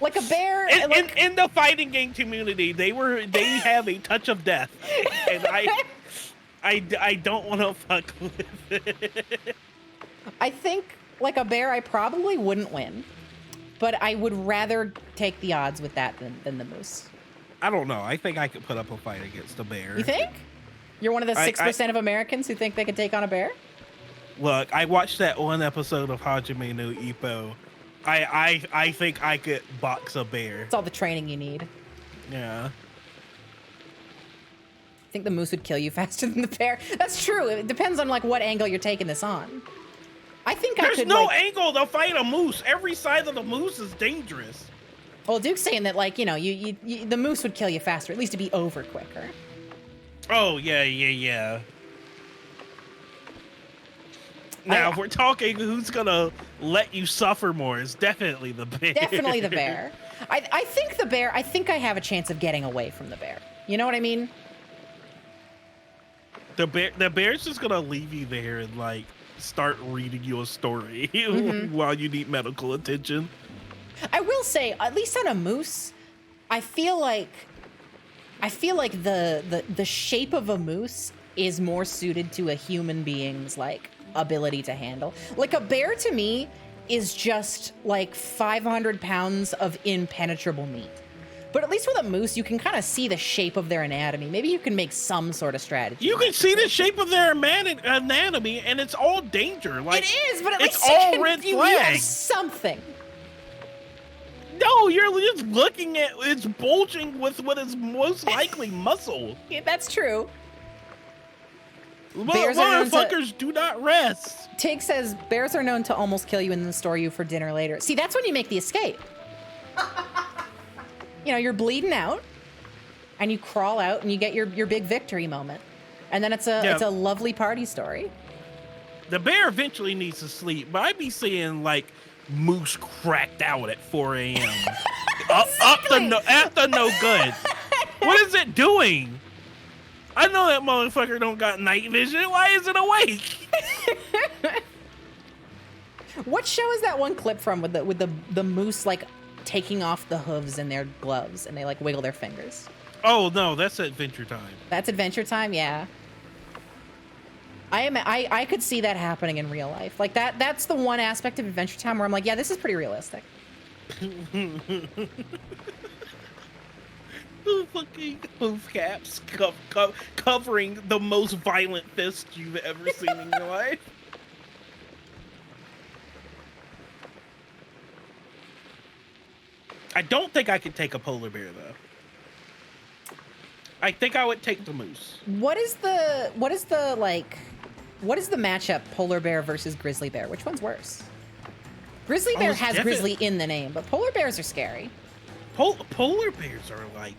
Like a bear. In the fighting game community, they have a touch of death, and I don't want to fuck with it. I think, like a bear, I probably wouldn't win, but I would rather take the odds with that than the moose. I don't know. I think I could put up a fight against a bear. You think? You're one of the 6% of Americans who think they could take on a bear? Look, I watched that one episode of Hajime no Ippo. I think I could box a bear. It's all the training you need. Yeah. I think the moose would kill you faster than the bear. That's true. It depends on, like, what angle you're taking this on. I think I There's could, no like... angle to fight a moose. Every side of the moose is dangerous. Well, Duke's saying that, like, you know, the moose would kill you faster. At least to be over quicker. Oh, yeah. Now, if we're talking who's gonna let you suffer more, it's definitely the bear. Definitely the bear. I think the bear, I think I have a chance of getting away from the bear. You know what I mean? The bear's just gonna leave you there and, like, start reading you a story while you need medical attention. I will say, at least on a moose, I feel like the shape of a moose is more suited to a human being's, like, ability to handle. Like, a bear to me is just like 500 pounds of impenetrable meat. But at least with a moose, you can kind of see the shape of their anatomy. Maybe you can make some sort of strategy. You can see the shape of their anatomy, and it's all danger. Like, it is, but at least it's all red you have flags. something. No, you're just looking at it's bulging with what is most likely muscle. Yeah, that's true. Bears motherfuckers do not rest. Tig says bears are known to almost kill you and then store you for dinner later. See, that's when you make the escape. You know, you're bleeding out, and you crawl out, and you get your big victory moment, and then it's a lovely party story. The bear eventually needs to sleep, but I'd be seeing, like, moose cracked out at 4 a.m. After no good. What is it doing? I know that motherfucker don't got night vision. Why is it awake? What show is that one clip from with the moose, like, taking off the hooves in their gloves and they, like, wiggle their fingers? Oh no, that's Adventure Time. That's Adventure Time, yeah. I could see that happening in real life. Like, that's the one aspect of Adventure Time where I'm like, yeah, this is pretty realistic. The fucking hoof caps covering the most violent fist you've ever seen in your life. I don't think I could take a polar bear though. I think I would take the moose. What is the matchup polar bear versus grizzly bear? Which one's worse? Grizzly bear has grizzly in the name, but polar bears are scary. Polar bears are like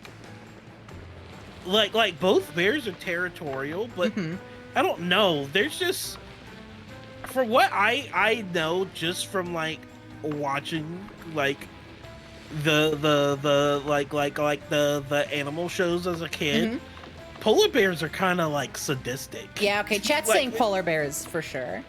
both bears are territorial, but I don't know. There's just, for what I know just from, like, watching, like, the animal shows as a kid, polar bears are kind of, like, sadistic. Yeah, okay, chat's saying polar bears for sure.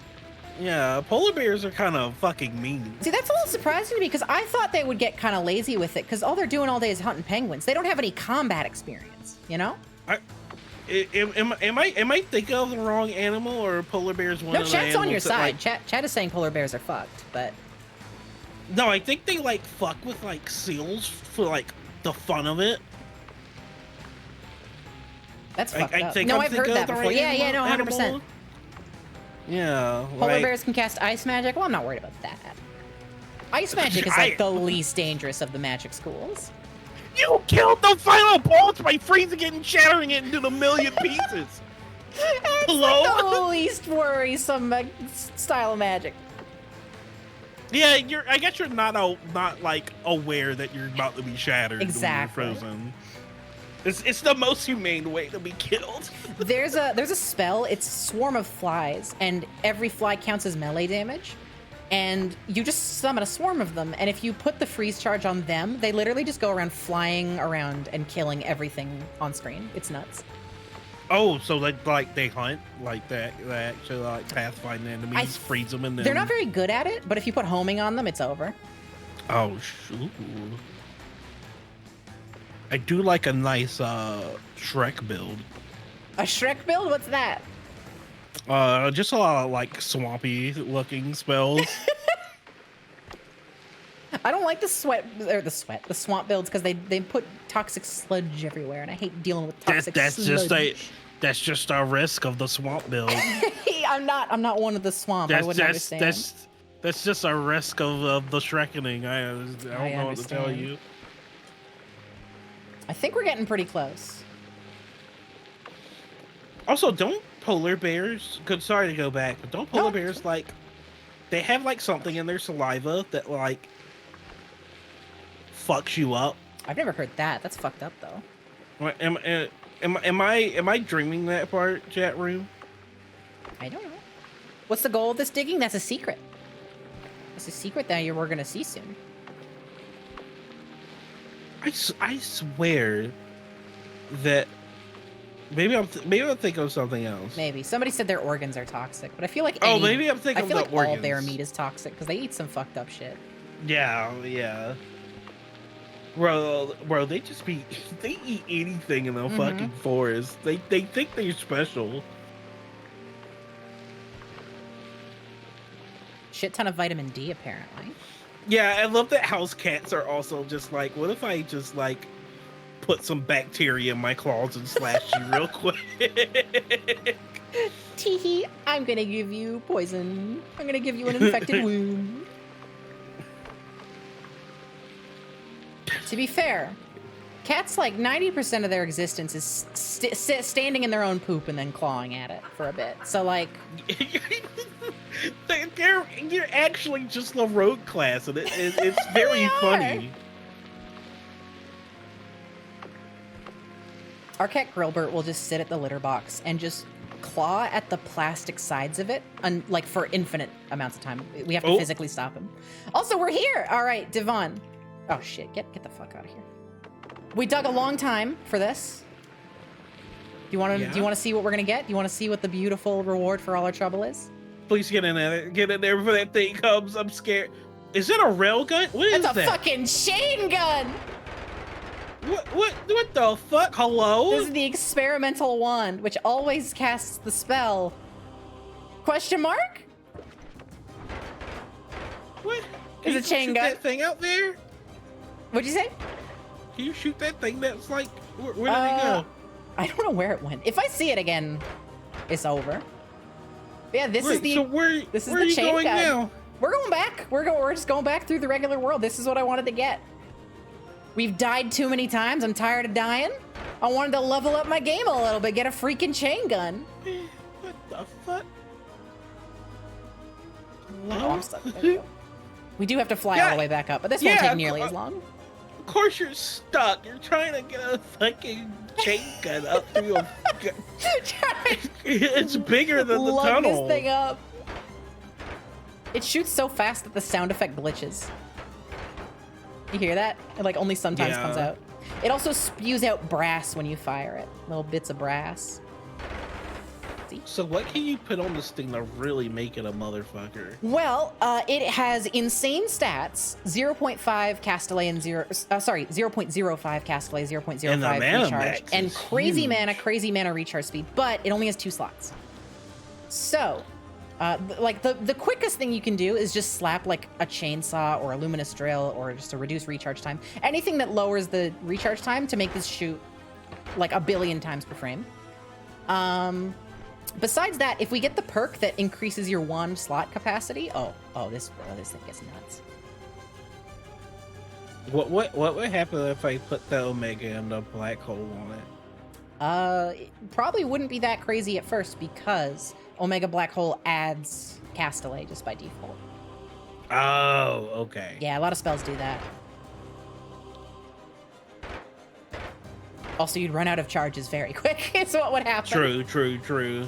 Yeah, polar bears are kind of fucking mean. See, that's a little surprising to me because I thought they would get kind of lazy with it because all they're doing all day is hunting penguins. They don't have any combat experience, you know? Am I thinking of the wrong animal, or polar bears one of the animals? No, chat's on your side. Like, Chat is saying polar bears are fucked, but... No, I think they, like, fuck with, like, seals for, like, the fun of it. That's fucked up. think No, I'm I've heard that before. Yeah, no, 100%. Yeah. Polar bears can cast ice magic? Well, I'm not worried about that. Ice magic is, like, the least dangerous of the magic schools. You killed the final boss by freezing it and shattering it into a million pieces. It's Hello? like the least worrisome style of magic. Yeah, I guess you're not like aware that you're about to be shattered Exactly. when you're frozen. It's the most humane way to be killed. There's a spell. It's Swarm of Flies, and every fly counts as melee damage. And you just summon a swarm of them, and if you put the freeze charge on them, they literally just go around flying around and killing everything on screen. It's nuts. Oh, so like they hunt like that? They actually like pathfind enemies, freeze them, and then They're not very good at it, but if you put homing on them, it's over. Oh shoot! I do like a nice Shrek build. A Shrek build? What's that? Just a lot of like swampy looking spells. I don't like the swamp builds because they put toxic sludge everywhere, and I hate dealing with toxic sludge. That's just a risk of the swamp build. I'm not one of the swamp. I wouldn't understand. That's just a risk of the Shrekening. I don't know what to tell you. I think we're getting pretty close. Also, don't polar bears? Sorry to go back, but don't polar bears like they have like something in their saliva that like fucks you up? I've never heard that. That's fucked up though. Am I dreaming that part, chat room? I don't know. What's the goal of this digging? That's a secret. That's a secret that we're gonna see soon. I swear that maybe I'm thinking of something else. Maybe somebody said their organs are toxic, but I feel like maybe I'm thinking I feel of like the organs. all bear meat is toxic because they eat some fucked up shit. Yeah. Bro, they eat anything in the fucking forest. They think they're special. Shit ton of vitamin D apparently. Yeah, I love that house cats are also just like, what if I just like put some bacteria in my claws and slash you real quick? Teehee, I'm gonna give you poison. I'm gonna give you an infected wound. To be fair, cats, like 90% of their existence is standing in their own poop and then clawing at it for a bit. So like, they're actually just a rogue class, and it's very funny. Our cat Grillbert will just sit at the litter box and just claw at the plastic sides of it, like for infinite amounts of time. We have to physically stop him. Also, we're here. All right, Devon. Oh shit! Get the fuck out of here. We dug a long time for this. Do you want to see what we're gonna get? Do you want to see what the beautiful reward for all our trouble is? Please get in there. Get in there before that thing comes. I'm scared. Is that a rail gun? What is that? That's a fucking chain gun. What the fuck? Hello? This is the experimental wand, which always casts the spell. Question mark? What? Is a chain gun. That thing out there? What'd you say? Can you shoot that thing that's like, where did it go? I don't know where it went. If I see it again, it's over. But yeah, this is the where the are you chain going gun. now? We're going back. We're just going back through the regular world. This is what I wanted to get. We've died too many times. I'm tired of dying. I wanted to level up my game a little bit, get a freaking chain gun. What the fuck? Oh, I'm stuck. There we go. We do have to fly all the way back up, but this won't take nearly as long. Of course you're stuck. You're trying to get a fucking chain gun up through a... It's bigger than the tunnel. Lug this thing up. It shoots so fast that the sound effect glitches. You hear that? It like only sometimes comes out. It also spews out brass when you fire it. Little bits of brass. See? So what can you put on this thing to really make it a motherfucker? Well, it has insane stats: 0.5 Castellet and 0.05 Castellet, 0.05 recharge, and crazy mana recharge speed. But it only has 2 slots. So, like the quickest thing you can do is just slap like a chainsaw or a luminous drill or just a reduced recharge time. Anything that lowers the recharge time to make this shoot like 1 billion times per frame. Besides that, if we get the perk that increases your wand slot capacity, this thing gets nuts. What would happen if I put the Omega and the black hole on it? It probably wouldn't be that crazy at first because Omega Black Hole adds Castellay just by default. Oh, okay. Yeah, a lot of spells do that. Also, you'd run out of charges very quick. It's what would happen. True.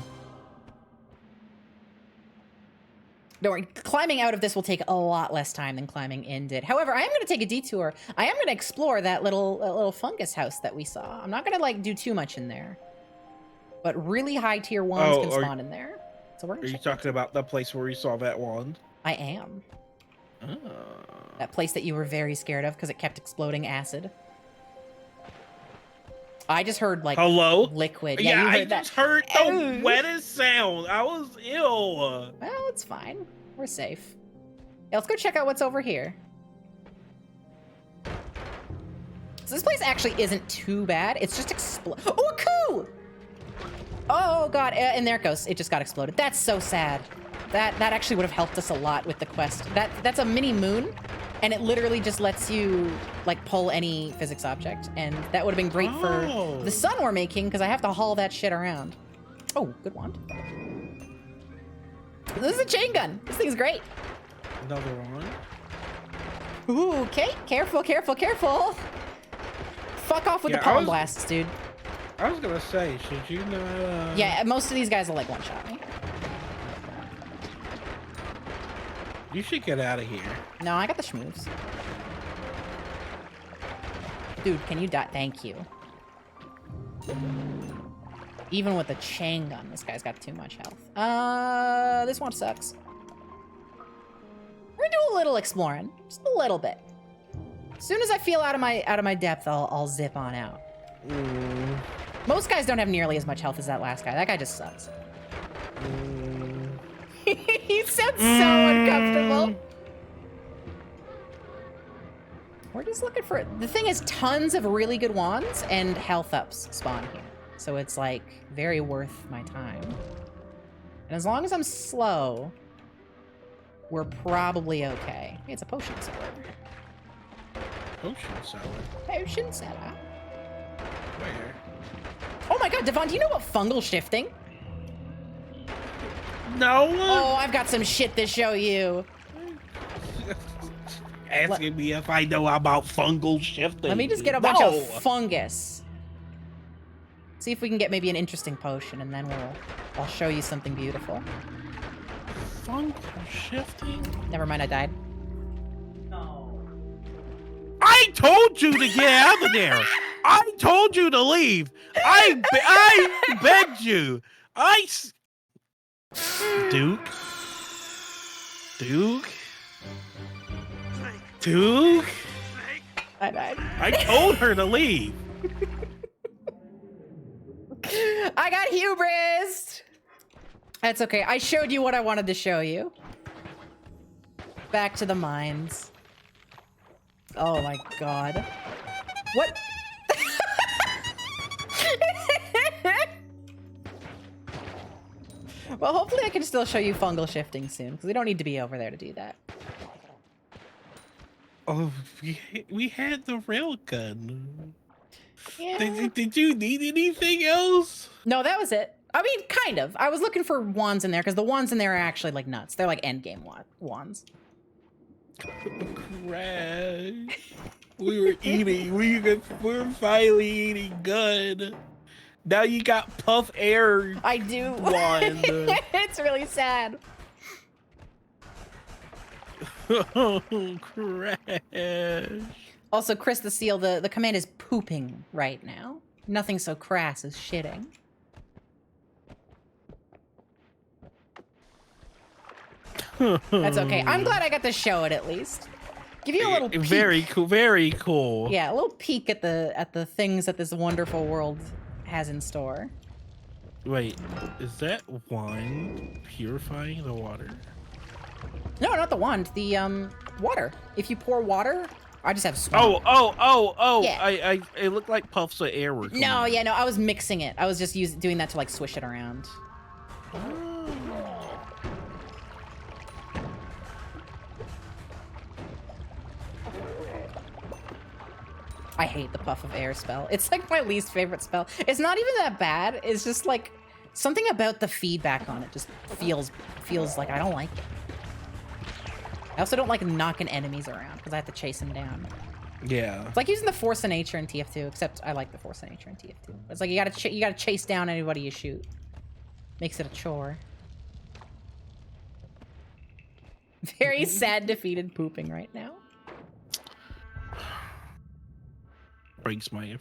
Don't worry, climbing out of this will take a lot less time than climbing in did. However, I am going to take a detour. I am going to explore that little fungus house that we saw. I'm not going to like do too much in there, but really high tier wands can spawn in there. So we're. Are you talking about the place where you saw that wand? I am. Oh. That place that you were very scared of because it kept exploding acid. I just heard like hello liquid. Yeah, you I heard that. just heard the wettest sound. I was ill. Well, it's fine. We're safe. Yeah, let's go check out what's over here. So this place actually isn't too bad. It's just Oh, a coup! Oh god, and there it goes. It just got exploded. That's so sad. That actually would have helped us a lot with the quest. That's a mini moon, and it literally just lets you like pull any physics object, and that would have been great for the sun we're making because I have to haul that shit around. Oh, good wand. This is a chain gun. This thing's great. Another one. Ooh, okay. Careful. Fuck off with the palm blasts, dude. I was gonna say, should you know? Yeah, most of these guys will like one-shot me. You should get out of here. No, I got the schmooves. Dude, can you die? Thank you. Even with the chain gun, this guy's got too much health. This one sucks. We're gonna do a little exploring, just a little bit. As soon as I feel out of my depth, I'll zip on out. Most guys don't have nearly as much health as that last guy. That guy just sucks. He sounds so uncomfortable. We're just looking for the thing is tons of really good wands and health ups spawn here. So it's like very worth my time. And as long as I'm slow, we're probably okay. Hey, it's a potion seller. Potion seller? Potion seller. Where? Oh my god, Devon, do you know about fungal shifting? No. Oh, I've got some shit to show you. Asking me if I know about fungal shifting. Let me just get a bunch of fungus. See if we can get maybe an interesting potion, and then I'll show you something beautiful. Fungal shifting? Never mind, I died. No. I told you to get out of there. I told you to leave. I begged you. Duke. I died. I told her to leave. I got hubris. That's okay. I showed you what I wanted to show you. Back to the mines. Oh my god. What? Well, hopefully I can still show you fungal shifting soon, because we don't need to be over there to do that. Oh, we had the rail gun. Yeah. Did you need anything else? No, that was it. I mean, kind of. I was looking for wands in there, because the wands in there are actually like nuts. They're like endgame wands. Crash. We were eating. We were finally eating good. Now you got puff air. I do. Wand. It's really sad. Oh, Crash. Also, Chris the Seal, the command is pooping right now. Nothing so crass as shitting. That's okay. I'm glad I got to show it at least. Give you a little peek. Very cool. Very cool. Yeah, a little peek at the things that this wonderful world has in store. Wait, is that wine purifying the water? No, not the wand. The water. If you pour water, I just have swamp. Oh! Yeah. It looked like puffs of air were coming No, out. yeah, no. I was mixing it. I was just doing that to like swish it around. I hate the puff of air spell. It's like my least favorite spell. It's not even that bad. It's just like something about the feedback on it just feels like I don't like it. I also don't like knocking enemies around because I have to chase them down. Yeah. It's like using the Force of Nature in TF2, except I like the Force of Nature in TF2. It's like you gotta chase down anybody you shoot. Makes it a chore. Very sad, defeated pooping right now. Breaks my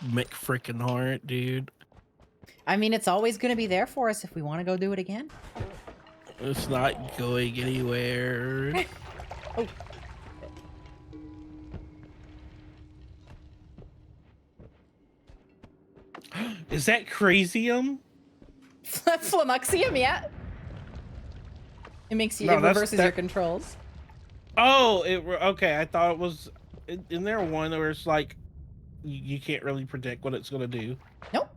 McFrickin' heart, dude. I mean, it's always gonna be there for us if we want to go do it again. It's not going anywhere. Oh. Is that Crazium? Flummuxium, yeah. It makes you, No, it reverses your controls. Oh, okay. I thought it was. Isn't there one where it's like you can't really predict what it's gonna do? Nope.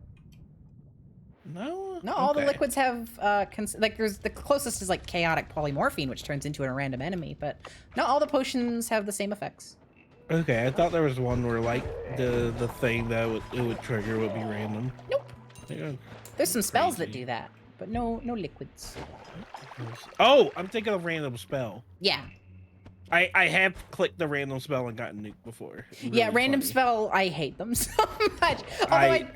No. No, all the Okay. liquids have like there's the closest is like chaotic polymorphine, which turns into a random enemy, but no, all the potions have the same effects. Okay, I thought there was one where like the thing that it would trigger would be random. Nope. Yeah. There's some spells that Crazy. do that, but no liquids. Oh, I'm thinking of random spell. Yeah. I have clicked the random spell and gotten nuked before. Yeah, Really random funny. spell, I hate them so much. Although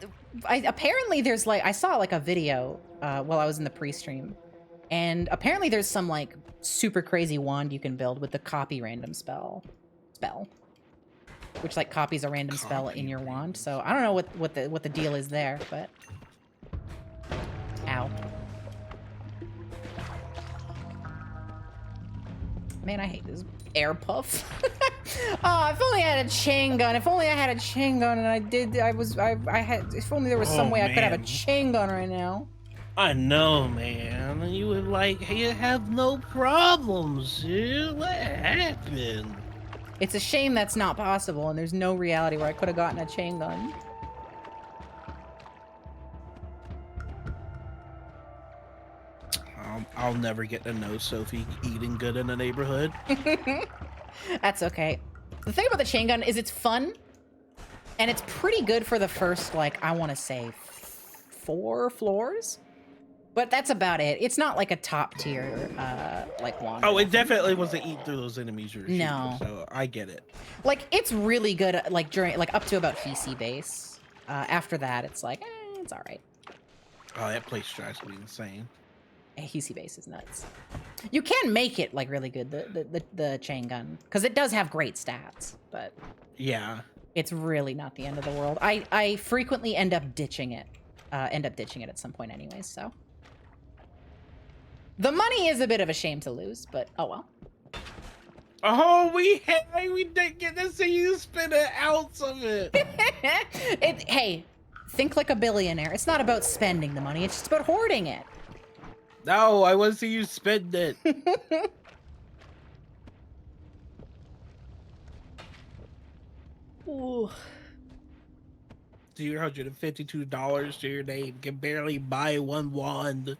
I apparently there's like I saw like a video while I was in the pre-stream, and apparently there's some like super crazy wand you can build with the copy random spell, which like copies a random spell in your wand. So I don't know what the deal is there, but ow. Man, I hate this air puff. Oh, if only I had a chain gun. If only I had a chain gun and I had, if only there was some way I could have a man. chain gun right now. I know, man. You would like, hey, have no problems, dude. What happened? It's a shame that's not possible and there's no reality where I could have gotten a chain gun. I'll never get to know Sophie eating good in the neighborhood. That's okay. The thing about the chain gun is it's fun and it's pretty good for the first, like, I want to say 4 floors. But that's about it. It's not like a top tier, like wand. Oh, it definitely wasn't eat through those enemies you're shooting, No. so I get it. Like, it's really good, like, during, like, up to about PC base. After that, it's like, it's all right. Oh, that place drives me insane. PC base is nuts. You can make it, like, really good, the chain gun, because it does have great stats, but Yeah. it's really not the end of the world. I frequently end up ditching it at some point anyways, so. The money is a bit of a shame to lose, but oh well. Oh, we didn't get to see you spend an ounce of it. Hey, think like a billionaire. It's not about spending the money, it's just about hoarding it. No, I want to see you spend it. Ooh. $252 to your name can barely buy one wand.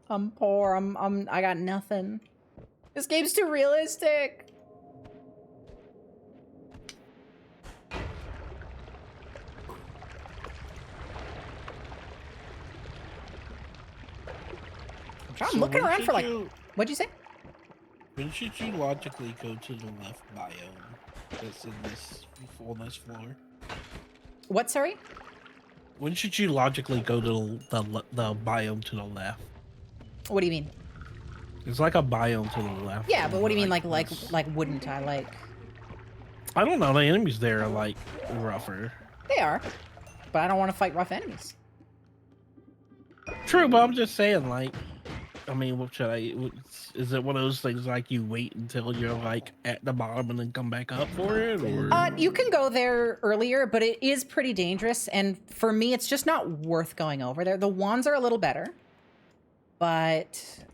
I'm poor. I got nothing. This game's too realistic. I'm looking around for like. What'd you say? When should you logically go to the left biome that's in this fullness floor? What? Sorry. When should you logically go to the biome to the left? What do you mean? It's like a biome to the left. Yeah, but what do you mean? Like this- wouldn't I like? I don't know. The enemies there are like rougher. They are, but I don't want to fight rough enemies. True, but I'm just saying, like, I mean, what should I? Is it one of those things like you wait until you're like at the bottom and then come back up for it, or? You can go there earlier, but it is pretty dangerous, and for me, it's just not worth going over there. The wands are a little better, and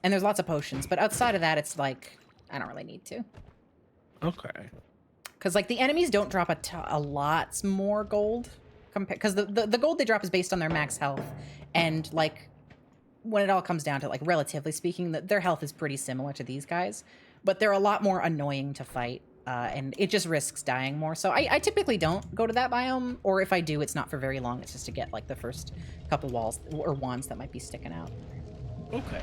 there's lots of potions, but outside of that, it's like I don't really need to. Okay. Because like the enemies don't drop a lot more gold, because the gold they drop is based on their max health, and like when it all comes down to, like, relatively speaking, their health is pretty similar to these guys, but they're a lot more annoying to fight and it just risks dying more. So I typically don't go to that biome, or if I do, it's not for very long. It's just to get like the first couple walls or wands that might be sticking out. Okay.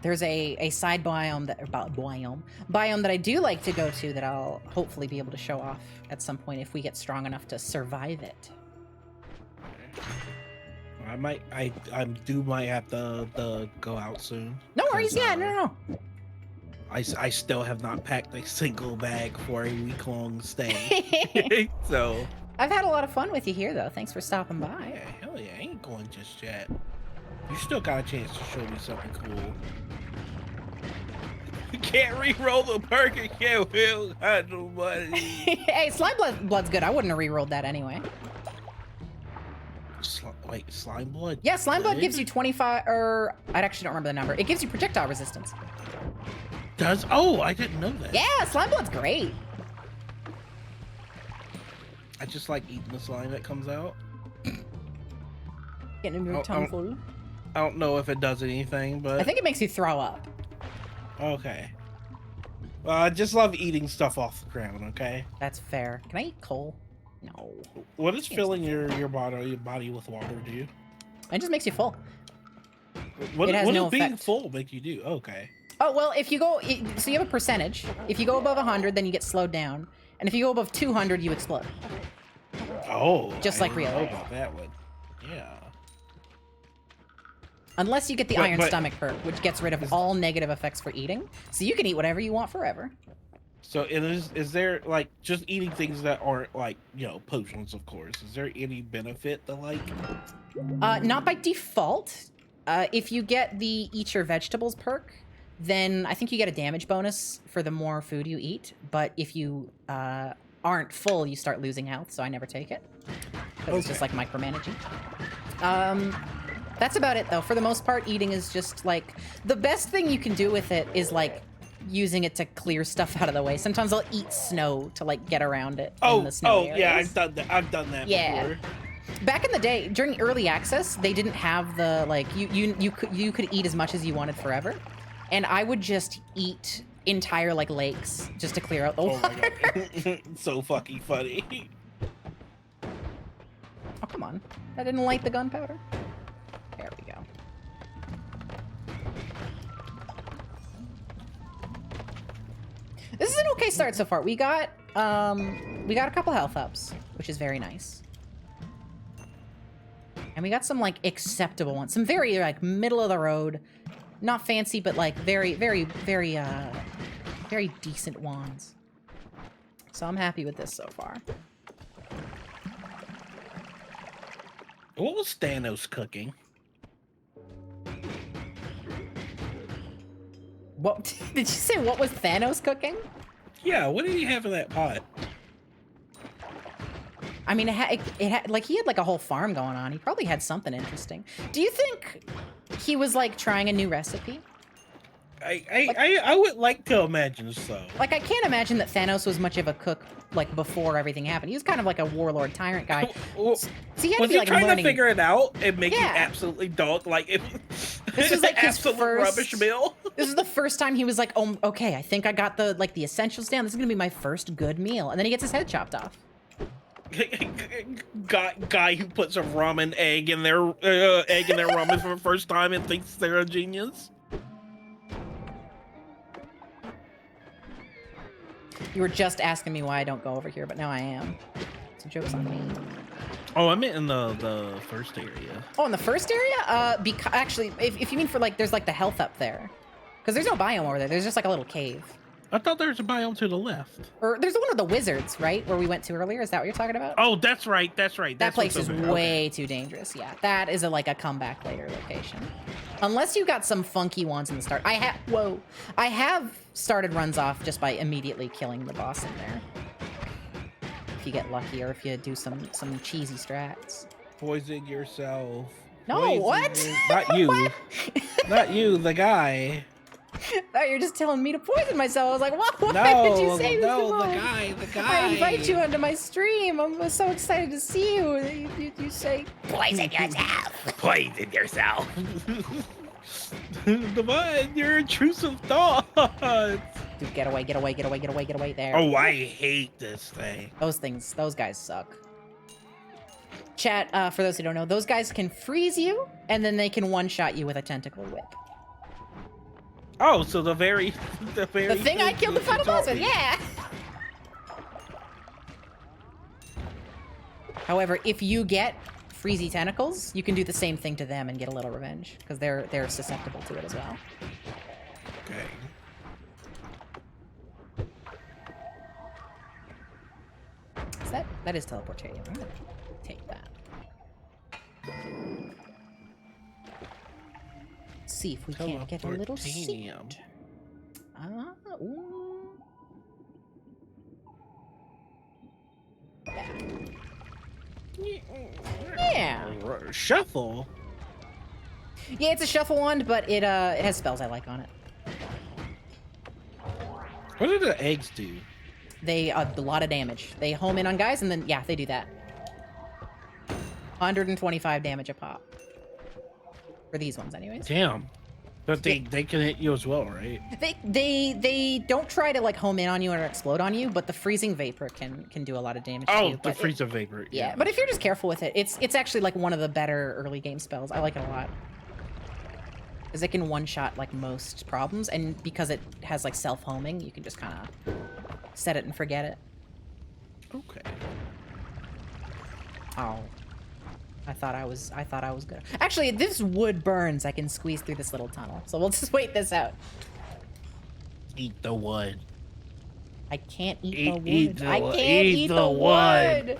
There's a side biome that I do like to go to that I'll hopefully be able to show off at some point if we get strong enough to survive it. I might have to go out soon. No worries, 'cause, yeah, no. I still have not packed a single bag for a week-long stay. So I've had a lot of fun with you here, though. Thanks for stopping by. yeah, hell yeah, I ain't going just yet. You still got a chance to show me something cool. You can't re-roll the perk and can't feel no money. Hey, slime blood's good. I wouldn't have re-rolled that anyway. Wait, slime blood? Yeah, slime blood good? gives you 25, or I actually don't remember the number. It gives you projectile resistance. Does? Oh, I didn't know that. Yeah, slime blood's great. I just like eating the slime that comes out. Getting into your tongue full. I don't know if it does anything, but I think it makes you throw up. okay. Well, I just love eating stuff off the ground. Okay. That's fair. Can I eat coal? No. What does filling your body with water do? It just makes you full. What, It has what no does being effect. full make you do? Okay. Oh, well, if you go, so you have a percentage. If you go above 100, then you get slowed down. And if you go above 200, you explode. Oh. Just I like didn't real know life. about that one. Yeah. Unless you get the But- iron but- stomach perk, which gets rid of all negative effects for eating. So you can eat whatever you want forever. So is there like just eating things that aren't like, you know, potions, of course? Is there any benefit to like? Not by default. If you get the eat your vegetables perk, then I think you get a damage bonus for the more food you eat. But if you aren't full, you start losing health, so I never take it. Because it's just like micromanaging. That's about it, though. For the most part, eating is just like... The best thing you can do with it is like using it to clear stuff out of the way. Sometimes I'll eat snow to like get around it in the snow areas. Yeah, I've done that Yeah. before. Back in the day, during early access, they didn't have the like you could eat as much as you wanted forever, and I would just eat entire like lakes just to clear out the Oh water. my god. So fucking funny. Oh, come on. That didn't light the gunpowder. There we go. This is an okay start so far. We got a couple health ups, which is very nice. And we got some like acceptable ones. Some very like middle of the road, not fancy, but like very decent wands. So I'm happy with this so far. What was Thanos cooking? What did you say? What was Thanos cooking? Yeah, what did he have in that pot? I mean, it had like he had like a whole farm going on. He probably had something interesting. Do you think he was like trying a new recipe? I would like to imagine so. Like I can't imagine that Thanos was much of a cook like before everything happened. He was kind of like a warlord tyrant guy. Well, So he had to was be he like trying learning. to figure it out and make Yeah. it absolutely dog like it? This was like his absolute first rubbish meal. This is the first time he was like, "Oh, okay, I think I got the like the essentials down. This is gonna be my first good meal." And then he gets his head chopped off. Guy who puts a ramen egg in their ramen for the first time and thinks they're a genius. You were just asking me why I don't go over here, but now I am. So joke's on me. Oh, I meant in the first area. Oh, in the first area? Because actually, if you mean for like, there's like the health up there, because there's no biome over there. There's just like a little cave. I thought there was a biome to the left. Or there's the one of the wizards, right, where we went to earlier. Is that what you're talking about? Oh, that's right. That's right. That That's place what's is over there. way too dangerous. Yeah, that is like a comeback later location. Unless you got some funky ones in the start. I have started runs off just by immediately killing the boss in there. If you get lucky, or if you do some cheesy strats. Poison yourself. No, Poison what? Not you. What? Not you, the guy. Oh, you're just telling me to poison myself. I was like, what? Why No, did you say this? no, the Simone? guy. I invite you onto my stream. I'm so excited to see you. You say, poison yourself. Poison yourself. Divine, your intrusive thoughts. Dude, get away, get away, get away, get away, get away. There. Oh, I hate this thing. Those guys suck. Chat, for those who don't know, those guys can freeze you, and then they can one-shot you with a tentacle whip. Oh, so the thing I killed the final boss with, yeah! However, if you get freezy tentacles, you can do the same thing to them and get a little revenge, because they're susceptible to it as well. Okay. That is teleportation. I'm gonna take that. See if we can't get a little seed. Ooh. Yeah. Shuffle. Yeah, it's a shuffle wand, but it has spells I like on it. What do the eggs do? They a lot of damage. They home in on guys, and then yeah, they do that. 125 damage a pop. For these ones, anyways. Damn. But they can hit you as well, right? They don't try to like home in on you or explode on you, but the freezing vapor can do a lot of damage to you. Oh, the freezer vapor. Yeah, but if you're just careful with it, it's actually like one of the better early game spells. I like it a lot. Because it can one-shot like most problems, and because it has like self-homing, you can just kind of set it and forget it. Okay. Oh. I thought I was good. Actually, if this wood burns, I can squeeze through this little tunnel. So we'll just wait this out. Eat the wood. I can't eat the wood. I can't eat eat the the wood.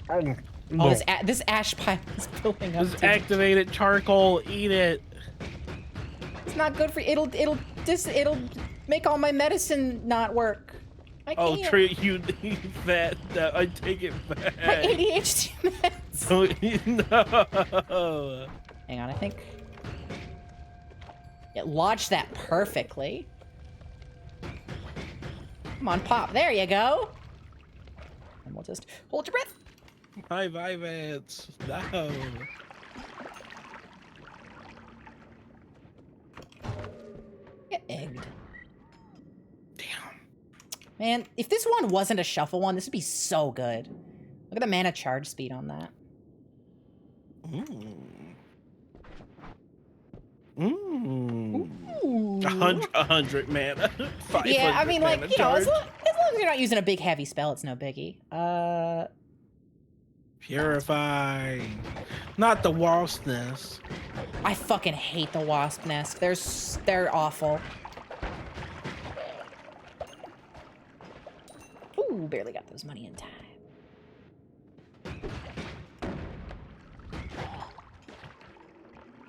wood. Oh, this ash pile is building up. This activated charcoal. Eat it. It's not good for you. It'll make all my medicine not work. I Oh, can't. Trey, you need that. I take it back. My ADHD meds. Oh, no. Hang on, I think it lodged that perfectly. Come on, pop. There you go. And we'll just hold your breath. My Vivance. No. Get egged. Damn. Man, if this one wasn't a shuffle one, this would be so good. Look at the mana charge speed on that. Ooh. 100 mana. Yeah, I mean, like, you know, as charge. long as you're not using a big heavy spell, it's no biggie. Purify. Not the wasp nest. I fucking hate the wasp nest. They're awful. Ooh, barely got those money in time.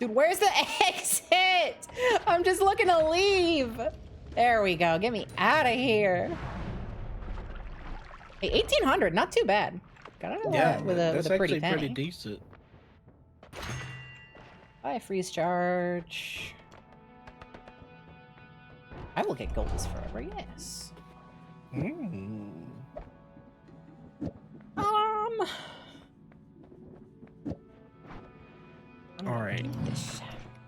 Dude, where's the exit? I'm just looking to leave. There we go. Get me out of here. Hey, 1800, not too bad. Got out of that with that's a pretty actually penny. pretty decent. Buy a freeze charge. I will get golds forever, yes. All right. Yes.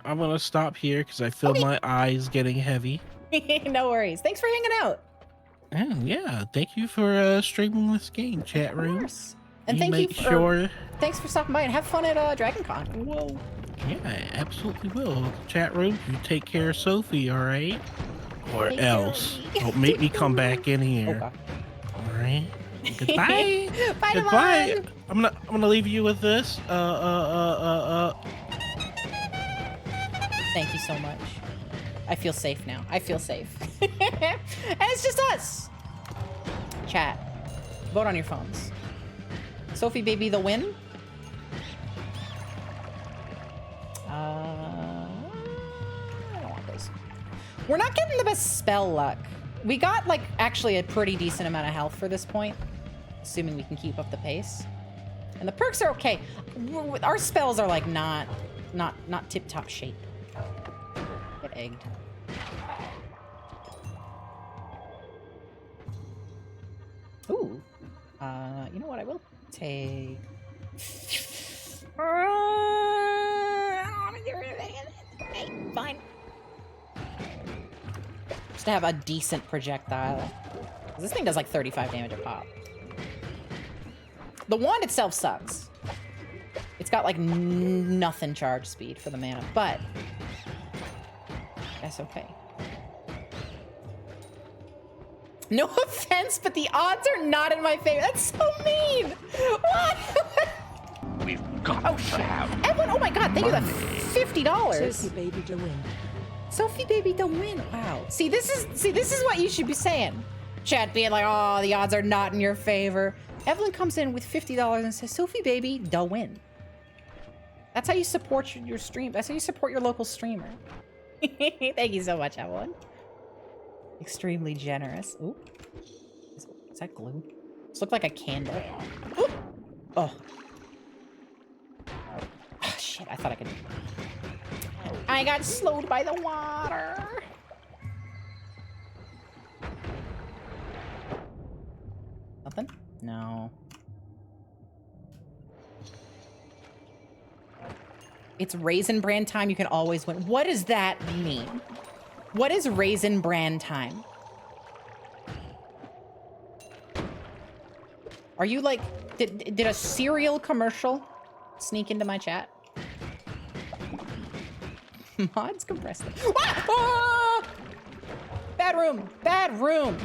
I'm gonna stop here because I feel my eyes getting heavy. No worries. Thanks for hanging out. And yeah, thank you for streaming this game, chat room. Of course. And thanks for stopping by and have fun at Dragon Con. Whoa. Yeah, I absolutely will. Chat room, you take care of Sophie, all right? Or Take care of else. me. Don't make me come back in here. Okay. All right. Goodbye. Bye, Goodbye. Devon. I'm gonna leave you with this. Thank you so much. I feel safe now. I feel safe. And it's just us. Chat. Vote on your phones. Sophie baby the win. I don't want those. We're not getting the best spell luck. We got like actually a pretty decent amount of health for this point, assuming we can keep up the pace. And the perks are okay. Our spells are like not tip top shape. Get egged. Ooh. You know what? I will take. I don't want to get rid of any of this. Hey. fine. Just to have a decent projectile. This thing does like 35 damage a pop. The wand itself sucks. It's got like nothing charge speed for the mana, but that's okay. No offense, but the odds are not in my favor. That's so mean. What? We've got Oh to shit! have Evelyn, oh my god, thank you. That's $50. Sophie baby to win. Sophie baby to win. Wow. See, this is what you should be saying. Chat being like, oh, the odds are not in your favor. Evelyn comes in with $50 and says, Sophie baby, da win. That's how you support your stream. That's how you support your local streamer. Thank you so much, Evelyn. Extremely generous. Ooh. Is that glue? This looks like a candle. Ooh. Oh. Oh, shit, I thought I could... I got slowed by the water. Nothing? No. It's Raisin Bran time. You can always win. What does that mean? What is Raisin Bran time? Are you like... Did a cereal commercial sneak into my chat? Mods compressed. Ah! Ah! Bad room. Bad room.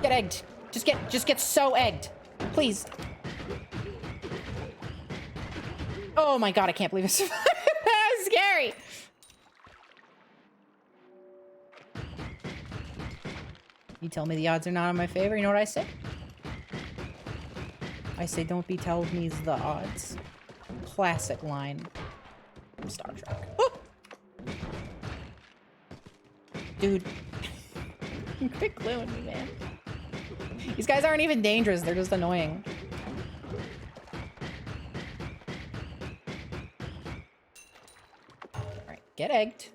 Get egged. Just get so egged. Please. Oh my god, I can't believe this. That was scary. You tell me the odds are not in my favor, you know what I say? I say don't be telling me the odds. Classic line from Star Trek. Oh! Dude. Quit gluing me, man. These guys aren't even dangerous, they're just annoying. Alright, get egged.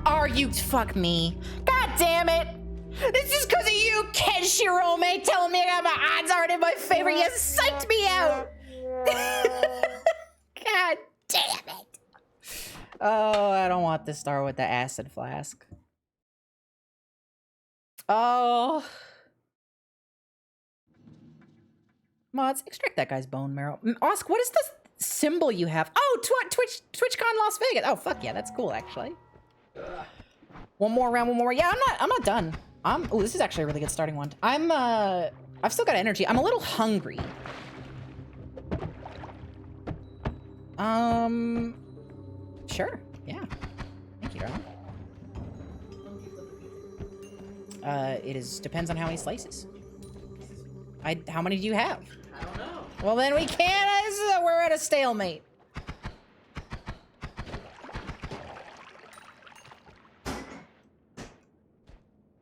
Are you fuck me? God damn it! This is because of you, Kenshirome, telling me that my odds aren't in my favor. You psyched me out! God damn it! Oh, I don't want to start with the acid flask. Oh. Mods, extract that guy's bone marrow. Osk, what is the symbol you have? Oh, TwitchCon Las Vegas. Oh, fuck yeah, that's cool, actually. One more round, one more. Yeah, I'm not done. Oh, this is actually a really good starting one. I've still got energy. I'm a little hungry. Sure. Yeah. Thank you, darling. Depends on how many slices. How many do you have? I don't know. Well, then we can't, we're at a stalemate.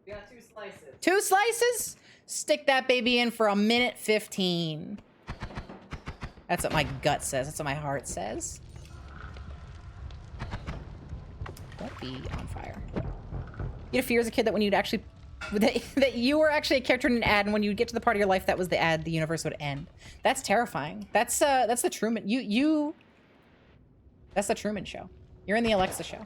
We got 2 slices. 2 slices? Stick that baby in for 1:15. That's what my gut says. That's what my heart says. Don't be on fire. You had a fear as a kid that when you'd actually... that you were actually a character in an ad, and when you'd get to the part of your life that was the ad, the universe would end. That's terrifying. That's the Truman... That's the Truman Show. You're in the Alexa Show.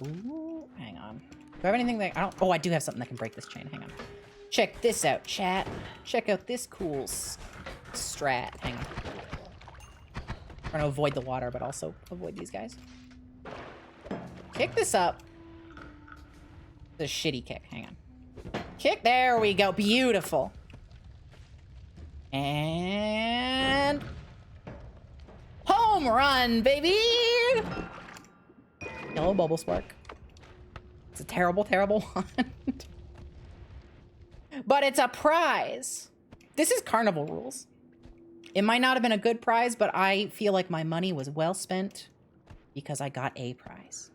Ooh, hang on. Do I have anything that I don't... Oh, I do have something that can break this chain. Hang on. Check this out, chat. Check out this cool strat. Hang on. I'm trying to avoid the water, but also avoid these guys. Kick this up. The shitty kick. Hang on. Kick. There we go. Beautiful. And... home run, baby! Yellow bubble spark. It's a terrible, terrible one. But it's a prize. This is carnival rules. It might not have been a good prize, but I feel like my money was well spent because I got a prize.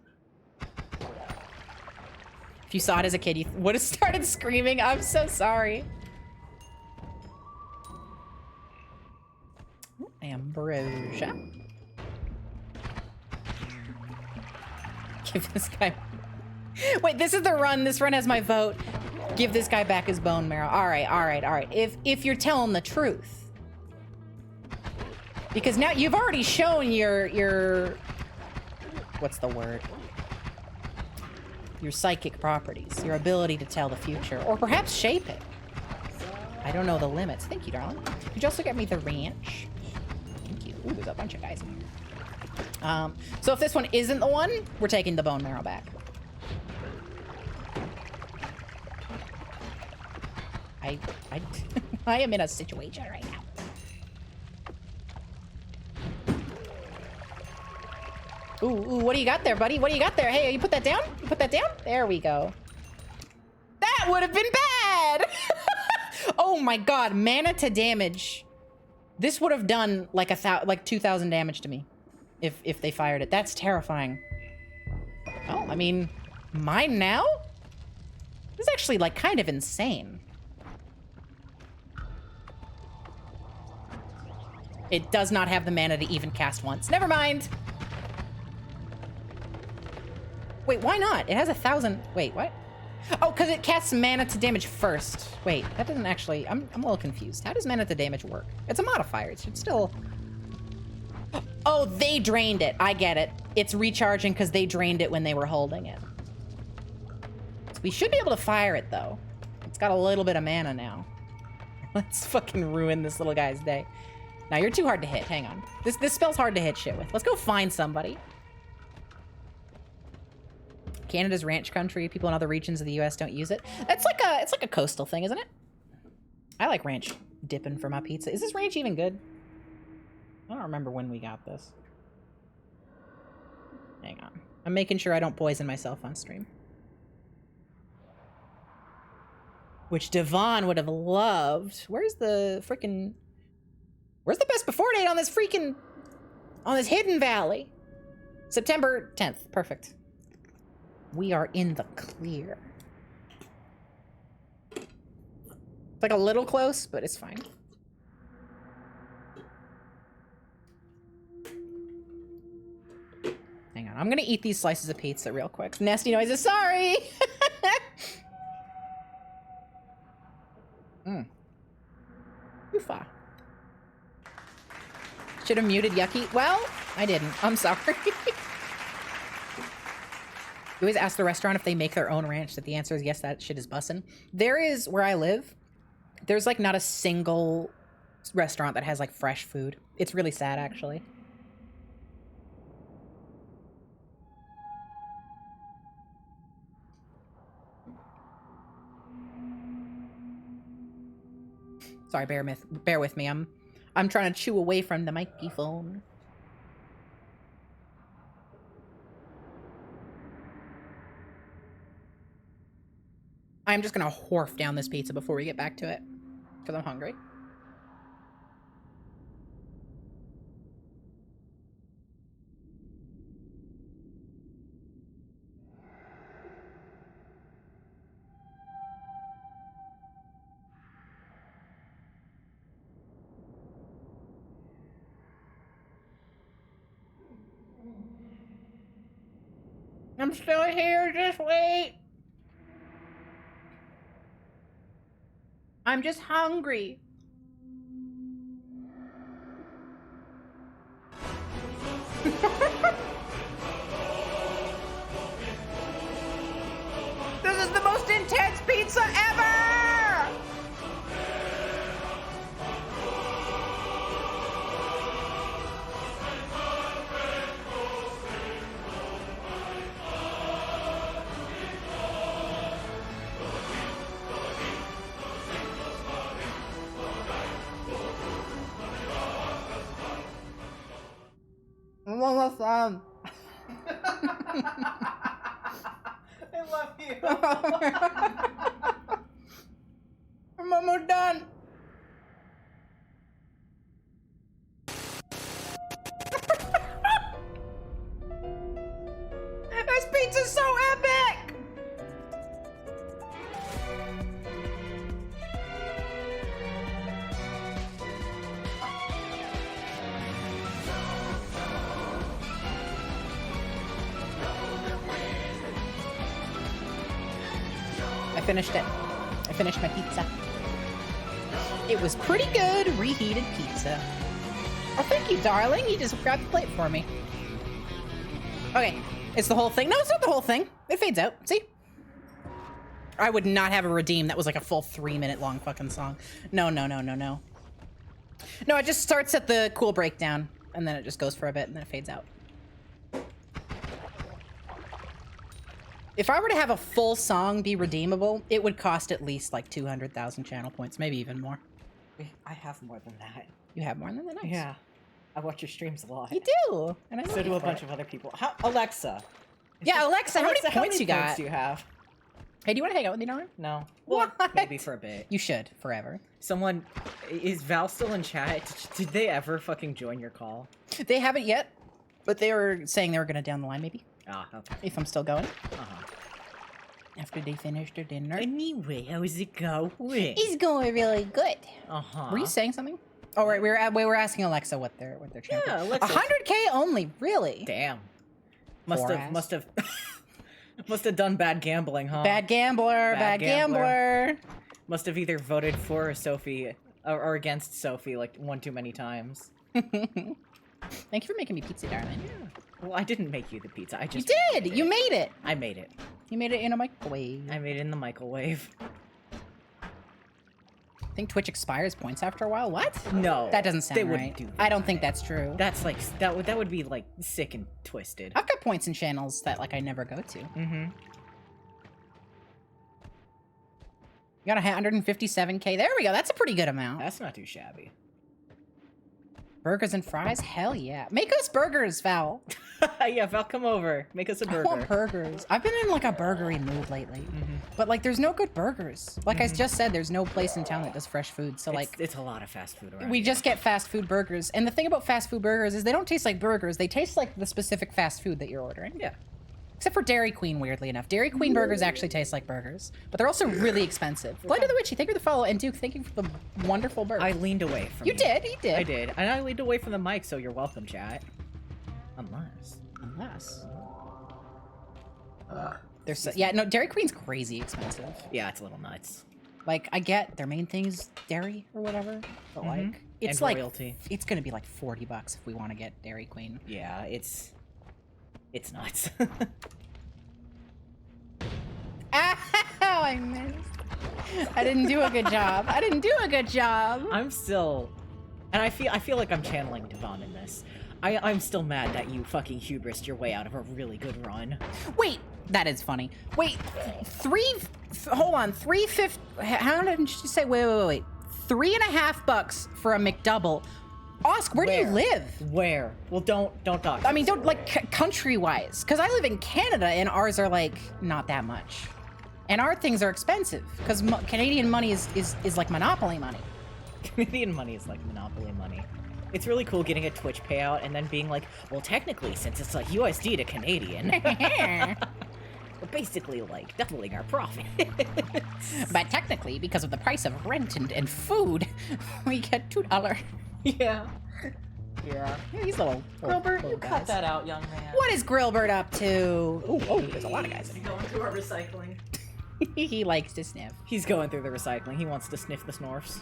If you saw it as a kid, you would have started screaming. I'm so sorry. Ooh, I am Ambrosia. Give this guy... Wait, this is the run. This run has my vote. Give this guy back his bone marrow. All right, all right, all right. If you're telling the truth. Because now you've already shown your... What's the word? Your psychic properties. Your ability to tell the future. Or perhaps shape it. I don't know the limits. Thank you, darling. Could you also get me the ranch? Thank you. Ooh, there's a bunch of guys in here. So if this one isn't the one, we're taking the bone marrow back. I am in a situation right now. Ooh, what do you got there, buddy? What do you got there? Hey, you put that down? You put that down? There we go. That would have been bad! Oh my god, mana to damage. This would have done like 2,000 damage to me if they fired it. That's terrifying. Oh, I mean, mine now? This is actually like kind of insane. It does not have the mana to even cast once. Never mind. Wait, why not? It has 1,000. Wait, what? Oh, because it casts mana to damage first. Wait, that doesn't actually... I'm a little confused. How does mana to damage work? It's a modifier. It should still... Oh, they drained it. I get it. It's recharging because they drained it when they were holding it. So we should be able to fire it, though. It's got a little bit of mana now. Let's fucking ruin this little guy's day. Now, you're too hard to hit. Hang on. This spell's hard to hit shit with. Let's go find somebody. Canada's ranch country. People in other regions of the U.S. don't use it. It's like a coastal thing, isn't it? I like ranch dipping for my pizza. Is this ranch even good? I don't remember when we got this. Hang on. I'm making sure I don't poison myself on stream. Which Devon would have loved. Where's the freaking... Where's the best before date on this freaking... On this hidden valley? September 10th. Perfect. We are in the clear. It's like a little close, but it's fine. Hang on. I'm gonna eat these slices of pizza real quick. Nasty noises. Sorry! Oofa. Should have muted Yucky. Well, I didn't. I'm sorry. You always ask the restaurant if they make their own ranch, that the answer is yes, that shit is bussin'. There is, where I live, there's like not a single restaurant that has like fresh food. It's really sad, actually. Sorry, bear with me. I'm trying to chew away from the microphone. I'm just gonna horf down this pizza before we get back to it, because I'm hungry. I'm still here, just wait. I'm just hungry. This is the most intense pizza ever! I'm almost done. I love you. I'm almost done. This pizza's so epic! finished it. I finished my pizza. It was pretty good reheated pizza. Oh, thank you, darling. You just grabbed the plate for me. Okay, it's the whole thing. No, it's not the whole thing. It fades out. See? I would not have a redeem. That was like a full 3-minute long fucking song. No. No, it just starts at the cool breakdown, and then it just goes for a bit, and then it fades out. If I were to have a full song be redeemable, it would cost at least like 200,000 channel points, maybe even more. I have more than that. You have more than that? Nice. Yeah. I watch your streams a lot. You do. And I So do a bunch of other people. Alexa. Yeah, Alexa, how many Alexa, points you got? Points do you have? Hey, do you want to hang out with me, Norman? No. What? Well, maybe for a bit. You should, forever. Someone... Is Val still in chat? Did they ever fucking join your call? They haven't yet, but they were saying they were going to down the line, maybe, Ah, okay. if I'm still going. Uh-huh. After they finish their dinner. Anyway, how is it going? He's going really good. Uh-huh. Were you saying something? Oh, right, we were asking Alexa what their channel. Yeah, Alexa. 100K only, really? Damn. Must Poor have... ass. Must have done bad gambling, huh? Bad gambler, bad gambler. Must have either voted for Sophie or against Sophie like one too many times. Thank you for making me pizza, darling. Well, I didn't make you the pizza. I You just did! You made it! I made it. You made it in a microwave. I made it in the microwave. I think Twitch expires points after a while. What? No, That doesn't sound they wouldn't right. do that. I don't think that's true. That's like that would be like sick and twisted. I've got points in channels that like I never go to. Mm-hmm. You got 157K. There we go. That's a pretty good amount. That's not too shabby. Burgers and fries? Hell yeah. Make us burgers, Val. Yeah, Val, come over. Make us a I burger. want burgers. I've been in like a burgery mood lately. But like there's no good burgers. Like I just said, there's no place in town that does fresh food. So like it's a lot of fast food around. we here. just get fast food burgers. And the thing about fast food burgers is they don't taste like burgers. They taste like the specific fast food that you're ordering. Yeah. Except for Dairy Queen, weirdly enough. Dairy Queen burgers actually taste like burgers. But they're also really expensive. Glenda the Witchy, thank you for the follow. And Duke, thank you for the wonderful burger. I leaned away from You did. I did. And I leaned away from the mic, so you're welcome, chat. Unless. There's so, yeah, no, Dairy Queen's crazy expensive. Yeah, it's a little nuts. Like, I get their main thing is dairy or whatever, but like, it's And like, royalty. it's gonna be like $40 if we want to get Dairy Queen. Yeah, it's nuts. Ow, I missed. I didn't do a good job. I didn't do a good job. I'm still, and I feel like I'm channeling Devon in this. I'm still mad that you fucking hubrised your way out of a really good run. Wait, that is funny. Wait, hold on, 350, how did you say, wait. $3.50 for a McDouble. Osk, where do you live? Where? Well, don't talk. I mean, don't, like, country-wise. Because I live in Canada, and ours are, like, not that much. And our things are expensive, because Canadian money is like Monopoly money. Canadian money is like Monopoly money. It's really cool getting a Twitch payout and then being like, well, technically, since it's like USD to Canadian, we're basically, like, doubling our profit. But technically, because of the price of rent and food, we get $2. Yeah. Yeah. These little Gilbert, little you guys. cut that out, young man. What is Grillbert up to? Oh, there's a lot of guys in Going through our recycling. here. He likes to sniff. He's going through the recycling. He wants to sniff the snorfs.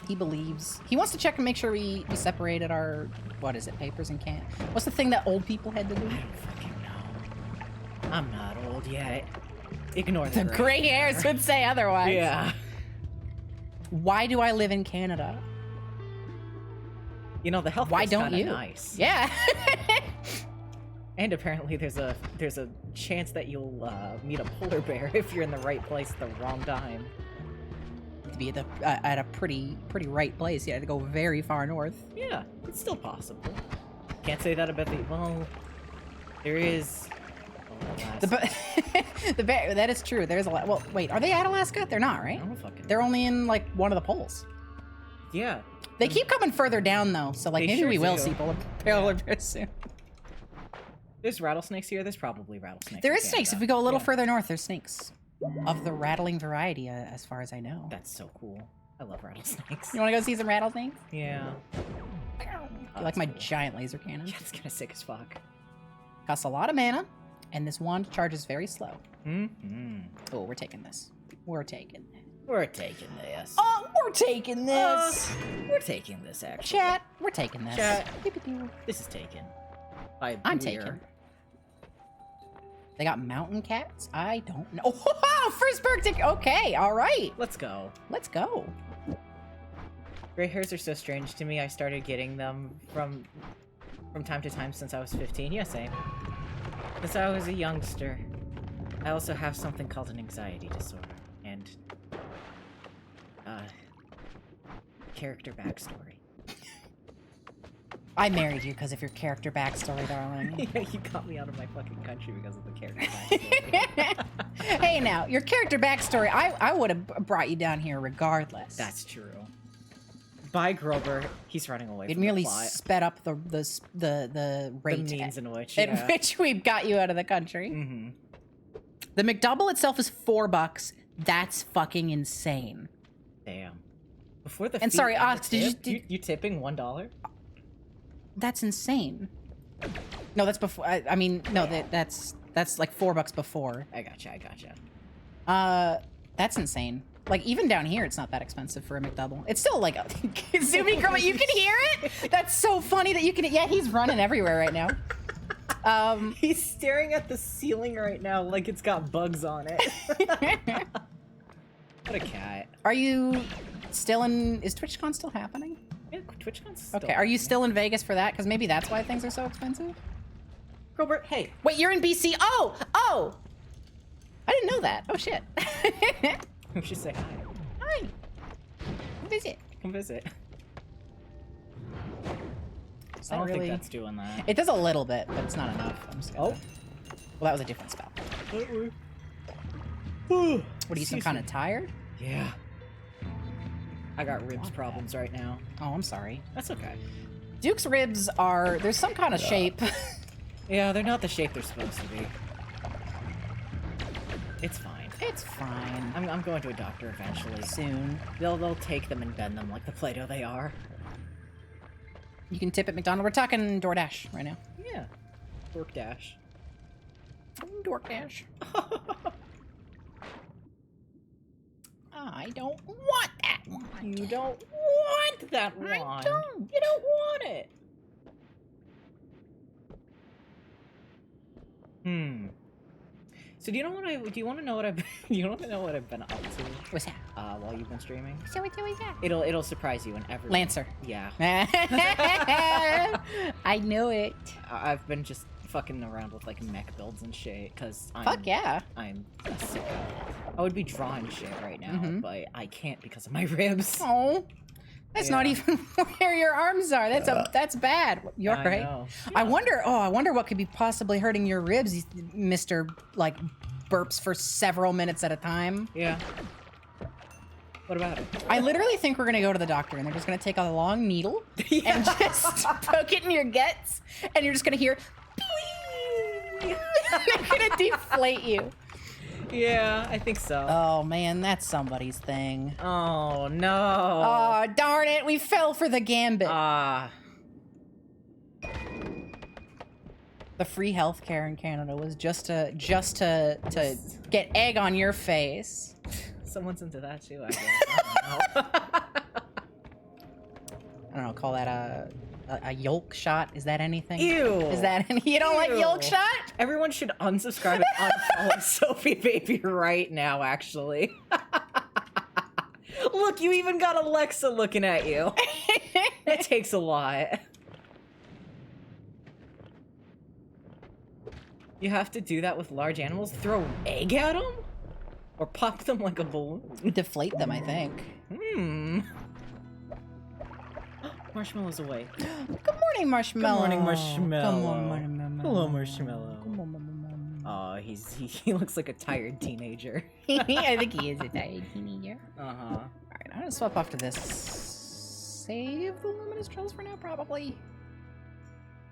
He believes. He wants to check and make sure we separated our, what is it, papers and can. What's the thing that old people had to do? I don't fucking know. I'm not old yet. Ignore The the gray hairs would say otherwise. Yeah. Why do I live in Canada? You know, the health Why don't you? Nice. Yeah. And apparently there's a chance that you'll meet a polar bear if you're in the right place at the wrong time. To be at a pretty right place, you had to go very far north. Yeah, it's still possible. Can't say that about the there is The bear, that is true. There's a lot. Well, wait, are they at Alaska? They're not, right? I don't fucking They're only in like one of the poles. Yeah. They keep coming further down though, so like They maybe sure we will do. see polar bears soon. There's rattlesnakes here. There's probably rattlesnakes. There in is snakes. Canada. If we go a little Yeah. further north, there's snakes of the rattling variety, as far as I know. That's so cool. I love rattlesnakes. You want to go see some rattlesnakes? Yeah. I like my giant laser cannon. Yeah, it's kind of sick as fuck. Costs a lot of mana, and this wand charges very slow. Mm-hmm. Oh, we're taking this. We're taking this. We're taking this. Oh, we're taking this. We're taking this, actually. Chat, we're taking this. Chat. Yippee-doo. This is taken. By I'm Bleer. taking. They got mountain cats? I don't know. Oh, first perk tick. Okay, all right. Let's go. Let's go. Gray hairs are so strange to me. I started getting them from time to time since I was 15. Yeah, same. Since I was a youngster. I also have something called an anxiety disorder. And... character backstory. I married you because of your character backstory, darling. Yeah, you got me out of my fucking country because of the character backstory. Hey now, your character backstory, I would have brought you down here regardless. That's true. Bye, Grover. He's running away It from merely the plot. sped up the rate The means in which, at yeah. which we got you out of the country. Mm-hmm. The McDouble itself is $4. That's fucking insane. Damn. Before the And fee sorry, and the Ox, did you- tip, you tipping $1? That's insane. No, that's before. I mean, no, that's like $4 before. I gotcha. That's insane. Like even down here, it's not that expensive for a McDouble. It's still like zooming girl. You can hear it. That's so funny that you can. Yeah, he's running everywhere right now. He's staring at the ceiling right now like it's got bugs on it. What a cat. Are you still in? Is TwitchCon still happening? Yeah, TwitchCon's still Okay. Are you happening. still in Vegas for that? Because maybe that's why things are so expensive. Robert, hey. Wait, you're in BC. Oh. I didn't know that. Oh shit. We should say hi. Hi. Visit. Come visit. Is I that don't really? think that's doing that. It does a little bit, but it's not enough. I'm just gonna... Oh. Well, that was a different spell. What are you, some kind of tired? Yeah. I got ribs problems right now. Oh, I'm sorry. That's okay. Duke's ribs are... There's some kind of shape. Yeah, they're not the shape they're supposed to be. It's fine. It's fine. I'm going to a doctor eventually. Soon. They'll take them and bend them like the Play-Doh they are. You can tip at McDonald's. We're talking DoorDash right now. Yeah. Dork Dash. DoorDash. I don't want that one. You don't want that one. I don't. You don't want it. So do you want to know what I've been up to What's that? while you've been streaming? So what's that? It'll surprise you and everyone. Lancer. Yeah. I know it. I've been just fucking around with like mech builds and shit because Fuck yeah. I'm a sicko. I would be drawing shit right now, Mhm. but I can't because of my ribs. Oh. That's not Yeah. even where your arms are. That's bad. You're I right. know. I wonder what could be possibly hurting your ribs, Mr. Like burps for several minutes at a time. Yeah. What about it? I literally think we're gonna go to the doctor and they're just gonna take a long needle and just poke it in your guts, and you're just gonna hear they're gonna deflate you. Yeah, I think so. Oh man, that's somebody's thing. Oh no. Oh darn it, we fell for the gambit. The free healthcare in Canada was just to get egg on your face. Someone's into that too, I guess. I don't know. I don't know, call that a yolk shot? Is that anything? Ew. Is that any? You don't like Ew. yolk shot? Everyone should unsubscribe and unfollow Sophie Baby right now, actually. Look, you even got Alexa looking at you. It takes a lot. You have to do that with large animals? Throw egg at them? Or pop them like a balloon? Deflate them, I think. Marshmallow's awake. Good morning, Marshmallow. Good morning, Marshmallow. Come on, Marshmallow. Hello, Marshmallow. Come on, Marshmallow. Oh, he looks like a tired teenager. I think he is a tired teenager. Uh-huh. Alright, I'm gonna swap off to this. Save the luminous trails for now, probably.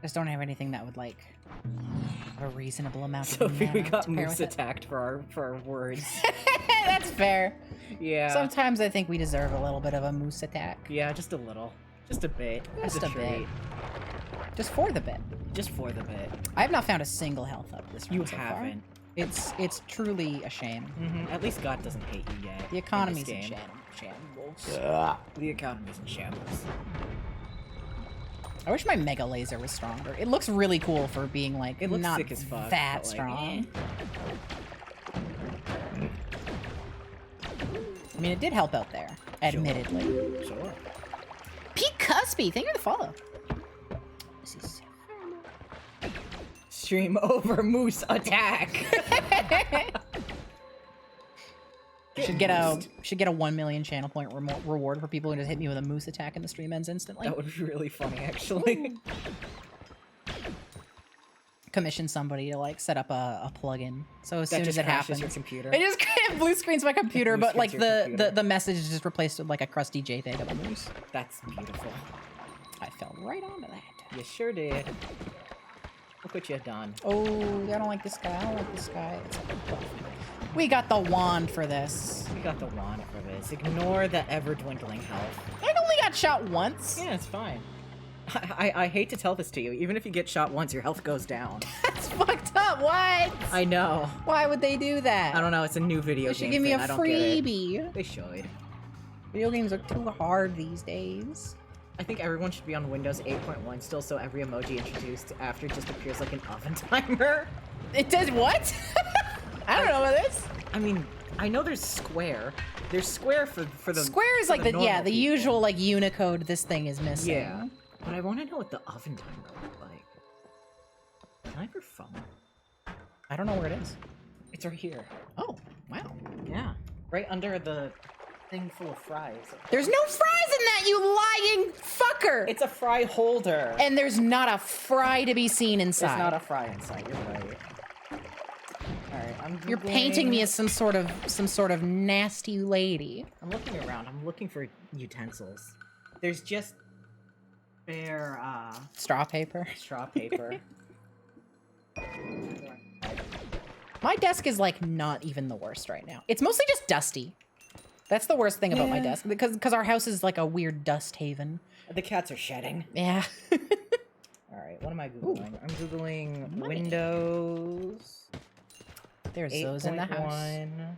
Just don't have anything that would like have a reasonable amount of Sophie, we mana got to pair moose with it. attacked for our words. That's fair. Yeah. Sometimes I think we deserve a little bit of a moose attack. Yeah, just a little. Just a bit. As Just a bit. treat. Just for the bit. Just for the bit. I have not found a single health up this run You so haven't. It's truly a shame. At least God doesn't hate you yet. The economy's in in this game. shambles. The economy's in shambles. I wish my mega laser was stronger. It looks really cool for being like It looks not sick as fuck, that but, like, strong. I mean, it did help out there, admittedly. Sure. Pete Cuspy, thank you for the follow. This is Stream over moose attack. should get a 1 million channel point reward for people who just hit me with a moose attack and the stream ends instantly. That would be really funny, actually. Commission somebody to like set up a plugin. So as That soon just as it crashes happens, your computer. it just blue screens my computer, Blue but like screens your computer. the message is just replaced with like a crusty JPEG of a moose. That's beautiful. I fell right onto that. You sure did. Look what you've done. Oh, I don't like this guy. I don't like this guy. We got the wand for this. We got the wand for this. Ignore the ever-dwindling health. I only got shot once. Yeah, it's fine. I hate to tell this to you. Even if you get shot once, your health goes down. That's fucked up. What? I know. Why would they do that? I don't know. It's a new video They game should give me a thing. I don't get it. freebie. They should. Video games are too hard these days. I think everyone should be on Windows 8.1 still, so every emoji introduced after just appears like an oven timer. It does what? I don't know what this. I mean, I know there's square. There's square for the Square is for like the normal the people. usual like Unicode this thing is missing. Yeah. But I want to know what the oven timer looked like. Can I ever phone? I don't know where it is. It's right here. Oh, wow. Yeah. Right under the thing full of fries. There's no fries in that, you lying fucker! It's a fry holder. And there's not a fry to be seen inside. There's not a fry inside. You're right. Alright, You're painting me as some sort of nasty lady. I'm looking around. I'm looking for utensils. There's just bare Straw paper. straw paper. My desk is like not even the worst right now. It's mostly just dusty. That's the worst thing about my Yeah. desk because our house is like a weird dust haven. The cats are shedding. Yeah. Alright, what am I googling? I'm googling Money. Windows. There's those in the house. 8.1.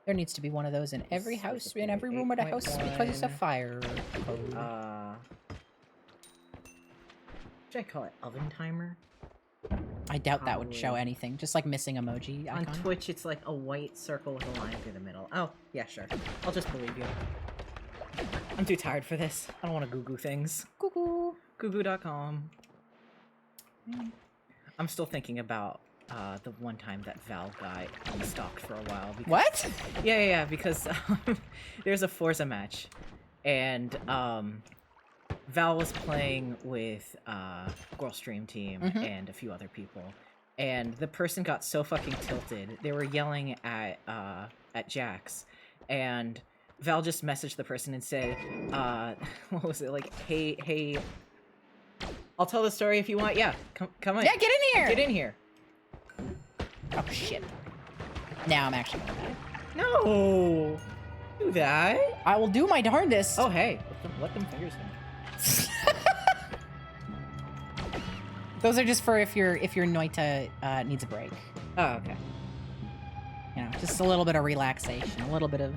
There needs to be one of those in every house, in every room of the house, because it's a fire code. Should I call it oven timer? I doubt that would show probably. anything. Just like missing emoji On icon. Twitch, it's like a white circle with a line through the middle. Oh, yeah, sure. I'll just believe you. I'm too tired for this. I don't want to goo-goo things. Cuckoo. Goo-goo.com. I'm still thinking about the one time that Val got unstalked for a while. Because, What? Yeah, because there's a Forza match, and Val was playing with Girl Stream Team and a few other people, and the person got so fucking tilted. They were yelling at Jax, and Val just messaged the person and said, what was it, like, hey, I'll tell the story if you want. Yeah, come on. Yeah, get in here. Get in here. Oh shit. Now I'm actually gonna die. No! Do that. I will do my darndest. Oh, hey. Let them fingers in. Those are just for if your Noita needs a break. Oh, okay. You know, just a little bit of relaxation, a little bit of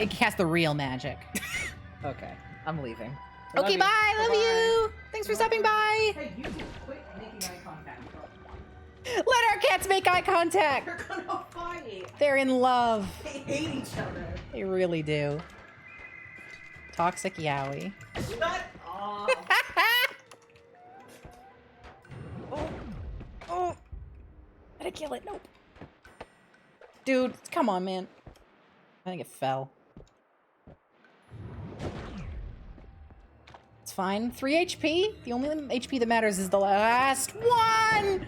cast the real magic. Okay. I'm leaving. Okay, bye. Love you. Thanks for stopping by. Hey, you two, quit making eye contact. Let our cats make eye contact. They're gonna fight. They're in love. They hate each other. They really do. Toxic yaoi. Shut up. Oh. Did I kill it? Nope. Dude, come on, man. I think it fell. It's fine. 3 HP? The only HP that matters is the last one!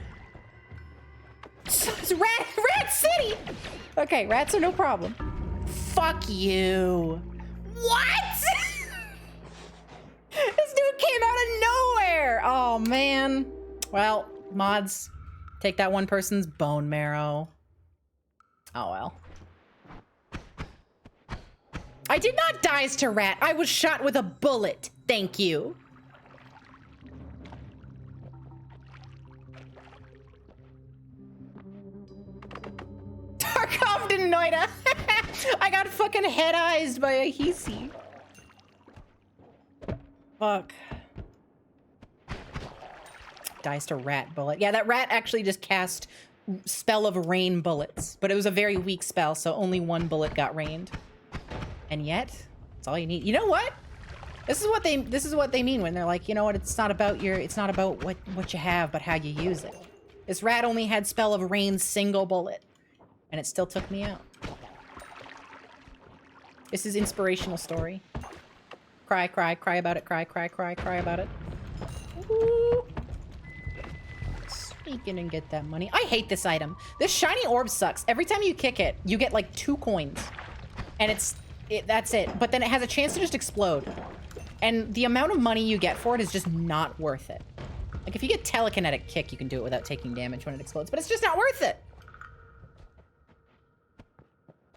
It's Rat City! Okay, rats are no problem. Fuck you. What? This dude came out of nowhere! Oh, man. Well, mods, take that one person's bone marrow. Oh, well. I did not die to rat. I was shot with a bullet. Thank you. Barkov didn't Noita. I got fucking head-eyes by a Hisi. Fuck. Dies to rat bullet. Yeah, that rat actually just cast spell of rain bullets, but it was a very weak spell, so only one bullet got rained. And yet, that's all you need. You know what? This is what they mean when they're like, you know what? It's not about what you have, but how you use it. This rat only had spell of rain single bullet, and it still took me out. This is inspirational story. Cry, cry, cry about it. Cry, cry, cry, cry about it. Ooh. Sneak in and get that money. I hate this item. This shiny orb sucks. Every time you kick it, you get like 2 coins. And that's it. But then it has a chance to just explode. And the amount of money you get for it is just not worth it. Like if you get telekinetic kick, you can do it without taking damage when it explodes, but it's just not worth it.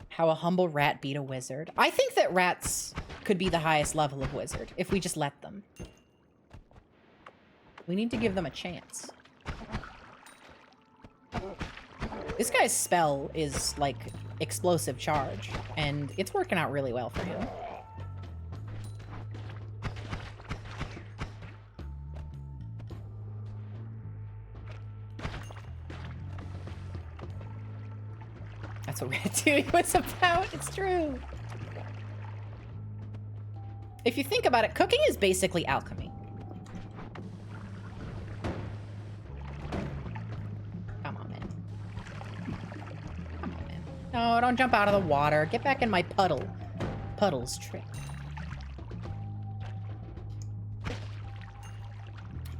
How a humble rat beat a wizard. I think that rats could be the highest level of wizard if we just let them. We need to give them a chance. This guy's spell is like explosive charge, and it's working out really well for him. That's what Ratatouille was about. It's true. If you think about it, cooking is basically alchemy. Come on, man. Come on, man. No, don't jump out of the water. Get back in my puddle. Puddle's trick.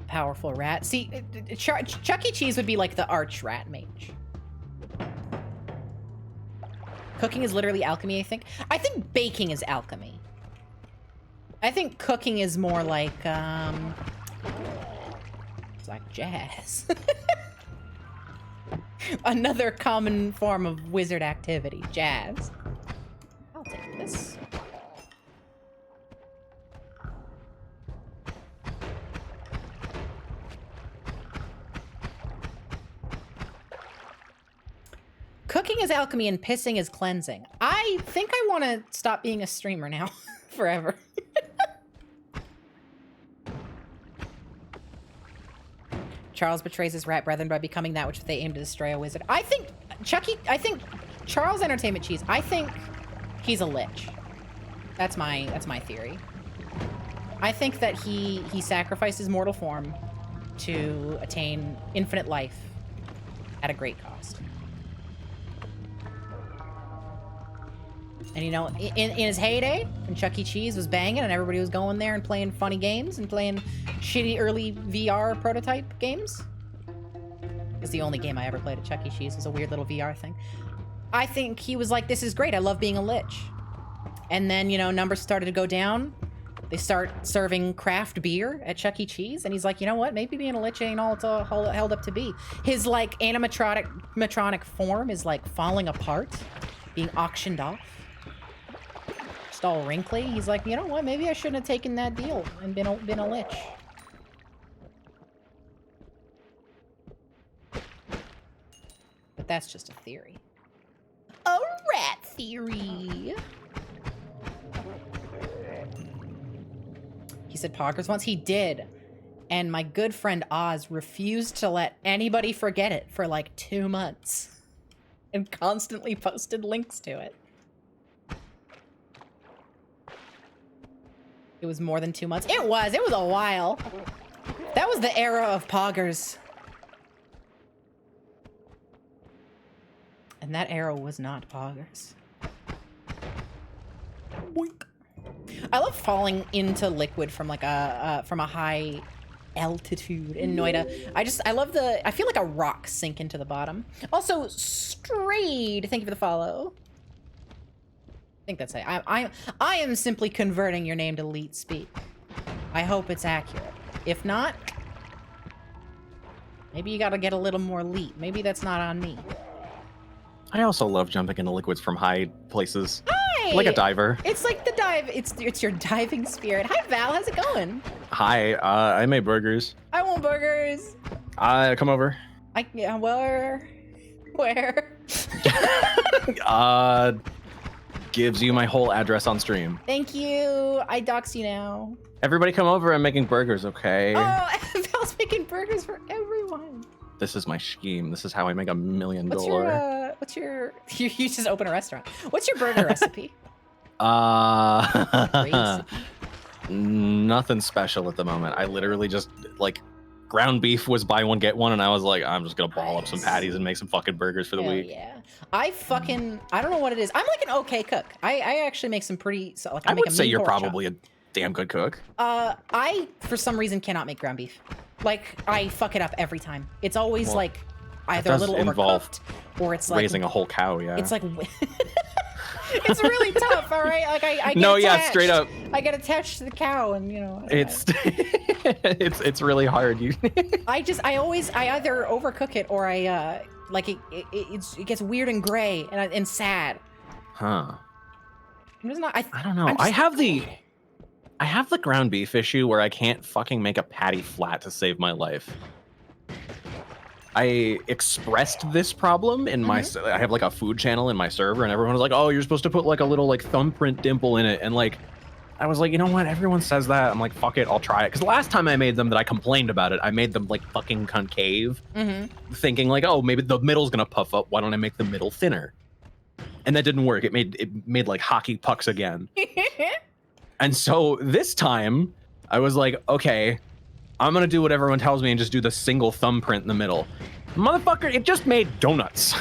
Powerful rat. See, Chuck E. Cheese would be like the arch rat mage. Cooking is literally alchemy, I think. I think baking is alchemy. I think cooking is more like, it's like jazz. Another common form of wizard activity, jazz. I'll take this. Cooking is alchemy and pissing is cleansing. I think I want to stop being a streamer now. Forever. Charles betrays his rat brethren by becoming that which they aim to destroy a wizard. I think Charles Entertainment Cheese, I think he's a lich. That's my theory. I think that he sacrificed his mortal form to attain infinite life at a great cost. And you know, in his heyday, when Chuck E. Cheese was banging and everybody was going there and playing funny games and playing shitty early VR prototype games. It's the only game I ever played at Chuck E. Cheese. It was a weird little VR thing. I think he was like, this is great. I love being a lich. And then, you know, numbers started to go down. They start serving craft beer at Chuck E. Cheese. And he's like, you know what? Maybe being a lich ain't all it's all held up to be. His, like, animatronic form is, like, falling apart, being auctioned off. Just all wrinkly. He's like, you know what? Maybe I shouldn't have taken that deal and been a lich. But that's just a theory. A rat theory. He said poggers once. He did. And my good friend Oz refused to let anybody forget it for like 2 months. And constantly posted links to it. It was more than 2 months. It was a while. That was the era of poggers. And that era was not poggers. Boink. I love falling into liquid from like a high altitude in Noita. I feel like a rock sink into the bottom. Also, Strayed, thank you for the follow. I think that's it. I am simply converting your name to Leet Speak. I hope it's accurate. If not, maybe you gotta get a little more Leet. Maybe that's not on me. I also love jumping into liquids from high places. Hi! Like a diver. It's like the dive. It's your diving spirit. Hi, Val. How's it going? Hi, I made burgers. I want burgers. Come over. Where? Gives you my whole address on stream. Thank you. I dox you now. Everybody come over. I'm making burgers, okay? Oh, Val's making burgers for everyone. This is my scheme. This is how I make $1 million. What's your you just open a restaurant. What's your burger recipe? Nothing special at the moment. I literally just like ground beef was buy one get one, and I was like, I'm just gonna ball up some patties and make some fucking burgers for the Hell week. Yeah, I don't know what it is. I'm like an okay cook. I actually make some pretty. So, like, I make would a say mean you're pork chop. probably a damn good cook. I for some reason cannot make ground beef. Like, I fuck it up every time. It's always like either a does little involve overcooked or it's like raising a whole cow. Yeah. It's like it's really tough. All right, like I get no, attached. yeah, straight up. I get attached to the cow, and It's it's really hard. I either overcook it or I like it gets weird and gray and sad. Huh. It's not. I don't know. I have the ground beef issue where I can't fucking make a patty flat to save my life. I expressed this problem in my. I have like a food channel in my server, and everyone was like, "Oh, you're supposed to put like a little like thumbprint dimple in it," and like. I was like, you know what? Everyone says that. I'm like, fuck it, I'll try it. Because the last time I made them that I complained about it, I made them like fucking concave, thinking like, oh, maybe the middle's gonna puff up. Why don't I make the middle thinner? And that didn't work. It made like hockey pucks again. And so this time, I was like, okay, I'm gonna do what everyone tells me and just do the single thumbprint in the middle. Motherfucker, it just made donuts.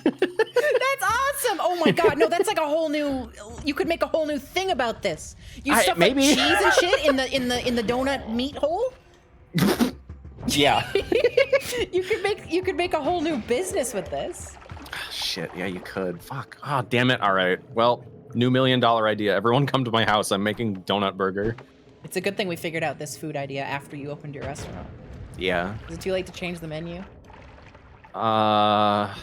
That's awesome! Oh my god, no, that's like a whole new. You could make a whole new thing about this. You stuff like cheese and shit in the donut meat hole. Yeah. you could make a whole new business with this. Shit, yeah, you could. Fuck. Ah, damn it. All right. Well, new $1 million idea. Everyone come to my house. I'm making donut burger. It's a good thing we figured out this food idea after you opened your restaurant. Yeah. Is it too late to change the menu? I'll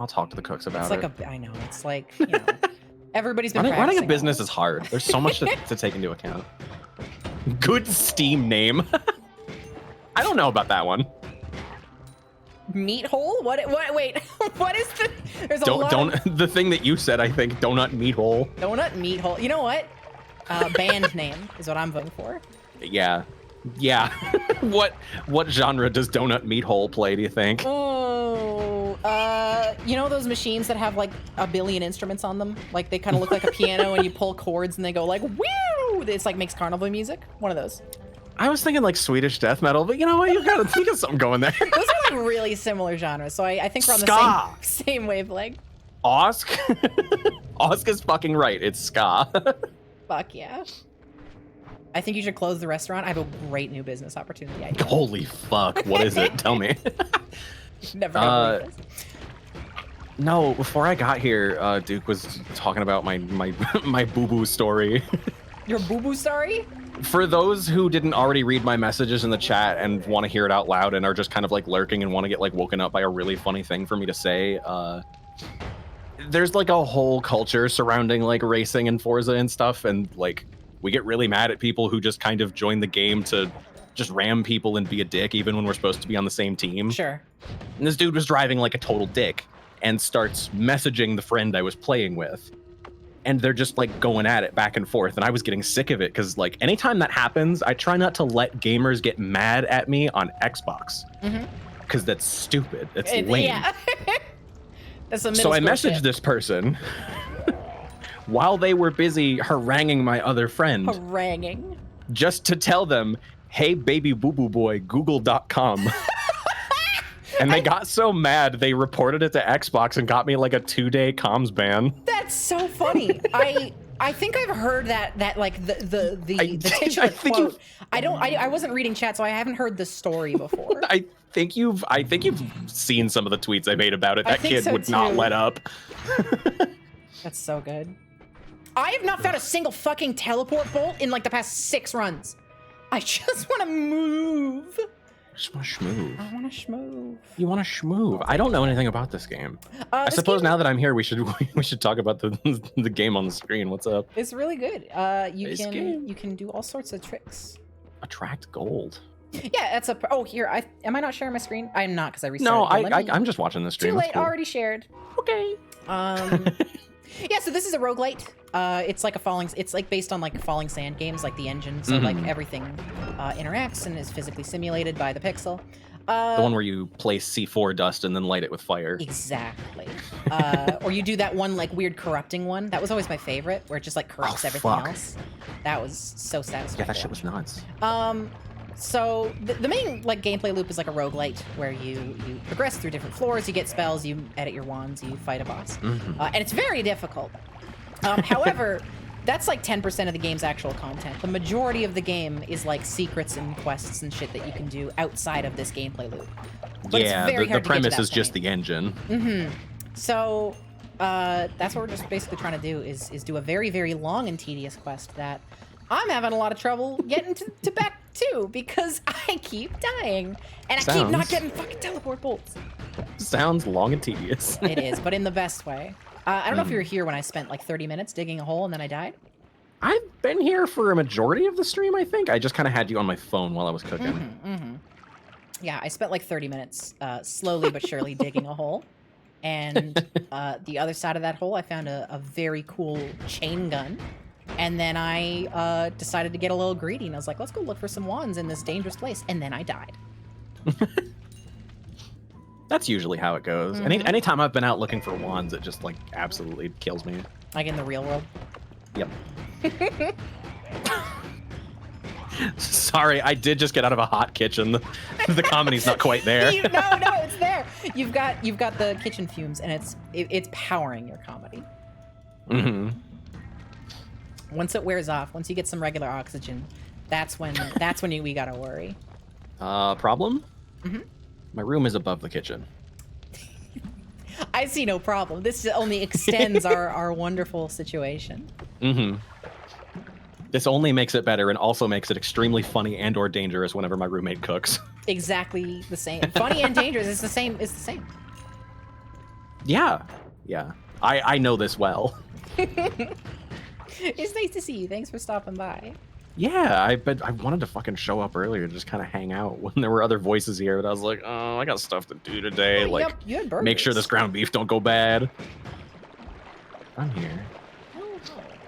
talk to the cooks about It's like I know. It's like, everybody's been running a practicing business all is hard. There's so much to take into account. Good Steam name. I don't know about that one. Meat hole? What? Wait. What is the? There's a Don't the thing that you said. I think donut meat hole. Donut meat hole. You know what? Band name is what I'm voting for. Yeah. What genre does donut meat hole play? Do you think? Oh, you know those machines that have like a billion instruments on them? Like they kind of look like a piano, and you pull chords, and they go like woo! It's like makes carnival music. One of those. I was thinking like Swedish death metal, but you know what? You got something going there. Those are like really similar genres, so I think we're on the same wavelength. Osk? Osk is fucking right. It's ska. Fuck yeah. I think you should close the restaurant. I have a great new business opportunity idea. Holy fuck. What is it? Tell me. Never gonna believe this. No, before I got here, Duke was talking about my boo-boo story. Your boo-boo story? For those who didn't already read my messages in the chat and want to hear it out loud and are just kind of like lurking and want to get like woken up by a really funny thing for me to say, there's like a whole culture surrounding like racing and Forza and stuff, and like we get really mad at people who just kind of join the game to just ram people and be a dick even when we're supposed to be on the same team. Sure. And this dude was driving like a total dick and starts messaging the friend I was playing with. And they're just like going at it back and forth. And I was getting sick of it because like anytime that happens, I try not to let gamers get mad at me on Xbox. Because that's stupid. It's lame. Yeah. That's a so I messaged this person while they were busy haranguing my other friend. Haranguing? Just to tell them, hey, baby boo-boo boy, google.com. And they got so mad, they reported it to Xbox and got me like a 2-day comms ban. That's so funny. I think I've heard that like the titular quote. I wasn't reading chat, so I haven't heard the story before. I think you've seen some of the tweets I made about it. That kid would not let up. That's so good. I have not found a single fucking teleport bolt in like the past 6 runs. I just want to move. I just want to schmoove. I want to schmoove. You want to schmoove? I don't know anything about this game. I suppose now that I'm here, we should talk about the game on the screen. What's up? It's really good. You can do all sorts of tricks. Attract gold. Yeah, that's a. Oh, here. Am I not sharing my screen? I'm not because I restarted. No, it. Let me- I'm just watching the stream. Too That's late. cool. Already shared. Okay. Yeah. So this is a roguelite. It's like a falling. It's like based on like falling sand games, like the engine. So like everything interacts and is physically simulated by the pixel. The one where you place C4 dust and then light it with fire. Exactly. Or you do that one like weird corrupting one. That was always my favorite, where it just like corrupts everything fuck. else. That was so satisfying. Yeah, that shit was nuts. So the main like gameplay loop is like a roguelite where you progress through different floors, you get spells, you edit your wands, you fight a boss, and it's very difficult. However, that's like 10% of the game's actual content. The majority of the game is like secrets and quests and shit that you can do outside of this gameplay loop. But Yeah, it's very the hard to get to premise that is just point. the engine. So that's what we're just basically trying to do is do a very, very long and tedious quest that I'm having a lot of trouble getting to back to because I keep dying and I keep not Sounds- getting fucking teleport bolts. Sounds long and tedious. It is, but in the best way. I don't know if you were here when I spent like 30 minutes digging a hole and then I died. I've been here for a majority of the stream, I think. I just kind of had you on my phone while I was cooking. Yeah, I spent like 30 minutes slowly but surely digging a hole. And the other side of that hole, I found a very cool chain gun. And then I decided to get a little greedy. And I was like, let's go look for some wands in this dangerous place. And then I died. That's usually how it goes. Anytime I've been out looking for wands, it just like absolutely kills me. Like in the real world. Yep. Sorry, I did just get out of a hot kitchen. The comedy's not quite there. No, it's there. You've got the kitchen fumes, and it's powering your comedy. Once it wears off, once you get some regular oxygen, that's when we gotta worry. Problem? My room is above the kitchen. I see no problem. This only extends our wonderful situation. This only makes it better and also makes it extremely funny and or dangerous whenever my roommate cooks. Exactly the same. Funny and dangerous. It's the same. It's the same. Yeah. I know this well. It's nice to see you. Thanks for stopping by. Yeah, I wanted to fucking show up earlier to just kind of hang out when there were other voices here, but I was like, oh, I got stuff to do today. Oh, like, you had burgers. make sure this ground beef don't go bad. I'm here.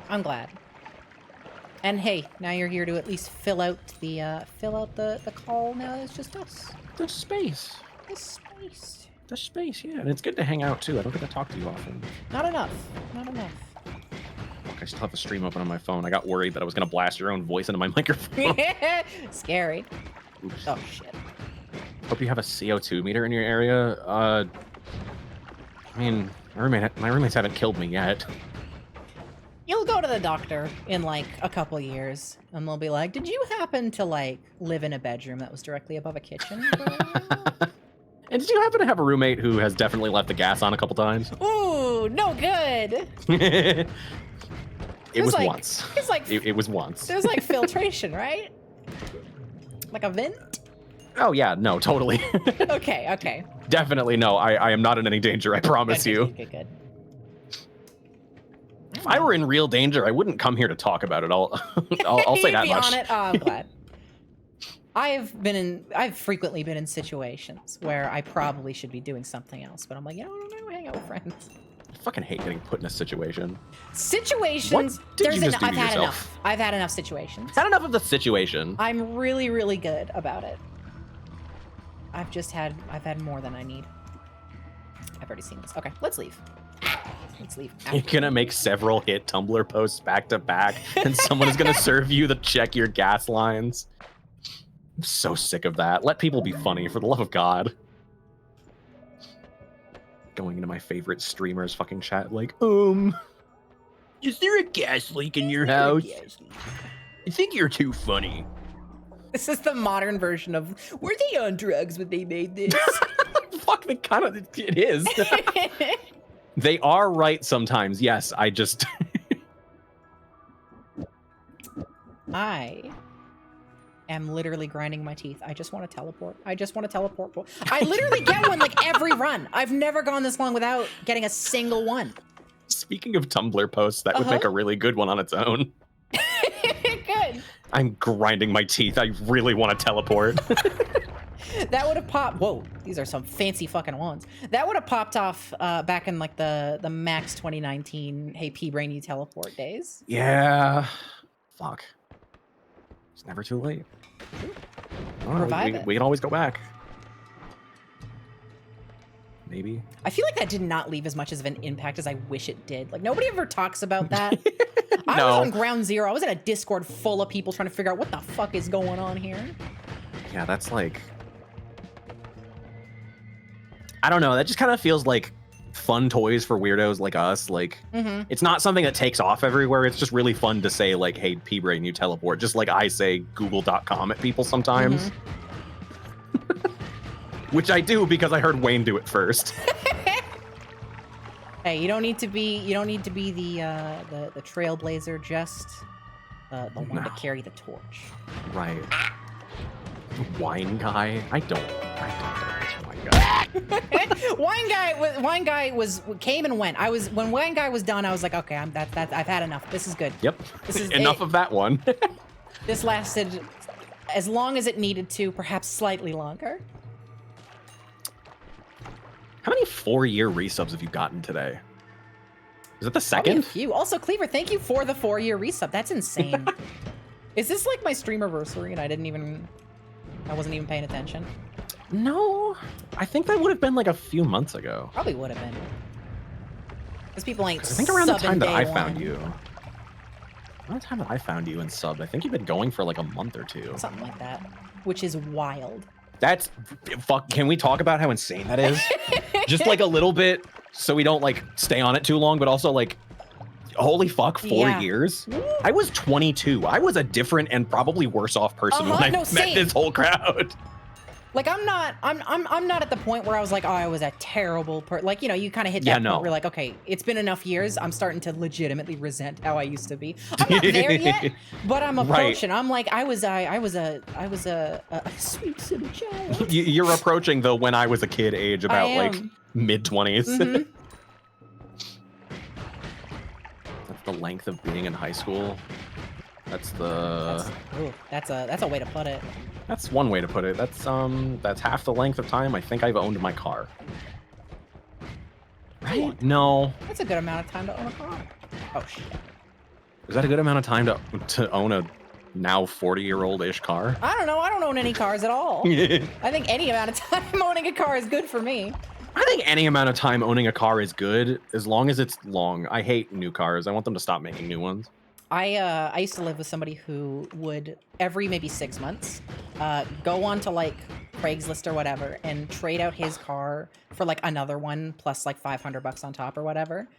I'm glad. And hey, now you're here to at least fill out the call. Now it's just us. The space. The space. The space, yeah. And it's good to hang out too. I don't get to talk to you often. Not enough. Not enough. Look, I still have the stream open on my phone. I got worried that I was gonna blast your own voice into my microphone. Scary. Oops. Oh shit. Hope you have a CO2 meter in your area. I mean, my roommates haven't killed me yet. You'll go to the doctor in like a couple years, and they'll be like, "Did you happen to like live in a bedroom that was directly above a kitchen?" And did you happen to have a roommate who has definitely left the gas on a couple times? Ooh, no good. It was like- once. It's like It was once. there's like filtration, right? Like a vent. Oh yeah, no, totally. Okay. Definitely no. I am not in any danger. I promise you. Good. If I were in real danger, I wouldn't come here to talk about it. I'll say that You'd be much. on it. Oh, I'm glad. I've frequently been in situations where I probably should be doing something else, but I'm like, I don't hang out with friends. I fucking hate getting put in a situation. Situations. What did you just do to I've had yourself? enough. I've had enough situations. Had enough of the situation. I'm really, really good about it. I've had more than I need. I've already seen this. Okay, let's leave. Let's leave. You're gonna make several hit Tumblr posts back to back, and someone is gonna serve you the check your gas lines. I'm so sick of that. Let people be funny, for the love of God. Going into my favorite streamer's fucking chat, like, is there a gas leak in your house? I think you're too funny. This is the modern version of, were they on drugs when they made this? Fuck, it is. They are right sometimes, yes, I just... I am literally grinding my teeth. I just want to teleport. I literally get one like every run. I've never gone this long without getting a single one. Speaking of Tumblr posts, that would make a really good one on its own. Good. I'm grinding my teeth. I really want to teleport. That would have popped. Whoa, these are some fancy fucking wands. That would have popped off back in like the Max 2019 Hey P-Brain You Teleport days. Yeah. Fuck. It's never too late. Oh, Revive it. we can always go back. Maybe. I feel like that did not leave as much as of an impact as I wish it did. Like, nobody ever talks about that. I was on ground zero. I was in a Discord full of people trying to figure out what the fuck is going on here. Yeah, that's like... I don't know. That just kind of feels like fun toys for weirdos like us. Like, it's not something that takes off everywhere. It's just really fun to say, like, hey, P-Brain, you teleport. Just like I say google.com at people sometimes. Which I do because I heard Wayne do it first. Hey, you don't need to be the trailblazer, just the one to carry the torch. Right. Wine guy? I don't know this wine guy. Wine guy came and went. When Wine guy was done, I was like, okay, I've had enough. This is good. Yep. This is enough of that one. This lasted as long as it needed to, perhaps slightly longer. How many 4-year resubs have you gotten today? Is it the Probably second? a few. Also, Cleaver, thank you for the 4-year resub. That's insane. Is this like my stream anniversary and I wasn't even paying attention? No, I think that would have been like a few months ago. Probably would have been. Because people ain't I think around the time that I found one. you. Around the time that I found you and subbed, I think you've been going for like a month or two. Something like that. Which is wild. That's fuck. Can we talk about how insane that is? Just like a little bit, so we don't like stay on it too long, but also like, holy fuck, 4 years. I was 22. I was a different and probably worse off person when I met this whole crowd. Like I'm not at the point where I was like, oh, I was a terrible person. Like, you know, you kind of hit that point where you're like, okay, it's been enough years. I'm starting to legitimately resent how I used to be. I'm not there yet, but I'm approaching. I'm like, I was a sweet silly child. You're approaching the when I was a kid age, about like mid-20s. That's the length of being in high school. That's a way to put it. That's one way to put it. That's half the length of time I think I've owned my car. Right? No. That's a good amount of time to own a car. Oh shit. Is that a good amount of time to own a now 40-year-old-ish car? I don't know. I don't own any cars at all. I think any amount of time owning a car is good for me. I think any amount of time owning a car is good as long as it's long. I hate new cars. I want them to stop making new ones. I used to live with somebody who would every maybe 6 months go on to like Craigslist or whatever and trade out his car for like another one plus like $500 on top or whatever.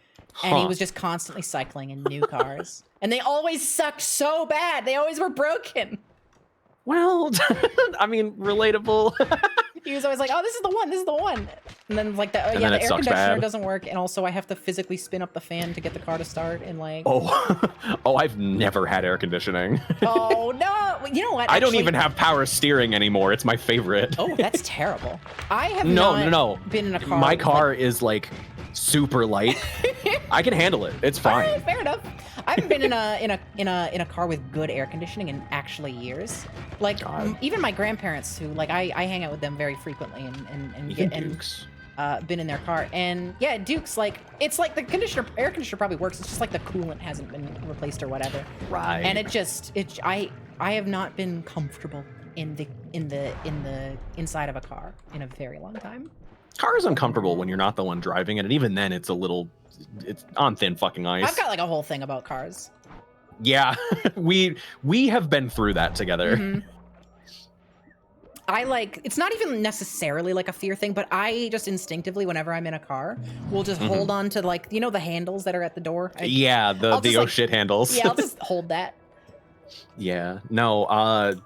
And he was just constantly cycling in new cars. And they always sucked so bad. They always were broken. Well, I mean, relatable. He was always like, oh, this is the one, this is the one. And then like the air conditioner doesn't work, and also I have to physically spin up the fan to get the car to start, and like I've never had air conditioning. Oh no, you know what? I don't even have power steering anymore. It's my favorite. Oh, that's terrible. I have not been in a car. My car is like super light. I can handle it. It's fine. All right, fair enough. I haven't been in a car with good air conditioning in actually years. Like even my grandparents, who like I hang out with them very frequently and been in their car, and yeah, Duke's like it's like the air conditioner probably works. It's just like the coolant hasn't been replaced or whatever. Right. And I have not been comfortable in the inside of a car in a very long time. Car is uncomfortable when you're not the one driving it, and even then it's on thin fucking ice. I've got like a whole thing about cars. Yeah, we have been through that together. I like, it's not even necessarily like a fear thing, but I just instinctively, whenever I'm in a car, will just hold on to like, you know, the handles that are at the door. The oh shit handles. Yeah, I'll just hold that. Yeah, no,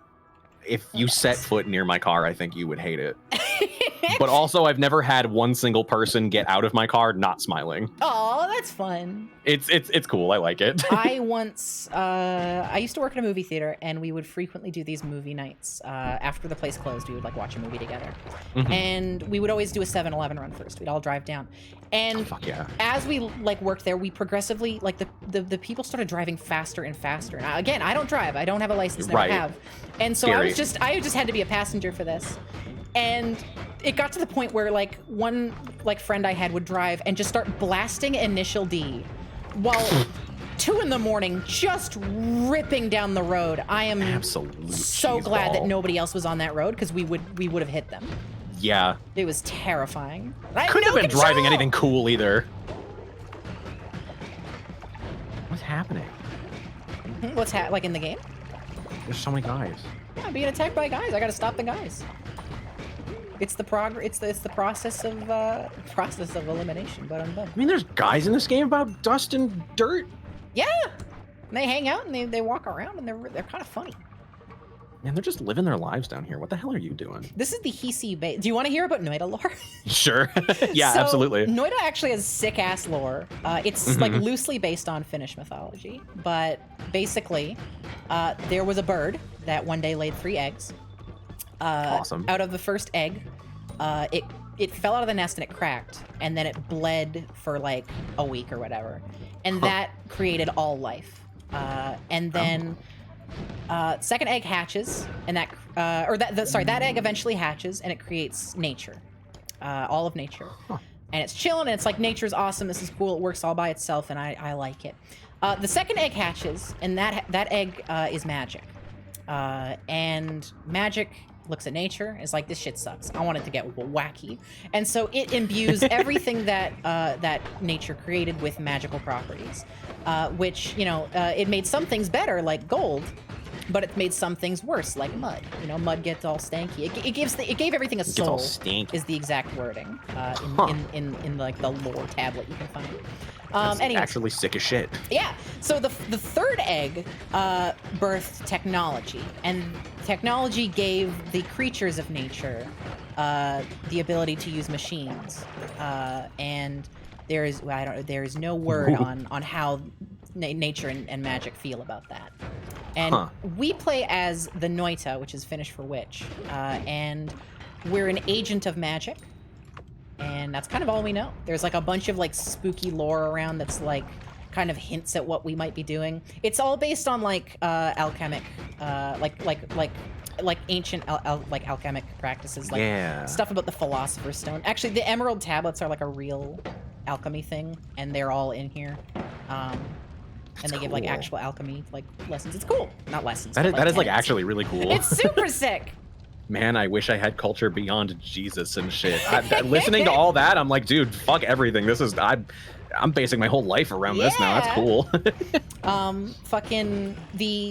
if you set foot near my car, I think you would hate it. but also I've never had one single person get out of my car not smiling. Oh, that's fun. It's cool. I like it. I once, I used to work in a movie theater, and we would frequently do these movie nights. After the place closed, we would like watch a movie together, and we would always do a 7-Eleven run first. We'd all drive down, and Fuck yeah. as we like worked there, we progressively like the people started driving faster and faster. Now, again, I don't drive. I don't have a license. Never Right. have, and so Scary. I just had to be a passenger for this, and it got to the point where like one like friend I had would drive and just start blasting Initial D while 2 in the morning just ripping down the road. I am Absolute so glad that cheeseball. nobody else was on that road, because we would have hit them. Yeah. It was terrifying. I had Couldn't no have been driving control! anything cool either. What's happening? What's like in the game? There's so many guys. Yeah, I'm being attacked by guys. I gotta stop the guys. It's the it's the process of elimination, but I'm done. I mean, there's guys in this game about dust and dirt. Yeah, and they hang out and they walk around, and they're kind of funny. Man, they're just living their lives down here. What the hell are you doing? This is the Hisi base. Do you want to hear about Noita lore? Sure. Yeah, So, absolutely. Noita actually has sick ass lore. It's like loosely based on Finnish mythology, but basically, there was a bird that one day laid 3 eggs. Awesome. Out of the first egg, it fell out of the nest and it cracked, and then it bled for like a week or whatever, and that created all life. And then second egg hatches, and that egg eventually hatches, and it creates nature, all of nature. And it's chilling, and it's like, nature's awesome. This is cool. It works all by itself, and I like it. The second egg hatches, and that egg is magic, and magic looks at nature and is like, this shit sucks. I want it to get wacky, and so it imbues everything that nature created with magical properties, which it made some things better, like gold, but it made some things worse, like mud. Mud gets all stanky. It gave everything a It gets all soul. stanky. Is the exact wording in like the lore tablet you can find. That's Anyways. actually sick as shit. Yeah. So the third egg birthed technology, and technology gave the creatures of nature the ability to use machines. And there is no word on how nature and magic feel about that. And we play as the Noita, which is Finnish for witch, and we're an agent of magic. And that's kind of all we know. There's like a bunch of like spooky lore around that's like kind of hints at what we might be doing. It's all based on like alchemic, like ancient alchemic practices, like Yeah. stuff about the Philosopher's Stone. Actually, the Emerald Tablets are like a real alchemy thing, and they're all in here. And they give like cool. actual alchemy like lessons. It's cool. Not lessons. That but, is like tenets. actually really cool. It's super sick. Man, I wish I had culture beyond Jesus and shit. Listening to all that, I'm like, dude, fuck everything. I'm basing my whole life around this now. That's Yeah. cool.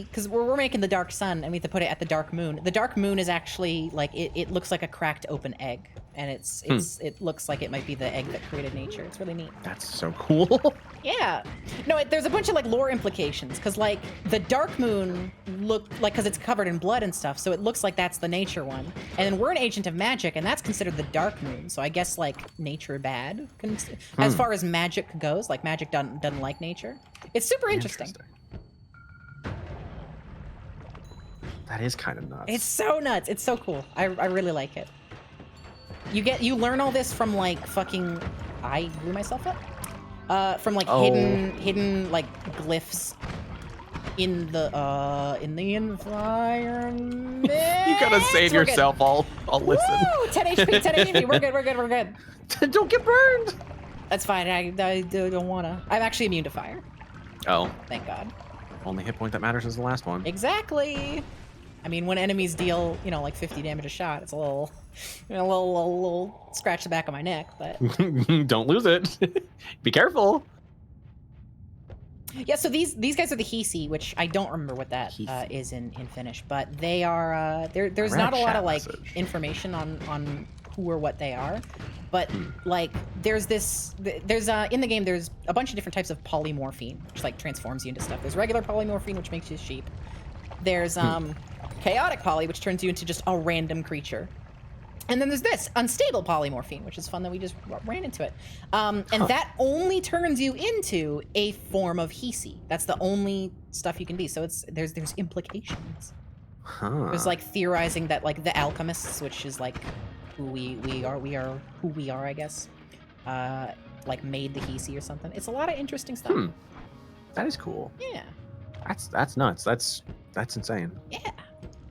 Because we're making the Dark Sun, and we have to put it at the Dark Moon. The Dark Moon is actually like it looks like a cracked open egg, and it looks like it might be the egg that created nature. It's really neat. That's so cool. Yeah. No, there's a bunch of like lore implications, because like the Dark Moon because it's covered in blood and stuff, so it looks like that's the nature one. And then we're an agent of magic, and that's considered the Dark Moon. So I guess like nature bad, as far as magic goes. Like magic doesn't like nature. It's super interesting. That is kind of nuts. It's so nuts. It's so cool. I really like it. You learn all this from like fucking. I grew myself up. From like hidden like glyphs in the environment. You gotta save We're good. yourself. I'll listen. Woo! 10 HP, 10 HP. We're good. Don't get burned. That's fine. I don't wanna. I'm actually immune to fire. Oh, Thank God. only hit point that matters is the last one. Exactly. I mean, when enemies deal, like 50 damage a shot, it's a little scratch the back of my neck, but Don't lose it. Be careful. yeah. So these guys are the Hisi, which I don't remember what that Hisi. is in Finnish, but they are. There's read not a lot chat of like message. information on who or what they are, but like there's in the game there's a bunch of different types of polymorphine, which like transforms you into stuff. There's regular polymorphine, which makes you a sheep. There's chaotic poly, which turns you into just a random creature. And then there's this unstable polymorphine, which is fun that we just ran into it. And that only turns you into a form of Hisi. That's the only stuff you can be. So there's implications. Huh. There's like theorizing that like the alchemists, which is like who we are who we are, I guess. Like made the Hisi or something. It's a lot of interesting stuff. That is cool. Yeah. That's nuts. That's insane. Yeah.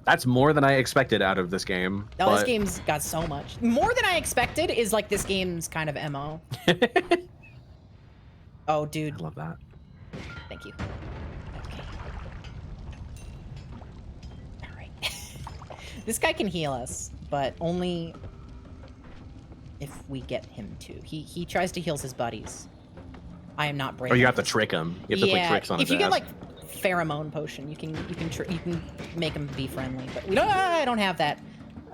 That's more than I expected out of this game. Oh, this game's got so much. More than I expected is like this game's kind of MO. Oh, I dude. love that. Thank you. Okay. All right. This guy can heal us, but only if we get him to. He tries to heal his buddies. I am not brave. Oh, you have to trick him. You have to play tricks on his if you get ass. like pheromone potion, you can make him be friendly. But no, I don't have that.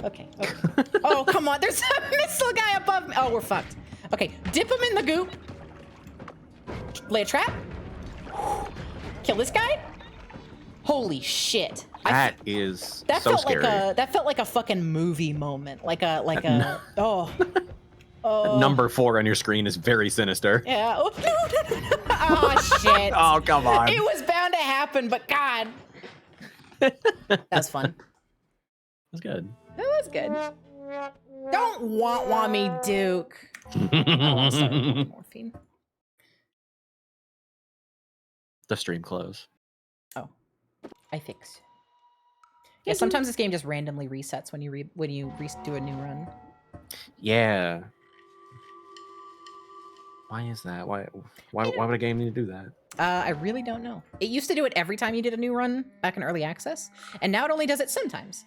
Okay. Oh, come on. There's a missile guy above me. Oh, we're fucked. Okay, dip him in the goop. Lay a trap. Kill this guy. Holy shit. That is That so felt scary. that felt like a fucking movie moment. Like a oh. Oh. Number 4 on your screen is very sinister. Yeah. Oh, no. Oh, shit. Oh, come on. It was bound to happen, but God. That was fun. That's good. That was good. Don't want me, Duke. I want to start with morphine. The stream close. Oh, I fixed. Yeah, sometimes this game just randomly resets when you do a new run. Yeah. Why is that? Why would a game need to do that? I really don't know. It used to do it every time you did a new run back in early access, and now it only does it sometimes.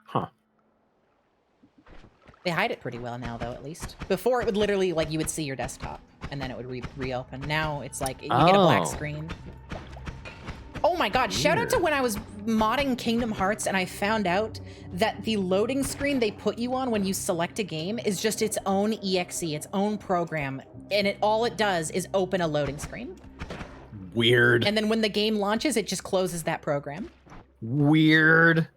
Huh. They hide it pretty well now, though, at least. Before, it would literally, like, you would see your desktop, and then it would reopen. Now, it's like, you get a black screen. Oh my god, shout out to when I was modding Kingdom Hearts and I found out that the loading screen they put you on when you select a game is just its own EXE, its own program, and all it does is open a loading screen. Weird. And then when the game launches, it just closes that program. Weird.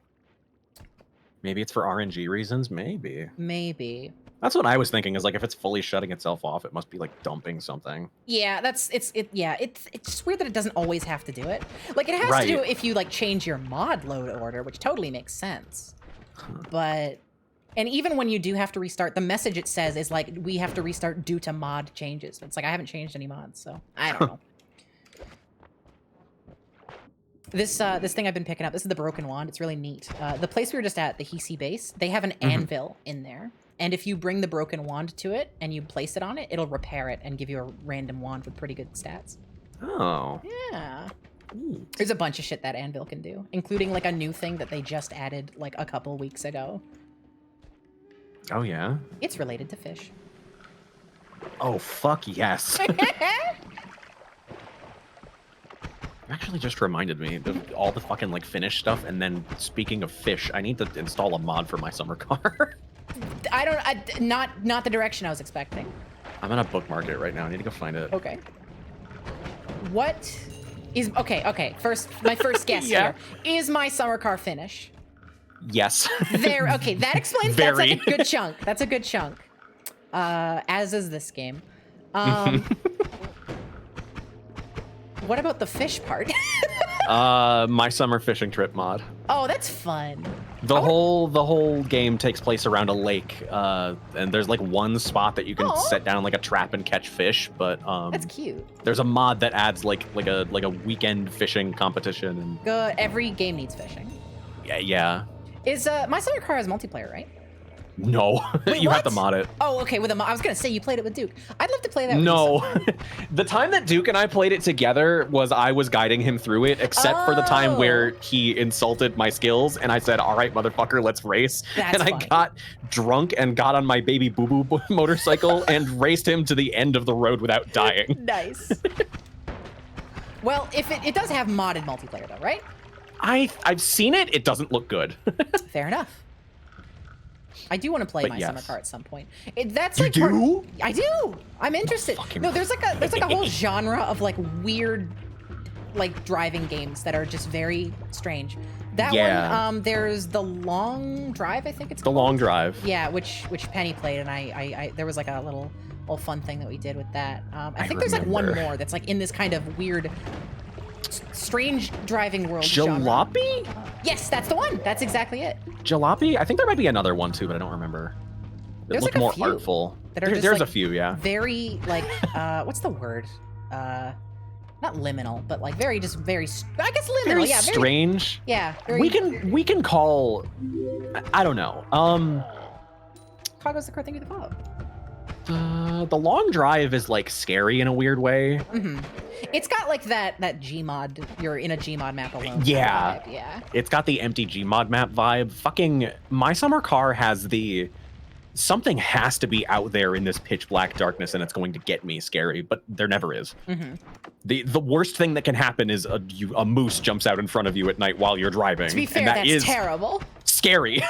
Maybe it's for RNG reasons? Maybe. Maybe. That's what I was thinking, is like if it's fully shutting itself off, it must be like dumping something. Yeah, it's just weird that it doesn't always have to do it. Like, it has to do it if you like change your mod load order, which totally makes sense. But and even when you do have to restart, the message it says is like, we have to restart due to mod changes. It's like, I haven't changed any mods, so I don't know. This thing I've been picking up, this is the Broken Wand. It's really neat. The place we were just at, the Hisi base, they have an anvil in there. And if you bring the Broken Wand to it and you place it on it, it'll repair it and give you a random wand with pretty good stats. Oh. Yeah. There's a bunch of shit that anvil can do, including like a new thing that they just added like a couple weeks ago. Oh, yeah? It's related to fish. Oh, fuck yes. Actually just reminded me of all the fucking like Finnish stuff, and then speaking of fish, I need to install a mod for my summer car. Not the direction I was expecting. I'm gonna bookmark it right now. I need to go find it. Okay. What is okay? My first guess Yeah. here is my summer car Finnish. Yes. There. Okay, that explains. That's like a good chunk. That's a good chunk. As is this game. What about the fish part? My summer fishing trip mod. Oh, that's fun. The whole game takes place around a lake, and there's like one spot that you can set down like a trap and catch fish. But that's cute. There's a mod that adds like a weekend fishing competition. And Good. Every game needs fishing. yeah. Is my summer car has multiplayer, right? No, Wait, you what? have to mod it. Oh, okay. With a mod, I was gonna say you played it with Duke. I'd love to play that. With No, you sometime. the time that Duke and I played it together was I was guiding him through it, except for the time where he insulted my skills, and I said, "All right, motherfucker, let's race." That's and I funny. got drunk and got on my baby boo boo motorcycle and raced him to the end of the road without dying. Nice. Well, if it does have modded multiplayer though, right? I've seen it. It doesn't look good. Fair enough. I do want to play But my yes. summer car at some point. That's You like do? I do. I'm interested. fucking No, there's like a whole genre of like weird, like driving games that are just very strange. That Yeah. one, there's the Long Drive, I think it's The called. Long Drive. Yeah, which Penny played, and I there was like a little fun thing that we did with that. I I think there's like one remember. more that's like in this kind of weird, strange driving world. Genre. Jalopy? Yes, that's the one. That's exactly it. Jalopy? I think there might be another one too, but I don't remember. It There's looked like a more few artful. that are just, There's like, a few, yeah. Very like what's the word? Not liminal, but like very I guess liminal. Very yeah, strange. Yeah. Very, We can call. I don't know. Cogos the thing you the follow. The Long Drive is like scary in a weird way. Mm-hmm. It's got like that Gmod. You're in a Gmod map alone. Yeah. Vibe, yeah. It's got the empty Gmod map vibe. Fucking My Summer Car has the something has to be out there in this pitch black darkness and it's going to get me scary, but there never is. Mm-hmm. The worst thing that can happen is a moose jumps out in front of you at night while you're driving. To be fair, and that that's is terrible. scary.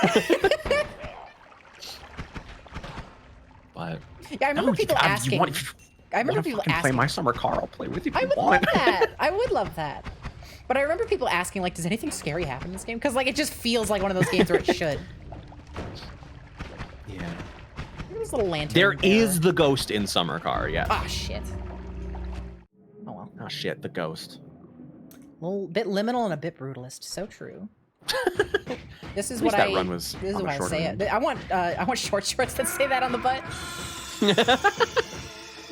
But Yeah, I remember people God, asking. I remember people play asking. My Summer Car. I'll play with you. If I you would want. love that. I would love that. But I remember people asking, like, does anything scary happen in this game? Because like it just feels like one of those games where it should. Yeah. Look at this little lantern. There is the ghost in Summer Car. Yeah. Ah, shit. Oh well. Oh shit, the ghost. A little bit liminal and a bit brutalist. So true. This is At least what that I. run was This is on a why I shorter say end. it. I want short shorts that say that on the butt.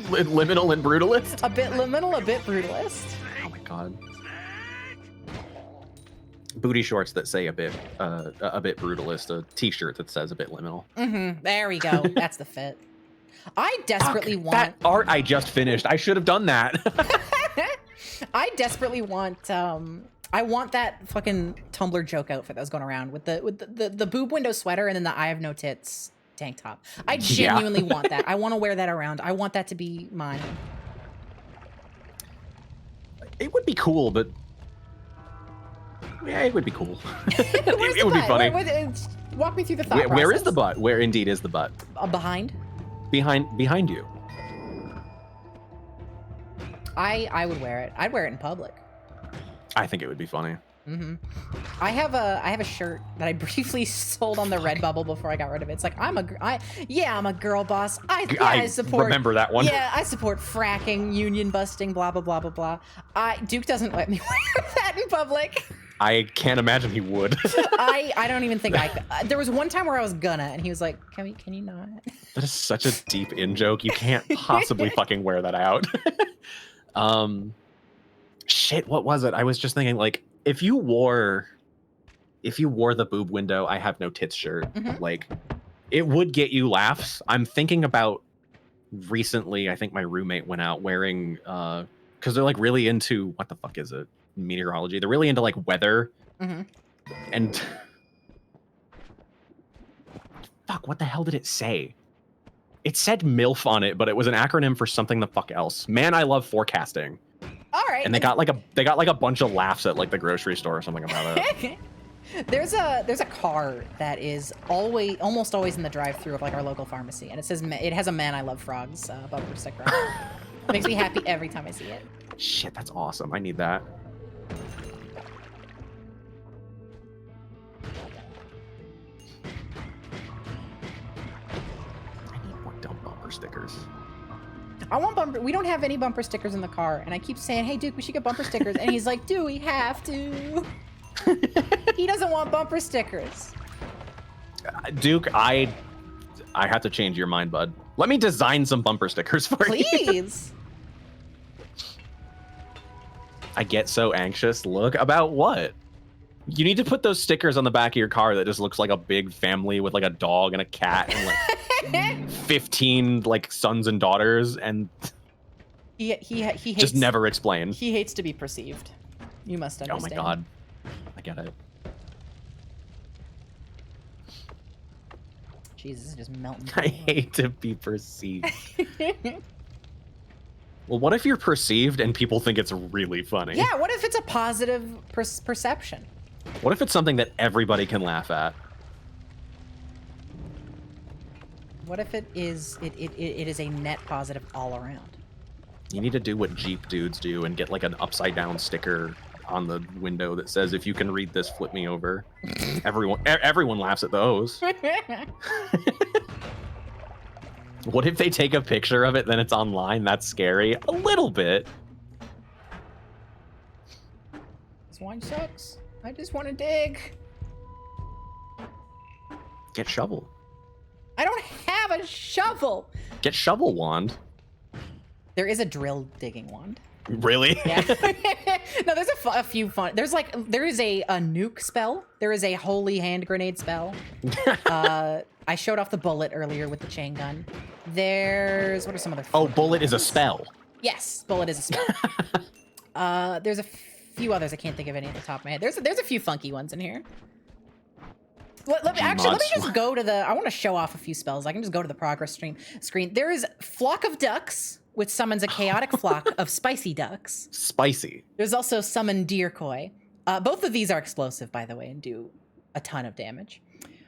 Liminal and brutalist. A bit liminal, a bit brutalist. Oh my god. Booty shorts that say a bit brutalist. A T-shirt that says a bit liminal. Mm-hmm. There we go. That's the fit. I desperately want That art I just finished. I should have done that. I desperately want I want that fucking Tumblr joke outfit that was going around with the boob window sweater and then the I have no tits tank top. I genuinely want that. I want to wear that around. I want that to be mine. It would be cool, but yeah, it would be cool. Where's it the would be butt? funny. Walk me through the thought process. Where is the butt? Where indeed is the butt? Behind. Behind you. I would wear it. I'd wear it in public. I think it would be funny. Mm-hmm. I have a shirt that I briefly sold on the Redbubble before I got rid of it. It's like I'm a girl boss. I support. Remember that one. Yeah, I support fracking, union busting, blah blah blah blah blah. Duke doesn't let me wear that in public. I can't imagine he would. I don't even think I could. There was one time where I was gonna, and he was like, can you not? That is such a deep in joke. You can't possibly fucking wear that out. Shit, what was it? I was just thinking, like, if you wore the boob window, I have no tits shirt, like, it would get you laughs. I'm thinking about recently, I think my roommate went out wearing, because they're like really into, what the fuck is it? Meteorology. They're really into like weather. And fuck, what the hell did it say? It said MILF on it, but it was an acronym for something the fuck else. Man, I love forecasting. All right. And they got like a bunch of laughs at like the grocery store or something about it. There's a car that is almost always in the drive-through of like our local pharmacy, and it says it has a "Man I Love Frogs" bumper sticker. It makes me happy every time I see it. Shit, that's awesome. I need that. I need more dumb bumper stickers. I want bumper. We don't have any bumper stickers in the car, and I keep saying, "Hey, Duke, we should get bumper stickers," and he's like, "Do we have to?" He doesn't want bumper stickers. Duke, I have to change your mind, bud. Let me design some bumper stickers for you. Please. I get so anxious. Look, about what? You need to put those stickers on the back of your car that just looks like a big family with like a dog and a cat and like 15 like sons and daughters, and He hates, just never explain. He hates to be perceived. You must Oh understand. my god. I get it. Jesus, is just melting. I hate to be perceived. Well, what if you're perceived and people think it's really funny? Yeah, what if it's a positive perception? What if it's something that everybody can laugh at? What if it is it is a net positive all around? You need to do what Jeep dudes do and get like an upside down sticker on the window that says, "If you can read this, flip me over." Everyone laughs at those. What if they take a picture of it, then it's online? That's scary. A little bit. This wine sucks. I just want to dig. Get shovel. I don't have a shovel. Get shovel wand. There is a drill digging wand. Really? Yeah. No, there's a few fun. There is a nuke spell. There is a holy hand grenade spell. I showed off the bullet earlier with the chain gun. What are some other? Oh, bullet is a spell. Yes, bullet is a spell. There's a few others. I can't think of any at the top of my head. There's a few funky ones in here. Let me just go to the. I want to show off a few spells. I can just go to the progress screen. There is Flock of Ducks, which summons a chaotic flock of spicy ducks. Spicy. There's also Summon Deercoy. Both of these are explosive, by the way, and do a ton of damage.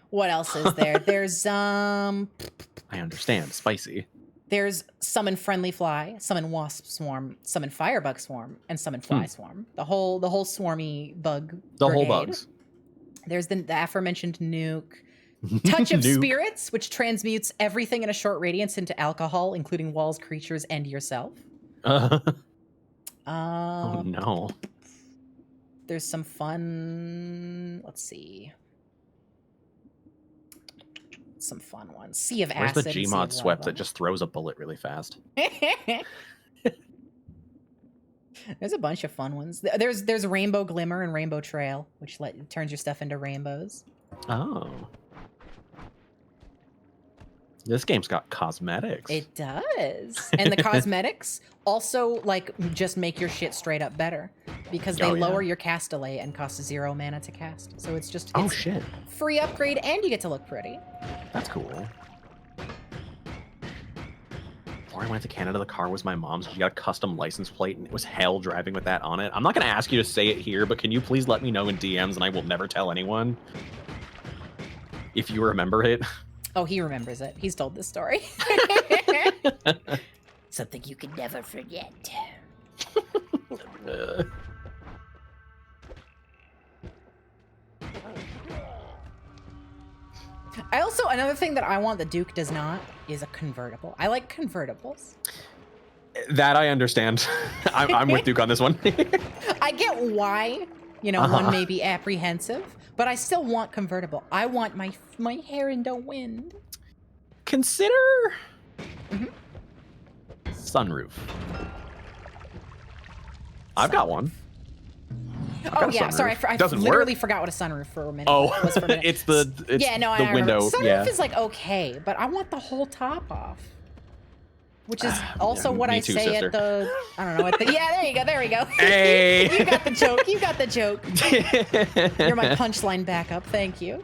What else is there? There's I understand. Spicy. There's Summon Friendly Fly, Summon Wasp Swarm, Summon Firebug Swarm, and Summon Fly Swarm. The whole swarmy bug. The brigade. whole bugs. There's the aforementioned nuke. Touch of Nuke. Spirits, which transmutes everything in a short radius into alcohol, including walls, creatures, and yourself. Oh Um, no. There's some fun. Let's see. Some fun ones. Sea of Where's Acid. the Sea Gmod of swept Lava. that just throws a bullet really fast? There's a bunch of fun ones. There's Rainbow Glimmer and Rainbow Trail, which turns your stuff into rainbows. Oh. This game's got cosmetics. It does. And the cosmetics also just make your shit straight up better because they Oh, yeah. lower your cast delay and cost 0 mana to cast. So it's Oh shit. free upgrade and you get to look pretty. That's cool. Before I went to Canada, the car was my mom's. She got a custom license plate, and it was hell driving with that on it. I'm not going to ask you to say it here, but can you please let me know in DMs, and I will never tell anyone if you remember it. Oh, he remembers it. He's told this story. Something you can never forget. Another thing that I want the Duke does not is a convertible. I like convertibles. That I understand. I'm with Duke on this one. I get why, one may be apprehensive, but I still want convertible. I want my hair in the wind. Consider sunroof. I've got one. Oh yeah, sorry, I Doesn't literally work. forgot what a sunroof for a minute. Oh, was for a minute. it's the I window. Sunroof Yeah. is okay, but I want the whole top off. Which is also yeah, what me I too, say sister. at the, I don't know, yeah, there you go. Hey! You got the joke. You're my punchline backup, thank you.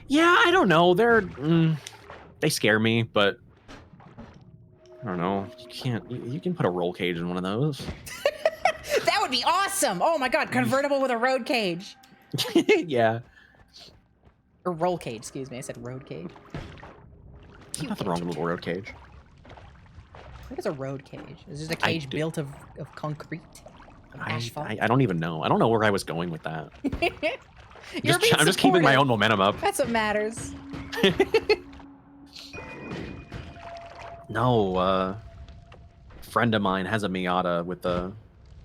Yeah, I don't know. They scare me, but I don't know. You can put a roll cage in one of those. That would be awesome. Oh my god, convertible with a road cage. Yeah. Or roll cage, excuse me. I said road cage. There's nothing wrong with a little road cage. I think it's a road cage. It's just a cage built of concrete, of asphalt. I don't even know. I don't know where I was going with that. You're being I'm just keeping my supportive. own momentum up. That's what matters. No, friend of mine has a Miata with a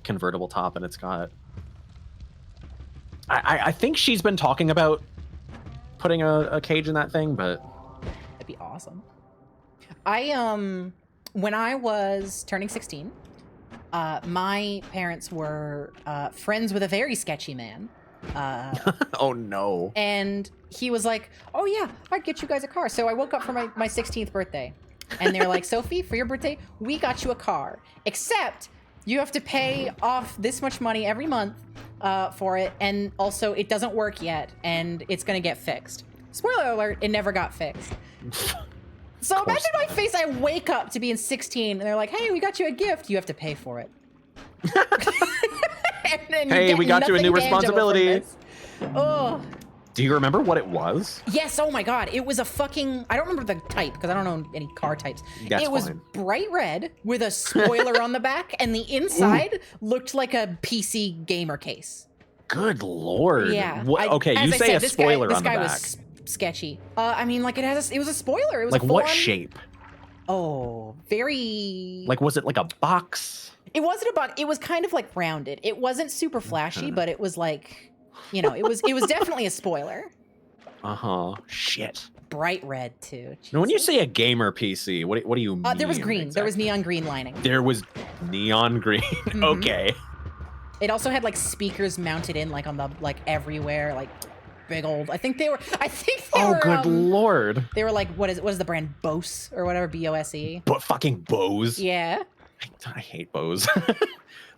convertible top, and it's got. I think she's been talking about putting a cage in that thing, but That'd be awesome. When I was turning 16, my parents were friends with a very sketchy man. oh no. And he was like, oh yeah, I'd get you guys a car. So I woke up for my 16th birthday. And they're like, Sophie, for your birthday, we got you a car. Except you have to pay off this much money every month for it. And also, it doesn't work yet. And it's going to get fixed. Spoiler alert, it never got fixed. So imagine my face. I wake up to being 16 and they're like, hey, we got you a gift. You have to pay for it. And then you Hey, get we got you a new nothing tangible from responsibility. this. Oh, Do you remember what it was? Yes, oh my god, it was a fucking, I don't remember the type because I don't know any car types. That's it was fine. bright red with a spoiler on the back, and the inside looked like a PC gamer case. Good lord. Yeah. Okay, as you I say said, a spoiler this on the guy back. was sketchy. I mean, like it was a spoiler. It was Like a what full-on- shape? Oh, very. Like was it like a box? It wasn't a box. It was kind of like rounded. It wasn't super flashy, but it was like, you know, it was definitely a spoiler. Shit. Bright red too. Now, when you Jesus. say a gamer PC, what do you mean? There was green. There was exactly? neon green lining. There was neon green. Okay. It also had like speakers mounted in like on the like everywhere, like big old. I think they were. Oh, were, good lord. They were like, what is the brand? Bose or whatever, BOSE. But fucking Bose. Yeah. I hate Bose.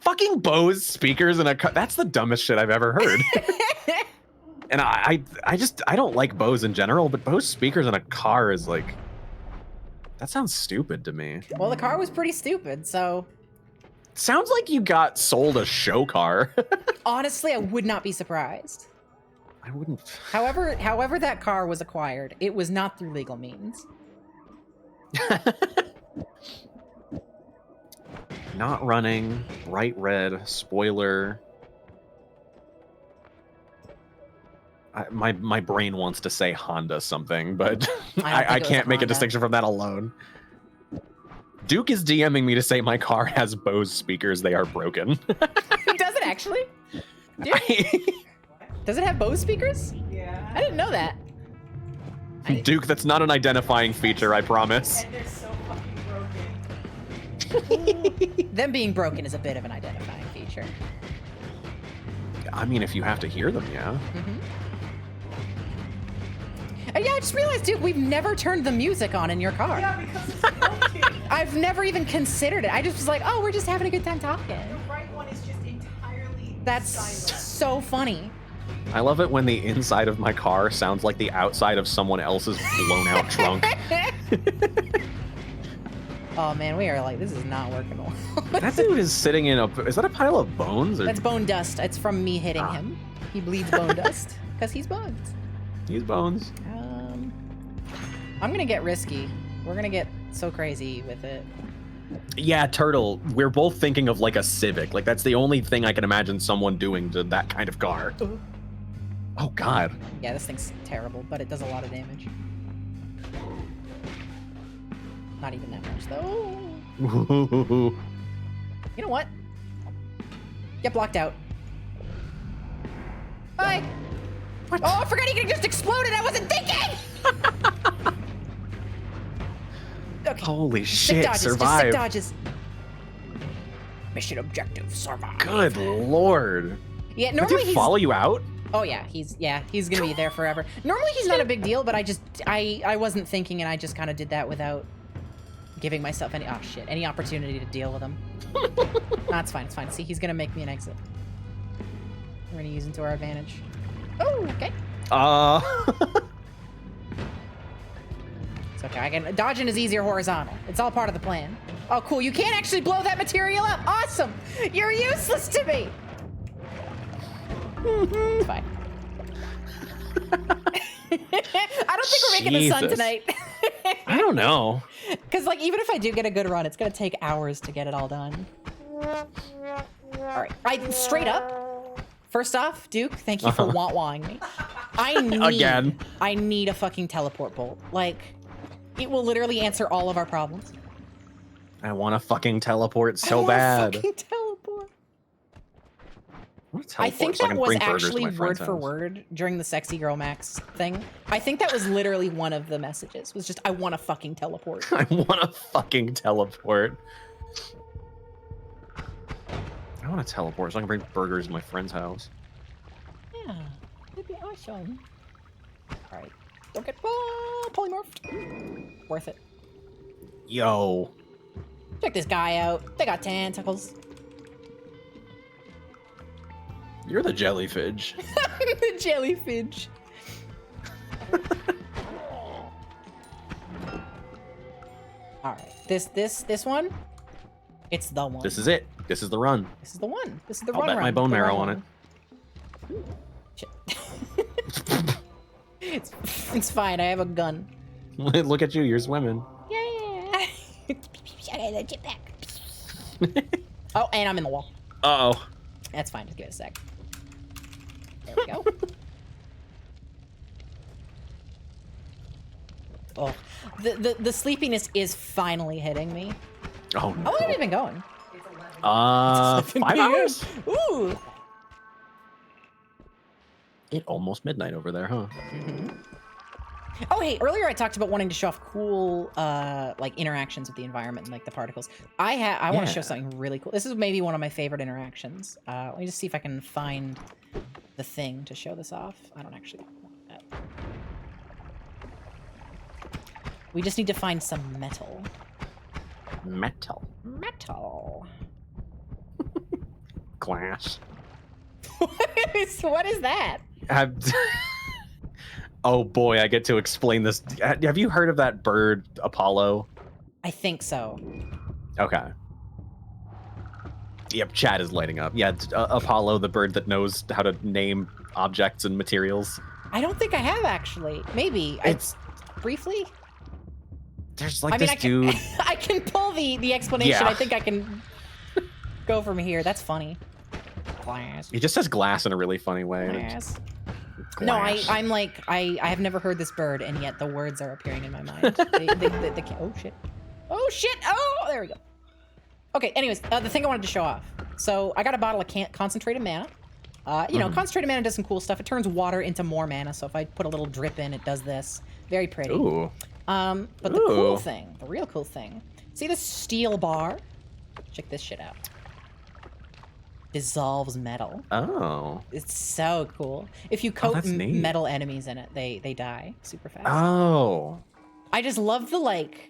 Fucking Bose speakers in a car. That's the dumbest shit I've ever heard. And I don't like Bose in general, but Bose speakers in a car is like, that sounds stupid to me. Well, the car was pretty stupid, so Sounds like you got sold a show car. honestly, I would not be surprised. I wouldn't. However that car was acquired, it was not through legal means. Not running, bright red, spoiler. My brain wants to say Honda something, but I can't make a distinction from that alone. Duke is DMing me to say my car has Bose speakers. They are broken. Does it actually? Does it have Bose speakers? Yeah. I didn't know that. Duke, that's not an identifying feature, I promise. And they're so fucking broken. Them being broken is a bit of an identifying feature. I mean, if you have to hear them, yeah. Yeah, I just realized, dude, we've never turned the music on in your car. Yeah, because it's broken. I've never even considered it. I just was like, oh, we're just having a good time talking. The right one is just entirely That's silent. so funny. I love it when the inside of my car sounds like the outside of someone else's blown out trunk. Oh man, we are like, this is not working well. That dude is sitting in a. Is that a pile of bones? Or That's bone dust. It's from me hitting him. He bleeds bone dust because he's bones. He's bones. I'm gonna get risky. We're gonna get so crazy with it. Yeah, Turtle. We're both thinking of like a Civic. Like that's the only thing I can imagine someone doing to that kind of car. Oh God. Yeah, this thing's terrible, but it does a lot of damage. Not even that much though. You know what? Get blocked out. Bye. What? Oh, I forgot he could just exploded. I wasn't thinking. Okay. Holy Sick shit! dodges. Just sick Survive. dodges. Mission objective: survive. Good lord. Yeah, Did normally he he's. follow you out? Oh yeah, he's gonna be there forever. Normally he's not a big deal, but I wasn't thinking, and I just kind of did that without giving myself any opportunity to deal with him. That's fine. It's fine. See, he's gonna make me an exit. We're gonna use him to our advantage. Oh, okay. It's okay. Dodging is easier horizontal. It's all part of the plan. Oh, cool. You can't actually blow that material up. Awesome. You're useless to me. It's fine. I don't think we're making the sun Jesus. tonight. I don't know. Because, like, even if I do get a good run, it's going to take hours to get it all done. All right. Straight up, first off, Duke, thank you for wah-wahing me. Again. I need a fucking teleport bolt. Like, it will literally answer all of our problems. I want to fucking teleport so I wanna bad. fucking teleport. I, wanna I teleport think so I that can was bring burgers to actually my word friend's for house. word during the Sexy Girl Max thing. I think that was literally one of the messages. Was just I want to fucking teleport. I want to fucking teleport. I want to teleport so I can bring burgers to my friend's house. Yeah, that'd be awesome. All right, don't get polymorphed. Worth it. Yo. Check this guy out. They got tentacles. You're the jellyfish. The jellyfish. All right, this one. It's the one. This is it. This is the run. This is the one. This is the I'll run. bet my run, bone the marrow run on it. one. Shit. It's fine. I have a gun. Look at you, you're swimming. Yeah. Okay, the jetpack. Oh, and I'm in the wall. Uh-oh. That's fine. Just give it a sec. There we go. Oh, the sleepiness is finally hitting me. Oh, How long have I been going? 5 hours? Ooh. It almost midnight over there, huh? Oh, hey, earlier I talked about wanting to show off cool, like, interactions with the environment and, like, the particles. I want to show something really cool. This is maybe one of my favorite interactions. Let me just see if I can find the thing to show this off. I don't actually want that. We just need to find some metal. Metal. Metal. Glass. What is that? Oh boy, I get to explain this. Have you heard of that bird, Apollo? I think so. Okay. Yep, chat is lighting up. Yeah, Apollo, the bird that knows how to name objects and materials. I don't think I have, actually. Maybe. It's briefly? There's like I mean, this dude. I can pull the explanation. Yeah. I think I can go from here. That's funny. Glass. He just says glass in a really funny way. Glass. No, I'm like, I have never heard this bird, and yet the words are appearing in my mind. Oh, shit. Oh, shit. Oh, there we go. Okay, anyways, the thing I wanted to show off. So I got a bottle of concentrated mana. You know, concentrated mana does some cool stuff. It turns water into more mana, so if I put a little drip in, it does this. Very pretty. Ooh. But the cool thing, the real cool thing, see this steel bar? Check this shit out. Dissolves metal. Oh. It's so cool. If you coat that's neat. metal enemies in it, they die super fast. Oh. I just love the, like,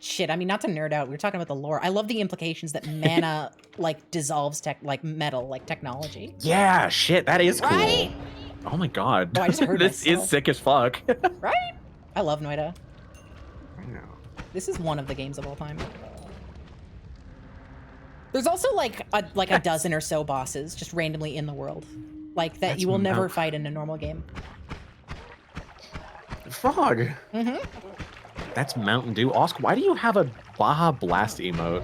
shit. I mean, not to nerd out, we were talking about the lore. I love the implications that mana, like, dissolves metal, like, technology. Yeah, shit, that is cool. Right? Oh my god. Oh, I just heard This myself. is sick as fuck. Right? I love Noita. Yeah. This is one of the games of all time. There's also like a dozen or so bosses just randomly in the world, like that That's you will never fight in a normal game. Frog. Mm-hmm. That's Mountain Dew. Osk, why do you have a Baja Blast emote?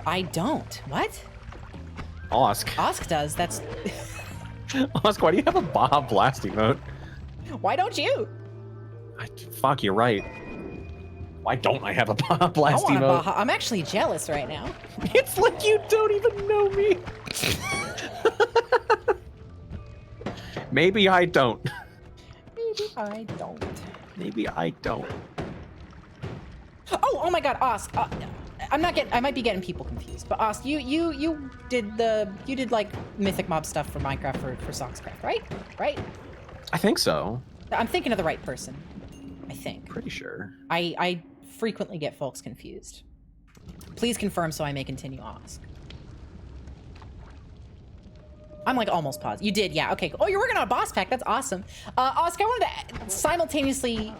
I don't. What? Osk. Osk does. That's. Osk, why do you have a Baja Blast emote? Why don't you? Fuck, you're right. Why don't I have a Baja I Blast want a emote? Baja. I'm actually jealous right now. It's like you don't even know me. Maybe I don't. Maybe I don't. Maybe I don't. Oh my God, Osk. I might be getting people confused, but Osk, you did like Mythic Mob stuff for Minecraft for Sockscraft, right? Right? I think so. I'm thinking of the right person. I think. Pretty sure. I frequently get folks confused. Please confirm so I may continue Osk. I'm like almost positive. You did, yeah. Okay. Oh, you're working on a boss pack. That's awesome. Osk, I wanted to simultaneously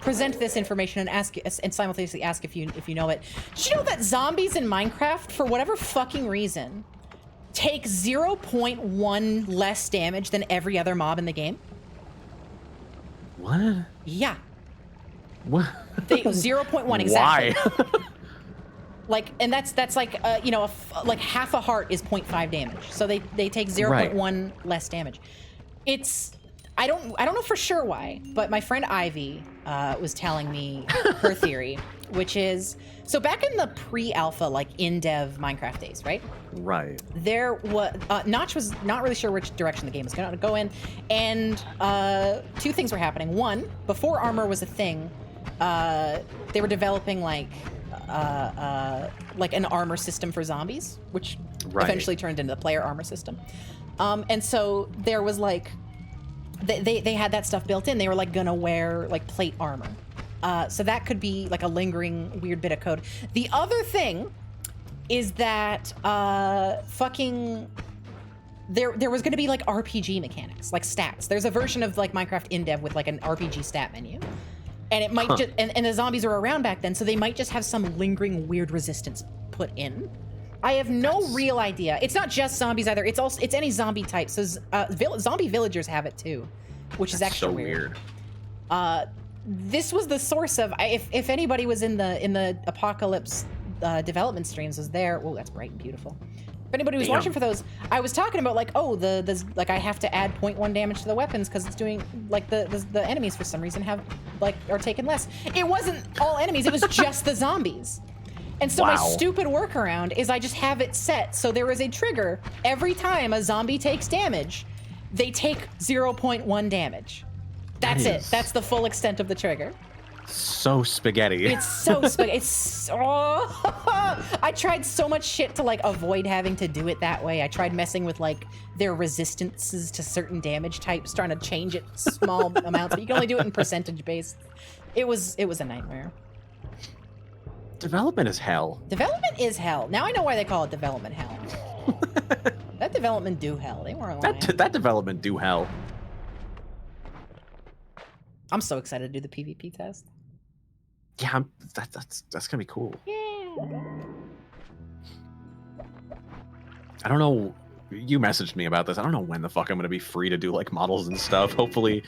present this information and simultaneously ask if you know it. Did you know that zombies in Minecraft, for whatever fucking reason, take 0.1 less damage than every other mob in the game? What? Yeah. What? They 0.1 exactly. Why? Like, and that's like, you know, like half a heart is 0.5 damage. So they take 0.1 less damage. It's, I don't know for sure why, but my friend Ivy was telling me her theory, which is, so back in the pre-alpha, like in-dev Minecraft days, right? Right. There was, Notch was not really sure which direction the game was going to go in, and two things were happening. One, before armor was a thing, they were developing like an armor system for zombies, which eventually turned into the player armor system. And so there was like, they had that stuff built in. They were like gonna wear like plate armor. So that could be like a lingering weird bit of code. The other thing is that there was gonna be like RPG mechanics, like stats. There's a version of like Minecraft in dev with like an RPG stat menu. And it might just, and the zombies were around back then, so they might just have some lingering weird resistance put in. I have no real idea. It's not just zombies either. It's any zombie type. So zombie villagers have it too. which is That's extra so weird. This was the source of if anybody was in the Apocalypse development streams was there. Oh, that's bright and beautiful. If anybody was watching for those, I was talking about like, oh, like I have to add 0.1 damage to the weapons because it's doing like the enemies for some reason are taking less. It wasn't all enemies; it was just the zombies. And so my stupid workaround is I just have it set so there is a trigger every time a zombie takes damage. They take 0.1 damage. That's it. That's the full extent of the trigger. So spaghetti. It's so spaghetti. I tried so much shit to like avoid having to do it that way. I tried messing with like their resistances to certain damage types, trying to change it small amounts, but you can only do it in percentage based. It was a nightmare. Development is hell. Development is hell. Now I know why they call it development hell. That development do hell. They weren't lying. That development do hell. I'm so excited to do the PvP test. Yeah, that's gonna be cool. Yeah. I don't know. You messaged me about this. I don't know when the fuck I'm gonna be free to do like models and stuff. Hopefully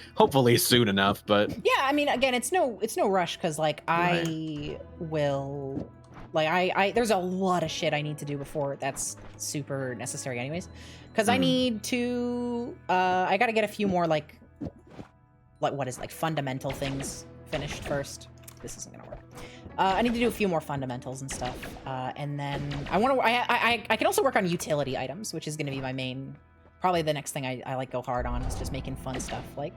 soon enough. But yeah, I mean, again, it's no rush because like I will, like I there's a lot of shit I need to do before that's super necessary, anyways. Because I need to, I got to get a few more like what is like fundamental things finished first. This isn't gonna work. I need to do a few more fundamentals and stuff, and then I can also work on utility items, which is going to be my main, probably the next thing I like go hard on is just making fun stuff like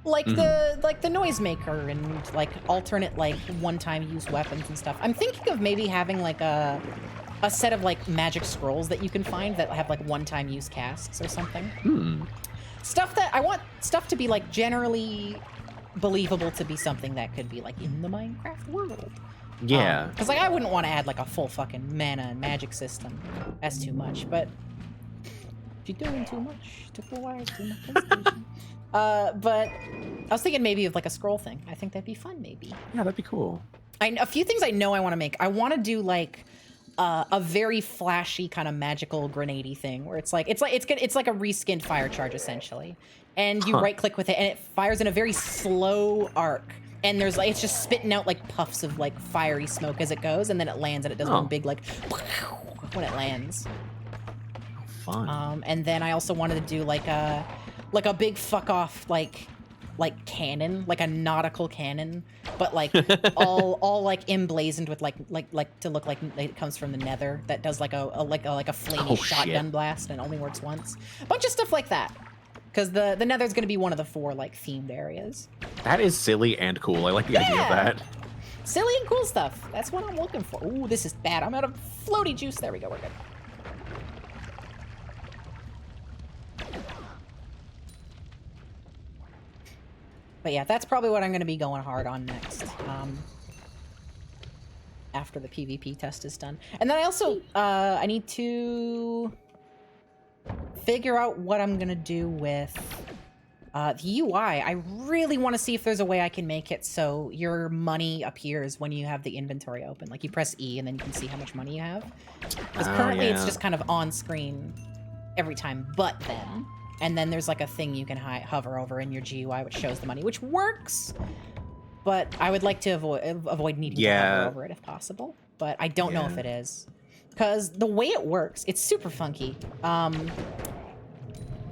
the noisemaker and like alternate like one-time use weapons and stuff. I'm thinking of maybe having like a set of like magic scrolls that you can find that have like one-time use casks or something. Stuff that I want stuff to be like generally believable to be something that could be like in the Minecraft world. Yeah. Because like I wouldn't want to add like a full fucking mana and magic system. That's too much. But if you're doing too much, took the wires to my PlayStation. But I was thinking maybe of like a scroll thing. I think that'd be fun. Maybe. Yeah, that'd be cool. A few things I know I want to make. I want to do like a very flashy kind of magical grenade-y thing where it's like a reskinned fire charge essentially, and you right click with it and it fires in a very slow arc, and there's like it's just spitting out like puffs of like fiery smoke as it goes, and then it lands and it does one big like when it lands. Fun. And then I also wanted to do like a big fuck off like cannon, like a nautical cannon, but like all like emblazoned with like to look like it comes from the nether, that does like a flamey shotgun blast and only works once. A bunch of stuff like that. Because the nether's gonna be one of the 4 like themed areas. That is silly and cool. I like the idea of that. Silly and cool stuff. That's what I'm looking for. Ooh, this is bad. I'm out of floaty juice. There we go, we're good. But yeah, that's probably what I'm going to be going hard on next, after the PvP test is done. And then I also, I need to figure out what I'm going to do with the UI. I really want to see if there's a way I can make it so your money appears when you have the inventory open. Like you press E and then you can see how much money you have. Because currently it's just kind of on screen every time but then. And then there's like a thing you can hover over in your GUI which shows the money, which works. But I would like to avoid needing to hover over it if possible. But I don't know if it is. Because the way it works, it's super funky.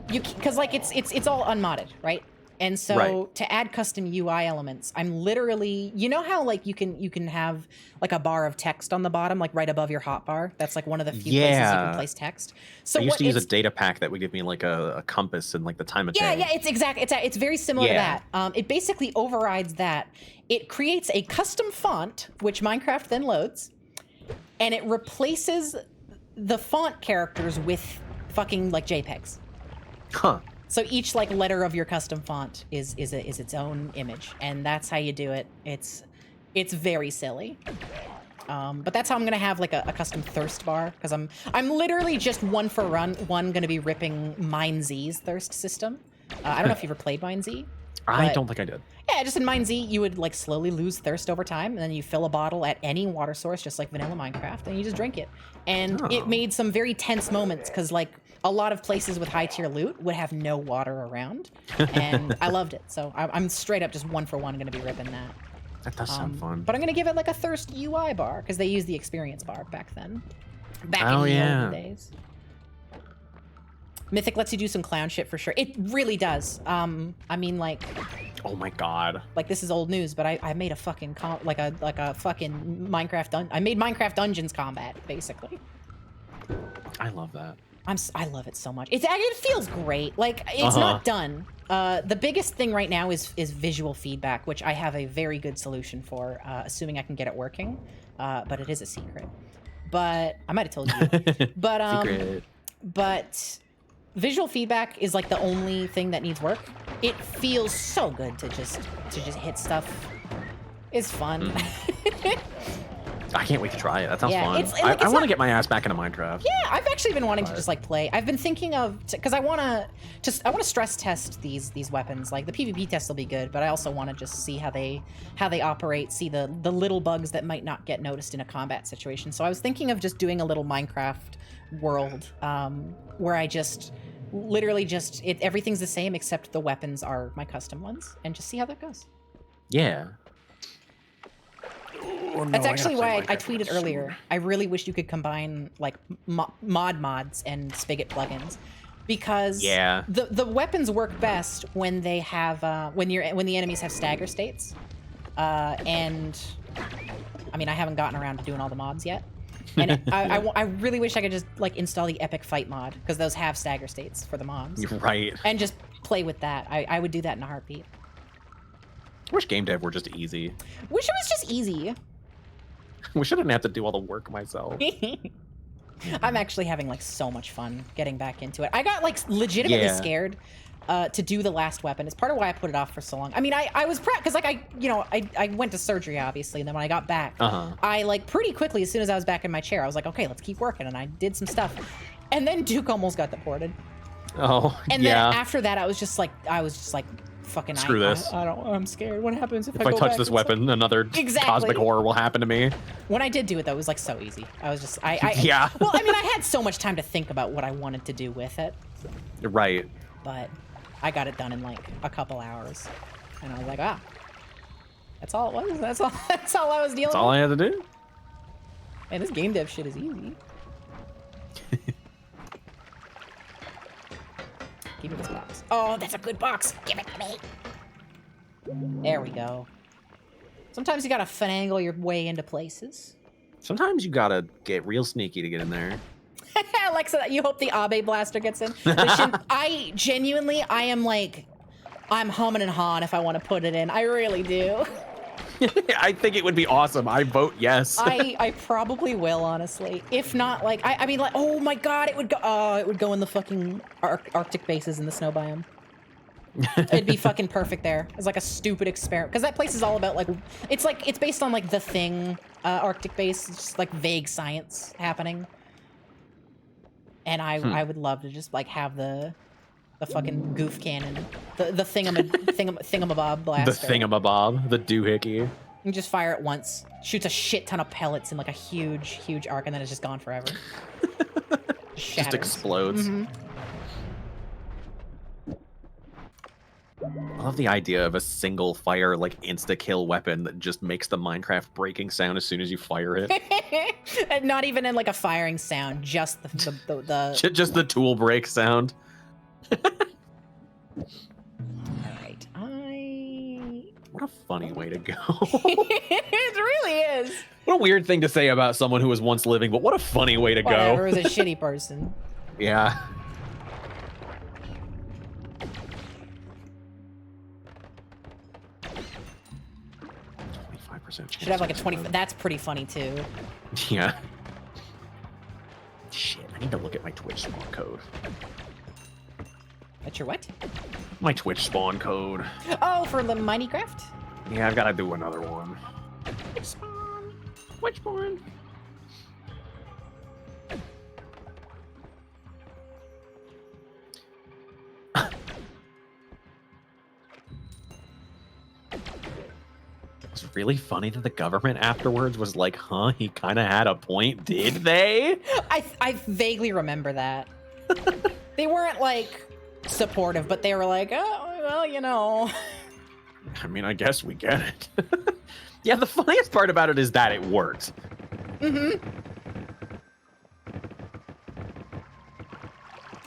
Because like it's all unmodded, right? And so to add custom UI elements, I'm literally, you know how like you can have like a bar of text on the bottom, like right above your hotbar? That's like one of the few places you can place text. So I used to use a data pack that would give me like a compass and like the time of day. Yeah, it's very similar to that. It basically overrides that. It creates a custom font, which Minecraft then loads, and it replaces the font characters with fucking like JPEGs. Huh. So each like letter of your custom font is its own image, and that's how you do it. It's very silly, but that's how I'm gonna have like a custom thirst bar, because I'm literally just one gonna be ripping MineZ's thirst system. I don't know if you ever played MineZ. I don't think I did. Yeah, Yeah, just in Mine Z, you would like slowly lose thirst over time, and then you fill a bottle at any water source, just like vanilla Minecraft, and you just drink it. And it Oh. made some very tense moments because like a lot of places with high tier loot would have no water around, and I loved it. So I'm straight up just 1-for-1 going to be ripping that. That does sound fun. But I'm going to give it like a thirst UI bar because they used the experience bar back then, back Oh, in the yeah. olden days. Mythic lets you do some clown shit for sure. It really does. I mean, like Oh my god. this is old news, but I made a fucking like a fucking Minecraft. I made Minecraft Dungeons combat basically. I love that. I love it so much. It feels great. Like it's not done. The biggest thing right now is visual feedback, which I have a very good solution for, assuming I can get it working. But it is a secret. But I might have told you. But Secret. but visual feedback is like the only thing that needs work. It feels so good to just hit stuff. It's fun. I can't wait to try it. That sounds Yeah, fun. it's like, I it's want to not- get my ass back into Minecraft. Yeah, I've actually been wanting to just like play. I've been thinking of because I want to stress test these weapons. Like the PvP test will be good, but I also want to just see how they operate, see the little bugs that might not get noticed in a combat situation. So I was thinking of just doing a little Minecraft world where I just literally just everything's the same except the weapons are my custom ones, and just see how that goes. Yeah. Oh, no, That's I actually gotta play why I Minecraft tweeted soon. earlier. I really wish you could combine like mods and Spigot plugins, because Yeah. the weapons work best when they have when the enemies have stagger states, and I mean I haven't gotten around to doing all the mods yet, and I really wish I could just like install the Epic Fight mod because those have stagger states for the mobs, You're right. and just play with that. I would do that in a heartbeat. I wish game dev were just easy. Wish it was just easy. Wish I didn't have to do all the work myself. I'm actually having like so much fun getting back into it. I got like legitimately Yeah. scared to do the last weapon. It's part of why I put it off for so long. I mean, I was because like I went to surgery obviously, and then when I got back, I like pretty quickly as soon as I was back in my chair, I was like, okay, let's keep working, and I did some stuff, and then Duke almost got deported, Oh, and then yeah. after that, I was just like fucking Screw this. I'm scared. What happens if If I I go touch back this and weapon, another Exactly. cosmic horror will happen to me. When I did do it, though, it was like so easy. I was just, Yeah. Well, I mean, I had so much time to think about what I wanted to do with it, Right. but I got it done in like a couple hours, and I was like, that's all it was. That's all. That's all I was dealing That's all with. I had to do. Man, this game dev shit is easy. Give me this box. Oh, that's a good box. Give it to me. There we go. Sometimes you gotta finagle your way into places. Sometimes you gotta get real sneaky to get in there. Alexa, you hope the Abe blaster gets in. I genuinely, I'm humming and hawing if I want to put it in. I really do. I think it would be awesome. I vote yes. I probably will, honestly. If not, like, I mean, like, oh my god, it would go in the fucking Arctic bases in the snow biome. It'd be fucking perfect there. It's like a stupid experiment, because that place is all about like it's based on like the Thing Arctic base. It's just like vague science happening. And I would love to just like have the fucking goof cannon, the thingamabob blaster. The thingamabob, the doohickey. You just fire it once, shoots a shit ton of pellets in like a huge arc, and then it's just gone forever. Just Shatters. explodes. Mhm. I love the idea of a single fire, like insta-kill weapon that just makes the Minecraft breaking sound as soon as you fire it. And not even in like a firing sound, just the Just the tool break sound. All right, What a funny way to go. it really is. What a weird thing to say about someone who was once living, but what a funny way to Whatever, go. was a shitty person. Yeah. Should have like a 20. That's pretty funny too. Yeah. Shit, I need to look at my Twitch spawn code. That's your what? My Twitch spawn code. Oh, for the Minecraft? Yeah, I've got to do another one. Twitch spawn. Twitch spawn. really funny that the government afterwards was like, huh, he kind of had a point, did they? I vaguely remember that. They weren't like supportive, but they were like, oh, well, you know. I mean, I guess we get it. Yeah, the funniest part about it is that it worked. Mm-hmm.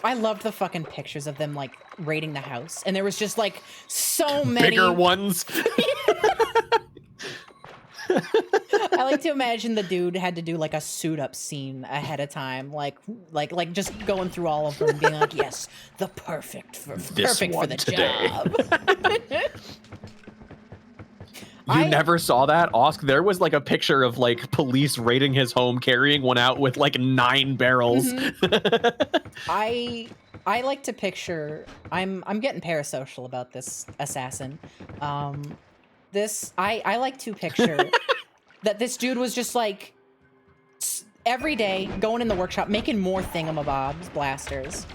I loved the fucking pictures of them like raiding the house, and there was just like so many Bigger ones. I like to imagine the dude had to do like a suit up scene ahead of time, like just going through all of them, and being like, "Yes, the perfect for the today." job." You never saw that, Osk? There was like a picture of like police raiding his home, carrying one out with like 9 barrels. I like to picture. I'm getting parasocial about this assassin. I like to picture that this dude was just like every day going in the workshop making more thingamabobs, blasters,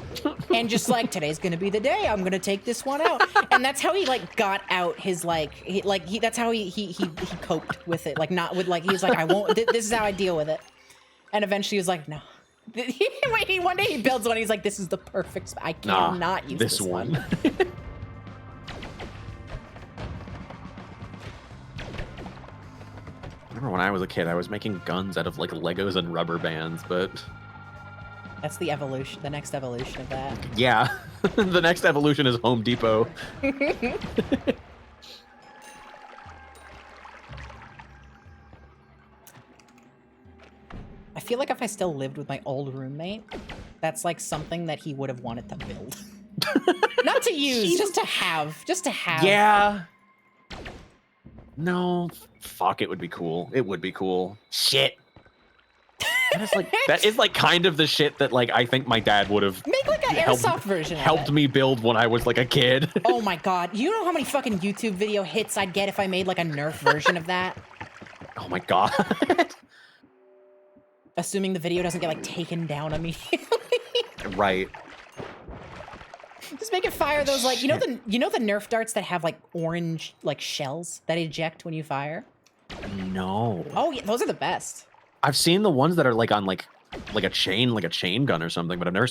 and just like, today's gonna be the day I'm gonna take this one out. And that's how he like got out his that's how he coped with it, like not with like he was like, I won't, this is how I deal with it. And eventually he was like, no. One day he builds one, he's like, this is the perfect spot. I cannot use this one. Remember when I was a kid, I was making guns out of like Legos and rubber bands, but that's the evolution, the next evolution of that. Yeah, the next evolution is Home Depot. I feel like if I still lived with my old roommate, that's like something that he would have wanted to build. Not to use, just to have. Yeah. No, fuck, it would be cool. It would be cool. Shit. That is like kind of the shit that like I think my dad would have make like an airsoft version of helped me build when I was like a kid. Oh my god, you know how many fucking YouTube video hits I'd get if I made like a Nerf version of that? Oh my god. Assuming the video doesn't get like taken down immediately. Right. Just make it fire those like you know the Nerf darts that have like orange like shells that eject when you fire? No. Oh yeah, those are the best. I've seen the ones that are like on like a chain gun or something, but I've never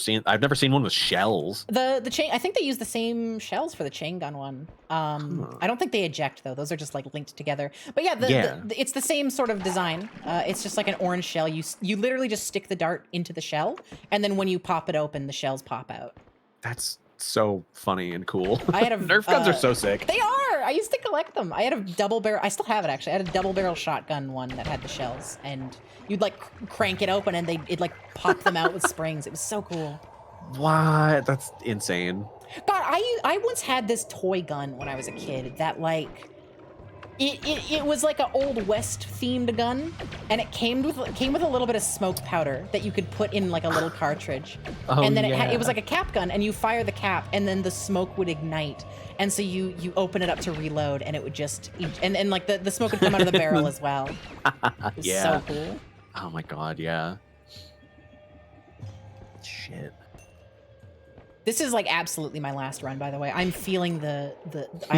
seen one with shells. The chain, I think they use the same shells for the chain gun one. I don't think they eject though. Those are just like linked together. But yeah, it's the same sort of design. It's just like an orange shell. You literally just stick the dart into the shell, and then when you pop it open, the shells pop out. That's so funny and cool. I had a Nerf guns are so sick. They are. I used to collect them. I had a double barrel. I still have it actually. I had a double barrel shotgun one that had the shells, and you'd like crank it open, and it'd like pop them out with springs. It was so cool. What? That's insane. God, I once had this toy gun when I was a kid that like it was like an old west themed gun, and it came with a little bit of smoke powder that you could put in like a little cartridge. Oh, and then yeah. it was like a cap gun, and you fire the cap, and then the smoke would ignite, and so you open it up to reload, and it would just and like the smoke would come out of the barrel as well. It was so cool. Oh my god, yeah. Shit. This is like absolutely my last run, by the way. I'm feeling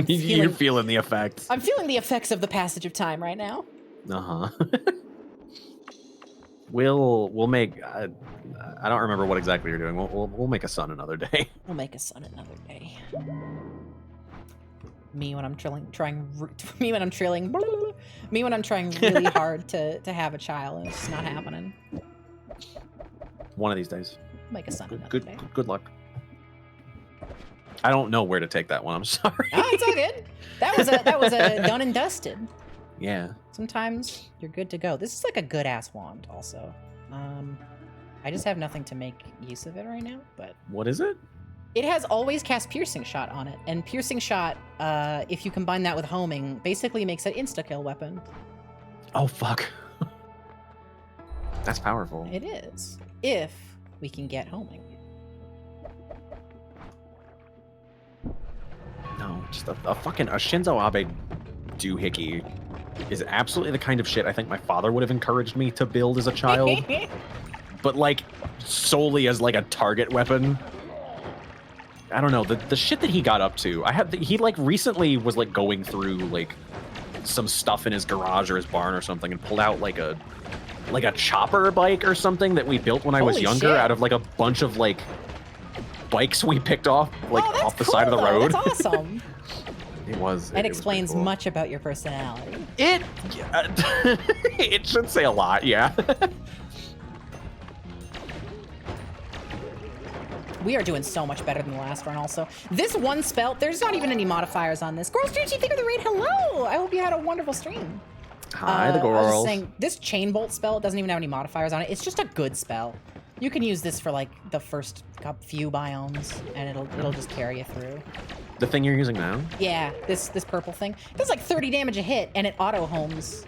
You're feeling the effects. I'm feeling the effects of the passage of time right now. Uh-huh. We'll make I don't remember what exactly you're doing. We'll make a sun another day. We'll make a sun another day. Me when I'm trying really hard to have a child, and it's just not happening. One of these days. Make a sun another day. Good luck. I don't know where to take that one. I'm sorry. Oh, it's all good. That was a done and dusted. Yeah. Sometimes you're good to go. This is like a good ass wand, also. I just have nothing to make use of it right now. But what is it? It has always cast piercing shot on it, and piercing shot, if you combine that with homing, basically makes an insta kill weapon. Oh fuck. That's powerful. It is, if we can get homing. No, just a fucking Shinzo Abe doohickey is absolutely the kind of shit I think my father would have encouraged me to build as a child. But like solely as like a target weapon. I don't know, the shit that he got up to. He like recently was like going through like some stuff in his garage or his barn or something and pulled out like a chopper bike or something that we built when I was Holy younger shit. out of like a bunch of like bikes we picked off that's off the side of the cool, though. road. That's awesome. It was. It was explains pretty cool. much about your personality. It it should say a lot, yeah. We are doing so much better than the last run also. This one spell, there's not even any modifiers on this. Girls, did you think of the raid? Hello! I hope you had a wonderful stream. Hi, the I was just girls. saying, this chain bolt spell, it doesn't even have any modifiers on it. It's just a good spell. You can use this for like the first few biomes, and it'll just carry you through. The thing you're using now? Yeah, this purple thing. It does like 30 damage a hit, and it auto homes,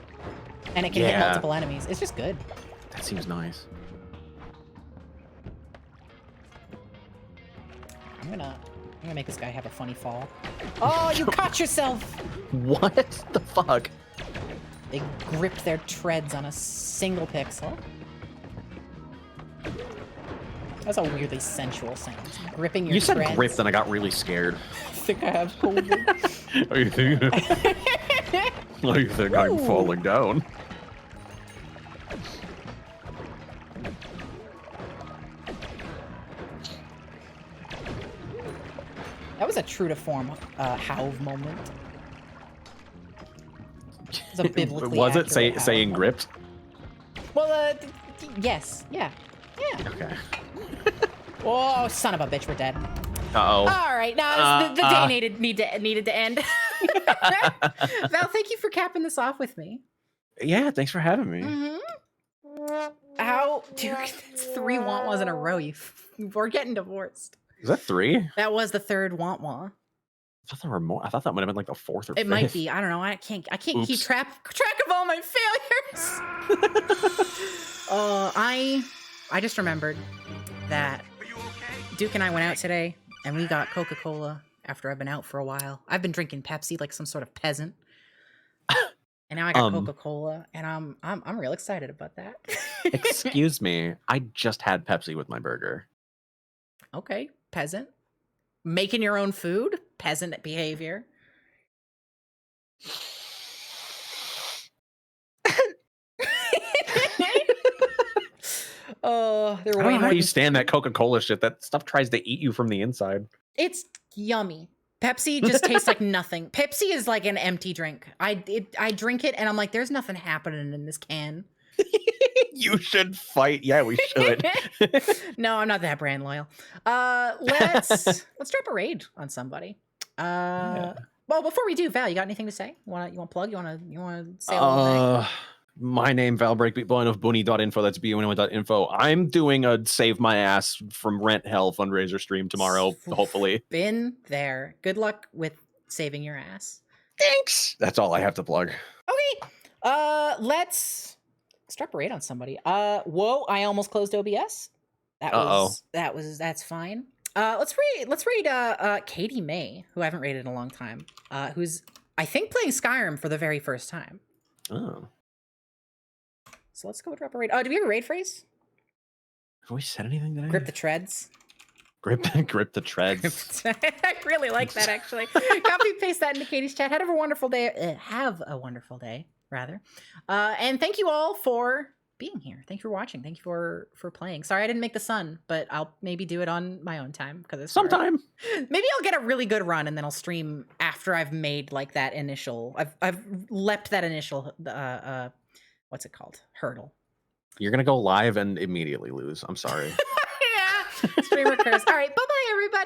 and it can hit Yeah. multiple enemies. It's just good. That seems nice. I'm gonna make this guy have a funny fall. Oh, you caught yourself! What the fuck? They gripped their treads on a single pixel. That's a weirdly sensual sound. Gripping your You said treads. grip, then I got really scared. I think I have COVID. Oh, you think? Oh, you think I'm Ooh. falling down? That was a true to form Hauve moment. It was a biblically Was it accurate Hauve saying moment. gripped? Well, yes. Yeah. Okay. Oh, son of a bitch, we're dead. Uh-oh. All right, now the day needed to end. Val, thank you for capping this off with me. Yeah, thanks for having me. Mm-hmm. Ow, dude, that's 3 want-was in a row. We're getting divorced. Is that 3? That was the 3rd want-wa. I thought there were more. I thought that might have been like the 4th or 5th. It might be. I don't know. I can't keep Oops. track of all my failures. I just remembered that Duke and I went out today and we got Coca-Cola after I've been out for a while. I've been drinking Pepsi like some sort of peasant. And now I got Coca-Cola and I'm real excited about that. Excuse me. I just had Pepsi with my burger. Okay, peasant. Making your own food? Peasant behavior. Oh, they're I don't way know how more you than- stand that Coca-Cola shit. That stuff tries to eat you from the inside. It's yummy. Pepsi just tastes like nothing. Pepsi is like an empty drink. I drink it and I'm like, there's nothing happening in this can. You should fight. Yeah, we should. No, I'm not that brand loyal. Let's drop a raid on somebody. Well, before we do, Val, you got anything to say? You want to plug? You want to say a little thing? My name, Val Breakbeat, blind of Booney.info. That's BUNY.info. I'm doing a Save My Ass from Rent Hell fundraiser stream tomorrow, hopefully. Been there. Good luck with saving your ass. Thanks. That's all I have to plug. Okay. Let's drop a raid on somebody. Whoa, I almost closed OBS. That's fine. Let's raid Katie May, who I haven't raided in a long time. Who's I think playing Skyrim for the very first time. Oh. So let's go drop a raid. Oh, do we have a raid phrase? Have we said anything today? Grip the treads. Grip the treads. I really like that, actually. Copy paste that into Katie's chat. Have a wonderful day. Have a wonderful day, rather. And thank you all for being here. Thank you for watching. Thank you for playing. Sorry I didn't make the sun, but I'll maybe do it on my own time because it's hard. Sometime. Maybe I'll get a really good run and then I'll stream after I've made like that initial. I've leapt that initial. What's it called? Hurdle. You're gonna go live and immediately lose. I'm sorry. Yeah. Stream recurs. All right. Bye bye, everybody.